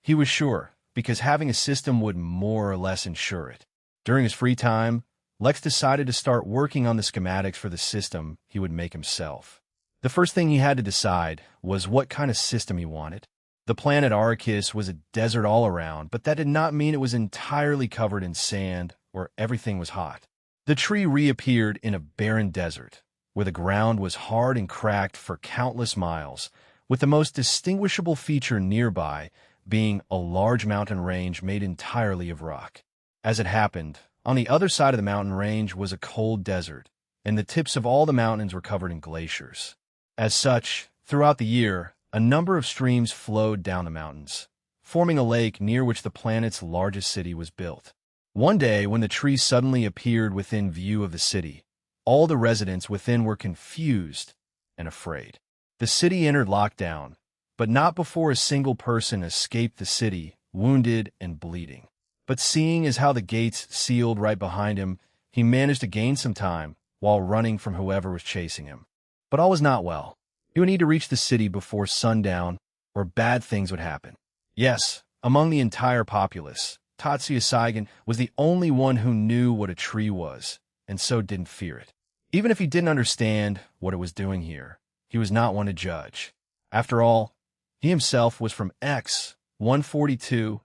He was sure, because having a system would more or less ensure it. During his free time, Lex decided to start working on the schematics for the system he would make himself. The first thing he had to decide was what kind of system he wanted. The planet Arrakis was a desert all around, but that did not mean it was entirely covered in sand or everything was hot. The tree reappeared in a barren desert, where the ground was hard and cracked for countless miles, with the most distinguishable feature nearby being a large mountain range made entirely of rock. As it happened, on the other side of the mountain range was a cold desert, and the tips of all the mountains were covered in glaciers. As such, throughout the year, a number of streams flowed down the mountains, forming a lake near which the planet's largest city was built. One day, when the tree suddenly appeared within view of the city, all the residents within were confused and afraid. The city entered lockdown, but not before a single person escaped the city, wounded and bleeding. But seeing as how the gates sealed right behind him, he managed to gain some time while running from whoever was chasing him. But all was not well. He would need to reach the city before sundown, or bad things would happen. Yes, among the entire populace, Tatsuya Saigen was the only one who knew what a tree was, and so didn't fear it. Even if he didn't understand what it was doing here, he was not one to judge. After all, he himself was from X-142,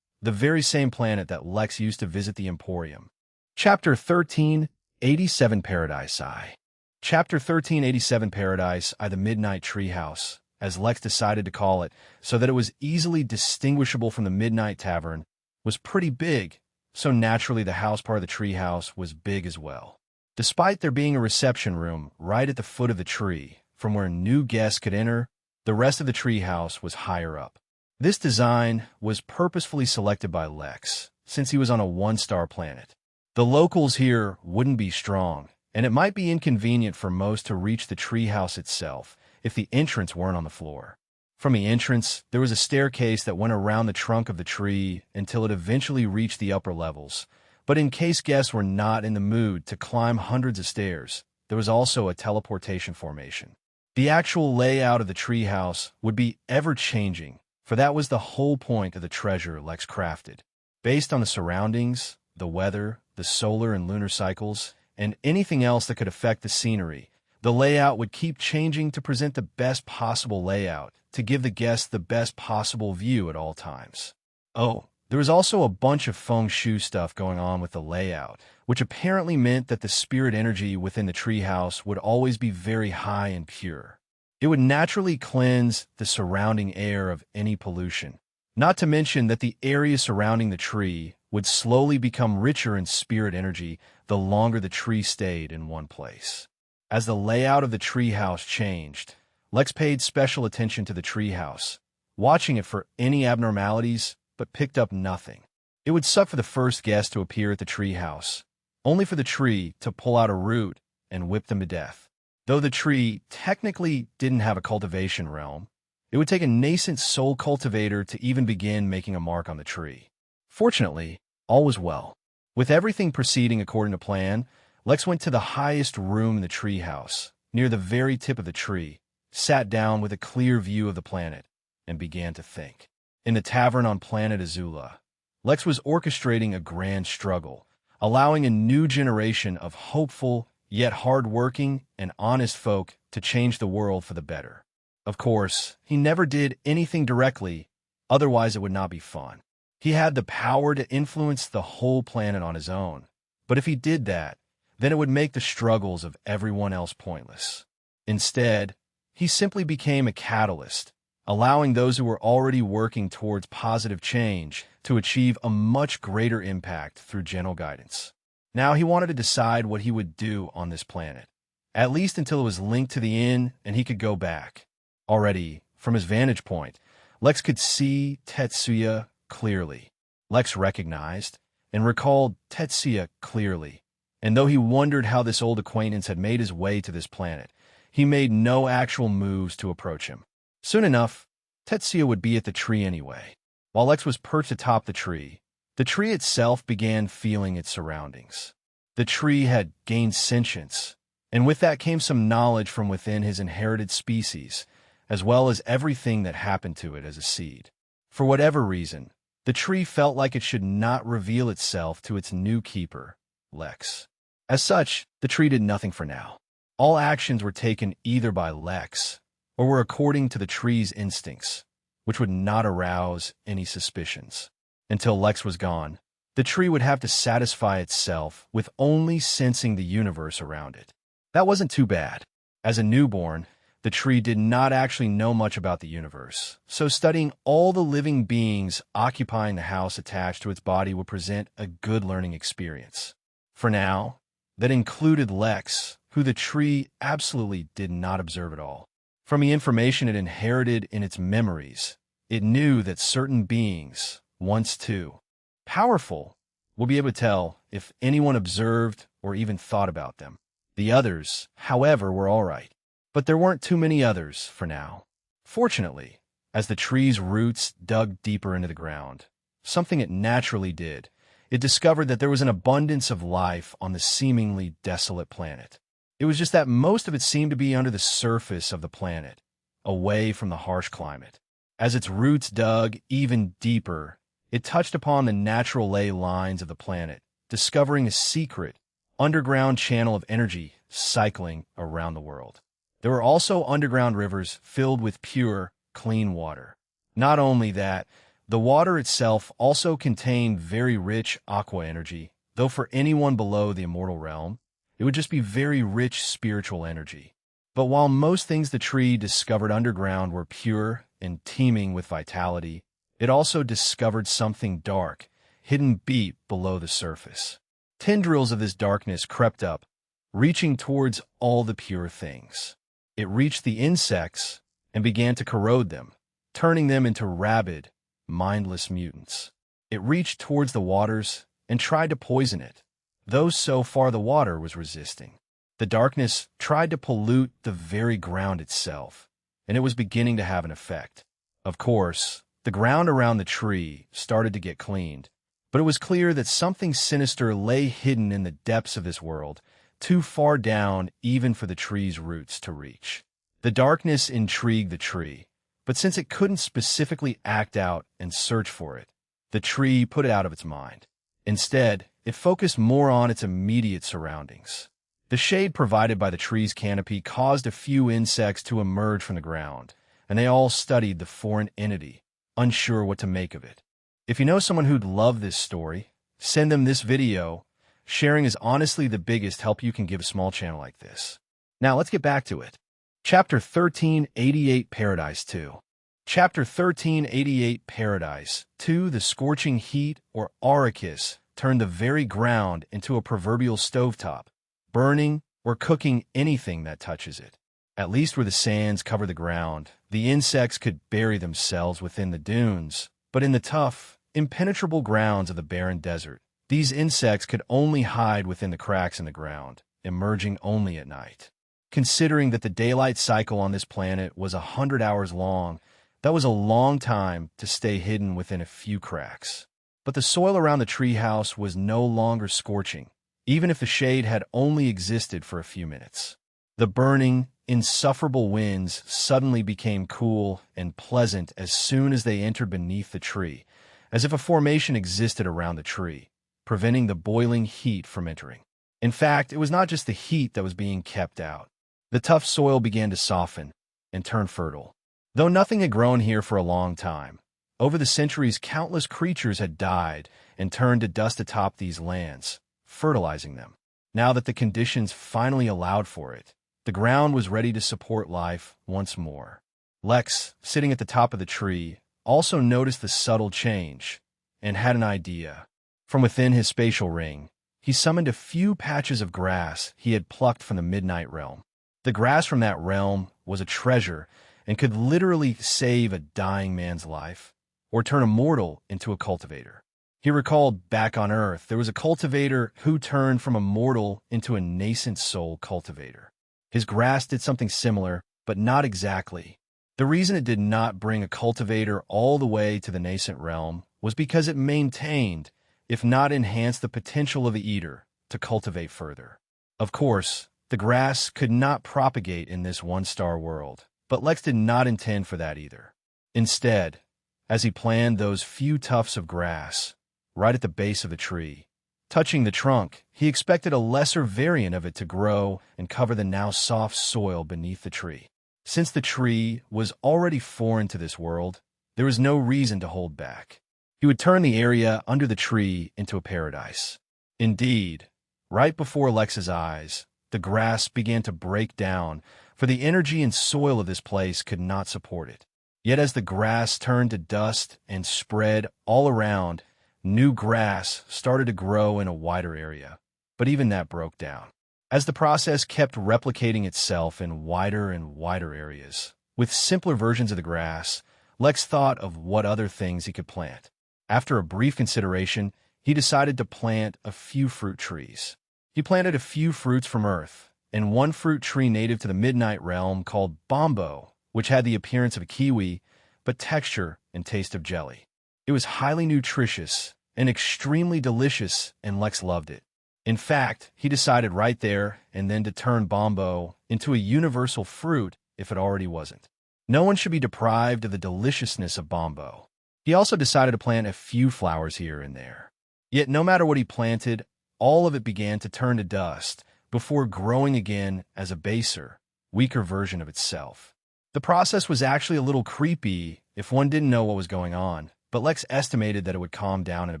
the very same planet that Lex used to visit the Emporium. Chapter 13, 87 Paradise I. Chapter 1387 Paradise I, the Midnight Treehouse, as Lex decided to call it, so that it was easily distinguishable from the Midnight Tavern, was pretty big, so naturally the house part of the treehouse was big as well. Despite there being a reception room right at the foot of the tree, from where new guests could enter, the rest of the treehouse was higher up. This design was purposefully selected by Lex, since he was on a 1-star planet. The locals here wouldn't be strong, and it might be inconvenient for most to reach the treehouse itself if the entrance weren't on the floor. From the entrance, there was a staircase that went around the trunk of the tree until it eventually reached the upper levels. But in case guests were not in the mood to climb hundreds of stairs, there was also a teleportation formation. The actual layout of the treehouse would be ever-changing, for that was the whole point of the treasure Lex crafted. Based on the surroundings, the weather, the solar and lunar cycles, and anything else that could affect the scenery, the layout would keep changing to present the best possible layout, to give the guests the best possible view at all times. Oh, there was also a bunch of feng shui stuff going on with the layout, which apparently meant that the spirit energy within the treehouse would always be very high and pure. It would naturally cleanse the surrounding air of any pollution, not to mention that the area surrounding the tree would slowly become richer in spirit energy the longer the tree stayed in one place. As the layout of the treehouse changed, Lex paid special attention to the treehouse, watching it for any abnormalities, but picked up nothing. It would suck for the first guest to appear at the treehouse, only for the tree to pull out a root and whip them to death. Though the tree technically didn't have a cultivation realm, it would take a nascent soul cultivator to even begin making a mark on the tree. Fortunately, all was well. With everything proceeding according to plan, Lex went to the highest room in the treehouse, near the very tip of the tree, sat down with a clear view of the planet, and began to think. In the tavern on planet Azula, Lex was orchestrating a grand struggle, allowing a new generation of hopeful, yet hard-working and honest folk to change the world for the better. Of course, he never did anything directly, otherwise it would not be fun. He had the power to influence the whole planet on his own. But if he did that, then it would make the struggles of everyone else pointless. Instead, he simply became a catalyst, allowing those who were already working towards positive change to achieve a much greater impact through gentle guidance. Now he wanted to decide what he would do on this planet, at least until it was linked to the inn and he could go back. Already, from his vantage point, Lex could see Tetsuya clearly. Lex recognized and recalled Tetsuya clearly, and though he wondered how this old acquaintance had made his way to this planet, he made no actual moves to approach him. Soon enough, Tetsuya would be at the tree anyway. While Lex was perched atop the tree itself began feeling its surroundings. The tree had gained sentience, and with that came some knowledge from within his inherited species, as well as everything that happened to it as a seed. For whatever reason, the tree felt like it should not reveal itself to its new keeper, Lex. As such, the tree did nothing for now. All actions were taken either by Lex or were according to the tree's instincts, which would not arouse any suspicions. Until Lex was gone, the tree would have to satisfy itself with only sensing the universe around it. That wasn't too bad. As a newborn, the tree did not actually know much about the universe, so studying all the living beings occupying the house attached to its body would present a good learning experience. For now, that included Lex, who the tree absolutely did not observe at all. From the information it inherited in its memories, it knew that certain beings, once too powerful, will be able to tell if anyone observed or even thought about them. The others, however, were all right. But there weren't too many others for now. Fortunately, as the tree's roots dug deeper into the ground, something it naturally did, it discovered that there was an abundance of life on the seemingly desolate planet. It was just that most of it seemed to be under the surface of the planet, away from the harsh climate. As its roots dug even deeper, it touched upon the natural ley lines of the planet, discovering a secret, underground channel of energy cycling around the world. There were also underground rivers filled with pure, clean water. Not only that, the water itself also contained very rich aqua energy, though for anyone below the immortal realm, it would just be very rich spiritual energy. But while most things the tree discovered underground were pure and teeming with vitality, it also discovered something dark, hidden deep below the surface. Tendrils of this darkness crept up, reaching towards all the pure things. It reached the insects and began to corrode them, turning them into rabid, mindless mutants. It reached towards the waters and tried to poison it, though so far the water was resisting. The darkness tried to pollute the very ground itself, and it was beginning to have an effect. Of course, the ground around the tree started to get cleaned, but it was clear that something sinister lay hidden in the depths of this world, too far down even for the tree's roots to reach. The darkness intrigued the tree, but since it couldn't specifically act out and search for it, the tree put it out of its mind. Instead, it focused more on its immediate surroundings. The shade provided by the tree's canopy caused a few insects to emerge from the ground, and they all studied the foreign entity, unsure what to make of it. If you know someone who'd love this story, send them this video. Sharing is honestly the biggest help you can give a small channel like this. Now let's get back to it. Chapter 1388 Paradise 2. Chapter 1388 Paradise 2. The scorching heat, or Arrakis, turned the very ground into a proverbial stovetop, burning or cooking anything that touches it. At least where the sands cover the ground, the insects could bury themselves within the dunes, but in the tough, impenetrable grounds of the barren desert, these insects could only hide within the cracks in the ground, emerging only at night. Considering that the daylight cycle on this planet was 100 hours long, that was a long time to stay hidden within a few cracks. But the soil around the treehouse was no longer scorching, even if the shade had only existed for a few minutes. The burning, insufferable winds suddenly became cool and pleasant as soon as they entered beneath the tree, as if a formation existed around the tree, preventing the boiling heat from entering. In fact, it was not just the heat that was being kept out. The tough soil began to soften and turn fertile. Though nothing had grown here for a long time, Over the centuries, countless creatures had died and turned to dust atop these lands, fertilizing them. Now that the conditions finally allowed for it, the ground was ready to support life once more. Lex, sitting at the top of the tree, also noticed the subtle change and had an idea. From within his spatial ring, he summoned a few patches of grass he had plucked from the Midnight Realm. The grass from that realm was a treasure and could literally save a dying man's life or turn a mortal into a cultivator. He recalled back on Earth, there was a cultivator who turned from a mortal into a nascent soul cultivator. His grass did something similar, but not exactly. The reason it did not bring a cultivator all the way to the nascent realm was because it maintained, if not enhanced, the potential of the eater to cultivate further. Of course, the grass could not propagate in this one-star world, but Lex did not intend for that either. Instead, as he planned those few tufts of grass right at the base of the tree, touching the trunk, he expected a lesser variant of it to grow and cover the now soft soil beneath the tree. Since the tree was already foreign to this world, there was no reason to hold back. He would turn the area under the tree into a paradise. Indeed, right before Lex's eyes, the grass began to break down, for the energy and soil of this place could not support it. Yet as the grass turned to dust and spread all around, new grass started to grow in a wider area. But even that broke down. As the process kept replicating itself in wider and wider areas, with simpler versions of the grass, Lex thought of what other things he could plant. After a brief consideration, he decided to plant a few fruit trees. He planted a few fruits from Earth, and one fruit tree native to the Midnight Realm called Bombo, which had the appearance of a kiwi, but texture and taste of jelly. It was highly nutritious and extremely delicious, and Lex loved it. In fact, he decided right there and then to turn Bombo into a universal fruit if it already wasn't. No one should be deprived of the deliciousness of Bombo. He also decided to plant a few flowers here and there. Yet no matter what he planted, all of it began to turn to dust before growing again as a baser, weaker version of itself. The process was actually a little creepy if one didn't know what was going on, but Lex estimated that it would calm down in a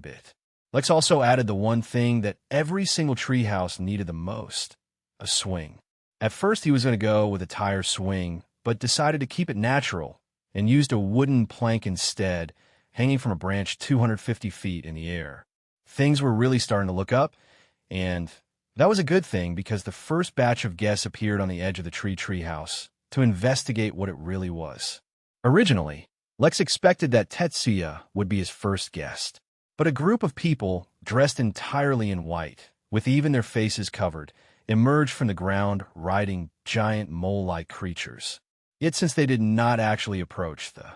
bit. Lex also added the one thing that every single treehouse needed the most, a swing. At first he was going to go with a tire swing, but decided to keep it natural and used a wooden plank instead, hanging from a branch 250 feet in the air. Things were really starting to look up, and that was a good thing because the first batch of guests appeared on the edge of the treehouse to investigate what it really was. Originally, Lex expected that Tetsuya would be his first guest. But a group of people, dressed entirely in white, with even their faces covered, emerged from the ground riding giant mole-like creatures. Yet since they did not actually approach the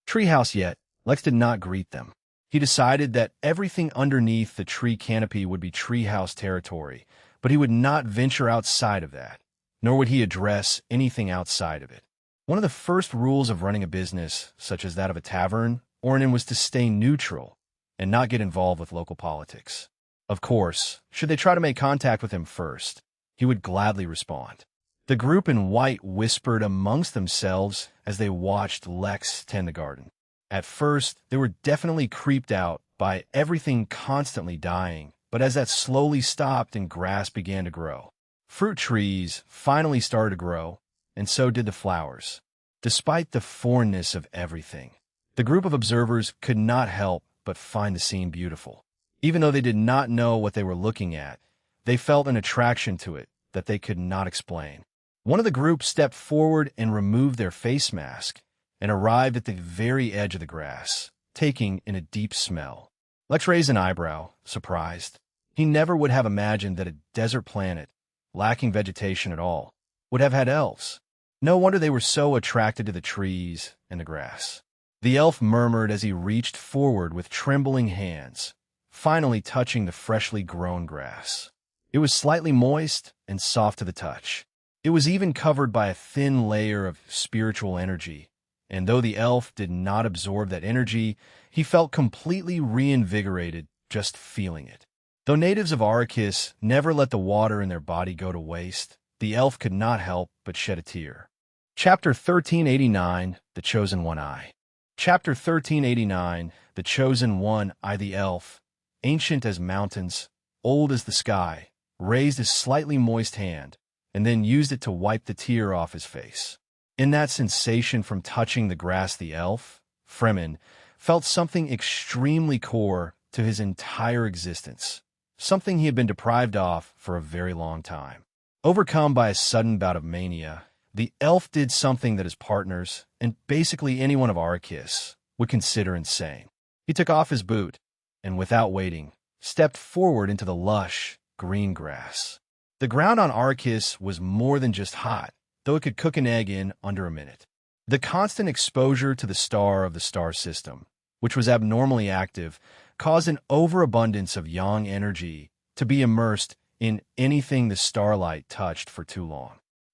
treehouse yet, Lex did not greet them. He decided that everything underneath the tree canopy would be treehouse territory, but he would not venture outside of that, nor would he address anything outside of it. One of the first rules of running a business, such as that of a tavern or an inn, was to stay neutral and not get involved with local politics. Of course, should they try to make contact with him first, he would gladly respond. The group in white whispered amongst themselves as they watched Lex tend the garden. At first, they were definitely creeped out by everything constantly dying, but as that slowly stopped and grass began to grow, fruit trees finally started to grow, and so did the flowers. Despite the foreignness of everything, the group of observers could not help but find the scene beautiful. Even though they did not know what they were looking at, they felt an attraction to it that they could not explain. One of the group stepped forward and removed their face mask and arrived at the very edge of the grass, taking in a deep smell. Lex raised an eyebrow, surprised. He never would have imagined that a desert planet, lacking vegetation at all, would have had elves. No wonder they were so attracted to the trees and the grass. The elf murmured as he reached forward with trembling hands, finally touching the freshly grown grass. It was slightly moist and soft to the touch. It was even covered by a thin layer of spiritual energy, and though the elf did not absorb that energy, he felt completely reinvigorated just feeling it. Though natives of Arrakis never let the water in their body go to waste, the elf could not help but shed a tear. Chapter 1389, The Chosen One Eye. Chapter 1389, The Chosen One, I the Elf, ancient as mountains, old as the sky, raised his slightly moist hand, and then used it to wipe the tear off his face. In that sensation from touching the grass, the elf, Fremen, felt something extremely core to his entire existence, something he had been deprived of for a very long time. Overcome by a sudden bout of mania, the elf did something that his partners, and basically anyone of Arrakis, would consider insane. He took off his boot, and without waiting, stepped forward into the lush, green grass. The ground on Arrakis was more than just hot, though it could cook an egg in under a minute. The constant exposure to the star of the star system, which was abnormally active, caused an overabundance of yang energy to be immersed in anything the starlight touched for too long.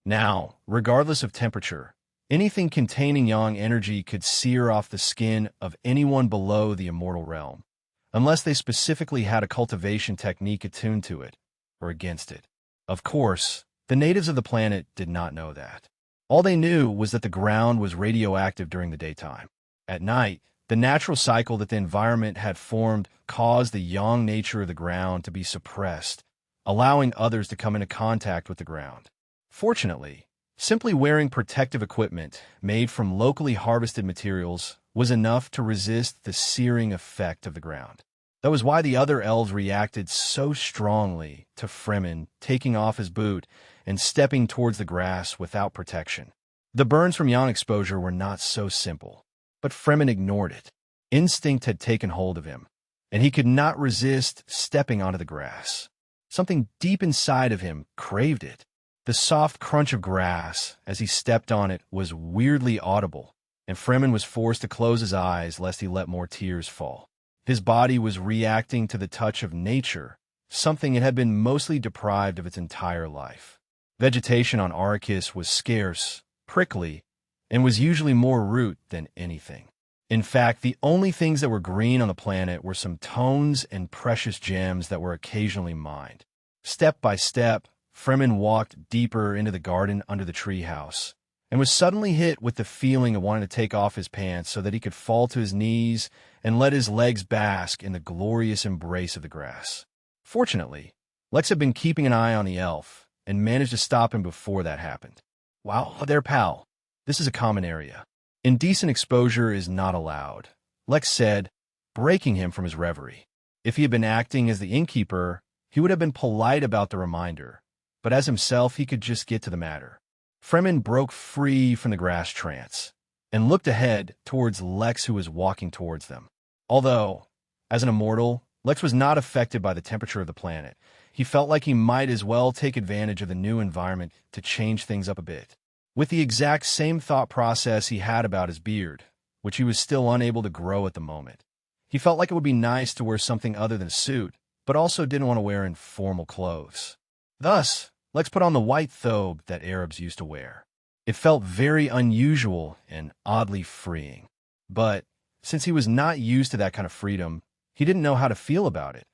Now, regardless of temperature, anything containing yang energy could sear off the skin of anyone below the immortal realm, unless they specifically had a cultivation technique attuned to it, or against it. Of course, the natives of the planet did not know that. All they knew was that the ground was radioactive during the daytime. At night, the natural cycle that the environment had formed caused the yang nature of the ground to be suppressed, allowing others to come into contact with the ground. Fortunately, simply wearing protective equipment made from locally harvested materials was enough to resist the searing effect of the ground. That was why the other elves reacted so strongly to Fremen taking off his boot and stepping towards the grass without protection. The burns from yang exposure were not so simple, but Fremen ignored it. Instinct had taken hold of him, and he could not resist stepping onto the grass. Something deep inside of him craved it. The soft crunch of grass as he stepped on it was weirdly audible, and Fremen was forced to close his eyes lest he let more tears fall. His body was reacting to the touch of nature, something it had been mostly deprived of its entire life. Vegetation on Arrakis was scarce, prickly, and was usually more root than anything. In fact, the only things that were green on the planet were some tones and precious gems that were occasionally mined. Step by step, Fremen walked deeper into the garden under the treehouse, and was suddenly hit with the feeling of wanting to take off his pants so that he could fall to his knees and let his legs bask in the glorious embrace of the grass. Fortunately, Lex had been keeping an eye on the elf and managed to stop him before that happened. "Wow, there, pal. This is a common area. Indecent exposure is not allowed," Lex said, breaking him from his reverie. If he had been acting as the innkeeper, he would have been polite about the reminder, but as himself, he could just get to the matter. Fremen broke free from the grass trance and looked ahead towards Lex, who was walking towards them. Although, as an immortal, Lex was not affected by the temperature of the planet. He felt like he might as well take advantage of the new environment to change things up a bit. With the exact same thought process he had about his beard, which he was still unable to grow at the moment. He felt like it would be nice to wear something other than a suit, but also didn't want to wear informal clothes. Thus, Lex put on the white thobe that Arabs used to wear. It felt very unusual and oddly freeing. But since he was not used to that kind of freedom, he didn't know how to feel about it,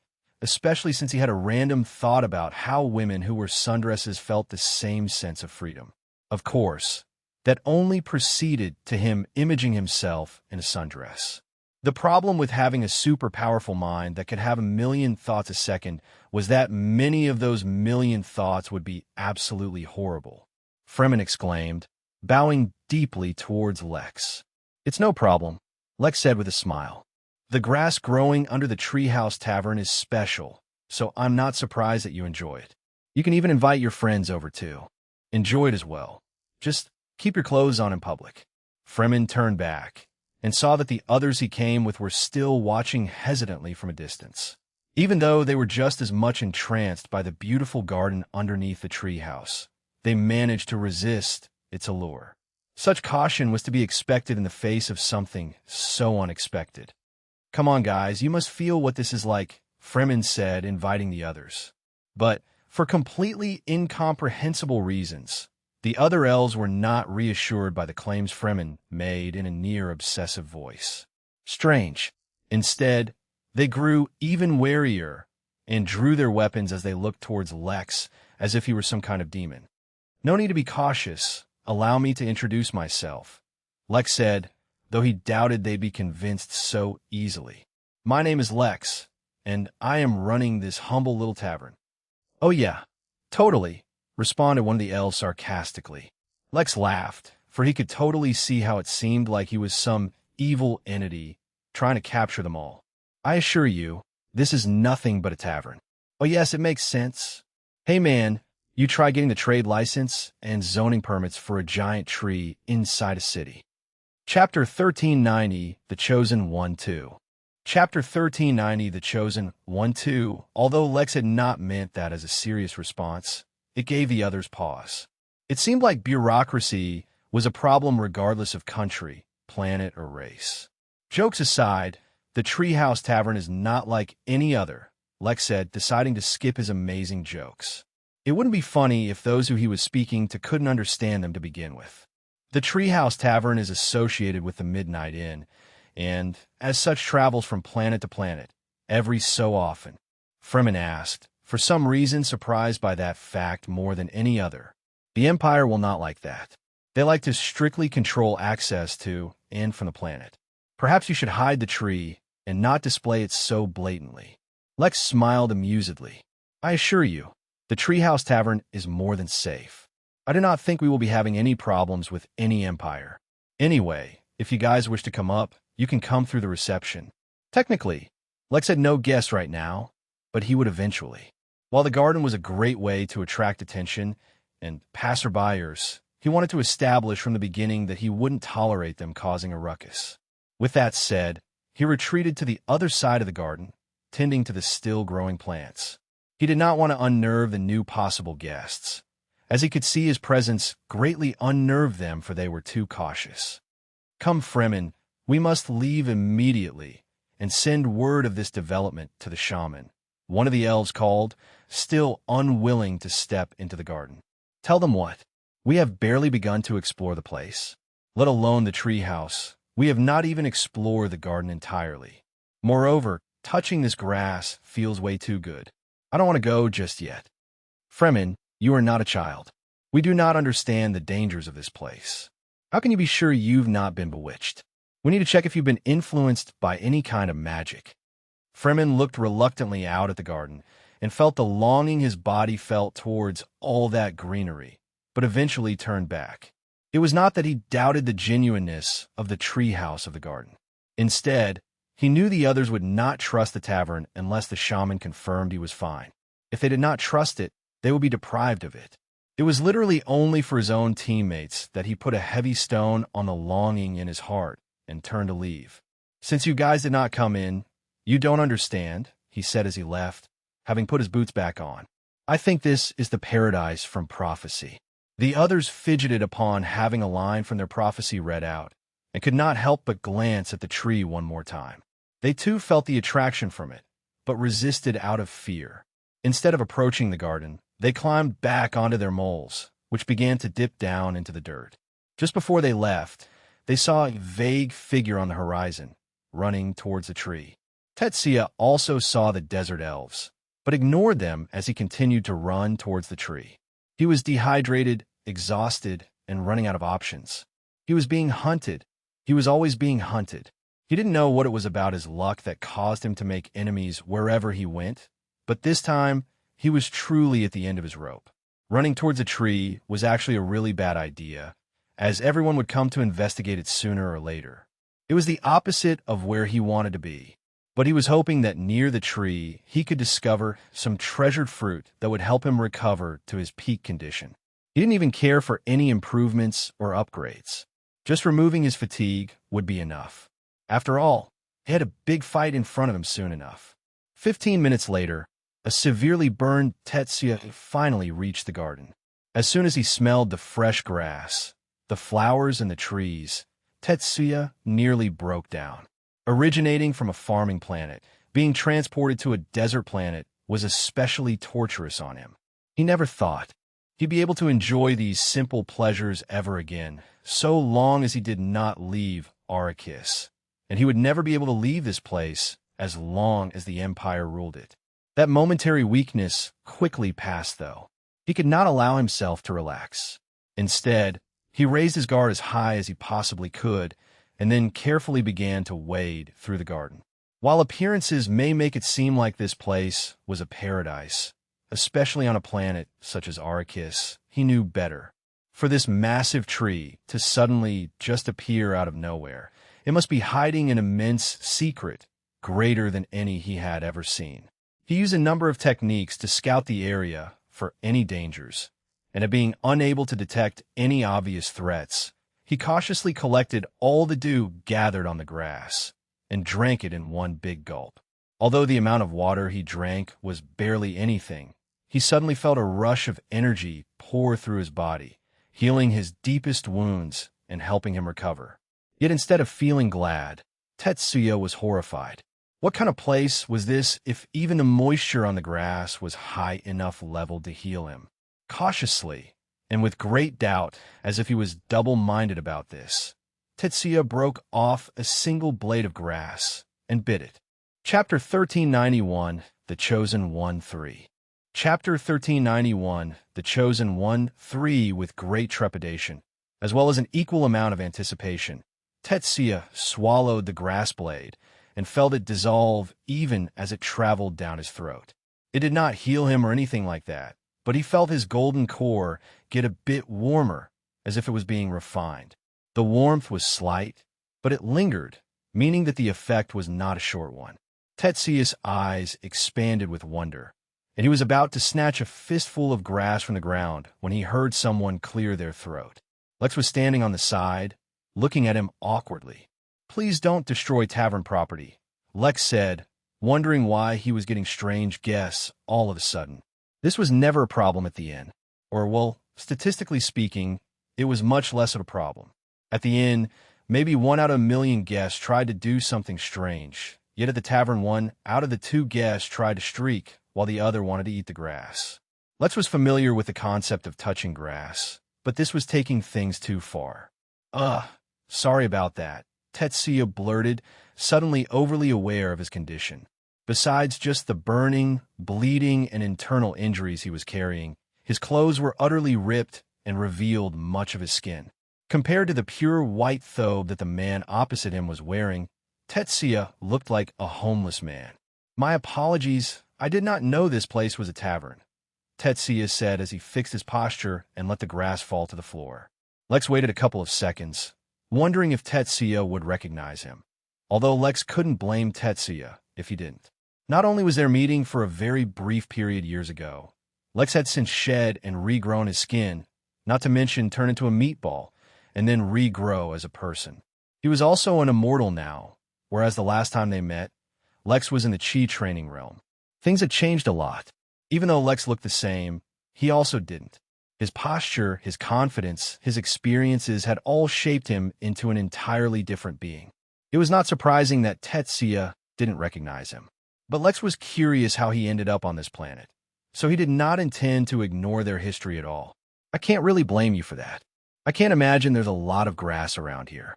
especially since he had a random thought about how women who wore sundresses felt the same sense of freedom. Of course, that only proceeded to him imaging himself in a sundress. The problem with having a super powerful mind that could have a million thoughts a second was that many of those million thoughts would be absolutely horrible. Fremen exclaimed, bowing deeply towards Lex. "It's no problem," Lex said with a smile. "The grass growing under the Treehouse Tavern is special, so I'm not surprised that you enjoy it. You can even invite your friends over too. Enjoy it as well. Just keep your clothes on in public." Fremen turned back and saw that the others he came with were still watching hesitantly from a distance. Even though they were just as much entranced by the beautiful garden underneath the treehouse, they managed to resist its allure. Such caution was to be expected in the face of something so unexpected. "Come on, guys, you must feel what this is like," Fremen said, inviting the others. But for completely incomprehensible reasons, the other elves were not reassured by the claims Fremen made in a near-obsessive voice. Strange. Instead, they grew even warier and drew their weapons as they looked towards Lex as if he were some kind of demon. "No need to be cautious. Allow me to introduce myself," Lex said, though he doubted they'd be convinced so easily. "My name is Lex, and I am running this humble little tavern." "Oh yeah, totally," responded one of the elves sarcastically. Lex laughed, for he could totally see how it seemed like he was some evil entity trying to capture them all. "I assure you, this is nothing but a tavern." "Oh yes, it makes sense. Hey man, you try getting the trade license and zoning permits for a giant tree inside a city." Chapter 1390, The Chosen 1-2. Chapter 1390, The Chosen 1-2. Although Lex had not meant that as a serious response, it gave the others pause. It seemed like bureaucracy was a problem regardless of country, planet, or race. "Jokes aside, the Treehouse Tavern is not like any other," Lex said, deciding to skip his amazing jokes. It wouldn't be funny if those who he was speaking to couldn't understand them to begin with. The Treehouse Tavern is associated with the Midnight Inn, and, as such, travels from planet to planet, every so often. Fremen asked, for some reason surprised by that fact more than any other. "The Empire will not like that. They like to strictly control access to and from the planet. Perhaps you should hide the tree and not display it so blatantly." Lex smiled amusedly. "I assure you, the Treehouse Tavern is more than safe. I do not think we will be having any problems with any empire. Anyway, if you guys wish to come up, you can come through the reception." Technically, Lex had no guests right now, but he would eventually. While the garden was a great way to attract attention and passerbyers, he wanted to establish from the beginning that he wouldn't tolerate them causing a ruckus. With that said, he retreated to the other side of the garden, tending to the still-growing plants. He did not want to unnerve the new possible guests, as he could see his presence greatly unnerved them, for they were too cautious. "Come, Fremen, we must leave immediately and send word of this development to the shaman," one of the elves called, still unwilling to step into the garden. "Tell them what? We have barely begun to explore the place, let alone the treehouse. We have not even explored the garden entirely. Moreover, touching this grass feels way too good. I don't want to go just yet. Fremen, you are not a child. We do not understand the dangers of this place. How can you be sure you've not been bewitched? We need to check if you've been influenced by any kind of magic." Fremen looked reluctantly out at the garden and felt the longing his body felt towards all that greenery, but eventually turned back. It was not that he doubted the genuineness of the treehouse of the garden. Instead, he knew the others would not trust the tavern unless the shaman confirmed he was fine. If they did not trust it, they would be deprived of it. It was literally only for his own teammates that he put a heavy stone on the longing in his heart and turned to leave. "Since you guys did not come in, you don't understand," he said as he left, having put his boots back on. "I think this is the paradise from prophecy." The others fidgeted upon having a line from their prophecy read out, and could not help but glance at the tree one more time. They too felt the attraction from it, but resisted out of fear. Instead of approaching the garden, they climbed back onto their moles, which began to dip down into the dirt. Just before they left, they saw a vague figure on the horizon, running towards the tree. Tetsuya also saw the desert elves, but ignored them as he continued to run towards the tree. He was dehydrated, exhausted, and running out of options. He was being hunted. He was always being hunted. He didn't know what it was about his luck that caused him to make enemies wherever he went, but this time, he was truly at the end of his rope. Running towards a tree was actually a really bad idea, as everyone would come to investigate it sooner or later. It was the opposite of where he wanted to be, but he was hoping that near the tree he could discover some treasured fruit that would help him recover to his peak condition. He didn't even care for any improvements or upgrades. Just removing his fatigue would be enough. After all, he had a big fight in front of him soon enough. 15 minutes later, a severely burned Tetsuya finally reached the garden. As soon as he smelled the fresh grass, the flowers and the trees, Tetsuya nearly broke down. Originating from a farming planet, being transported to a desert planet was especially torturous on him. He never thought he'd be able to enjoy these simple pleasures ever again, so long as he did not leave Arrakis. And he would never be able to leave this place as long as the Empire ruled it. That momentary weakness quickly passed, though. He could not allow himself to relax. Instead, he raised his guard as high as he possibly could and then carefully began to wade through the garden. While appearances may make it seem like this place was a paradise, especially on a planet such as Arrakis, he knew better. For this massive tree to suddenly just appear out of nowhere, it must be hiding an immense secret greater than any he had ever seen. He used a number of techniques to scout the area for any dangers, and being unable to detect any obvious threats, he cautiously collected all the dew gathered on the grass and drank it in one big gulp. Although the amount of water he drank was barely anything, he suddenly felt a rush of energy pour through his body, healing his deepest wounds and helping him recover. Yet instead of feeling glad, Tetsuya was horrified. What kind of place was this if even the moisture on the grass was high enough level to heal him? Cautiously, and with great doubt, as if he was double-minded about this, Tetsuya broke off a single blade of grass and bit it. Chapter 1391, The Chosen One 3. Chapter 1391, The Chosen One 3. With great trepidation, as well as an equal amount of anticipation, Tetsuya swallowed the grass blade and felt it dissolve even as it traveled down his throat. It did not heal him or anything like that, but he felt his golden core get a bit warmer, as if it was being refined. The warmth was slight, but it lingered, meaning that the effect was not a short one. Tetsuya's eyes expanded with wonder, and he was about to snatch a fistful of grass from the ground when he heard someone clear their throat. Lex was standing on the side, looking at him awkwardly. "Please don't destroy tavern property," Lex said, wondering why he was getting strange guests all of a sudden. This was never a problem at the inn. Or, well, statistically speaking, it was much less of a problem. At the inn, maybe 1 out of a million guests tried to do something strange, yet at the tavern 1 out of the 2 guests tried to streak, while the other wanted to eat the grass. Lex was familiar with the concept of touching grass, but this was taking things too far. Sorry about that," Tetsuya blurted, suddenly overly aware of his condition. Besides just the burning, bleeding, and internal injuries he was carrying, his clothes were utterly ripped and revealed much of his skin. Compared to the pure white thobe that the man opposite him was wearing, Tetsuya looked like a homeless man. "My apologies, I did not know this place was a tavern," Tetsuya said as he fixed his posture and let the grass fall to the floor. Lex waited a couple of seconds, wondering if Tetsuya would recognize him, although Lex couldn't blame Tetsuya if he didn't. Not only was their meeting for a very brief period years ago, Lex had since shed and regrown his skin, not to mention turn into a meatball, and then regrow as a person. He was also an immortal now, whereas the last time they met, Lex was in the chi training realm. Things had changed a lot. Even though Lex looked the same, he also didn't. His posture, his confidence, his experiences had all shaped him into an entirely different being. It was not surprising that Tetsuya didn't recognize him. But Lex was curious how he ended up on this planet, so he did not intend to ignore their history at all. "I can't really blame you for that. I can't imagine there's a lot of grass around here."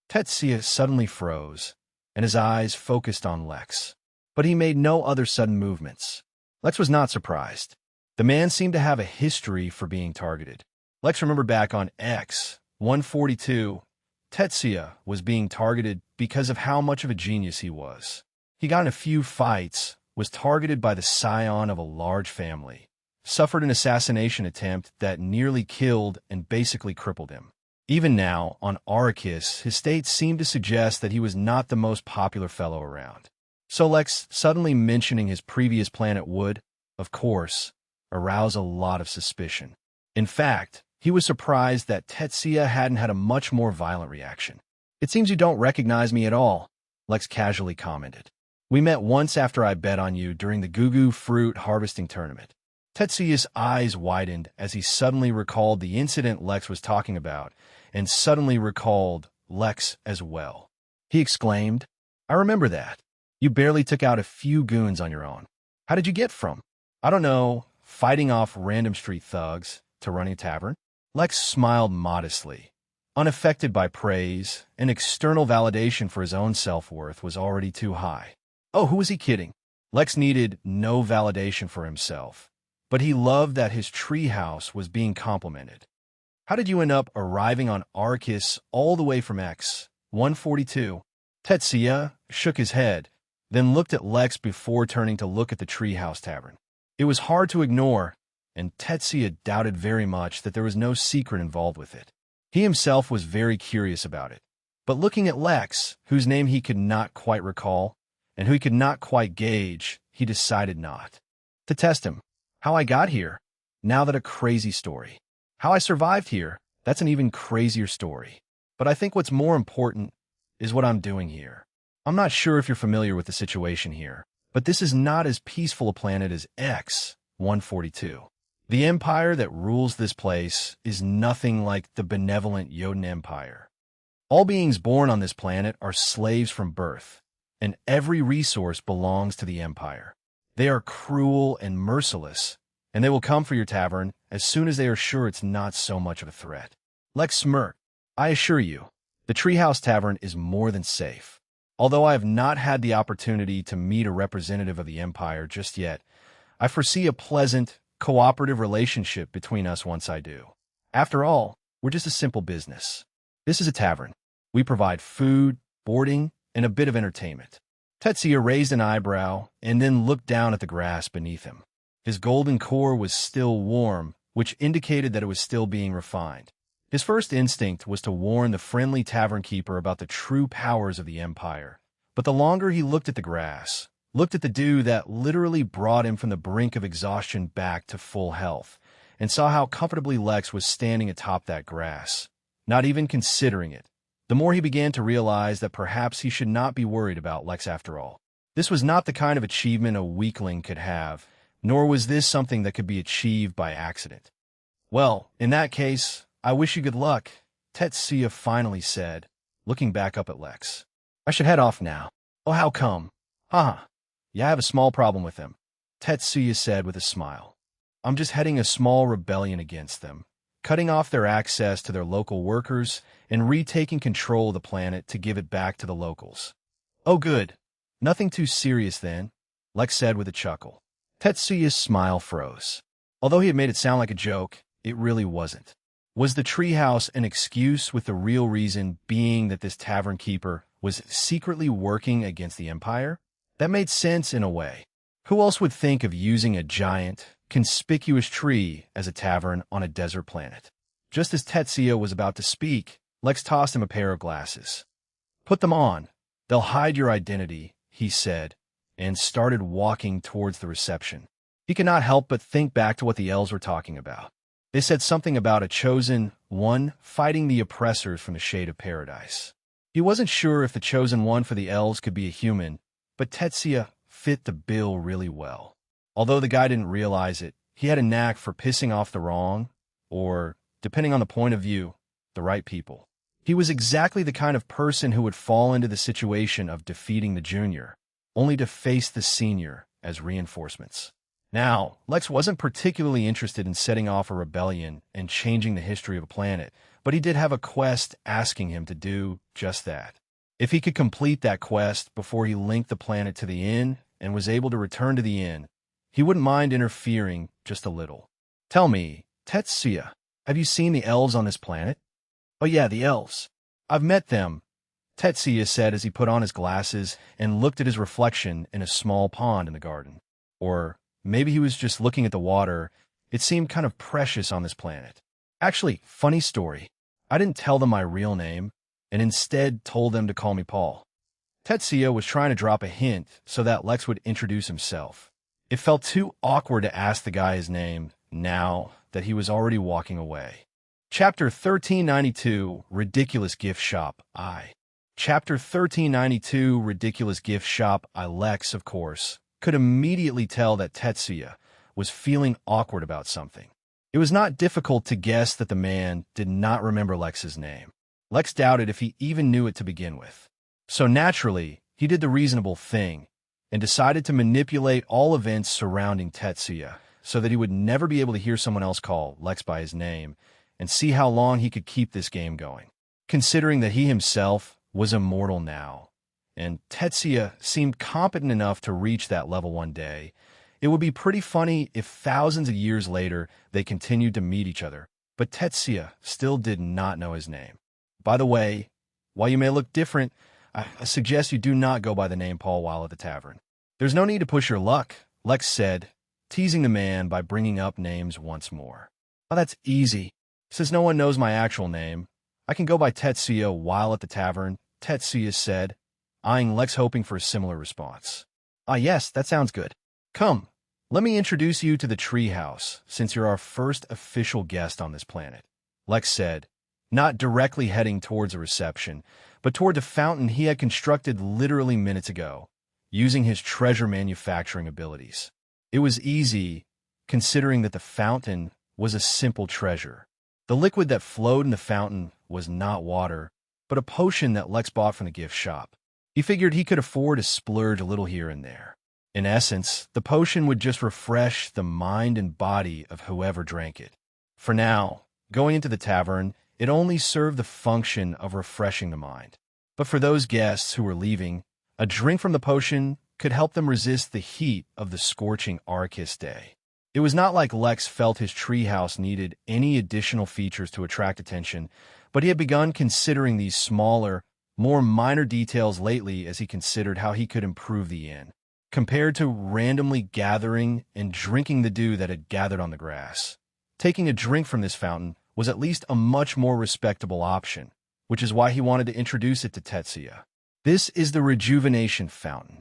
Tetsuya suddenly froze, and his eyes focused on Lex. But he made no other sudden movements. Lex was not surprised. The man seemed to have a history for being targeted. Lex remembered back on X-142, Tetsuya was being targeted because of how much of a genius he was. He got in a few fights, was targeted by the scion of a large family, suffered an assassination attempt that nearly killed and basically crippled him. Even now, on Arrakis, his state seemed to suggest that he was not the most popular fellow around. So Lex suddenly mentioning his previous planet would, of course, arouse a lot of suspicion. In fact, he was surprised that Tetsuya hadn't had a much more violent reaction. "It seems you don't recognize me at all," Lex casually commented. "We met once after I bet on you during the Gugu fruit harvesting tournament." Tetsuya's eyes widened as he suddenly recalled the incident Lex was talking about, and suddenly recalled Lex as well. He exclaimed, "I remember that. You barely took out a few goons on your own. How did you get from, I don't know, fighting off random street thugs to running a tavern?" Lex smiled modestly. Unaffected by praise, and external validation for his own self-worth was already too high. Oh, who was he kidding? Lex needed no validation for himself, but he loved that his treehouse was being complimented. "How did you end up arriving on Arrakis all the way from X? 142. Tetsuya shook his head, then looked at Lex before turning to look at the Treehouse Tavern. It was hard to ignore, and Tetsuya doubted very much that there was no secret involved with it. He himself was very curious about it. But looking at Lex, whose name he could not quite recall, and who he could not quite gauge, he decided not to test him. How I got here? Now that a crazy story. How I survived here? That's an even crazier story. But I think what's more important is what I'm doing here. I'm not sure if you're familiar with the situation here, but this is not as peaceful a planet as X-142. The empire that rules this place is nothing like the benevolent Jotun Empire. All beings born on this planet are slaves from birth, and every resource belongs to the empire. They are cruel and merciless, and they will come for your tavern as soon as they are sure it's not so much of a threat. Lex smirked. I assure you, the Treehouse Tavern is more than safe. Although I have not had the opportunity to meet a representative of the Empire just yet, I foresee a pleasant, cooperative relationship between us once I do. After all, we're just a simple business. This is a tavern. We provide food, boarding, and a bit of entertainment. Tetsuya raised an eyebrow and then looked down at the grass beneath him. His golden core was still warm, which indicated that it was still being refined. His first instinct was to warn the friendly tavern keeper about the true powers of the Empire. But the longer he looked at the grass, looked at the dew that literally brought him from the brink of exhaustion back to full health, and saw how comfortably Lex was standing atop that grass, not even considering it, the more he began to realize that perhaps he should not be worried about Lex after all. This was not the kind of achievement a weakling could have, nor was this something that could be achieved by accident. Well, in that case, I wish you good luck, Tetsuya finally said, looking back up at Lex. I should head off now. Oh, how come? Haha. Yeah, I have a small problem with them, Tetsuya said with a smile. I'm just heading a small rebellion against them, cutting off their access to their local workers and retaking control of the planet to give it back to the locals. Oh, good. Nothing too serious then, Lex said with a chuckle. Tetsuya's smile froze. Although he had made it sound like a joke, it really wasn't. Was the treehouse an excuse, with the real reason being that this tavern keeper was secretly working against the Empire? That made sense in a way. Who else would think of using a giant, conspicuous tree as a tavern on a desert planet? Just as Tetsuya was about to speak, Lex tossed him a pair of glasses. Put them on. They'll hide your identity, he said, and started walking towards the reception. He could not help but think back to what the elves were talking about. They said something about a chosen one fighting the oppressors from the shade of paradise. He wasn't sure if the chosen one for the elves could be a human, but Tetsuya fit the bill really well. Although the guy didn't realize it, he had a knack for pissing off the wrong, or, depending on the point of view, the right people. He was exactly the kind of person who would fall into the situation of defeating the junior, only to face the senior as reinforcements. Now, Lex wasn't particularly interested in setting off a rebellion and changing the history of a planet, but he did have a quest asking him to do just that. If he could complete that quest before he linked the planet to the inn and was able to return to the inn, he wouldn't mind interfering just a little. Tell me, Tetsuya, have you seen the elves on this planet? Oh yeah, the elves. I've met them, Tetsuya said as he put on his glasses and looked at his reflection in a small pond in the garden. Or maybe he was just looking at the water. It seemed kind of precious on this planet. Actually, funny story. I didn't tell them my real name, and instead told them to call me Paul. Tetsuya was trying to drop a hint so that Lex would introduce himself. It felt too awkward to ask the guy his name now that he was already walking away. Chapter 1392, Ridiculous Gift Shop, I. Chapter 1392, Ridiculous Gift Shop, I. Lex, of course, could immediately tell that Tetsuya was feeling awkward about something. It was not difficult to guess that the man did not remember Lex's name. Lex doubted if he even knew it to begin with. So naturally, he did the reasonable thing and decided to manipulate all events surrounding Tetsuya so that he would never be able to hear someone else call Lex by his name and see how long he could keep this game going. Considering that he himself was immortal now, and Tetsuya seemed competent enough to reach that level one day, it would be pretty funny if thousands of years later they continued to meet each other, but Tetsuya still did not know his name. By the way, While you may look different, I suggest you do not go by the name Paul while at the tavern. There's no need to push your luck, Lex said, teasing the man by bringing up names once more. Oh, that's easy. Since no one knows my actual name, I can go by Tetsuya while at the tavern, Tetsuya said, eyeing Lex hoping for a similar response. Ah yes, that sounds good. Come, let me introduce you to the treehouse, since you're our first official guest on this planet, Lex said, not directly heading towards a reception, but toward the fountain he had constructed literally minutes ago, using his treasure manufacturing abilities. It was easy, considering that the fountain was a simple treasure. The liquid that flowed in the fountain was not water, but a potion that Lex bought from the gift shop. He figured he could afford to splurge a little here and there. In essence, the potion would just refresh the mind and body of whoever drank it. For now, going into the tavern, it only served the function of refreshing the mind. But for those guests who were leaving, a drink from the potion could help them resist the heat of the scorching Arceus day. It was not like Lex felt his treehouse needed any additional features to attract attention, but he had begun considering these smaller, more minor details lately as he considered how he could improve the inn, compared to randomly gathering and drinking the dew that had gathered on the grass. Taking a drink from this fountain was at least a much more respectable option, which is why he wanted to introduce it to Tetsuya. This is the rejuvenation fountain.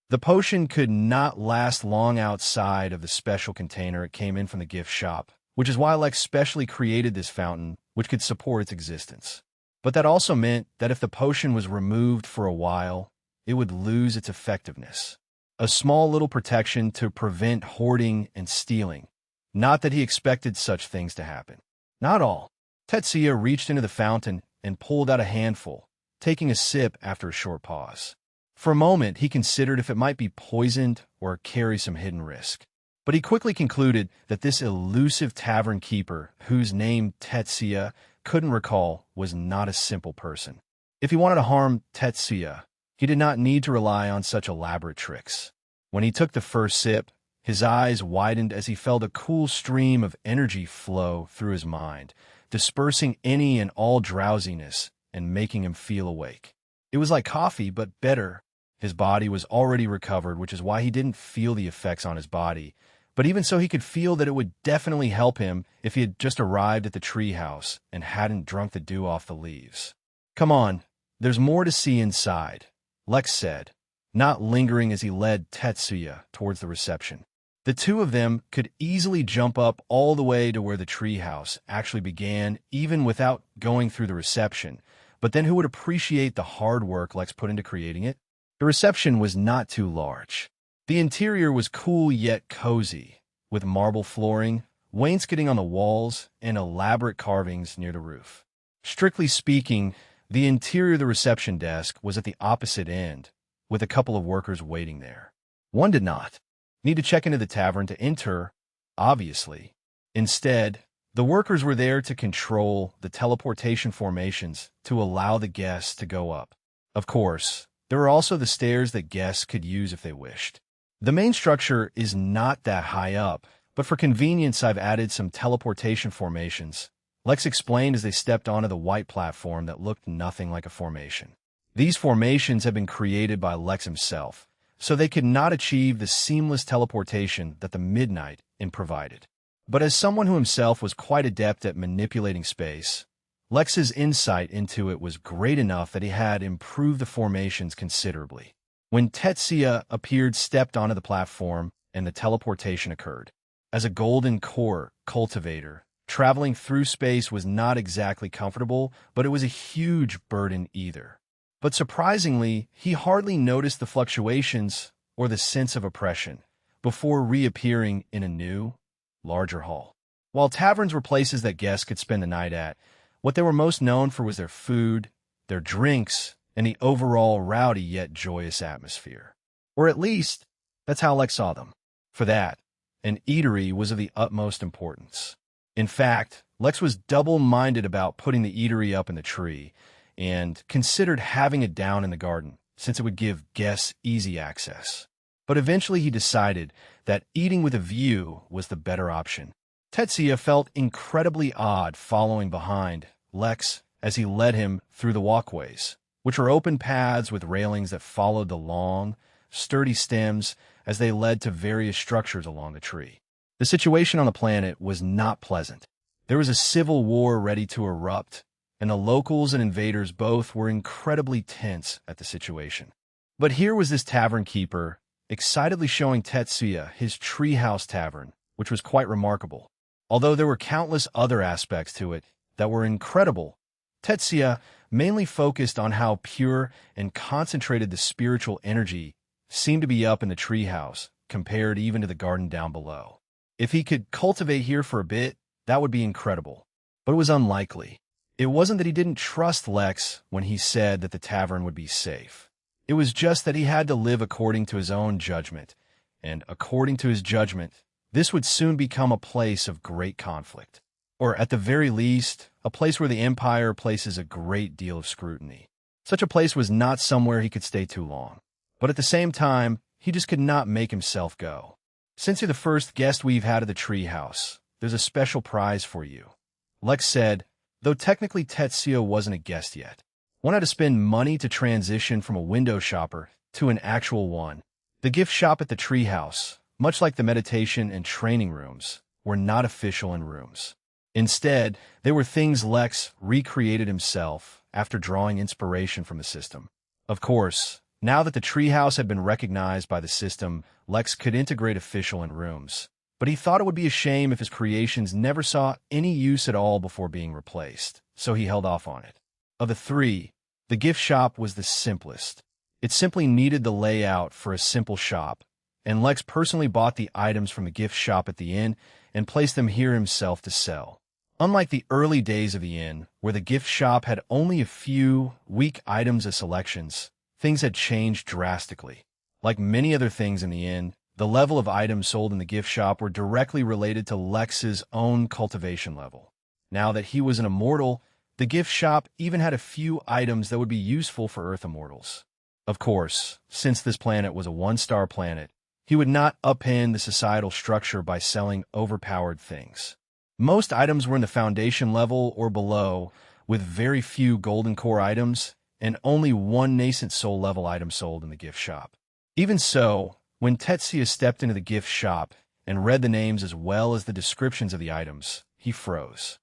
The potion could not last long outside of the special container it came in from the gift shop, which is why Lex specially created this fountain, which could support its existence. But that also meant that if the potion was removed for a while, it would lose its effectiveness. A small little protection to prevent hoarding and stealing. Not that he expected such things to happen. Not all. Tetsuya reached into the fountain and pulled out a handful, taking a sip after a short pause. For a moment, he considered if it might be poisoned or carry some hidden risk. But he quickly concluded that this elusive tavern keeper, whose name Tetsuya couldn't recall, was not a simple person. If he wanted to harm Tetsuya, he did not need to rely on such elaborate tricks. When he took the first sip, his eyes widened as he felt a cool stream of energy flow through his mind, dispersing any and all drowsiness and making him feel awake. It was like coffee, but better. His body was already recovered, which is why he didn't feel the effects on his body. But even so, he could feel that it would definitely help him if he had just arrived at the treehouse and hadn't drunk the dew off the leaves. Come on, there's more to see inside, Lex said, not lingering as he led Tetsuya towards the reception. The two of them could easily jump up all the way to where the treehouse actually began, even without going through the reception. But then who would appreciate the hard work Lex put into creating it? The reception was not too large. The interior was cool yet cozy, with marble flooring, wainscoting on the walls, and elaborate carvings near the roof. Strictly speaking, the interior of the reception desk was at the opposite end, with a couple of workers waiting there. One did not need to check into the tavern to enter, obviously. Instead, the workers were there to control the teleportation formations to allow the guests to go up. Of course, there were also the stairs that guests could use if they wished. The main structure is not that high up, but for convenience I've added some teleportation formations, Lex explained as they stepped onto the white platform that looked nothing like a formation. These formations have been created by Lex himself, so they could not achieve the seamless teleportation that the Midnight Inn provided. But as someone who himself was quite adept at manipulating space, Lex's insight into it was great enough that he had improved the formations considerably. When Tetsuya appeared, stepped onto the platform, and the teleportation occurred. As a golden core cultivator, traveling through space was not exactly comfortable, but it was a huge burden either. But surprisingly, he hardly noticed the fluctuations or the sense of oppression before reappearing in a new, larger hall. While taverns were places that guests could spend the night at, what they were most known for was their food, their drinks, and the overall rowdy yet joyous atmosphere. Or at least, that's how Lex saw them. For that, an eatery was of the utmost importance. In fact, Lex was double-minded about putting the eatery up in the tree, and considered having it down in the garden, since it would give guests easy access. But eventually he decided that eating with a view was the better option. Tetsuya felt incredibly odd following behind Lex as he led him through the walkways, which were open paths with railings that followed the long, sturdy stems as they led to various structures along the tree. The situation on the planet was not pleasant. There was a civil war ready to erupt, and the locals and invaders both were incredibly tense at the situation. But here was this tavern keeper, excitedly showing Tetsuya his treehouse tavern, which was quite remarkable. Although there were countless other aspects to it that were incredible, Tetsuya mainly focused on how pure and concentrated the spiritual energy seemed to be up in the treehouse, compared even to the garden down below. If he could cultivate here for a bit, that would be incredible. But it was unlikely. It wasn't that he didn't trust Lex when he said that the tavern would be safe. It was just that he had to live according to his own judgment, and according to his judgment, this would soon become a place of great conflict. Or at the very least, a place where the Empire places a great deal of scrutiny. Such a place was not somewhere he could stay too long. But at the same time, he just could not make himself go. "Since you're the first guest we've had at the treehouse, there's a special prize for you," Lex said, though technically Tetsuya wasn't a guest yet. One had to spend money to transition from a window shopper to an actual one. The gift shop at the treehouse, much like the meditation and training rooms, were not official in rooms. Instead, they were things Lex recreated himself after drawing inspiration from the system. Of course, now that the treehouse had been recognized by the system, Lex could integrate official in rooms. But he thought it would be a shame if his creations never saw any use at all before being replaced, so he held off on it. Of the three, the gift shop was the simplest. It simply needed the layout for a simple shop, and Lex personally bought the items from the gift shop at the inn and placed them here himself to sell. Unlike the early days of the inn, where the gift shop had only a few weak items as selections, things had changed drastically. Like many other things in the inn, the level of items sold in the gift shop were directly related to Lex's own cultivation level. Now that he was an immortal, the gift shop even had a few items that would be useful for Earth immortals. Of course, since this planet was a one-star planet, he would not upend the societal structure by selling overpowered things. Most items were in the foundation level or below, with very few golden core items and only one nascent soul level item sold in the gift shop. Even so, when Tetsuya stepped into the gift shop and read the names as well as the descriptions of the items, he froze.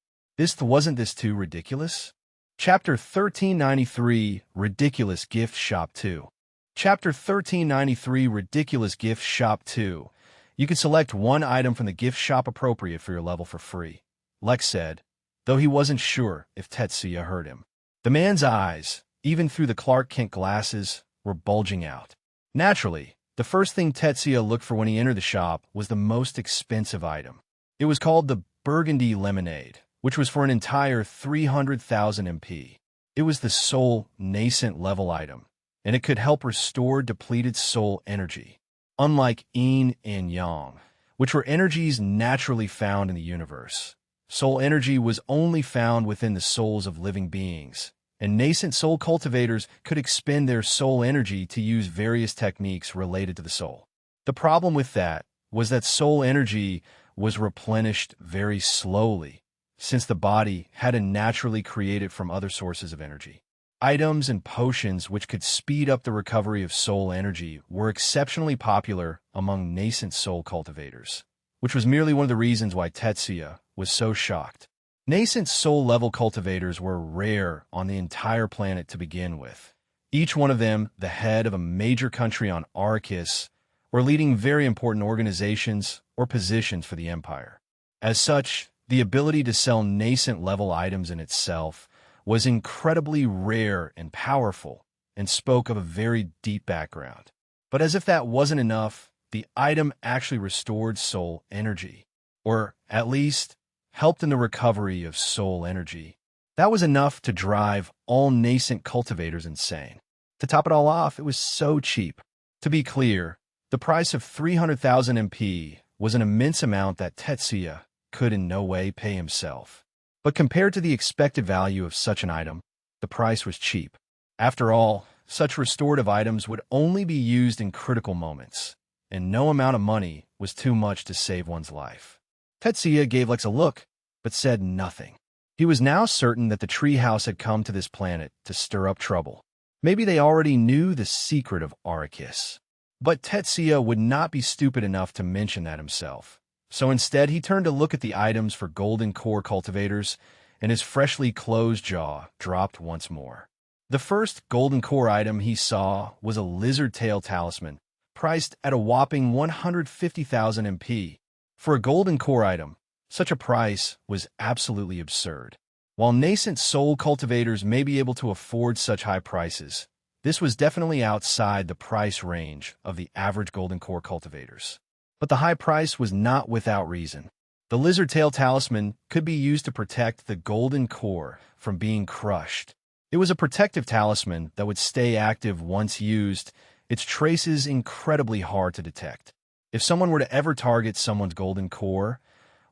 Wasn't this too ridiculous? Chapter 1393, Ridiculous Gift Shop 2. Chapter 1393, Ridiculous Gift Shop 2. You can select one item from the gift shop appropriate for your level for free, Lex said, though he wasn't sure if Tetsuya heard him. The man's eyes, even through the Clark Kent glasses, were bulging out. Naturally, the first thing Tetsuya looked for when he entered the shop was the most expensive item. It was called the Burgundy Lemonade, which was for an entire 300,000 MP. It was the soul nascent level item, and it could help restore depleted soul energy. Unlike yin and yang, which were energies naturally found in the universe, soul energy was only found within the souls of living beings, and nascent soul cultivators could expend their soul energy to use various techniques related to the soul. The problem with that was that soul energy was replenished very slowly, since the body had to naturally create it from other sources of energy. Items and potions which could speed up the recovery of soul energy were exceptionally popular among nascent soul cultivators, which was merely one of the reasons why Tetsuya was so shocked. Nascent soul-level cultivators were rare on the entire planet to begin with, each one of them the head of a major country on Arrakis or leading very important organizations or positions for the Empire. As such, the ability to sell nascent-level items in itself was incredibly rare and powerful, and spoke of a very deep background. But as if that wasn't enough, the item actually restored soul energy, or at least helped in the recovery of soul energy. That was enough to drive all nascent cultivators insane. To top it all off, it was so cheap. To be clear, the price of 300,000 MP was an immense amount that Tetsuya could in no way pay himself. But compared to the expected value of such an item, the price was cheap. After all, such restorative items would only be used in critical moments, and no amount of money was too much to save one's life. Tetsuya gave Lex a look, but said nothing. He was now certain that the treehouse had come to this planet to stir up trouble. Maybe they already knew the secret of Arrakis. But Tetsuya would not be stupid enough to mention that himself. So instead, he turned to look at the items for golden core cultivators, and his freshly closed jaw dropped once more. The first golden core item he saw was a lizard tail talisman, priced at a whopping 150,000 MP. For a golden core item, such a price was absolutely absurd. While nascent soul cultivators may be able to afford such high prices, this was definitely outside the price range of the average golden core cultivators. But the high price was not without reason. The lizard tail talisman could be used to protect the golden core from being crushed. It was a protective talisman that would stay active once used, its traces incredibly hard to detect. If someone were to ever target someone's golden core,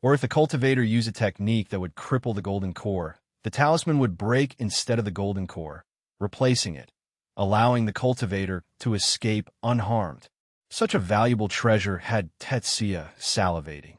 or if the cultivator used a technique that would cripple the golden core, the talisman would break instead of the golden core, replacing it, allowing the cultivator to escape unharmed. Such a valuable treasure had Tetsuya salivating,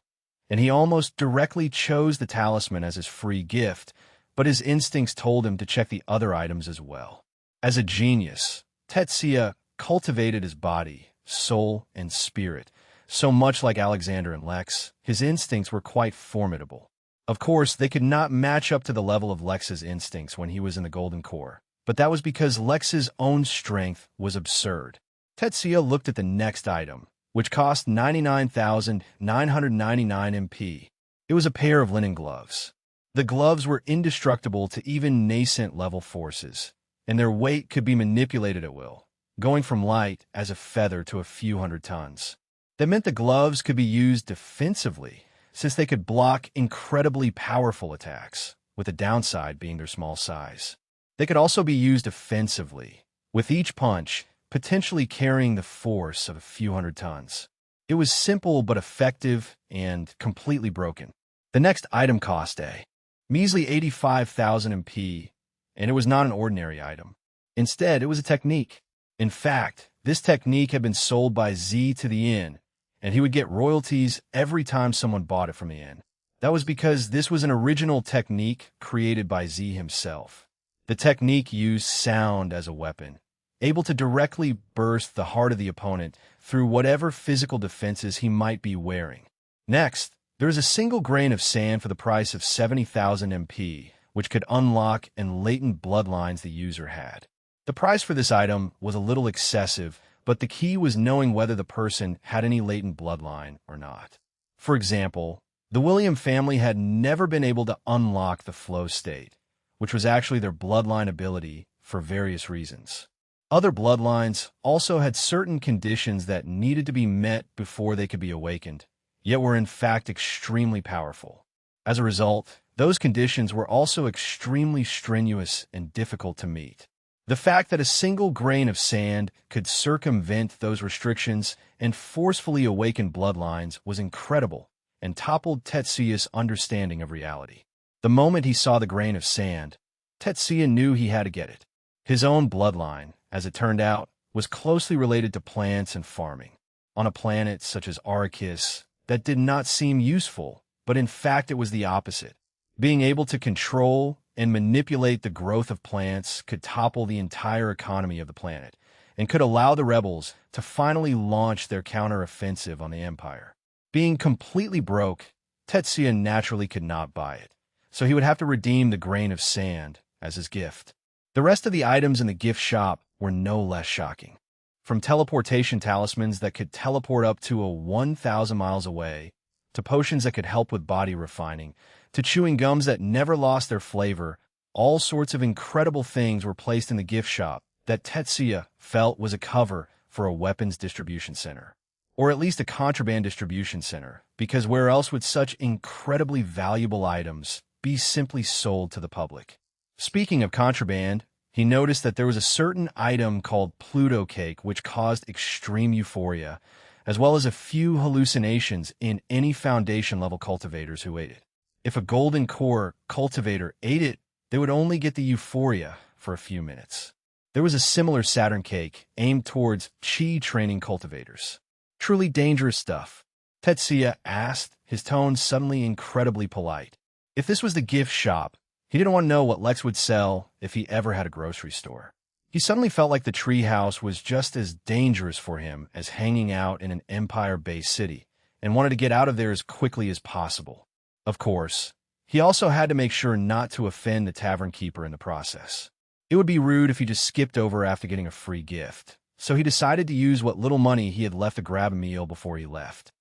and he almost directly chose the talisman as his free gift, but his instincts told him to check the other items as well. As a genius, Tetsuya cultivated his body, soul, and spirit. So much like Alexander and Lex, his instincts were quite formidable. Of course, they could not match up to the level of Lex's instincts when he was in the Golden Core, but that was because Lex's own strength was absurd. Tetsuya looked at the next item, which cost 99,999 MP. It was a pair of linen gloves. The gloves were indestructible to even nascent-level forces, and their weight could be manipulated at will, going from light as a feather to a few hundred tons. That meant the gloves could be used defensively, since they could block incredibly powerful attacks, with the downside being their small size. They could also be used offensively, with each punch potentially carrying the force of a few hundred tons. It was simple but effective and completely broken. The next item cost a measly 85,000 MP, and it was not an ordinary item. Instead, it was a technique. In fact, this technique had been sold by Z to the inn, and he would get royalties every time someone bought it from the inn. That was because this was an original technique created by Z himself. The technique used sound as a weapon, able to directly burst the heart of the opponent through whatever physical defenses he might be wearing. Next, there is a single grain of sand for the price of 70,000 MP, which could unlock and latent bloodlines the user had. The price for this item was a little excessive, but the key was knowing whether the person had any latent bloodline or not. For example, the William family had never been able to unlock the flow state, which was actually their bloodline ability for various reasons. Other bloodlines also had certain conditions that needed to be met before they could be awakened, yet were in fact extremely powerful. As a result, those conditions were also extremely strenuous and difficult to meet. The fact that a single grain of sand could circumvent those restrictions and forcefully awaken bloodlines was incredible and toppled Tetsuya's understanding of reality. The moment he saw the grain of sand, Tetsuya knew he had to get it. His own bloodline, as it turned out, was closely related to plants and farming. On a planet such as Arrakis, that did not seem useful, but in fact it was the opposite. Being able to control and manipulate the growth of plants could topple the entire economy of the planet, and could allow the rebels to finally launch their counter-offensive on the Empire. Being completely broke, Tetsuya naturally could not buy it, so he would have to redeem the grain of sand as his gift. The rest of the items in the gift shop were no less shocking. From teleportation talismans that could teleport up to 1,000 miles away, to potions that could help with body refining, to chewing gums that never lost their flavor, all sorts of incredible things were placed in the gift shop that Tetsuya felt was a cover for a weapons distribution center. Or at least a contraband distribution center, because where else would such incredibly valuable items be simply sold to the public? Speaking of contraband, he noticed that there was a certain item called Pluto cake which caused extreme euphoria, as well as a few hallucinations in any foundation-level cultivators who ate it. If a golden core cultivator ate it, they would only get the euphoria for a few minutes. There was a similar Saturn cake aimed towards chi training cultivators. Truly dangerous stuff. Tetsuya asked, his tone suddenly incredibly polite. If this was the gift shop, He didn't want to know what Lex would sell if he ever had a grocery store. He suddenly felt like the treehouse was just as dangerous for him as hanging out in an Empire-based city, and wanted to get out of there as quickly as possible. Of course, he also had to make sure not to offend the tavern keeper in the process. It would be rude if he just skipped over after getting a free gift, so he decided to use what little money he had left to grab a meal before he left.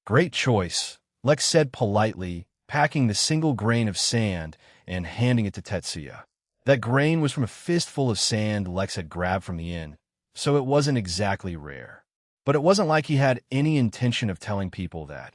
"Great choice," Lex said politely, packing the single grain of sand and handing it to Tetsuya. That grain was from a fistful of sand Lex had grabbed from the inn, so it wasn't exactly rare. But it wasn't like he had any intention of telling people that,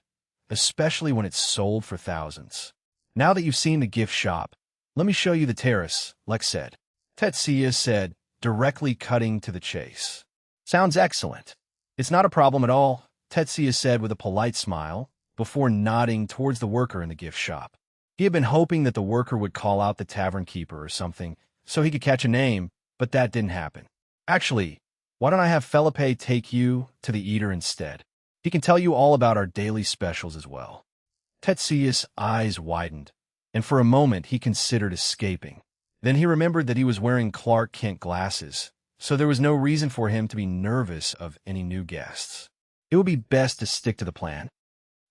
especially when it's sold for thousands. "Now that you've seen the gift shop, let me show you the terrace," Lex said. Tetsuya said, directly cutting to the chase. "Sounds excellent." "It's not a problem at all," Tetsuya said with a polite smile, before nodding towards the worker in the gift shop. He had been hoping that the worker would call out the tavern keeper or something, so he could catch a name, but that didn't happen. "Actually, why don't I have Felipe take you to the eater instead? He can tell you all about our daily specials as well." Tetsuya's eyes widened, and for a moment he considered escaping. Then he remembered that he was wearing Clark Kent glasses, so there was no reason for him to be nervous of any new guests. It would be best to stick to the plan.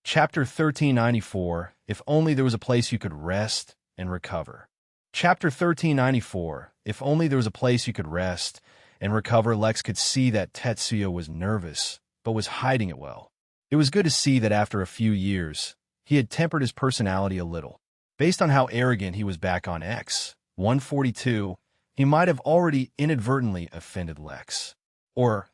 Chapter 1394, If Only There Was a Place You Could Rest and Recover. Chapter 1394, If Only There Was a Place You Could Rest and Recover. Lex could see that Tetsuya was nervous, but was hiding it well. It was good to see that after a few years, he had tempered his personality a little. Based on how arrogant he was back on X-142, he might have already inadvertently offended Lex. Or,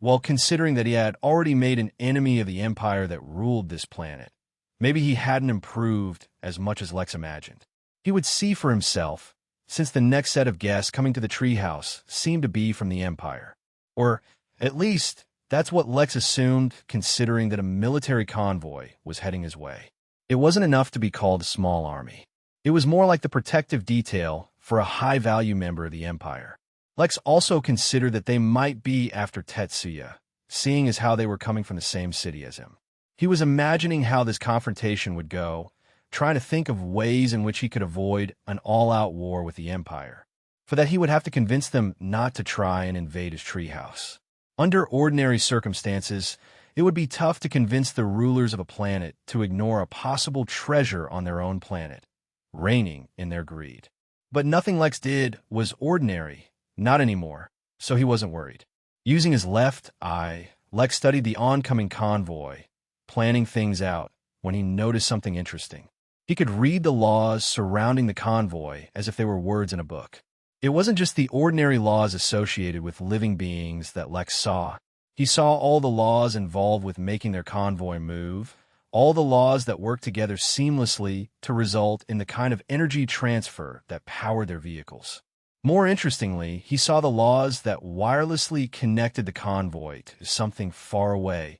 well, considering that he had already made an enemy of the Empire that ruled this planet, maybe he hadn't improved as much as Lex imagined. He would see for himself, since the next set of guests coming to the treehouse seemed to be from the Empire. Or, at least, that's what Lex assumed, considering that a military convoy was heading his way. It wasn't enough to be called a small army. It was more like the protective detail for a high-value member of the Empire. Lex also considered that they might be after Tetsuya, seeing as how they were coming from the same city as him. He was imagining how this confrontation would go, trying to think of ways in which he could avoid an all-out war with the Empire. For that he would have to convince them not to try and invade his treehouse. Under ordinary circumstances, it would be tough to convince the rulers of a planet to ignore a possible treasure on their own planet, reigning in their greed. But nothing Lex did was ordinary, not anymore, so he wasn't worried. Using his left eye, Lex studied the oncoming convoy, planning things out, when he noticed something interesting. He could read the laws surrounding the convoy as if they were words in a book. It wasn't just the ordinary laws associated with living beings that Lex saw. He saw all the laws involved with making their convoy move, all the laws that work together seamlessly to result in the kind of energy transfer that powered their vehicles. More interestingly, he saw the laws that wirelessly connected the convoy to something far away,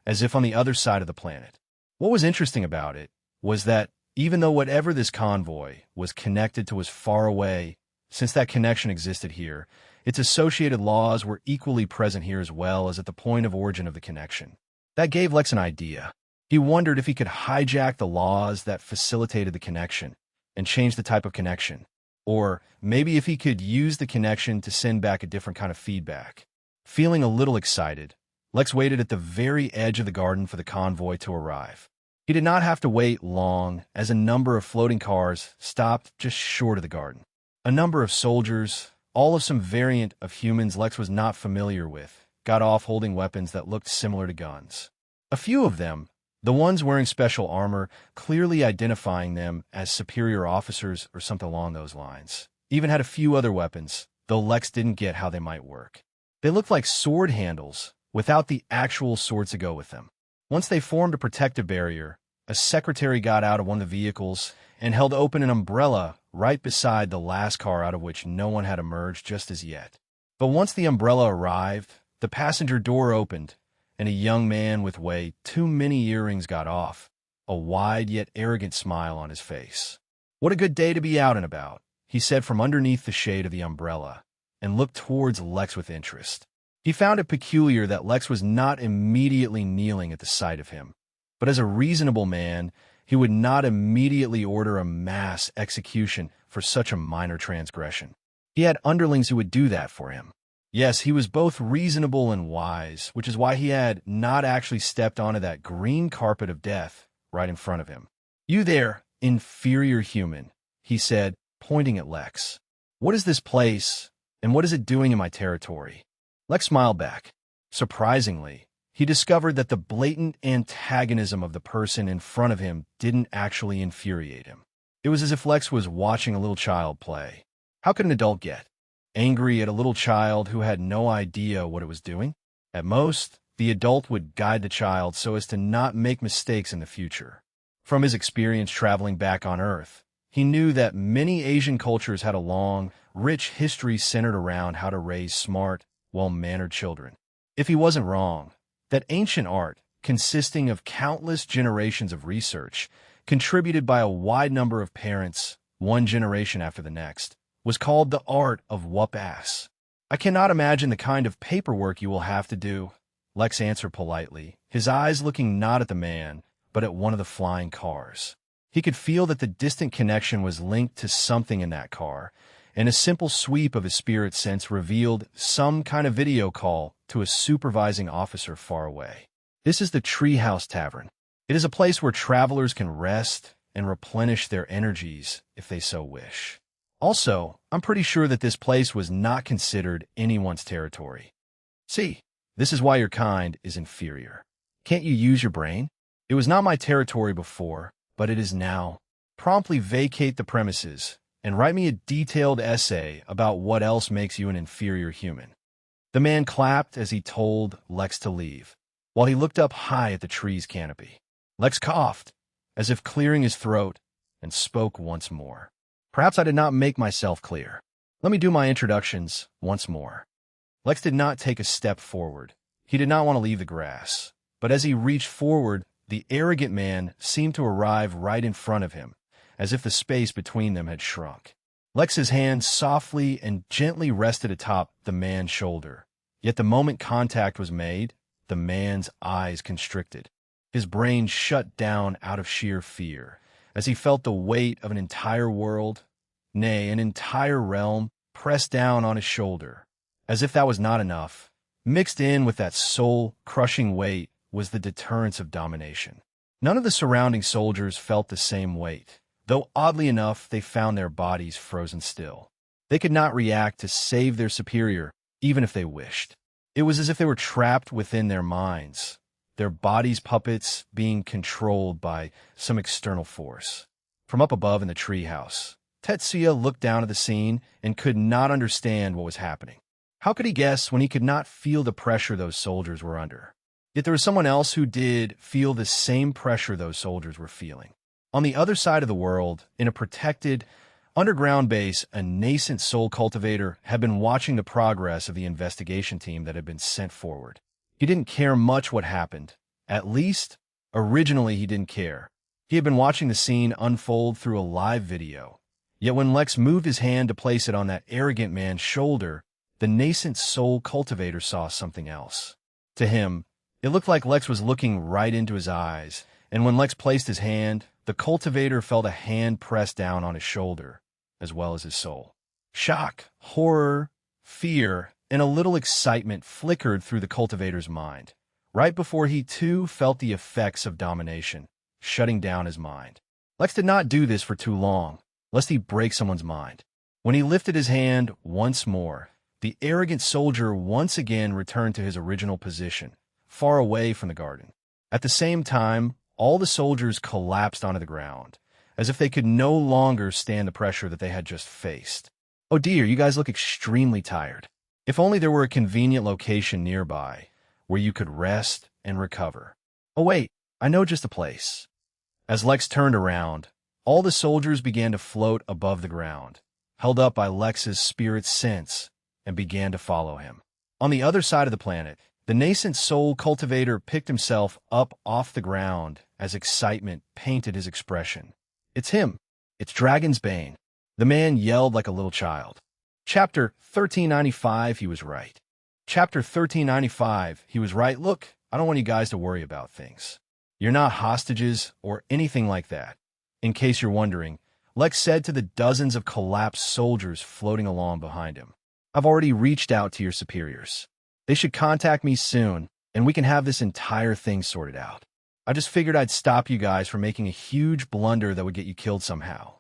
as if on the other side of the planet. What was interesting about it was that, even though whatever this convoy was connected to was far away, since that connection existed here, its associated laws were equally present here as well as at the point of origin of the connection. That gave Lex an idea. He wondered if he could hijack the laws that facilitated the connection and change the type of connection. Or maybe if he could use the connection to send back a different kind of feedback. Feeling a little excited, Lex waited at the very edge of the garden for the convoy to arrive. He did not have to wait long, as a number of floating cars stopped just short of the garden. A number of soldiers, all of some variant of humans Lex was not familiar with, got off holding weapons that looked similar to guns. A few of them, the ones wearing special armor, clearly identifying them as superior officers or something along those lines, even had a few other weapons, though Lex didn't get how they might work. They looked like sword handles, without the actual swords to go with them. Once they formed a protective barrier, a secretary got out of one of the vehicles and held open an umbrella right beside the last car out of which no one had emerged just as yet. But once the umbrella arrived, the passenger door opened, and a young man with way too many earrings got off, a wide yet arrogant smile on his face. "What a good day to be out and about," he said from underneath the shade of the umbrella, and looked towards Lex with interest. He found it peculiar that Lex was not immediately kneeling at the sight of him, but as a reasonable man, he would not immediately order a mass execution for such a minor transgression. He had underlings who would do that for him. Yes, he was both reasonable and wise, which is why he had not actually stepped onto that green carpet of death right in front of him. "You there, inferior human," he said, pointing at Lex. "What is this place, and what is it doing in my territory?" Lex smiled back. Surprisingly, he discovered that the blatant antagonism of the person in front of him didn't actually infuriate him. It was as if Lex was watching a little child play. How could an adult get angry at a little child who had no idea what it was doing? At most, the adult would guide the child so as to not make mistakes in the future. From his experience traveling back on Earth, he knew that many Asian cultures had a long, rich history centered around how to raise smart, well-mannered children. If he wasn't wrong, that ancient art, consisting of countless generations of research, contributed by a wide number of parents, one generation after the next, was called the art of whoop-ass. "I cannot imagine the kind of paperwork you will have to do," Lex answered politely, his eyes looking not at the man, but at one of the flying cars. He could feel that the distant connection was linked to something in that car, and a simple sweep of his spirit sense revealed some kind of video call to a supervising officer far away. "This is the Treehouse Tavern. It is a place where travelers can rest and replenish their energies if they so wish. Also, I'm pretty sure that this place was not considered anyone's territory. See, this is why your kind is inferior. Can't you use your brain? It was not my territory before, but it is now. Promptly vacate the premises and write me a detailed essay about what else makes you an inferior human." The man clapped as he told Lex to leave, while he looked up high at the tree's canopy. Lex coughed, as if clearing his throat, and spoke once more. "Perhaps I did not make myself clear. Let me do my introductions once more." Lex did not take a step forward. He did not want to leave the grass, but as he reached forward, the arrogant man seemed to arrive right in front of him, as if the space between them had shrunk. Lex's hand softly and gently rested atop the man's shoulder, yet the moment contact was made, the man's eyes constricted. His brain shut down out of sheer fear, as he felt the weight of an entire world, nay, an entire realm, pressed down on his shoulder. As if that was not enough, mixed in with that soul-crushing weight was the deterrence of domination. None of the surrounding soldiers felt the same weight, though oddly enough they found their bodies frozen still. They could not react to save their superior, even if they wished. It was as if they were trapped within their minds, their bodies' puppets being controlled by some external force. From up above in the treehouse, Tetsuya looked down at the scene and could not understand what was happening. How could he guess when he could not feel the pressure those soldiers were under? Yet there was someone else who did feel the same pressure those soldiers were feeling. On the other side of the world, in a protected, underground base, a nascent soul cultivator had been watching the progress of the investigation team that had been sent forward. He didn't care much what happened. At least, originally he didn't care. He had been watching the scene unfold through a live video. Yet when Lex moved his hand to place it on that arrogant man's shoulder, the nascent soul cultivator saw something else. To him, it looked like Lex was looking right into his eyes, and when Lex placed his hand, the cultivator felt a hand press down on his shoulder, as well as his soul. Shock, horror, fear, and a little excitement flickered through the cultivator's mind, right before he too felt the effects of domination, shutting down his mind. Lex did not do this for too long, lest he break someone's mind. When he lifted his hand once more, the arrogant soldier once again returned to his original position, far away from the garden. At the same time, all the soldiers collapsed onto the ground, as if they could no longer stand the pressure that they had just faced. "Oh dear, you guys look extremely tired. If only there were a convenient location nearby, where you could rest and recover. Oh wait, I know just a place." As Lex turned around, all the soldiers began to float above the ground, held up by Lex's spirit sense, and began to follow him. On the other side of the planet, the nascent soul cultivator picked himself up off the ground as excitement painted his expression. "It's him. It's Dragon's Bane." The man yelled like a little child. Chapter 1395, he was right. Chapter 1395, he was right. "Look, I don't want you guys to worry about things. You're not hostages or anything like that. In case you're wondering, Lex said to the dozens of collapsed soldiers floating along behind him. I've already reached out to your superiors. They should contact me soon, and we can have this entire thing sorted out. I just figured I'd stop you guys from making a huge blunder that would get you killed somehow.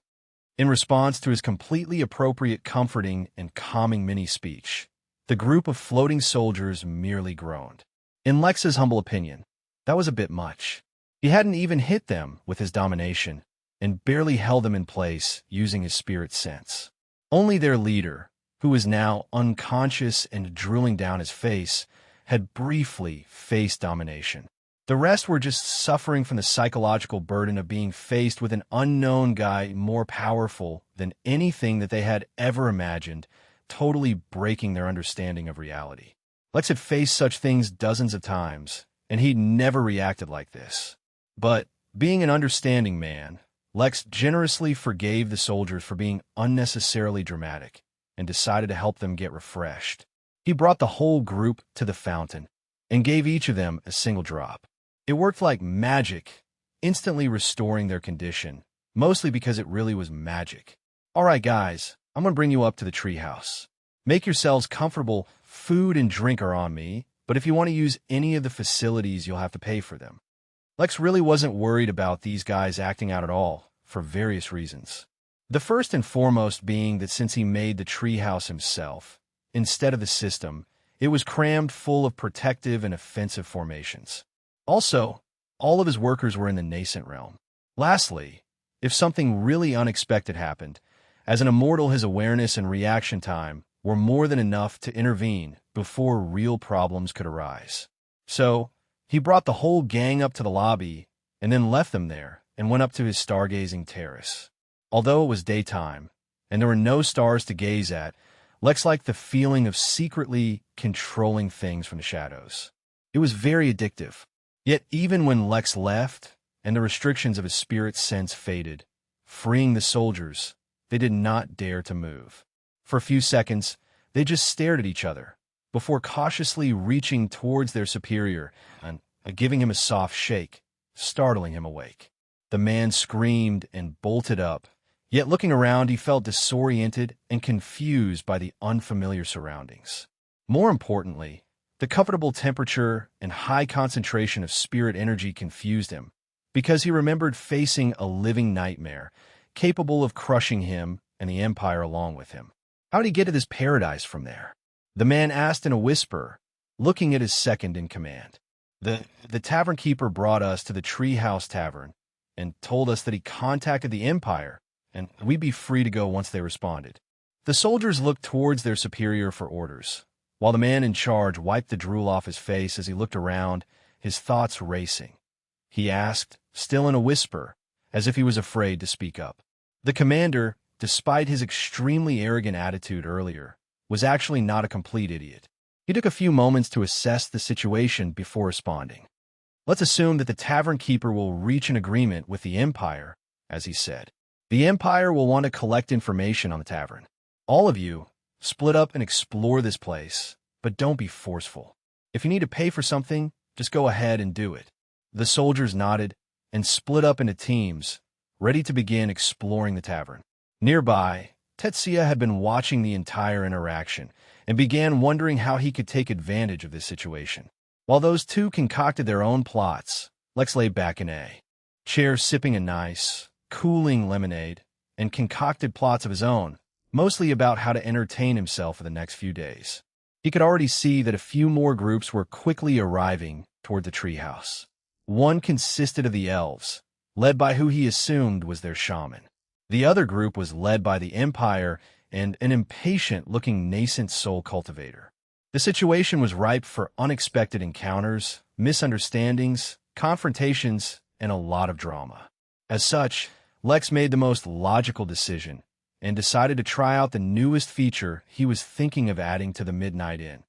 In response to his completely appropriate, comforting, and calming mini-speech, the group of floating soldiers merely groaned. In Lex's humble opinion, that was a bit much. He hadn't even hit them with his domination, and barely held them in place using his spirit sense. Only their leader, who was now unconscious and drooling down his face, had briefly faced domination. The rest were just suffering from the psychological burden of being faced with an unknown guy more powerful than anything that they had ever imagined, totally breaking their understanding of reality. Lex had faced such things dozens of times, and he'd never reacted like this. But, being an understanding man, Lex generously forgave the soldiers for being unnecessarily dramatic and decided to help them get refreshed. He brought the whole group to the fountain and gave each of them a single drop. It worked like magic, instantly restoring their condition, mostly because it really was magic. All right, guys, I'm going to bring you up to the treehouse. Make yourselves comfortable. Food and drink are on me, but if you want to use any of the facilities, you'll have to pay for them. Lex really wasn't worried about these guys acting out at all, for various reasons. The first and foremost being that since he made the treehouse himself, instead of the system, it was crammed full of protective and offensive formations. Also, all of his workers were in the nascent realm. Lastly, if something really unexpected happened, as an immortal, his awareness and reaction time were more than enough to intervene before real problems could arise. So, he brought the whole gang up to the lobby and then left them there and went up to his stargazing terrace. Although it was daytime and there were no stars to gaze at, Lex liked the feeling of secretly controlling things from the shadows. It was very addictive. Yet even when Lex left and the restrictions of his spirit sense faded, freeing the soldiers, they did not dare to move. For a few seconds, they just stared at each other, before cautiously reaching towards their superior and giving him a soft shake, startling him awake. The man screamed and bolted up, yet looking around he felt disoriented and confused by the unfamiliar surroundings. More importantly, the comfortable temperature and high concentration of spirit energy confused him, because he remembered facing a living nightmare, capable of crushing him and the Empire along with him. How did he get to this paradise from there? The man asked in a whisper, looking at his second in command. The tavern keeper brought us to the Treehouse Tavern and told us that he contacted the Empire and we'd be free to go once they responded. The soldiers looked towards their superior for orders, while the man in charge wiped the drool off his face as he looked around, his thoughts racing. He asked, still in a whisper, as if he was afraid to speak up. The commander, despite his extremely arrogant attitude earlier, was actually not a complete idiot. He took a few moments to assess the situation before responding. Let's assume that the tavern keeper will reach an agreement with the Empire, as he said. The Empire will want to collect information on the tavern. All of you, split up and explore this place, but don't be forceful. If you need to pay for something, just go ahead and do it. The soldiers nodded and split up into teams, ready to begin exploring the tavern. Nearby, Tetsuya had been watching the entire interaction and began wondering how he could take advantage of this situation. While those two concocted their own plots, Lex lay back in a chair sipping a nice, cooling lemonade and concocted plots of his own, mostly about how to entertain himself for the next few days. He could already see that a few more groups were quickly arriving toward the treehouse. One consisted of the elves, led by who he assumed was their shaman. The other group was led by the Empire and an impatient-looking nascent soul cultivator. The situation was ripe for unexpected encounters, misunderstandings, confrontations, and a lot of drama. As such, Lex made the most logical decision and decided to try out the newest feature he was thinking of adding to the Midnight Inn,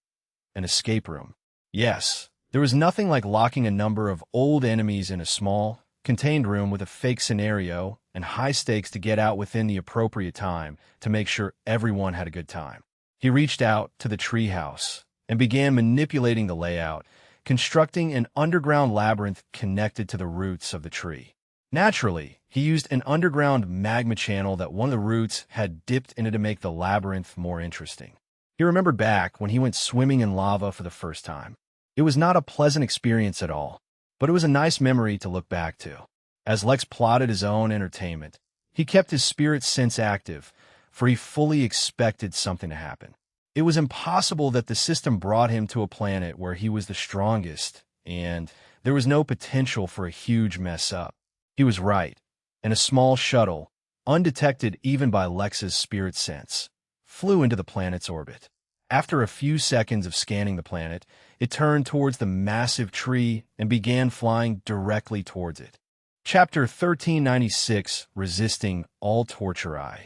an escape room. Yes, there was nothing like locking a number of old enemies in a small, contained room with a fake scenario and high stakes to get out within the appropriate time to make sure everyone had a good time. He reached out to the treehouse and began manipulating the layout, constructing an underground labyrinth connected to the roots of the tree. Naturally, he used an underground magma channel that one of the roots had dipped into to make the labyrinth more interesting. He remembered back when he went swimming in lava for the first time. It was not a pleasant experience at all, but it was a nice memory to look back to. As Lex plotted his own entertainment, he kept his spirit sense active, for he fully expected something to happen. It was impossible that the system brought him to a planet where he was the strongest, and there was no potential for a huge mess-up. He was right, and a small shuttle, undetected even by Lex's spirit sense, flew into the planet's orbit. After a few seconds of scanning the planet, it turned towards the massive tree and began flying directly towards it. Chapter 1396, Resisting All Torture.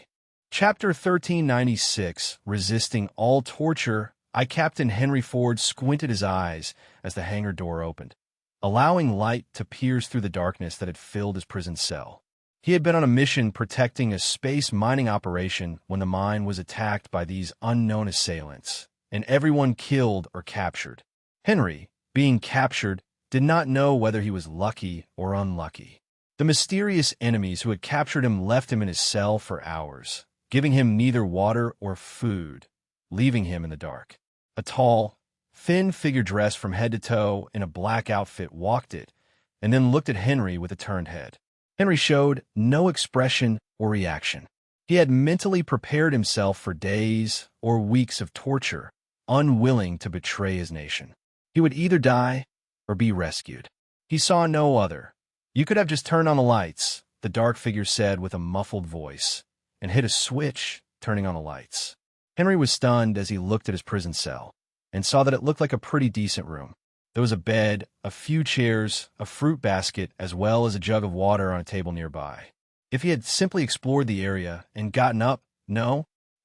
Chapter 1396, Resisting All Torture. Captain Henry Ford squinted his eyes as the hangar door opened, allowing light to pierce through the darkness that had filled his prison cell. He had been on a mission protecting a space mining operation when the mine was attacked by these unknown assailants, and everyone killed or captured. Henry, being captured, did not know whether he was lucky or unlucky. The mysterious enemies who had captured him left him in his cell for hours, giving him neither water or food, leaving him in the dark. A tall, thin figure dressed from head to toe in a black outfit walked it, and then looked at Henry with a turned head. Henry showed no expression or reaction. He had mentally prepared himself for days or weeks of torture, unwilling to betray his nation. He would either die or be rescued. He saw no other. "You could have just turned on the lights," the dark figure said with a muffled voice, and hit a switch, turning on the lights. Henry was stunned as he looked at his prison cell and saw that it looked like a pretty decent room. There was a bed, a few chairs, a fruit basket, as well as a jug of water on a table nearby. If he had simply explored the area and gotten up,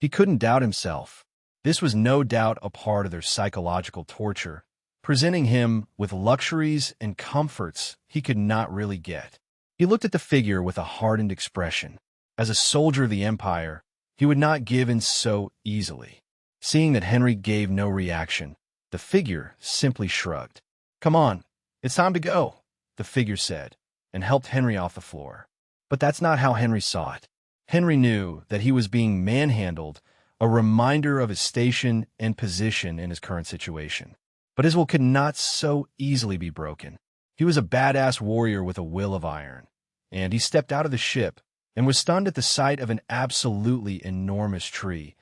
he couldn't doubt himself. This was no doubt a part of their psychological torture, presenting him with luxuries and comforts he could not really get. He looked at the figure with a hardened expression. As a soldier of the Empire, he would not give in so easily. Seeing that Henry gave no reaction, the figure simply shrugged. "Come on, it's time to go," the figure said, and helped Henry off the floor. But that's not how Henry saw it. Henry knew that he was being manhandled, a reminder of his station and position in his current situation. But his will could not so easily be broken. He was a badass warrior with a will of iron, and he stepped out of the ship and was stunned at the sight of an absolutely enormous tree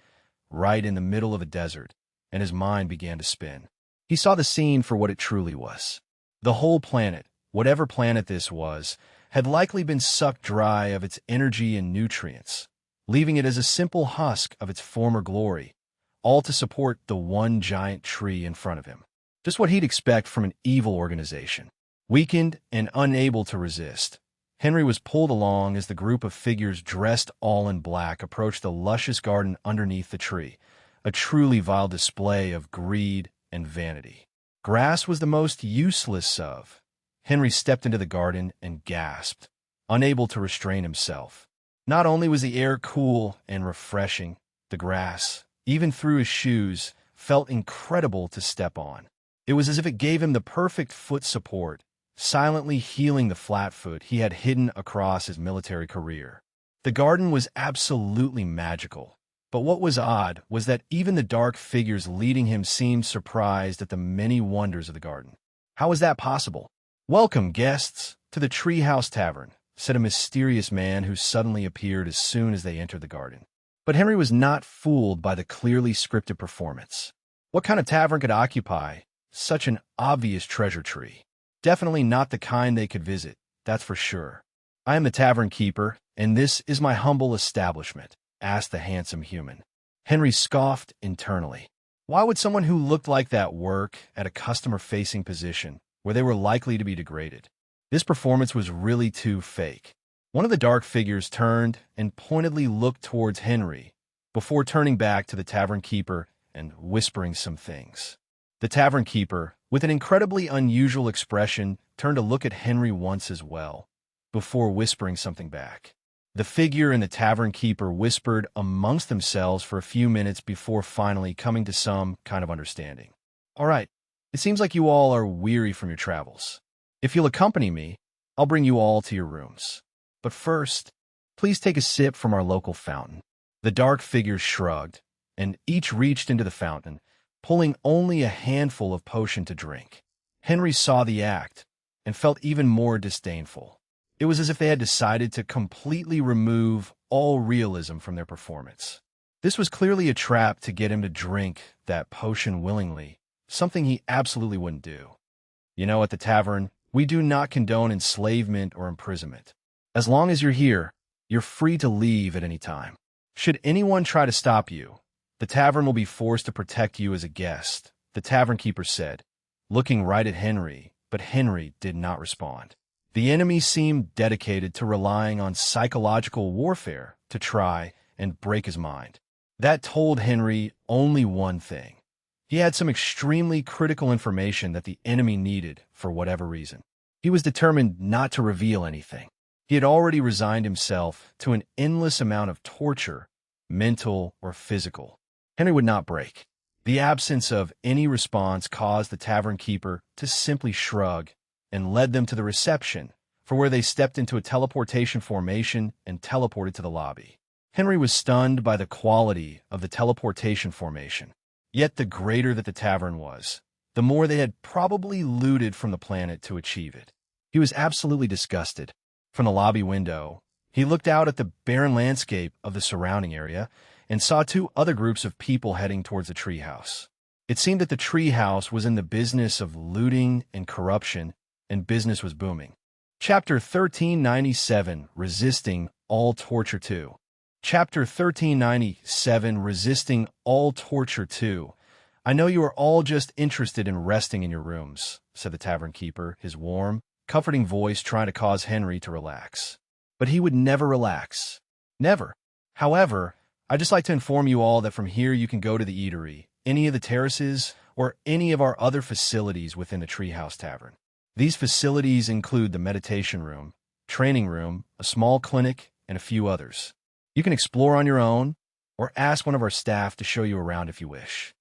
right in the middle of a desert, and his mind began to spin. He saw the scene for what it truly was. The whole planet, whatever planet this was, had likely been sucked dry of its energy and nutrients, leaving it as a simple husk of its former glory, all to support the one giant tree in front of him. Just what he'd expect from an evil organization. Weakened and unable to resist, Henry was pulled along as the group of figures dressed all in black approached the luscious garden underneath the tree, a truly vile display of greed and vanity. Grass was the most useless of. Henry stepped into the garden and gasped, unable to restrain himself. Not only was the air cool and refreshing, the grass, even through his shoes, felt incredible to step on. It was as if it gave him the perfect foot support, silently healing the flat foot he had hidden across his military career. The garden was absolutely magical. But what was odd was that even the dark figures leading him seemed surprised at the many wonders of the garden. How was that possible? "Welcome, guests, to the Treehouse Tavern," said a mysterious man who suddenly appeared as soon as they entered the garden. But Henry was not fooled by the clearly scripted performance. What kind of tavern could occupy such an obvious treasure tree? Definitely not the kind they could visit, that's for sure. "I am the tavern keeper, and this is my humble establishment," asked the handsome human. Henry scoffed internally. Why would someone who looked like that work at a customer-facing position where they were likely to be degraded? This performance was really too fake. One of the dark figures turned and pointedly looked towards Henry before turning back to the tavern keeper and whispering some things. The tavern keeper, with an incredibly unusual expression, turned to look at Henry once as well, before whispering something back. The figure and the tavern keeper whispered amongst themselves for a few minutes before finally coming to some kind of understanding. "All right, It seems like you all are weary from your travels. If you'll accompany me, I'll bring you all to your rooms. But first, please take a sip from our local fountain." The dark figures shrugged, and each reached into the fountain, pulling only a handful of potion to drink. Henry saw the act and felt even more disdainful. It was as if they had decided to completely remove all realism from their performance. This was clearly a trap to get him to drink that potion willingly, something he absolutely wouldn't do. "You know, at the tavern, we do not condone enslavement or imprisonment. As long as you're here, you're free to leave at any time. Should anyone try to stop you, the tavern will be forced to protect you as a guest," the tavern keeper said, looking right at Henry, but Henry did not respond. The enemy seemed dedicated to relying on psychological warfare to try and break his mind. That told Henry only one thing. He had some extremely critical information that the enemy needed for whatever reason. He was determined not to reveal anything. He had already resigned himself to an endless amount of torture, mental or physical. Henry would not break. The absence of any response caused the tavern keeper to simply shrug and led them to the reception, for where they stepped into a teleportation formation and teleported to the lobby. Henry was stunned by the quality of the teleportation formation. Yet the greater that the tavern was, the more they had probably looted from the planet to achieve it. He was absolutely disgusted. From the lobby window, he looked out at the barren landscape of the surrounding area and saw two other groups of people heading towards the treehouse. It seemed that the treehouse was in the business of looting and corruption, and business was booming. Chapter 1397, Resisting All Torture 2. Chapter 1397, Resisting All Torture 2. "I know you are all just interested in resting in your rooms," said the tavern keeper, his warm, comforting voice trying to cause Henry to relax. But he would never relax. Never. "However, I'd just like to inform you all that from here you can go to the eatery, any of the terraces, or any of our other facilities within the Treehouse Tavern. These facilities include the meditation room, training room, a small clinic, and a few others. You can explore on your own, or ask one of our staff to show you around if you wish."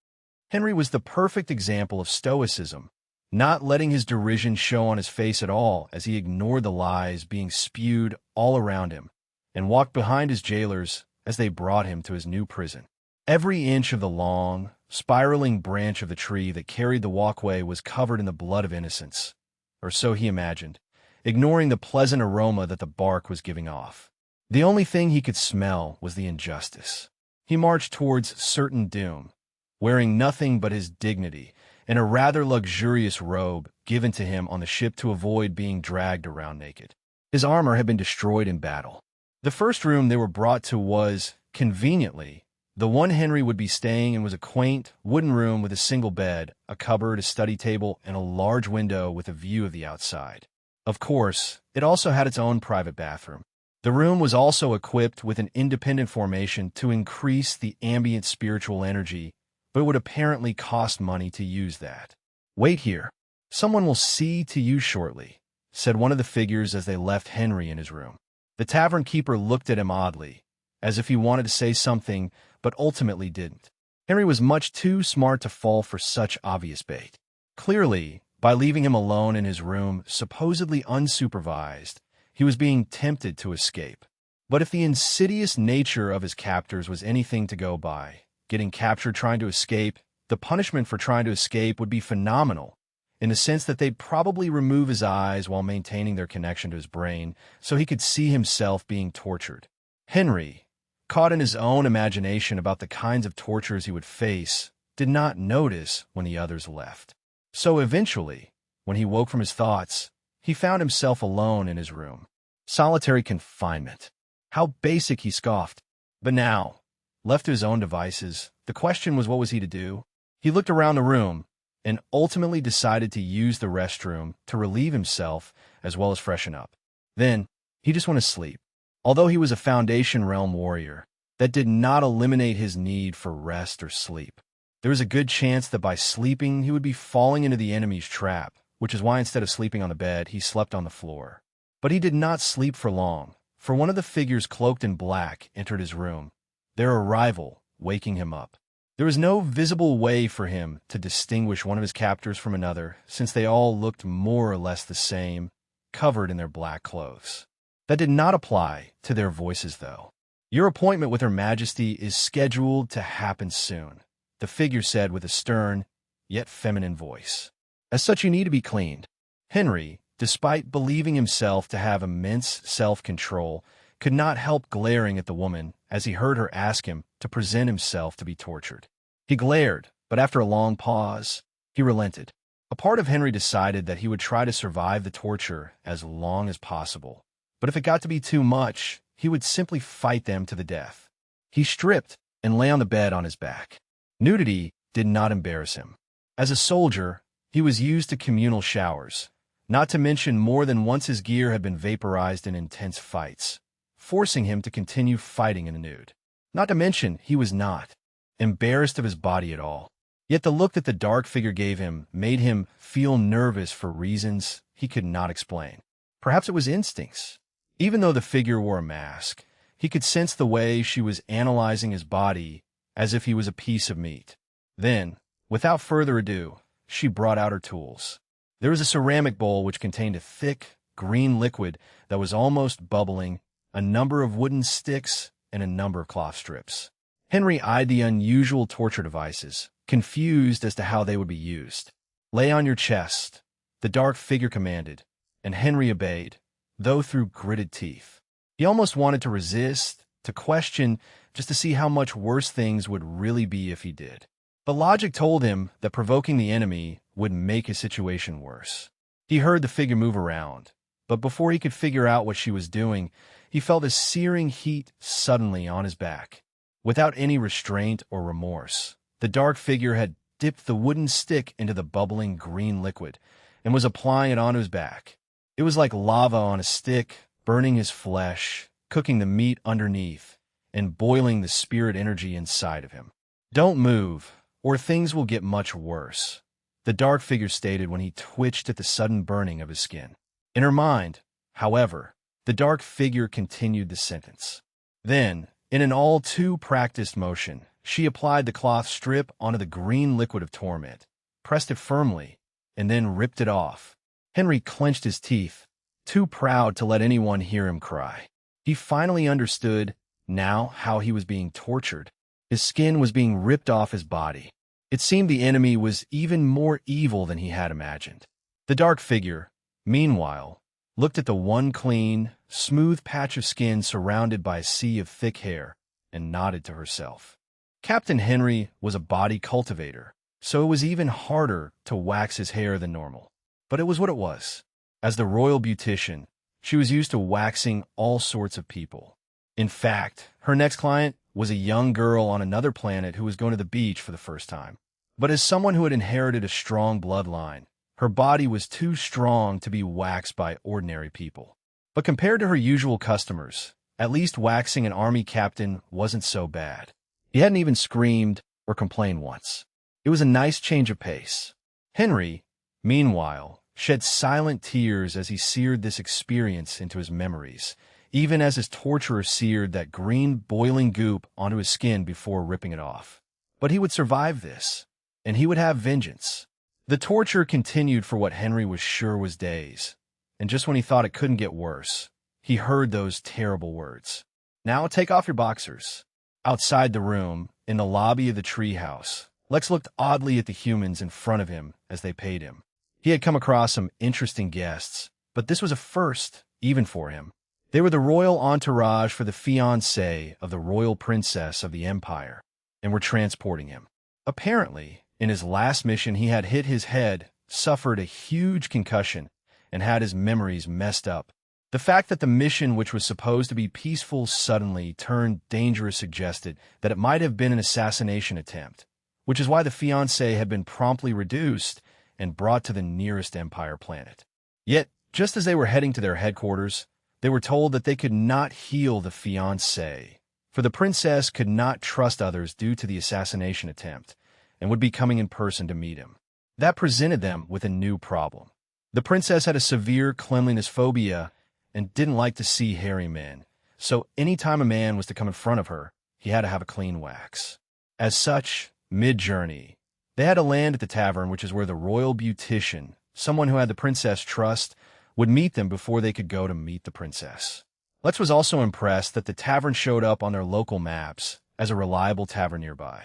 Henry was the perfect example of stoicism, not letting his derision show on his face at all as he ignored the lies being spewed all around him and walked behind his jailers as they brought him to his new prison. Every inch of the long, spiraling branch of the tree that carried the walkway was covered in the blood of innocence, or so he imagined, ignoring the pleasant aroma that the bark was giving off. The only thing he could smell was the injustice. He marched towards certain doom, wearing nothing but his dignity and a rather luxurious robe given to him on the ship to avoid being dragged around naked. His armor had been destroyed in battle. The first room they were brought to was, conveniently, the one Henry would be staying in. Was a quaint, wooden room with a single bed, a cupboard, a study table, and a large window with a view of the outside. Of course, it also had its own private bathroom. The room was also equipped with an independent formation to increase the ambient spiritual energy, but it would apparently cost money to use that. "Wait here. Someone will see to you shortly," said one of the figures as they left Henry in his room. The tavern keeper looked at him oddly, as if he wanted to say something, but ultimately didn't. Henry was much too smart to fall for such obvious bait. Clearly, by leaving him alone in his room, supposedly unsupervised, he was being tempted to escape. But if the insidious nature of his captors was anything to go by, getting captured trying to escape, the punishment for trying to escape would be phenomenal, in the sense that they'd probably remove his eyes while maintaining their connection to his brain so he could see himself being tortured. Henry, caught in his own imagination about the kinds of tortures he would face, did not notice when the others left. So eventually, when he woke from his thoughts, he found himself alone in his room. Solitary confinement. How basic, he scoffed. But now, left to his own devices, the question was, what was he to do? He looked around the room and ultimately decided to use the restroom to relieve himself as well as freshen up. Then, he just went to sleep. Although he was a Foundation Realm warrior, that did not eliminate his need for rest or sleep. There was a good chance that by sleeping, he would be falling into the enemy's trap, which is why instead of sleeping on the bed, he slept on the floor. But he did not sleep for long, for one of the figures cloaked in black entered his room, their arrival waking him up. There was no visible way for him to distinguish one of his captors from another, since they all looked more or less the same, covered in their black clothes. That did not apply to their voices, though. "Your appointment with Her Majesty is scheduled to happen soon," the figure said with a stern, yet feminine voice. "As such, you need to be cleaned." Henry, despite believing himself to have immense self-control, could not help glaring at the woman as he heard her ask him to present himself to be tortured. He glared, but after a long pause, he relented. A part of Henry decided that he would try to survive the torture as long as possible, but if it got to be too much, he would simply fight them to the death. He stripped and lay on the bed on his back. Nudity did not embarrass him. As a soldier, he was used to communal showers, not to mention more than once his gear had been vaporized in intense fights, forcing him to continue fighting in the nude. Not to mention, he was not embarrassed of his body at all. Yet the look that the dark figure gave him made him feel nervous for reasons he could not explain. Perhaps it was instincts. Even though the figure wore a mask, he could sense the way she was analyzing his body as if he was a piece of meat. Then, without further ado, she brought out her tools. There was a ceramic bowl which contained a thick, green liquid that was almost bubbling, a number of wooden sticks, and a number of cloth strips. Henry eyed the unusual torture devices, confused as to how they would be used. "Lay on your chest," the dark figure commanded, and Henry obeyed, though through gritted teeth. He almost wanted to resist, to question, just to see how much worse things would really be if he did. But logic told him that provoking the enemy would make his situation worse. He heard the figure move around, but before he could figure out what she was doing, he felt a searing heat suddenly on his back. Without any restraint or remorse, the dark figure had dipped the wooden stick into the bubbling green liquid and was applying it onto his back. It was like lava on a stick, burning his flesh, cooking the meat underneath, and boiling the spirit energy inside of him. "Don't move, or things will get much worse," the dark figure stated when he twitched at the sudden burning of his skin. In her mind, however, the dark figure continued the sentence. Then, in an all-too-practiced motion, she applied the cloth strip onto the green liquid of torment, pressed it firmly, and then ripped it off. Henry clenched his teeth, too proud to let anyone hear him cry. He finally understood now how he was being tortured. His skin was being ripped off his body. It seemed the enemy was even more evil than he had imagined. The dark figure, meanwhile, looked at the one clean, smooth patch of skin surrounded by a sea of thick hair, and nodded to herself. Captain Henry was a body cultivator, so it was even harder to wax his hair than normal. But it was what it was. As the royal beautician, she was used to waxing all sorts of people. In fact, her next client was a young girl on another planet who was going to the beach for the first time. But as someone who had inherited a strong bloodline, her body was too strong to be waxed by ordinary people. But compared to her usual customers, at least waxing an army captain wasn't so bad. He hadn't even screamed or complained once. It was a nice change of pace. Henry, meanwhile, shed silent tears as he seared this experience into his memories, even as his torturer seared that green boiling goop onto his skin before ripping it off. But he would survive this, and he would have vengeance. The torture continued for what Henry was sure was days, and just when he thought it couldn't get worse, he heard those terrible words. "Now take off your boxers." Outside the room, in the lobby of the treehouse, Lex looked oddly at the humans in front of him as they paid him. He had come across some interesting guests, but this was a first, even for him. They were the royal entourage for the fiancée of the royal princess of the empire, and were transporting him. Apparently, in his last mission he had hit his head, suffered a huge concussion, and had his memories messed up. The fact that the mission, which was supposed to be peaceful, suddenly turned dangerous suggested that it might have been an assassination attempt, which is why the fiancé had been promptly reduced and brought to the nearest Empire planet. Yet, just as they were heading to their headquarters, they were told that they could not heal the fiancé, for the princess could not trust others due to the assassination attempt, and would be coming in person to meet him. That presented them with a new problem. The princess had a severe cleanliness phobia and didn't like to see hairy men, so any time a man was to come in front of her, he had to have a clean wax. As such, Mid-journey, they had to land at the tavern, which is where the royal beautician, someone who had the princess trust, would meet them before they could go to meet the princess. Lex was also impressed that the tavern showed up on their local maps as a reliable tavern nearby.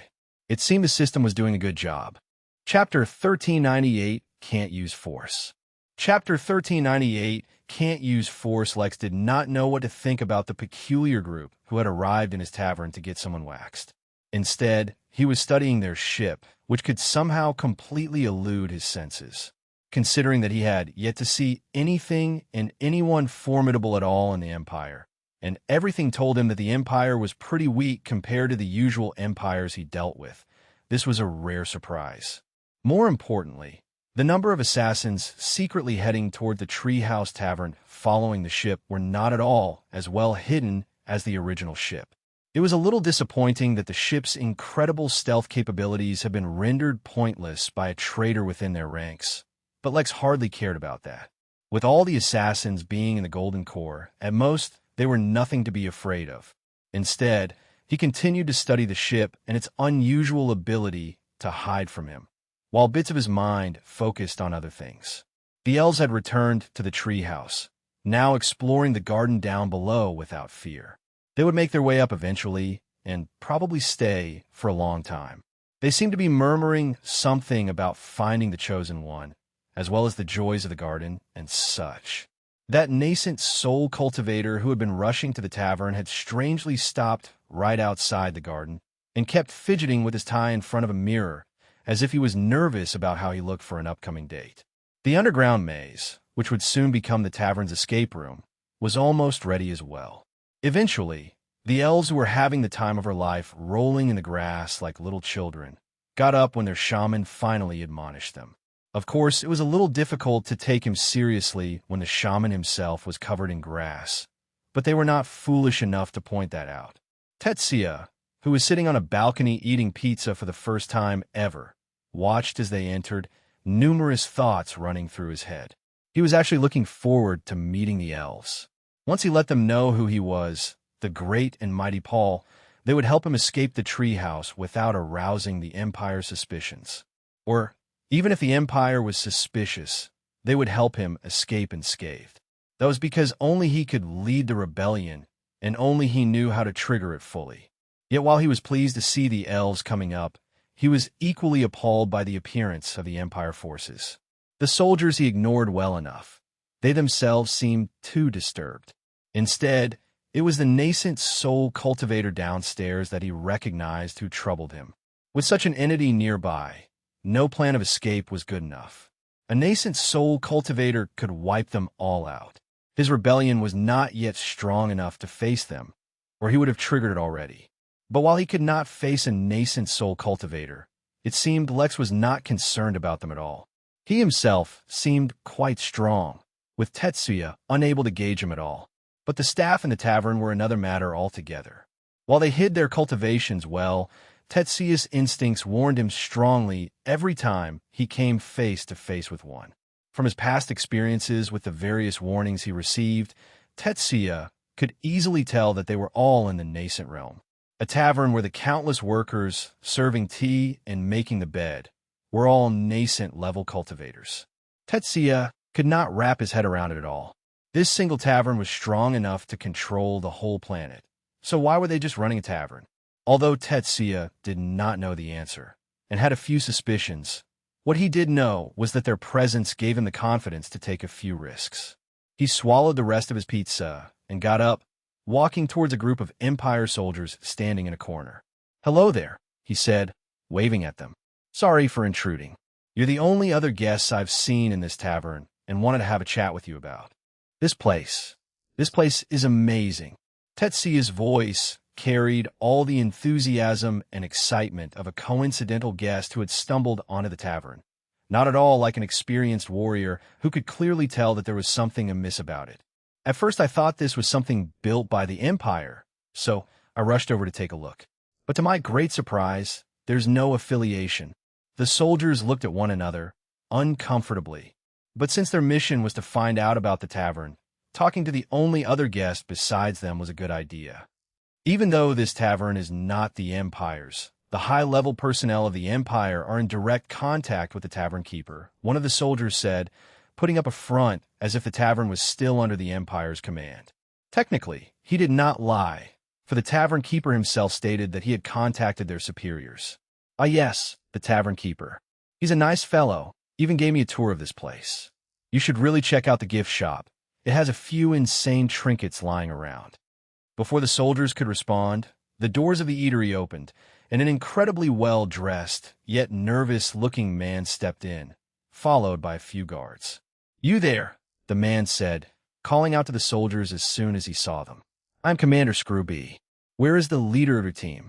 It seemed the system was doing a good job. Chapter 1398, Can't Use Force. Chapter 1398, Can't Use Force. Lex did not know what to think about the peculiar group who had arrived in his tavern to get someone waxed. Instead, he was studying their ship, which could somehow completely elude his senses, considering that he had yet to see anything and anyone formidable at all in the Empire, and everything told him that the Empire was pretty weak compared to the usual empires he dealt with. This was a rare surprise. More importantly, the number of assassins secretly heading toward the Treehouse Tavern following the ship were not at all as well hidden as the original ship. It was a little disappointing that the ship's incredible stealth capabilities had been rendered pointless by a traitor within their ranks, but Lex hardly cared about that. With all the assassins being in the Golden Core, at most, they were nothing to be afraid of. Instead, he continued to study the ship and its unusual ability to hide from him, while bits of his mind focused on other things. The elves had returned to the treehouse, now exploring the garden down below without fear. They would make their way up eventually, and probably stay for a long time. They seemed to be murmuring something about finding the chosen one, as well as the joys of the garden and such. That nascent soul cultivator who had been rushing to the tavern had strangely stopped right outside the garden and kept fidgeting with his tie in front of a mirror, as if he was nervous about how he looked for an upcoming date. The underground maze, which would soon become the tavern's escape room, was almost ready as well. Eventually, the elves who were having the time of her life rolling in the grass like little children got up when their shaman finally admonished them. Of course, it was a little difficult to take him seriously when the shaman himself was covered in grass, but they were not foolish enough to point that out. Tetsuya, who was sitting on a balcony eating pizza for the first time ever, watched as they entered, numerous thoughts running through his head. He was actually looking forward to meeting the elves. Once he let them know who he was, the great and mighty Paul, they would help him escape the treehouse without arousing the Empire's suspicions. Or, even if the Empire was suspicious, they would help him escape unscathed. That was because only he could lead the rebellion, and only he knew how to trigger it fully. Yet while he was pleased to see the elves coming up, he was equally appalled by the appearance of the Empire forces. The soldiers he ignored well enough. They themselves seemed too disturbed. Instead, it was the nascent soul cultivator downstairs that he recognized who troubled him. With such an entity nearby, no plan of escape was good enough. A nascent soul cultivator could wipe them all out. His rebellion was not yet strong enough to face them, or he would have triggered it already. But while he could not face a nascent soul cultivator, it seemed Lex was not concerned about them at all. He himself seemed quite strong, with Tetsuya unable to gauge him at all. But the staff in the tavern were another matter altogether. While they hid their cultivations well, Tetsuya's instincts warned him strongly every time he came face to face with one. From his past experiences with the various warnings he received, Tetsuya could easily tell that they were all in the nascent realm. A tavern where the countless workers serving tea and making the bed were all nascent level cultivators. Tetsuya could not wrap his head around it at all. This single tavern was strong enough to control the whole planet. So why were they just running a tavern? Although Tetsuya did not know the answer, and had a few suspicions, what he did know was that their presence gave him the confidence to take a few risks. He swallowed the rest of his pizza and got up, walking towards a group of Empire soldiers standing in a corner. "Hello there," he said, waving at them. "Sorry for intruding. You're the only other guests I've seen in this tavern and wanted to have a chat with you about. This place is amazing." Tetsuya's voice carried all the enthusiasm and excitement of a coincidental guest who had stumbled onto the tavern, not at all like an experienced warrior who could clearly tell that there was something amiss about it. At first I thought this was something built by the Empire, so I rushed over to take a look. But to my great surprise, there's no affiliation. The soldiers looked at one another, uncomfortably. But since their mission was to find out about the tavern, talking to the only other guest besides them was a good idea. Even though this tavern is not the Empire's, The high-level personnel of the Empire are in direct contact with the tavern keeper, one of the soldiers said, putting up a front as if the tavern was still under the Empire's command. Technically, he did not lie, for the tavern keeper himself stated that he had contacted their superiors. "Ah yes, the tavern keeper. He's a nice fellow, even gave me a tour of this place. You should really check out the gift shop. It has a few insane trinkets lying around." Before the soldiers could respond, the doors of the eatery opened, and an incredibly well-dressed, yet nervous-looking man stepped in, followed by a few guards. "You there," the man said, calling out to the soldiers as soon as he saw them. "I'm Commander Scrooby. Where is the leader of your team?"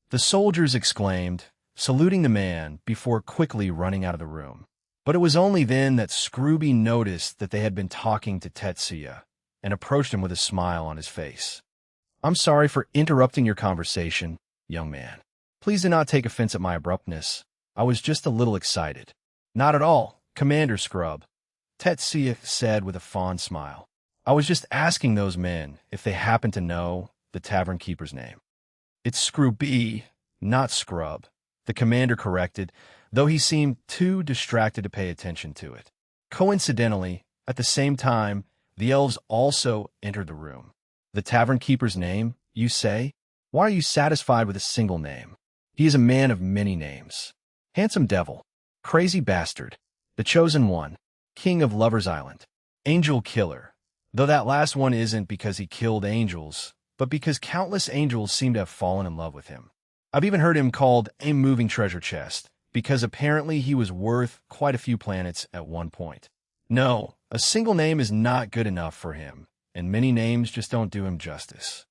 The soldiers exclaimed, saluting the man before quickly running out of the room. But it was only then that Scrooby noticed that they had been talking to Tetsuya, and approached him with a smile on his face. "I'm sorry for interrupting your conversation, young man. Please do not take offense at my abruptness. I was just a little excited." "Not at all, Commander Scrub," Tetsuya said with a fond smile. "I was just asking those men if they happen to know the tavern keeper's name." "It's Scrooby, not Scrub," the commander corrected, though he seemed too distracted to pay attention to it. Coincidentally, at the same time, the elves also entered the room. "The tavern keeper's name, you say? Why are you satisfied with a single name? He is a man of many names. Handsome devil, crazy bastard, the chosen one, king of Lover's Island, angel killer, though that last one isn't because he killed angels, but because countless angels seem to have fallen in love with him. I've even heard him called a moving treasure chest, because apparently he was worth quite a few planets at one point. No, a single name is not good enough for him, and many names just don't do him justice."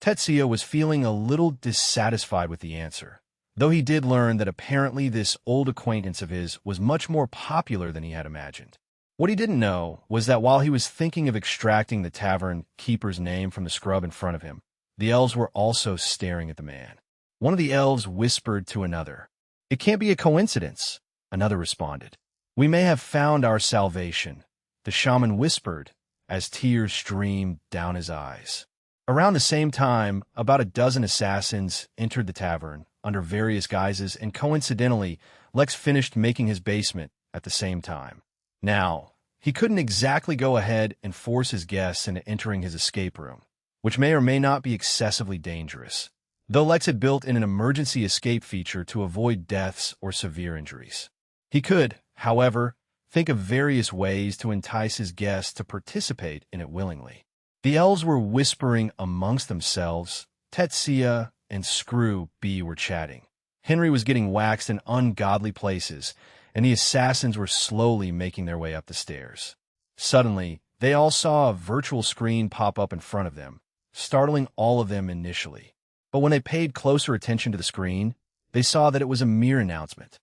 Tetsuya was feeling a little dissatisfied with the answer, though he did learn that apparently this old acquaintance of his was much more popular than he had imagined. What he didn't know was that while he was thinking of extracting the tavern keeper's name from the scrub in front of him, the elves were also staring at the man. One of the elves whispered to another. "It can't be a coincidence," another responded. "We may have found our salvation," the shaman whispered as tears streamed down his eyes. Around the same time, about a dozen assassins entered the tavern under various guises, and coincidentally, Lex finished making his basement at the same time. Now, he couldn't exactly go ahead and force his guests into entering his escape room, which may or may not be excessively dangerous, though Lex had built in an emergency escape feature to avoid deaths or severe injuries. He could, however, think of various ways to entice his guests to participate in it willingly. The elves were whispering amongst themselves. Tetsuya and Scrooby were chatting. Henry was getting waxed in ungodly places, and the assassins were slowly making their way up the stairs. Suddenly, they all saw a virtual screen pop up in front of them, startling all of them initially. But when they paid closer attention to the screen, they saw that it was a mere announcement.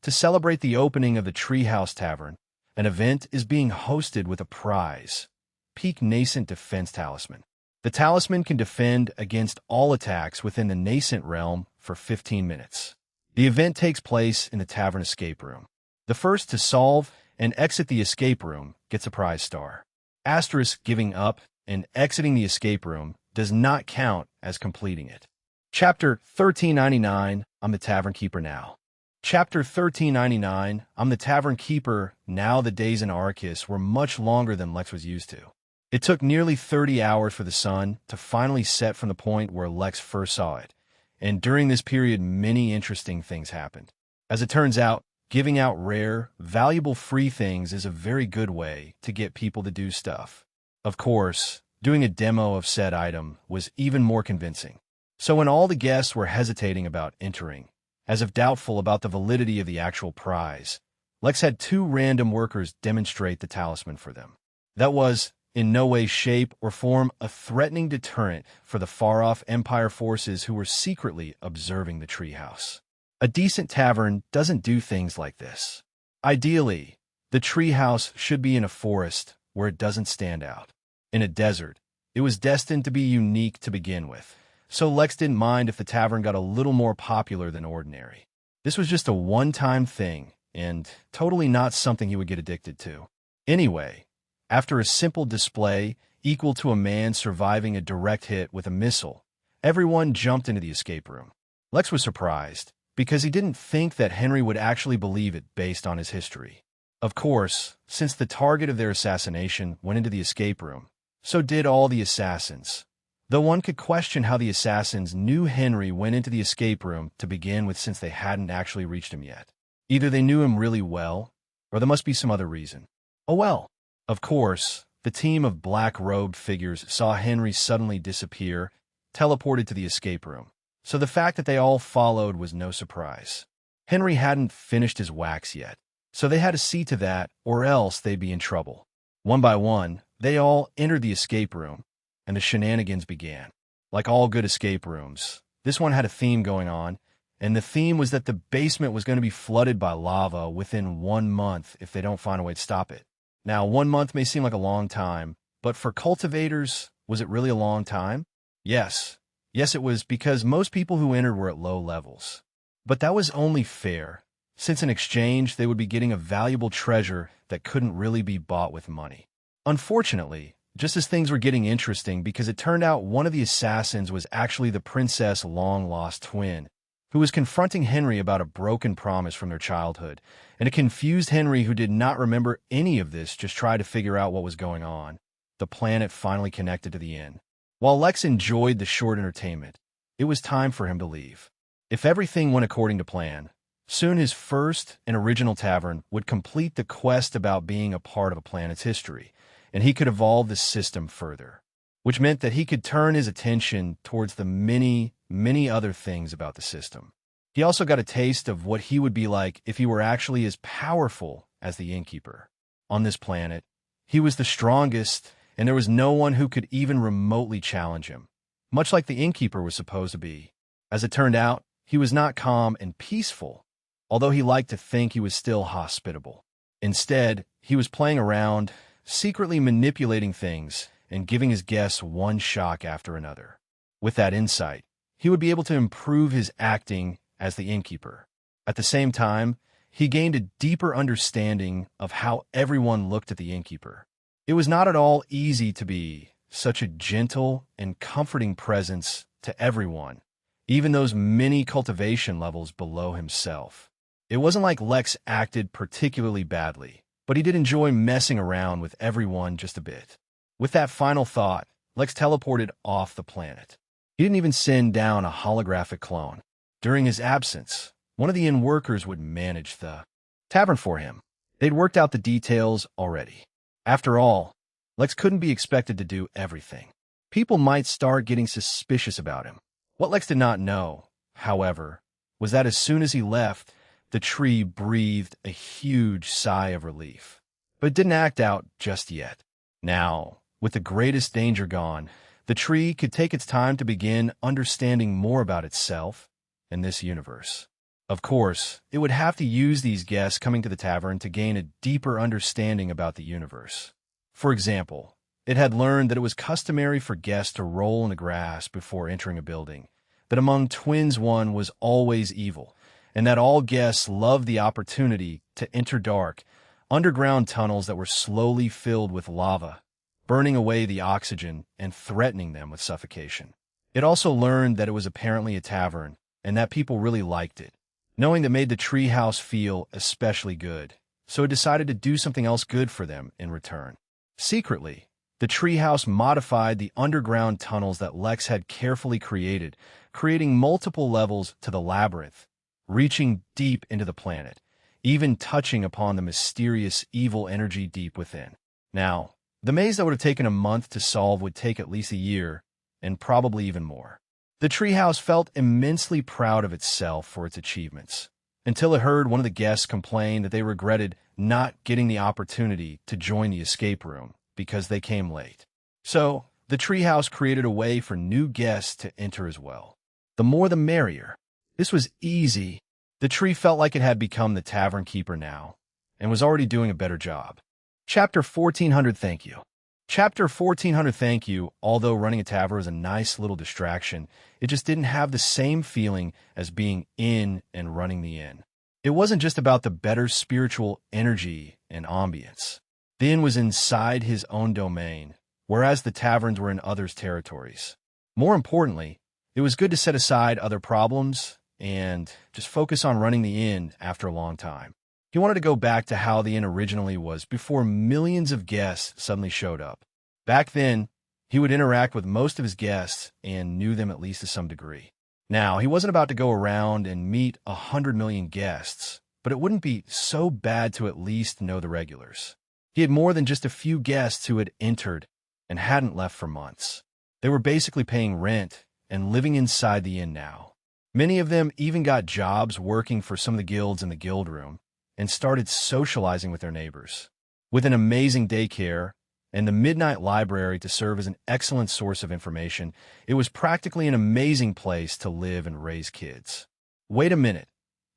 To celebrate the opening of the Treehouse Tavern, an event is being hosted with a prize. Peak Nascent Defense Talisman. The talisman can defend against all attacks within the nascent realm for 15 minutes. The event takes place in the tavern escape room. The first to solve and exit the escape room gets a prize star. Asterisk giving up and exiting the escape room does not count as completing it. Chapter 1399, I'm the Tavern Keeper Now. Chapter 1399, I'm the Tavern Keeper Now. The days in Arceus were much longer than Lex was used to. It took nearly 30 hours for the sun to finally set from the point where Lex first saw it, and during this period many interesting things happened. As it turns out, giving out rare, valuable free things is a very good way to get people to do stuff. Of course, doing a demo of said item was even more convincing. So when all the guests were hesitating about entering, as if doubtful about the validity of the actual prize, Lex had two random workers demonstrate the talisman for them. That was, in no way, shape, or form, a threatening deterrent for the far-off Empire forces who were secretly observing the treehouse. A decent tavern doesn't do things like this. Ideally, the treehouse should be in a forest where it doesn't stand out. In a desert, it was destined to be unique to begin with, so Lex didn't mind if the tavern got a little more popular than ordinary. This was just a one-time thing, and totally not something he would get addicted to. Anyway, after a simple display equal to a man surviving a direct hit with a missile, everyone jumped into the escape room. Lex was surprised, because he didn't think that Henry would actually believe it based on his history. Of course, since the target of their assassination went into the escape room, so did all the assassins. Though one could question how the assassins knew Henry went into the escape room to begin with, since they hadn't actually reached him yet. Either they knew him really well, or there must be some other reason. Oh well. Of course, the team of black-robed figures saw Henry suddenly disappear, teleported to the escape room. So the fact that they all followed was no surprise. Henry hadn't finished his wax yet, so they had to see to that, or else they'd be in trouble. One by one, they all entered the escape room, and the shenanigans began. Like all good escape rooms, this one had a theme going on, and the theme was that the basement was going to be flooded by lava within 1 month if they don't find a way to stop it. Now, 1 month may seem like a long time, but for cultivators, was it really a long time? Yes. Yes, it was, because most people who entered were at low levels. But that was only fair, since in exchange they would be getting a valuable treasure that couldn't really be bought with money. Unfortunately, just as things were getting interesting, because it turned out one of the assassins was actually the princess' long-lost twin, who was confronting Henry about a broken promise from their childhood, and it confused Henry, who did not remember any of this, just tried to figure out what was going on. The planet finally connected to the inn. While Lex enjoyed the short entertainment, it was time for him to leave. If everything went according to plan, soon his first and original tavern would complete the quest about being a part of a planet's history, and he could evolve the system further, which meant that he could turn his attention towards the many, many other things about the system. He also got a taste of what he would be like if he were actually as powerful as the innkeeper. On this planet, he was the strongest, and there was no one who could even remotely challenge him, much like the innkeeper was supposed to be. As it turned out, he was not calm and peaceful, although he liked to think he was still hospitable. Instead, he was playing around, secretly manipulating things, and giving his guests one shock after another. With that insight, he would be able to improve his acting as the innkeeper. At the same time, he gained a deeper understanding of how everyone looked at the innkeeper. It was not at all easy to be such a gentle and comforting presence to everyone, even those many cultivation levels below himself. It wasn't like Lex acted particularly badly, but he did enjoy messing around with everyone just a bit. With that final thought, Lex teleported off the planet. He didn't even send down a holographic clone. During his absence, one of the inn workers would manage the tavern for him. They'd worked out the details already. After all, Lex couldn't be expected to do everything. People might start getting suspicious about him. What Lex did not know, however, was that as soon as he left, the tree breathed a huge sigh of relief. But it didn't act out just yet. Now, with the greatest danger gone, the tree could take its time to begin understanding more about itself and this universe. Of course, it would have to use these guests coming to the tavern to gain a deeper understanding about the universe. For example, it had learned that it was customary for guests to roll in the grass before entering a building, that among twins one was always evil, and that all guests loved the opportunity to enter dark, underground tunnels that were slowly filled with lava, burning away the oxygen and threatening them with suffocation. It also learned that it was apparently a tavern, and that people really liked it, knowing that made the treehouse feel especially good, so it decided to do something else good for them in return. Secretly, the treehouse modified the underground tunnels that Lex had carefully created, creating multiple levels to the labyrinth, reaching deep into the planet, even touching upon the mysterious evil energy deep within. Now, the maze that would have taken a month to solve would take at least a year, and probably even more. The treehouse felt immensely proud of itself for its achievements, until it heard one of the guests complain that they regretted not getting the opportunity to join the escape room because they came late. So, the treehouse created a way for new guests to enter as well. The more the merrier. This was easy. The tree felt like it had become the tavern keeper now, and was already doing a better job. Chapter 1400 Thank You. Chapter 1400 Thank You, although running a tavern was a nice little distraction, it just didn't have the same feeling as being in and running the inn. It wasn't just about the better spiritual energy and ambience. The inn was inside his own domain, whereas the taverns were in others' territories. More importantly, it was good to set aside other problems and just focus on running the inn after a long time. He wanted to go back to how the inn originally was before millions of guests suddenly showed up. Back then, he would interact with most of his guests and knew them at least to some degree. Now, he wasn't about to go around and meet 100 million guests, but it wouldn't be so bad to at least know the regulars. He had more than just a few guests who had entered and hadn't left for months. They were basically paying rent and living inside the inn now. Many of them even got jobs working for some of the guilds in the guild room and started socializing with their neighbors. With an amazing daycare and the midnight library to serve as an excellent source of information, it was practically an amazing place to live and raise kids. Wait a minute.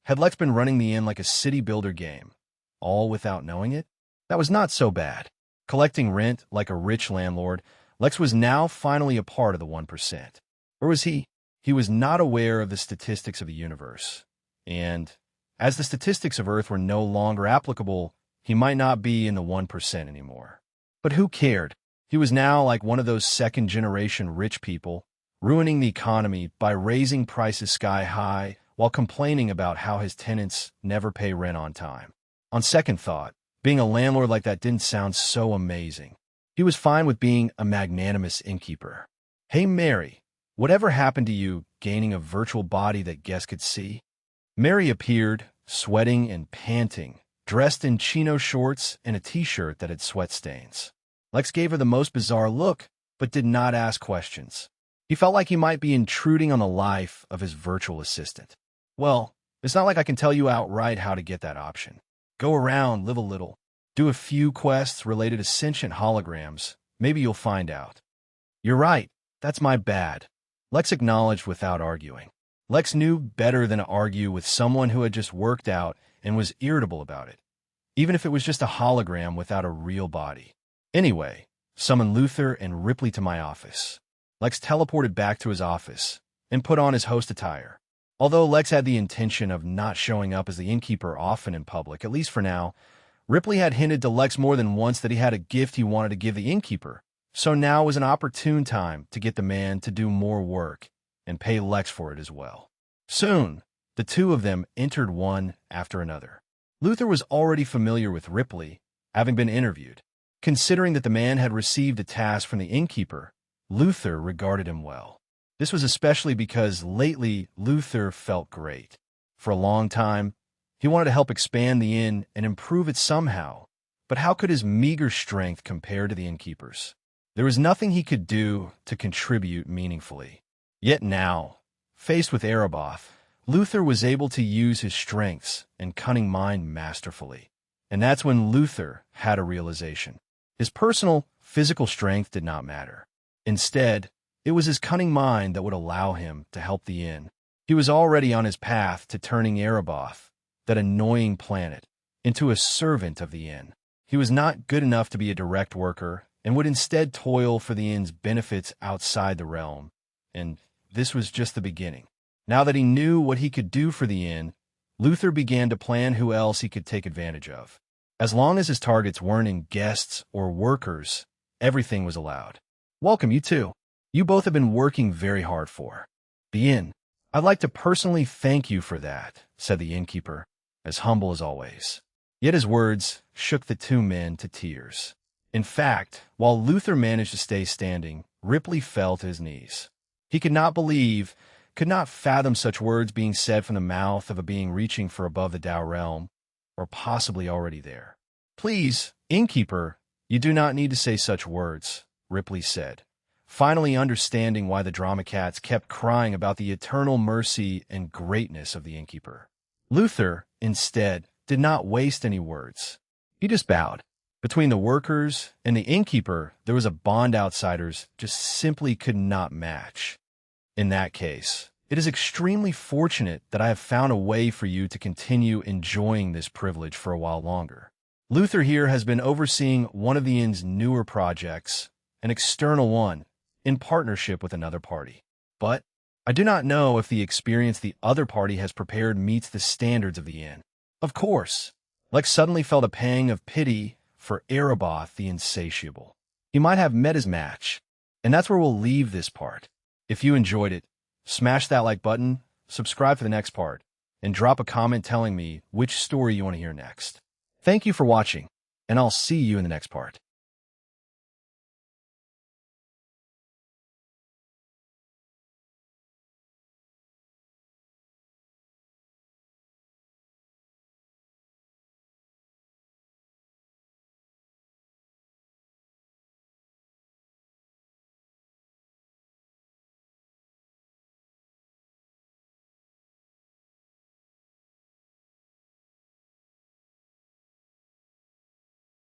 Had Lex been running the inn like a city builder game, all without knowing it? That was not so bad. Collecting rent like a rich landlord, Lex was now finally a part of the 1%. Or was he? He was not aware of the statistics of the universe. And as the statistics of Earth were no longer applicable, he might not be in the 1% anymore. But who cared? He was now like one of those second-generation rich people, ruining the economy by raising prices sky high while complaining about how his tenants never pay rent on time. On second thought, being a landlord like that didn't sound so amazing. He was fine with being a magnanimous innkeeper. Hey, Mary, whatever happened to you gaining a virtual body that guests could see? Mary appeared, sweating and panting, dressed in chino shorts and a t-shirt that had sweat stains. Lex gave her the most bizarre look, but did not ask questions. He felt like he might be intruding on the life of his virtual assistant. Well, it's not like I can tell you outright how to get that option. Go around, live a little, do a few quests related to sentient holograms. Maybe you'll find out. You're right. That's my bad. Lex acknowledged without arguing. Lex knew better than to argue with someone who had just worked out and was irritable about it, even if it was just a hologram without a real body. Anyway, summon Luther and Ripley to my office. Lex teleported back to his office and put on his host attire. Although Lex had the intention of not showing up as the innkeeper often in public, at least for now, Ripley had hinted to Lex more than once that he had a gift he wanted to give the innkeeper, so now was an opportune time to get the man to do more work and pay Lex for it as well. Soon, the two of them entered one after another. Luther was already familiar with Ripley, having been interviewed. Considering that the man had received a task from the innkeeper, Luther regarded him well. This was especially because lately Luther felt great. For a long time, he wanted to help expand the inn and improve it somehow, but how could his meager strength compare to the innkeeper's? There was nothing he could do to contribute meaningfully. Yet now, faced with Erebos, Luther was able to use his strengths and cunning mind masterfully. And that's when Luther had a realization. His personal, physical strength did not matter. Instead, it was his cunning mind that would allow him to help the inn. He was already on his path to turning Erebos, that annoying planet, into a servant of the inn. He was not good enough to be a direct worker and would instead toil for the inn's benefits outside the realm. And this was just the beginning. Now that he knew what he could do for the inn, Luther began to plan who else he could take advantage of. As long as his targets weren't in guests or workers, everything was allowed. Welcome, you two. You both have been working very hard for the inn. I'd like to personally thank you for that, said the innkeeper, as humble as always. Yet his words shook the two men to tears. In fact, while Luther managed to stay standing, Ripley fell to his knees. He could not fathom such words being said from the mouth of a being reaching for above the Tao realm, or possibly already there. Please, innkeeper, you do not need to say such words, Ripley said, finally understanding why the drama cats kept crying about the eternal mercy and greatness of the innkeeper. Luther, instead, did not waste any words. He just bowed. Between the workers and the innkeeper, there was a bond outsiders just simply could not match. In that case, it is extremely fortunate that I have found a way for you to continue enjoying this privilege for a while longer. Luther here has been overseeing one of the inn's newer projects, an external one, in partnership with another party. But I do not know if the experience the other party has prepared meets the standards of the inn. Of course, Lex suddenly felt a pang of pity for Erebos the Insatiable. He might have met his match, and that's where we'll leave this part. If you enjoyed it, smash that like button, subscribe for the next part, and drop a comment telling me which story you want to hear next. Thank you for watching, and I'll see you in the next part.